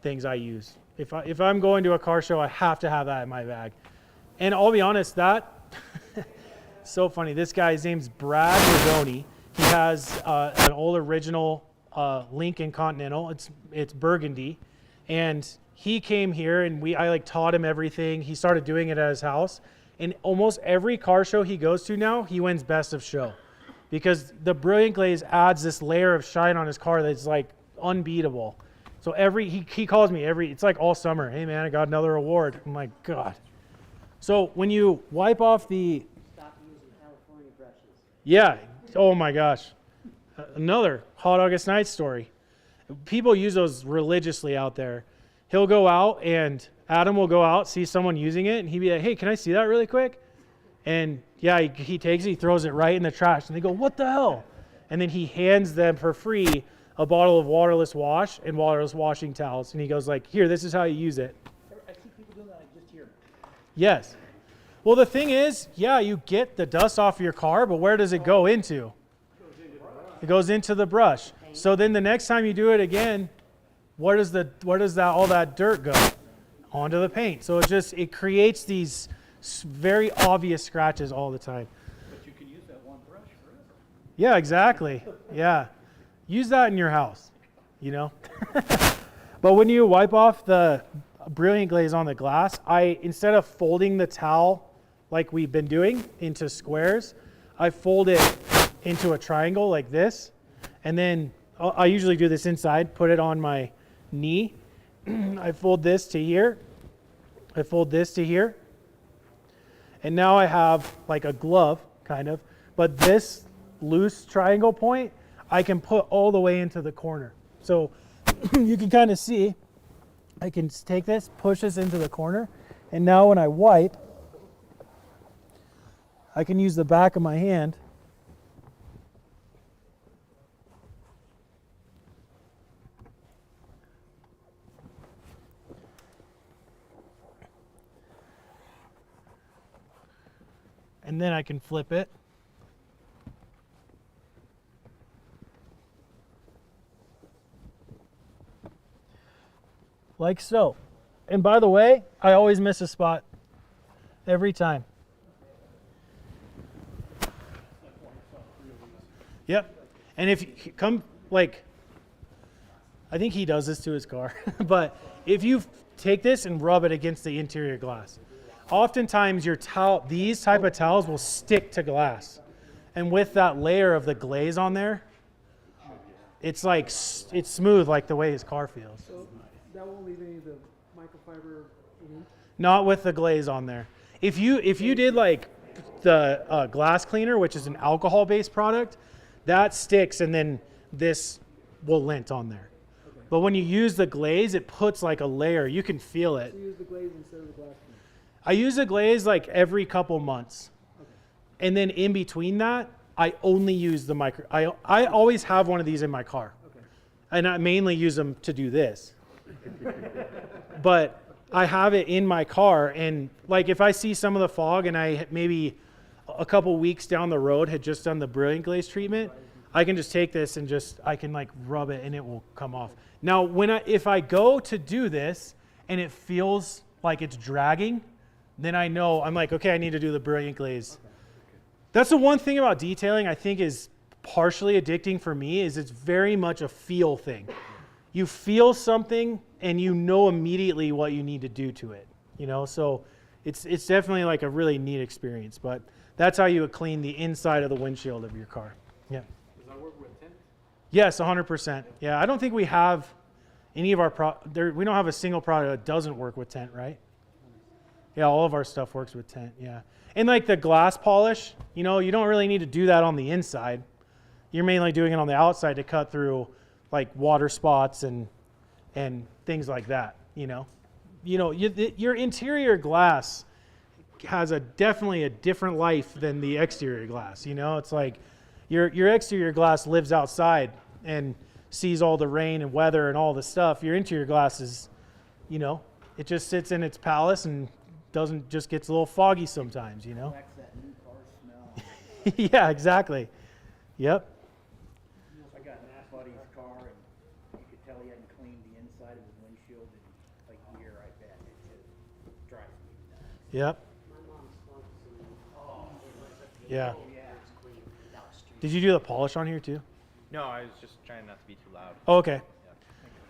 things I use. If I'm going to a car show, I have to have that in my bag. And I'll be honest, that so funny. This guy, his name's Brad Mazzoni. He has an old original Lincoln Continental. It's burgundy, and he came here and I like taught him everything. He started doing it at his house, and almost every car show he goes to now, he wins best of show, because the Brilliant Glaze adds this layer of shine on his car that's like unbeatable. So he calls me it's like all summer. Hey man, I got another award. I'm like, God. So when you wipe off the Stop using California brushes. yeah, oh my gosh. Another Hot August Night story. People use those religiously out there. He'll go out and Adam will go out, see someone using it, and he'd be like, hey, can I see that really quick? And yeah, he takes it, he throws it right in the trash, and they go, what the hell? And then he hands them for free a bottle of waterless wash and waterless washing towels. And he goes like, here, this is how you use it. I see people doing that like just here. Yes. Well, the thing is, yeah, you get the dust off of your car, but where does it go into? It goes into the brush. So then the next time you do it again, where does all that dirt go? Onto the paint. So it creates these very obvious scratches all the time. But you can use that one brush forever. Yeah, exactly. Yeah. Use that in your house, you know. But when you wipe off the brilliant glaze on the glass, instead of folding the towel like we've been doing into squares, I fold it into a triangle like this, and then I usually do this inside, put it on my knee. I fold this to here. I fold this to here. And now I have like a glove, kind of, but this loose triangle point, I can put all the way into the corner. So you can kind of see, I can take this, push this into the corner, and now when I wipe, I can use the back of my hand and then I can flip it. Like so. And by the way, I always miss a spot every time. Yep. And if you come, like, I think he does this to his car, but if you take this and rub it against the interior glass, oftentimes your towel, these type of towels will stick to glass. And with that layer of the glaze on there, it's like, it's smooth like the way his car feels. So that won't leave any of the microfiber in? Not with the glaze on there. If you did like the glass cleaner, which is an alcohol-based product, that sticks and then this will lint on there. Okay. But when you use the glaze, it puts like a layer. You can feel it. So you use the glaze instead of the glass cleaner? I use a glaze like every couple months. Okay. And then in between that, I only use the micro. I always have one of these in my car. Okay. And I mainly use them to do this. But I have it in my car, and like if I see some of the fog and I maybe a couple weeks down the road had just done the brilliant glaze treatment, I can just take this and I can like rub it and it will come off. Now if I go to do this and it feels like it's dragging, then I know, I'm like, okay, I need to do the brilliant glaze. Okay. That's the one thing about detailing I think is partially addicting for me, is it's very much a feel thing. You feel something and you know immediately what you need to do to it, you know? So it's definitely like a really neat experience, but that's how you would clean the inside of the windshield of your car. Yeah. Does that work with tint? Yes, 100%. Yeah, I don't think we have any of our we don't have a single product that doesn't work with tint, right? Yeah, all of our stuff works with tint, yeah. And like the glass polish, you know, you don't really need to do that on the inside. You're mainly doing it on the outside to cut through like water spots and things like that, you know. Your interior glass has definitely a different life than the exterior glass, you know. It's like your exterior glass lives outside and sees all the rain and weather and all the stuff. Your interior glass is, you know, it just sits in its palace and just gets a little foggy sometimes, you know. That new car smell. Yeah, exactly. Yep. I got an buddy's car, and you could tell he hadn't cleaned the inside of his windshield in like a year, I bet. It just drives me nuts. Yep. Yeah. Did you do the polish on here too? No, I was just trying not to be too loud. Oh, okay.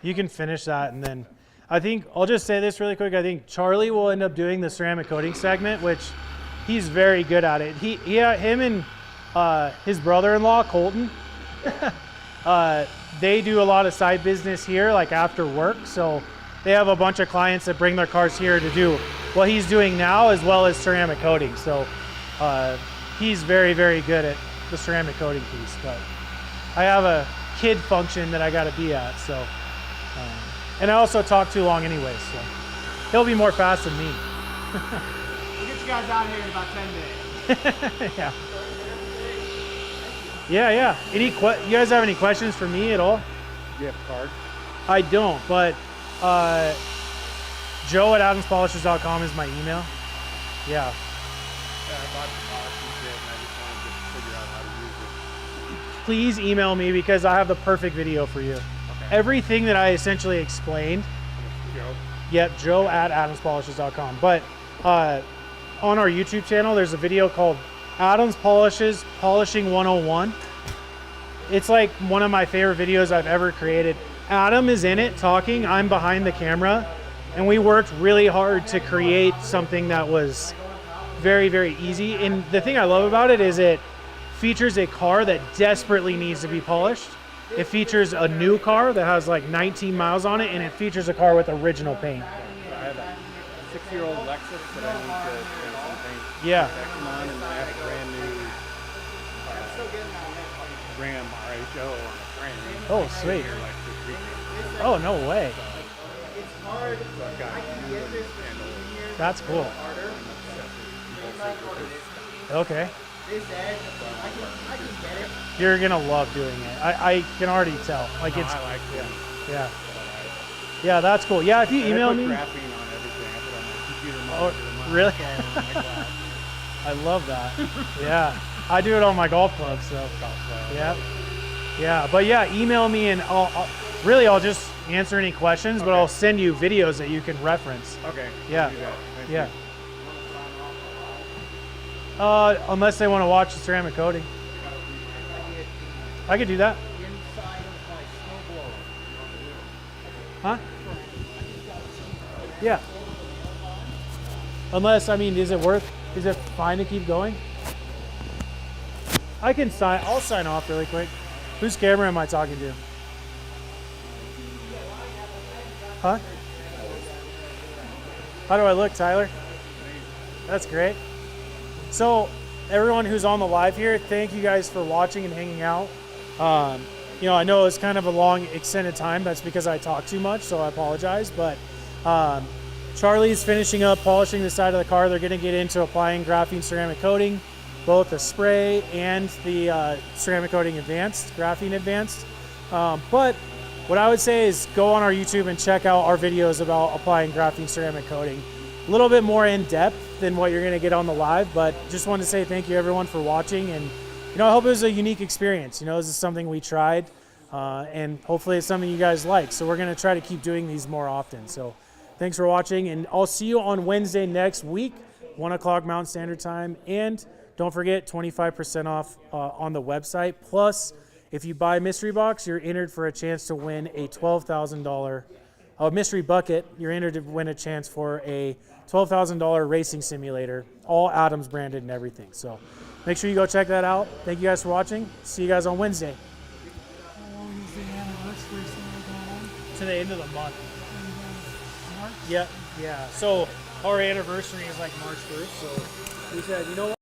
You can finish that, and then I think I'll just say this really quick. I think Charlie will end up doing the ceramic coating segment, which he's very good at it. Him and his brother-in-law Colton, they do a lot of side business here, like after work. So they have a bunch of clients that bring their cars here to do what he's doing now, as well as ceramic coating. So he's very, very good at the ceramic coating piece. But I have a kid function that I got to be at, so. And I also talk too long anyway, so he'll be more fast than me. We'll get you guys out here in about 10 days. Yeah. Yeah. You guys have any questions for me at all? Do you have a card? I don't, but Joe at adamspolishes.com is my email. Yeah. Yeah, I bought the polishing kit and I just wanted to figure out how to use it. Please email me because I have the perfect video for you. Okay. Everything that I essentially explained. Joe? Yep, Joe at adamspolishes.com. But on our YouTube channel, there's a video called Adams Polishes Polishing 101. It's like one of my favorite videos I've ever created. Adam is in it talking. I'm behind the camera. and we worked really hard to create something that was very, very easy. And the thing I love about it is it features a car that desperately needs to be polished. It features a new car that has like 19 miles on it, and it features a car with original paint. I have a 6-year-old Lexus that I need to spend some paint Yeah. protection on, and I have a brand new Ram RHO on a frame. Oh, sweet. Oh, no way. It's hard. So I've got new handles. That's cool. Okay. This edge, I can get it. You're gonna love doing it. I can already tell. Like it's I like it. yeah. Yeah, that's cool. Yeah, if you email I put me. graphene on everything. I put on my computer Oh, monitor, my really? phone, my glass. I love that. Yeah, I do it on my golf club. So yeah, yeah. But yeah, email me and I'll just answer any questions. But I'll send you videos that you can reference. Okay. Yeah. I'll do that. Thank Yeah. you. Unless they want to watch the ceramic coating, I could do that. Inside of my snowblower. Huh? Yeah. Unless, I mean, is it fine to keep going? I'll sign off really quick. Whose camera am I talking to? Huh? How do I look, Tyler? That's great. So, everyone who's on the live here, thank you guys for watching and hanging out. You know, I know it's kind of a long, extended time. That's because I talk too much, so I apologize. But Charlie's finishing up polishing the side of the car. They're going to get into applying graphene ceramic coating, both the spray and the ceramic coating advanced, graphene advanced. But what I would say is go on our YouTube and check out our videos about applying graphene ceramic coating. A little bit more in depth than what you're going to get on the live, but just wanted to say thank you everyone for watching, and you know, I hope it was a unique experience. You know, this is something we tried, and hopefully it's something you guys like. So we're going to try to keep doing these more often. So thanks for watching, and I'll see you on Wednesday next week, 1 o'clock Mountain Standard Time. And don't forget, 25% off on the website. Plus, if you buy Mystery Box, you're entered for a chance to win a $12,000 Mystery Bucket. You're entered to win a chance for a $12,000 racing simulator, all Adams branded and everything. So make sure you go check that out. Thank you guys for watching. See you guys on Wednesday. How long is the anniversary sale going on? To the end of the month. March? Yeah, yeah. So our anniversary is like March 1st. So we said, you know what?